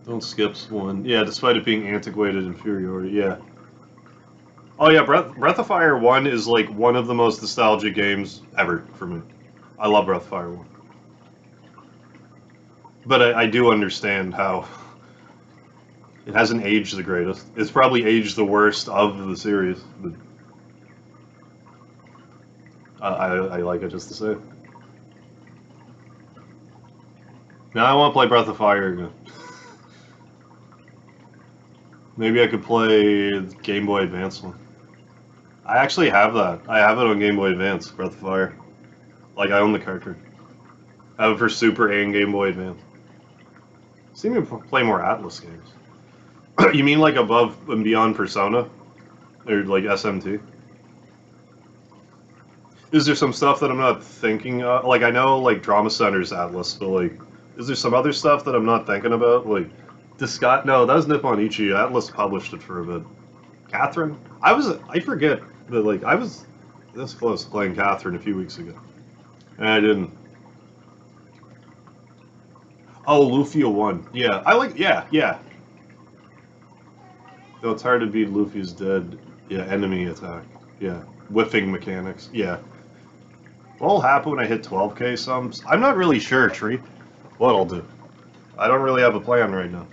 Don't skip one. Yeah, despite it being antiquated inferiority, yeah. Oh yeah, Breath of Fire 1 is like one of the most nostalgic games ever for me. I love Breath of Fire 1. But I do understand how it hasn't aged the greatest. It's probably aged the worst of the series, but I like it just the same. Now I want to play Breath of Fire again. Maybe I could play Game Boy Advance one. I actually have that. I have it on Game Boy Advance, Breath of Fire. Like, I own the cartridge. I have it for Super and Game Boy Advance. Seem to play more Atlas games. You mean like above and beyond Persona? Or like SMT? Is there some stuff that I'm not thinking of? Like, I know, like, Drama Center's Atlas, but, like, is there some other stuff that I'm not thinking about? Like, Discot? No, that was Nippon Ichi. Atlas published it for a bit. Catherine? I forget that, like, I was this close to playing Catherine a few weeks ago. And I didn't. Oh, Lufia 1. Yeah, yeah. Though it's hard to beat Luffy's dead, yeah, enemy attack. Yeah. Whiffing mechanics. Yeah. What'll happen when I hit 12k sums? I'm not really sure, Tree. What I'll do. I don't really have a plan right now.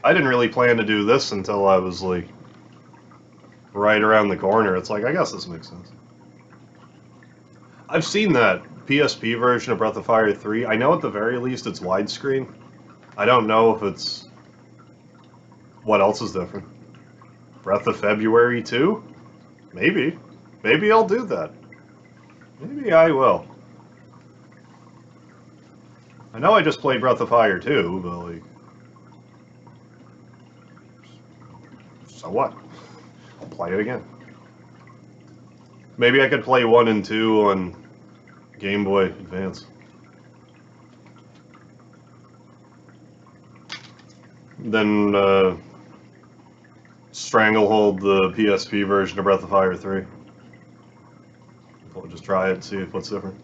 I didn't really plan to do this until I was, like, right around the corner. It's like, I guess this makes sense. I've seen that PSP version of Breath of Fire 3. I know at the very least it's widescreen. I don't know if it's... What else is different? Breath of February 2? Maybe. Maybe I'll do that. Maybe I will. I know I just played Breath of Fire 2, but, like... So what? I'll play it again. Maybe I could play 1 and 2 on Game Boy Advance. Then, Stranglehold the PSP version of Breath of Fire 3. We'll just try it and see what's different.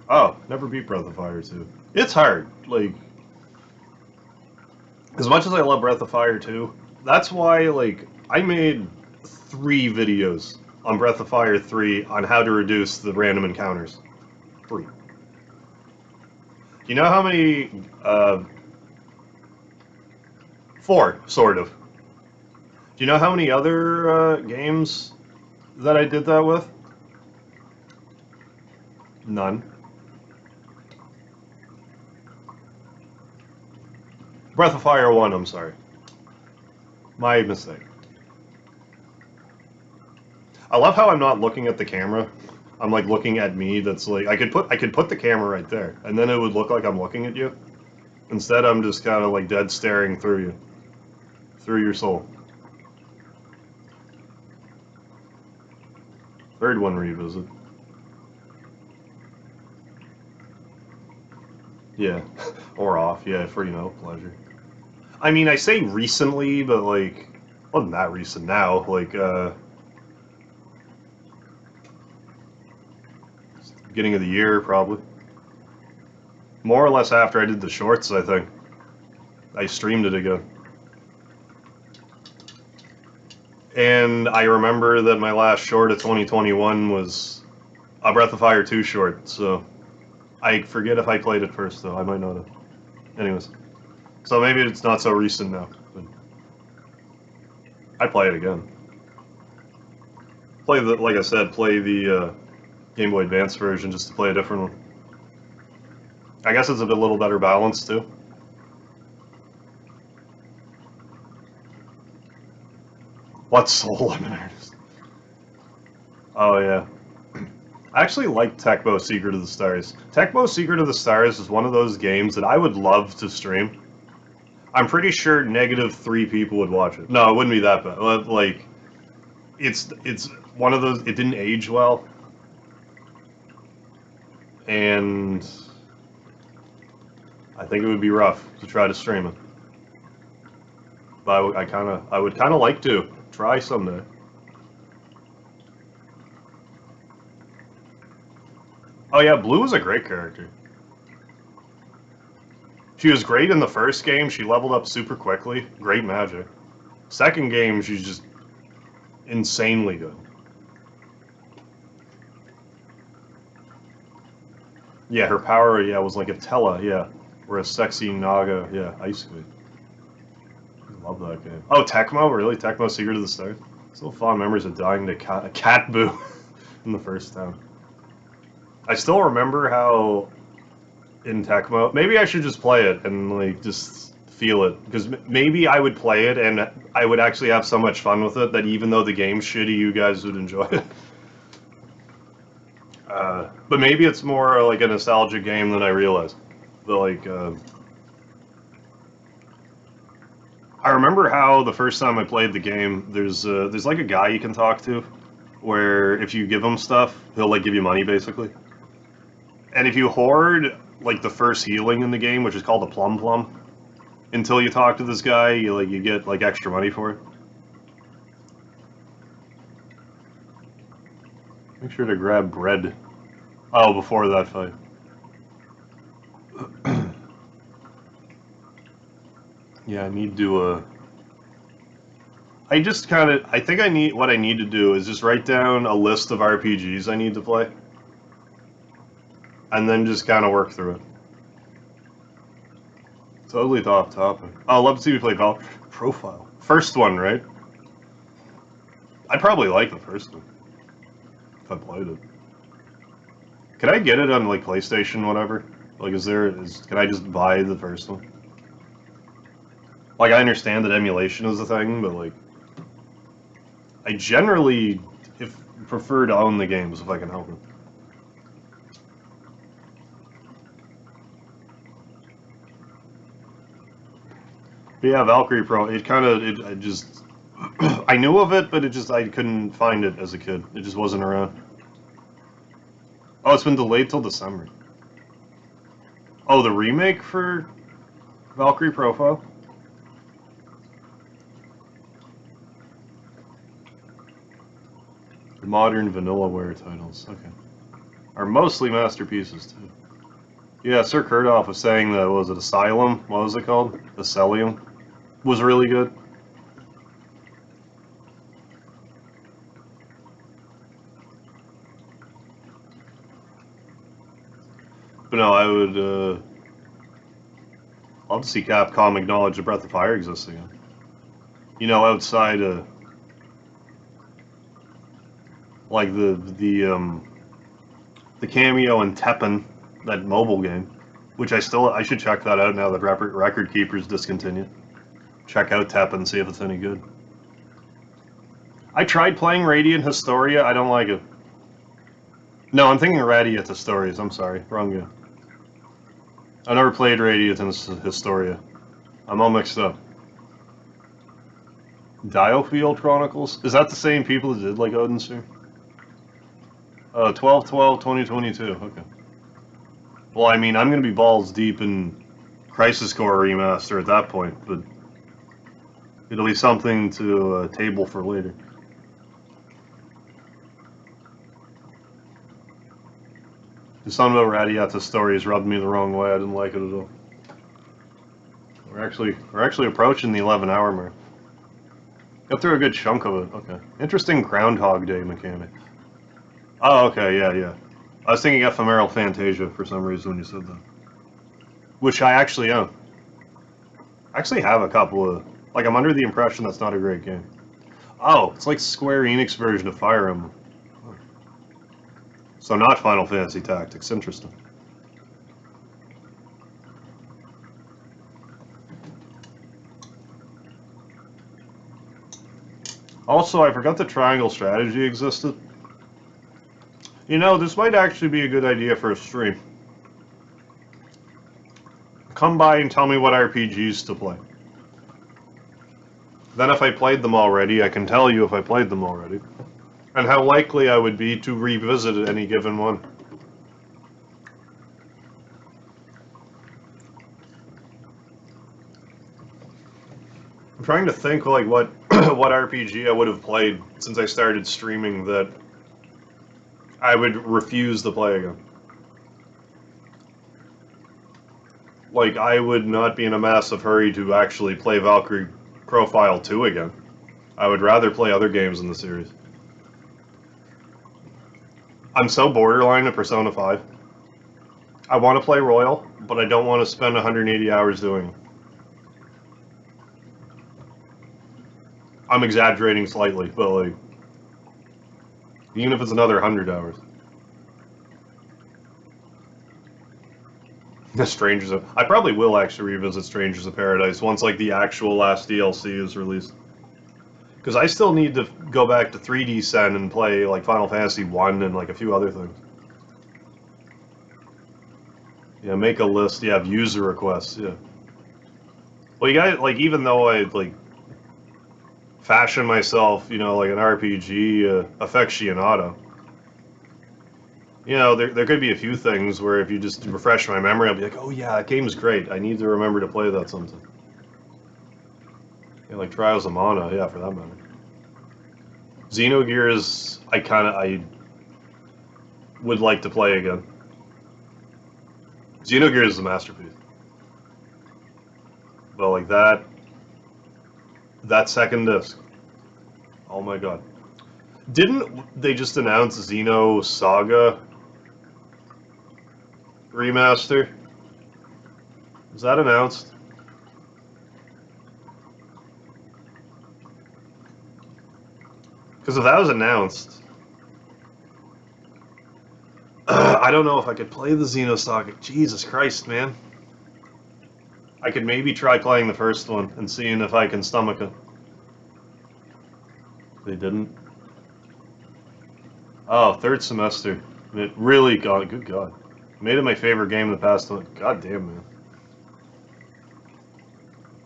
Oh, never beat Breath of Fire 2. It's hard. Like, as much as I love Breath of Fire 2, that's why, like, I made 3 videos on Breath of Fire 3 on how to reduce the random encounters. 3. You know how many, 4, sort of. Do you know how many other, games that I did that with? None. Breath of Fire 1, I'm sorry. My mistake. I love how I'm not looking at the camera. I'm like looking at me. That's like I could put the camera right there, and then it would look like I'm looking at you. Instead, I'm just kind of like dead staring through you, through your soul. Third one revisit. Yeah, or off. Yeah, for pleasure. I mean, I say recently, but like, wasn't that recent now? Like, beginning of the year, probably. More or less after I did the shorts, I think. I streamed it again. And I remember that my last short of 2021 was a Breath of Fire 2 short, so I forget if I played it first, though. I might not have. Anyways. So maybe it's not so recent now. But I'd play it again. Play the, like I said, play the Game Boy Advance version just to play a different one. I guess it's a little better balanced, too. What soul I'm an artist? Oh, yeah. I actually like Tecmo Secret of the Stars. Tecmo Secret of the Stars is one of those games that I would love to stream. I'm pretty sure -3 people would watch it. No, it wouldn't be that bad. Like, it's one of those, it didn't age well. And I think it would be rough to try to stream it. But I would kind of like to try someday. Oh yeah, Blue is a great character. She was great in the first game. She leveled up super quickly. Great magic. Second game, she's just insanely good. Yeah, her power, yeah, was like a Tella, yeah. Or a sexy Naga, yeah, Ice Queen. I love that game. Oh, Tecmo? Really? Tecmo Secret of the Stars? Still fond memories of dying to a cat boo in the first town. I still remember how in Tecmo, maybe I should just play it and like just feel it, because maybe I would play it and I would actually have so much fun with it that even though the game's shitty, you guys would enjoy it. But maybe it's more like a nostalgic game than I realized. But like, I remember how the first time I played the game, there's like a guy you can talk to, where if you give him stuff, he'll like give you money basically. And if you hoard like the first healing in the game, which is called a plum plum, until you talk to this guy, you get like extra money for it. Make sure to grab bread. Oh, before that fight. Yeah, I need to. I just kind of. I think what I need to do is just write down a list of RPGs I need to play, and then just kind of work through it. Totally off topic. Oh, I'd love to see me play Valkyrie Profile. First one, right? I'd probably like the first one if I played it. Can I get it on like PlayStation, whatever? Like, can I just buy the first one? Like, I understand that emulation is a thing, but like, I generally prefer to own the games if I can help it. But yeah, Valkyrie Pro. I just, I knew of it, but I couldn't find it as a kid. It just wasn't around. Oh, it's been delayed till December. Oh, the remake for Valkyrie Profile? The modern Vanillaware titles, okay. Are mostly masterpieces, too. Yeah, Sir Kurdoff was saying that, was it Asylum? What was it called? Asylum? Was really good. But no, I would love to see Capcom acknowledge that Breath of Fire exists again. You know, outside like the cameo in Teppen, that mobile game, which I should check that out now that Record Keeper's discontinued. Check out Teppen, see if it's any good. I tried playing Radiant Historia. I don't like it. No, I'm thinking Radiant Historias. I'm sorry, wrong game. I never played Radiant Historia. I'm all mixed up. Diofield Chronicles? Is that the same people that did like Odinsphere? 12/12/2022. Okay. Well, I mean, I'm gonna be balls deep in Crisis Core Remaster at that point, but it'll be something to table for later. The something about Radiata's stories rubbed me the wrong way. I didn't like it at all. We're actually approaching the 11-hour mark. Got through a good chunk of it. Okay. Interesting Groundhog Day mechanic. Oh, okay, yeah. I was thinking Ephemeral Fantasia for some reason when you said that. Which I actually own. I actually have a couple of... Like, I'm under the impression that's not a great game. Oh, it's like Square Enix version of Fire Emblem. So not Final Fantasy Tactics. Interesting. Also, I forgot the triangle strategy existed. You know, this might actually be a good idea for a stream. Come by and tell me what RPGs to play. Then if I played them already, I can tell you if I played them already. And how likely I would be to revisit any given one. I'm trying to think like what what RPG I would have played since I started streaming that I would refuse to play again. Like, I would not be in a massive hurry to actually play Valkyrie Profile 2 again. I would rather play other games in the series. I'm so borderline at Persona 5. I want to play Royal, but I don't want to spend 180 hours doing it. I'm exaggerating slightly, but like, even if it's another 100 hours. The Strangers of... I probably will actually revisit Strangers of Paradise once like the actual last DLC is released. Because I still need to go back to 3D Sen and play like Final Fantasy 1 and like a few other things. Yeah, make a list. Yeah, user requests. Yeah. Well, you got like, even though I like fashion myself, you know, like an RPG aficionado. You know, there could be a few things where if you just refresh my memory, I'll be like, oh yeah, that game's great. I need to remember to play that sometime. Yeah, like Trials of Mana, yeah, for that matter. Xenogears, I would like to play again. Xenogears is a masterpiece. But like that second disc, oh my god. Didn't they just announce Xeno Saga remaster? Is that announced? Because if that was announced, I don't know if I could play the Xenosaga. Jesus Christ, man. I could maybe try playing the first one and seeing if I can stomach it. They didn't. Oh, third semester. It really got, good god. Made it my favorite game in the past one. God damn, man.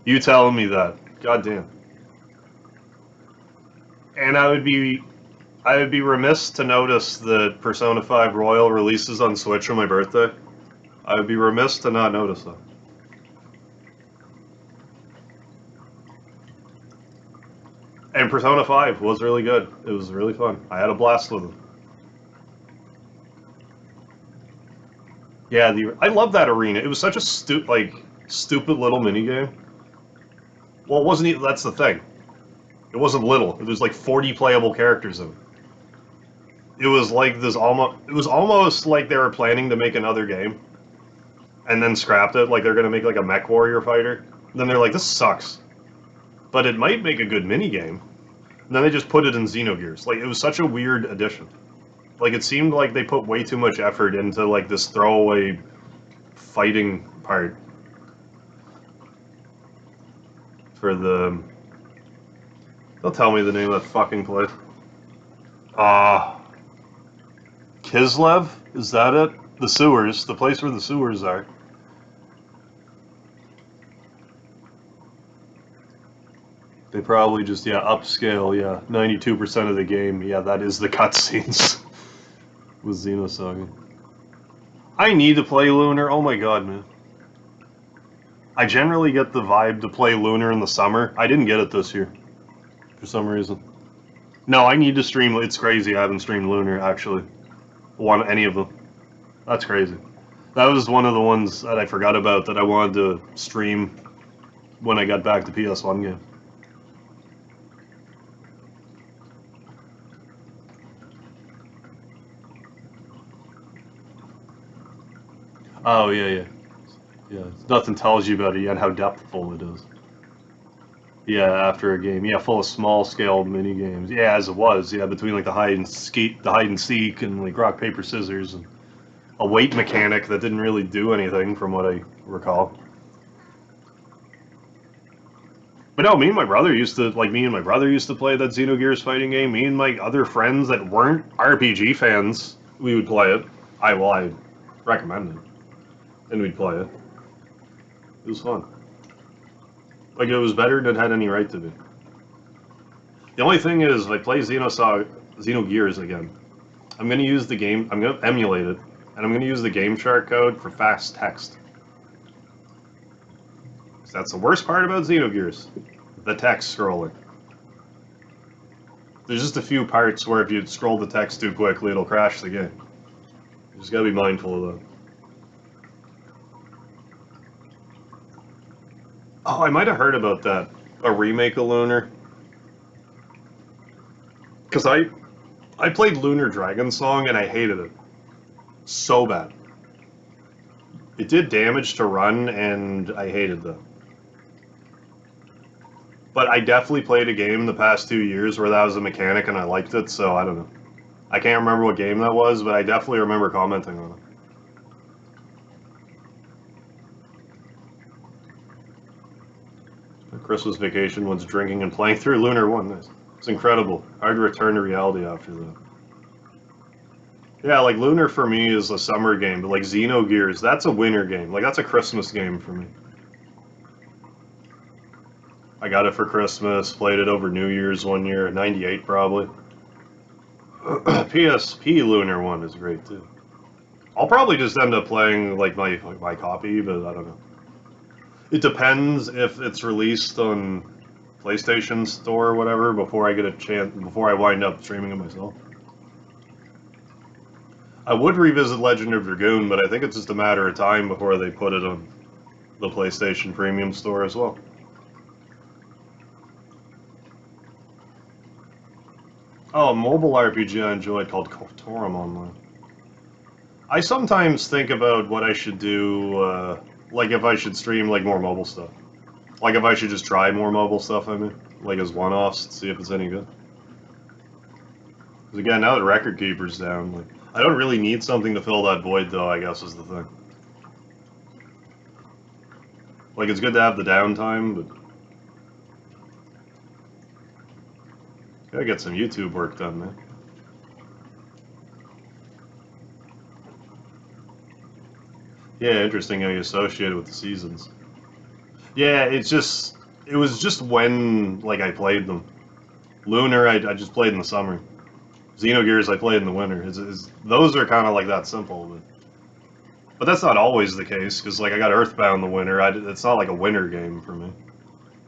You telling me that. God damn. And I would be remiss to notice that Persona 5 Royal releases on Switch on my birthday. I would be remiss to not notice that. And Persona 5 was really good. It was really fun. I had a blast with it. Yeah, I love that arena. It was such a stupid little minigame. Well, it wasn't even, that's the thing. It wasn't little. It was like 40 playable characters in it. It was like this it was almost like they were planning to make another game and then scrapped it, like they're gonna make like a Mech Warrior fighter. And then they're like, this sucks. But it might make a good minigame. And then they just put it in Xenogears. Like, it was such a weird addition. Like, it seemed like they put way too much effort into like this throwaway fighting part for the... Don't tell me the name of that fucking place. Kislev? Is that it? The sewers. The place where the sewers are. They probably just, yeah, upscale, yeah. 92% of the game, yeah, that is the cutscenes with Xenosaga. I need to play Lunar, oh my god, man. I generally get the vibe to play Lunar in the summer. I didn't get it this year, for some reason. No, I need to stream, it's crazy, I haven't streamed Lunar, actually. Any of them. That's crazy. That was one of the ones that I forgot about that I wanted to stream when I got back to PS1 game. Oh, yeah. Yeah, nothing tells you about it yet how depthful it is. Yeah, after a game. Yeah, full of small-scale mini-games. Yeah, as it was. Yeah, between like the hide and seek and like rock, paper, scissors, and a weight mechanic that didn't really do anything from what I recall. But no, me and my brother used to play that Xenogears fighting game. Me and my other friends that weren't RPG fans, we would play it. I recommend it. And we'd play it. It was fun. Like, it was better than it had any right to be. The only thing is, if I play Xenogears again, I'm going to use the game, I'm going to emulate it, and I'm going to use the Game Shark code for fast text. That's the worst part about Xenogears. the text scrolling. There's just a few parts where if you scroll the text too quickly, it'll crash the game. You just gotta be mindful of that. Oh, I might have heard about that. A remake of Lunar. Because I played Lunar Dragon Song and I hated it. So bad. It did damage to run and I hated that. But I definitely played a game in the past 2 years where that was a mechanic and I liked it, so I don't know. I can't remember what game that was, but I definitely remember commenting on it. Christmas vacation was drinking and playing through Lunar 1. It's incredible. Hard to return to reality after that. Yeah, like Lunar for me is a summer game, but like Xenogears, that's a winter game. Like that's a Christmas game for me. I got it for Christmas, played it over New Year's one year, 98 probably. PSP Lunar 1 is great too. I'll probably just end up playing like my copy, but I don't know. It depends if it's released on PlayStation Store or whatever before I get a chance, before I wind up streaming it myself. I would revisit Legend of Dragoon, but I think it's just a matter of time before they put it on the PlayStation Premium Store as well. Oh, a mobile RPG I enjoyed called Kotorum Online. I sometimes think about what I should do, like if I should stream like more mobile stuff. Like if I should just try more mobile stuff, I mean. Like as one-offs, see if it's any good. Because again, now that Record Keeper's down, like, I don't really need something to fill that void though, I guess is the thing. Like it's good to have the downtime, but... Gotta get some YouTube work done, man. Yeah, interesting how you associate it with the seasons. Yeah, it was just when, like, I played them. Lunar, I just played in the summer. Xenogears, I played in the winter. Those are kind of like that simple, but that's not always the case, because, like, I got Earthbound in the winter. It's not like a winter game for me.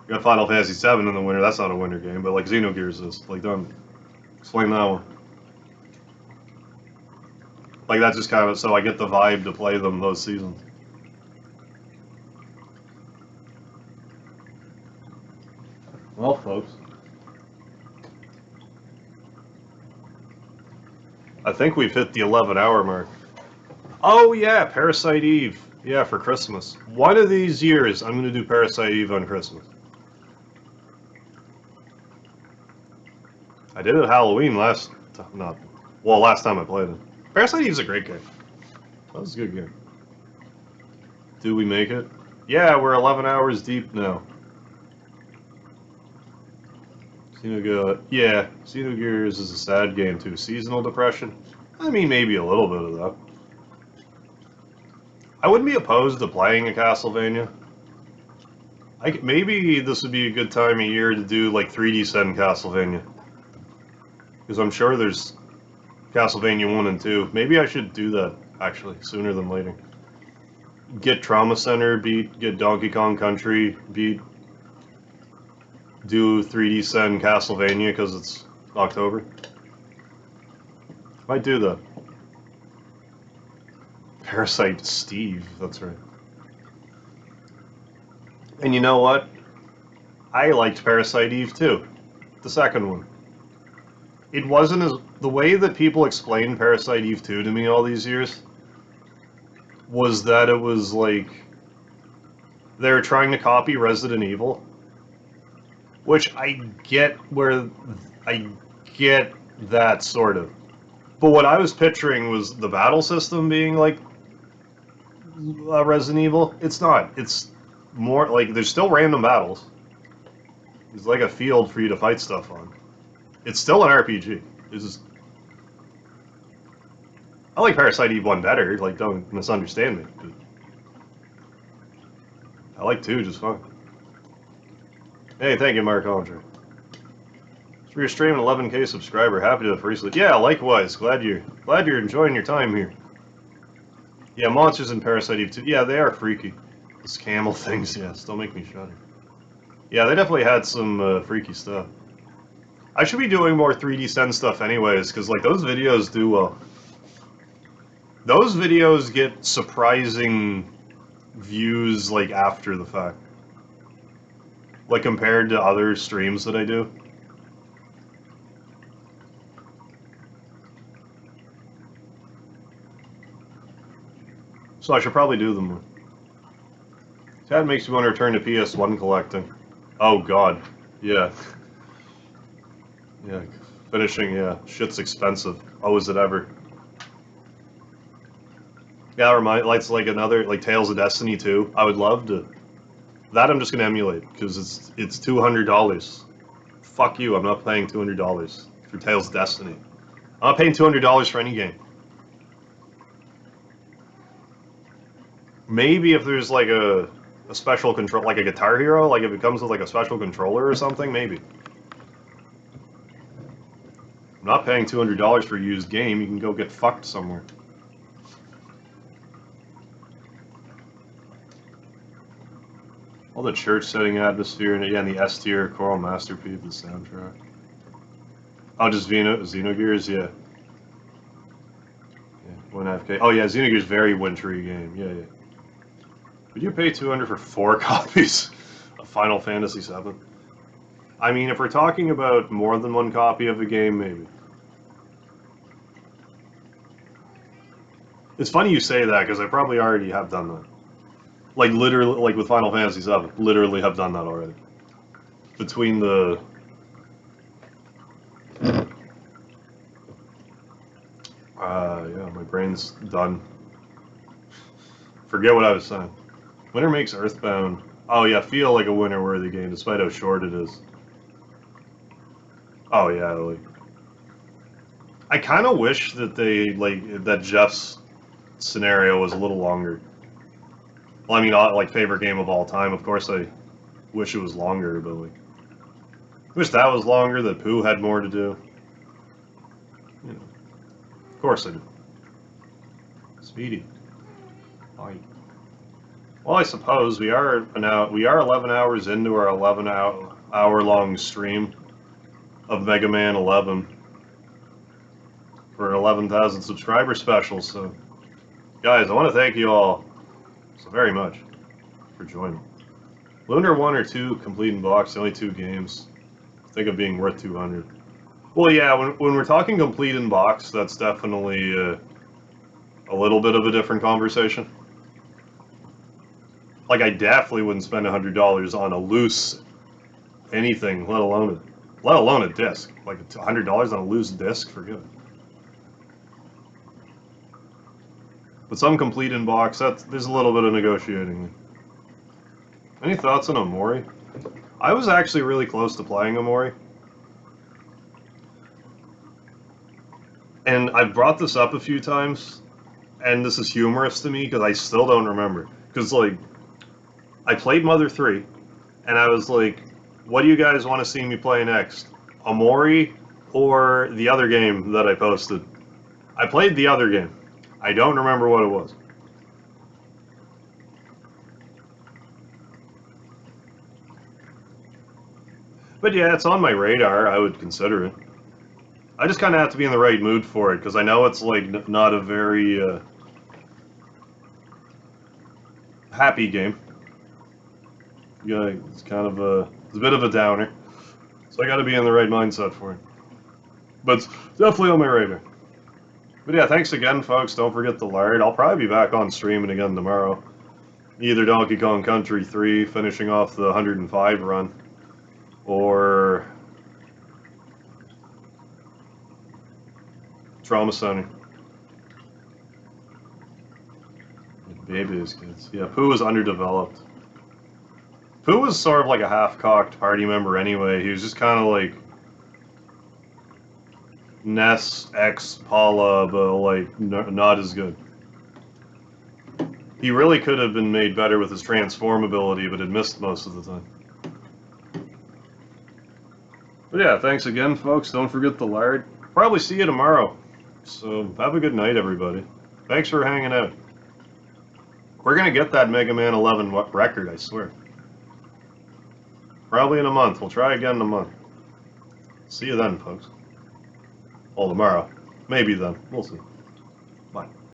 I got Final Fantasy VII in the winter, that's not a winter game, but, like, Xenogears is. Like, don't explain that one. Like, that's just kind of, so I get the vibe to play them those seasons. Well, folks, I think we've hit the 11-hour mark. Oh yeah, Parasite Eve. Yeah, for Christmas. One of these years, I'm going to do Parasite Eve on Christmas. I did it at Halloween last time I played it. Parasite Eve's a great game. That was a good game. Do we make it? Yeah, we're 11 hours deep now. Xenogears is a sad game too. Seasonal depression? I mean, maybe a little bit of that. I wouldn't be opposed to playing a Castlevania. Maybe this would be a good time of year to do like 3D Send Castlevania. Because I'm sure there's Castlevania 1 and 2. Maybe I should do that, actually, sooner than later. Get Trauma Center beat, get Donkey Kong Country beat, do 3D Send Castlevania because it's October. Might do that. Parasite Steve, that's right. And you know what? I liked Parasite Eve too. The second one. It wasn't as... The way that people explained Parasite Eve 2 to me all these years was that it was like... They were trying to copy Resident Evil. Which I get where... I get that, sort of. But what I was picturing was the battle system being like Resident Evil. It's not. It's more like there's still random battles. It's like a field for you to fight stuff on. It's still an RPG. It's just... I like Parasite Eve 1 better, like, don't misunderstand me. But I like 2 just fine. Hey, thank you, Mark Hollinger. For your stream, an 11K subscriber. Happy to have recently. Yeah, likewise. Glad you're enjoying your time here. Yeah, monsters in Parasite Eve 2. Yeah, they are freaky. Those camel things, yes. Don't make me shudder. Yeah, they definitely had some freaky stuff. I should be doing more 3D Sen stuff anyways, because like those videos do well. Those videos get surprising views like after the fact. Like compared to other streams that I do. So I should probably do them more. That makes me want to return to PS1 collecting. Oh god. Yeah. Yeah. Finishing, yeah. Shit's expensive. Oh, is it ever? Yeah, it's like another, like Tales of Destiny 2. I would love to. That I'm just gonna emulate, because it's $200. Fuck you, I'm not paying $200 for Tales of Destiny. I'm not paying $200 for any game. Maybe if there's like a special control, like a Guitar Hero, like if it comes with like a special controller or something, maybe. I'm not paying $200 for a used game. You can go get fucked somewhere. All the church setting atmosphere and yeah, and the S tier choral masterpiece of the soundtrack. Oh, just Xenogears, yeah. Yeah, 1.5K. Oh yeah, Xenogears very wintry game. Yeah, yeah. Would you pay 200 for 4 copies of Final Fantasy VII? I mean, if we're talking about more than one copy of a game, maybe. It's funny you say that because I probably already have done that. Like literally, like with Final Fantasy VII, literally have done that already. Between the yeah, my brain's done. Forget what I was saying. Winter makes Earthbound. Oh yeah, feel like a winter-worthy game, despite how short it is. Oh yeah, like I kind of wish that that Jeff's scenario was a little longer. Well, I mean, like favorite game of all time. Of course, I wish it was longer, but like, wish that was longer. That Pooh had more to do. You know, of course I do. Speedy. Why? Well, I suppose we are now. We are 11 hours into our 11-hour long stream of Mega Man 11 for 11,000 subscriber special. So, guys, I want to thank you all so very much for joining. Lunar 1 or 2 complete in box, only 2 games. Think of being worth 200. Well, yeah, when we're talking complete in box, that's definitely a little bit of a different conversation. Like, I definitely wouldn't spend $100 on a loose anything, let alone a disc. Like $100 on a loose disc, forget it. But some complete in box, there's a little bit of negotiating. Any thoughts on Omori? I was actually really close to playing Omori. And I've brought this up a few times, and this is humorous to me because I still don't remember. Because, like, I played Mother 3, and I was like, what do you guys want to see me play next? Omori or the other game that I posted? I played the other game. I don't remember what it was. But yeah, it's on my radar. I would consider it. I just kind of have to be in the right mood for it, because I know it's like not a very happy game. Yeah, it's kind of it's a bit of a downer. So I got to be in the right mindset for it. But it's definitely on my radar. But yeah, thanks again, folks. Don't forget the lard. I'll probably be back on streaming again tomorrow. Either Donkey Kong Country 3, finishing off the 105 run, or Trauma Center. Baby is kids. Yeah, Pooh was underdeveloped. Pooh was sort of like a half-cocked party member anyway. He was just kind of like Ness X Paula, but like not as good. He really could have been made better with his transformability, but had missed most of the time. But yeah, thanks again, folks. Don't forget the lard. Probably see you tomorrow. So have a good night, everybody. Thanks for hanging out. We're gonna get that Mega Man 11 record, I swear. Probably in a month. We'll try again in a month. See you then, folks. Well, tomorrow. Maybe then. We'll see. Bye.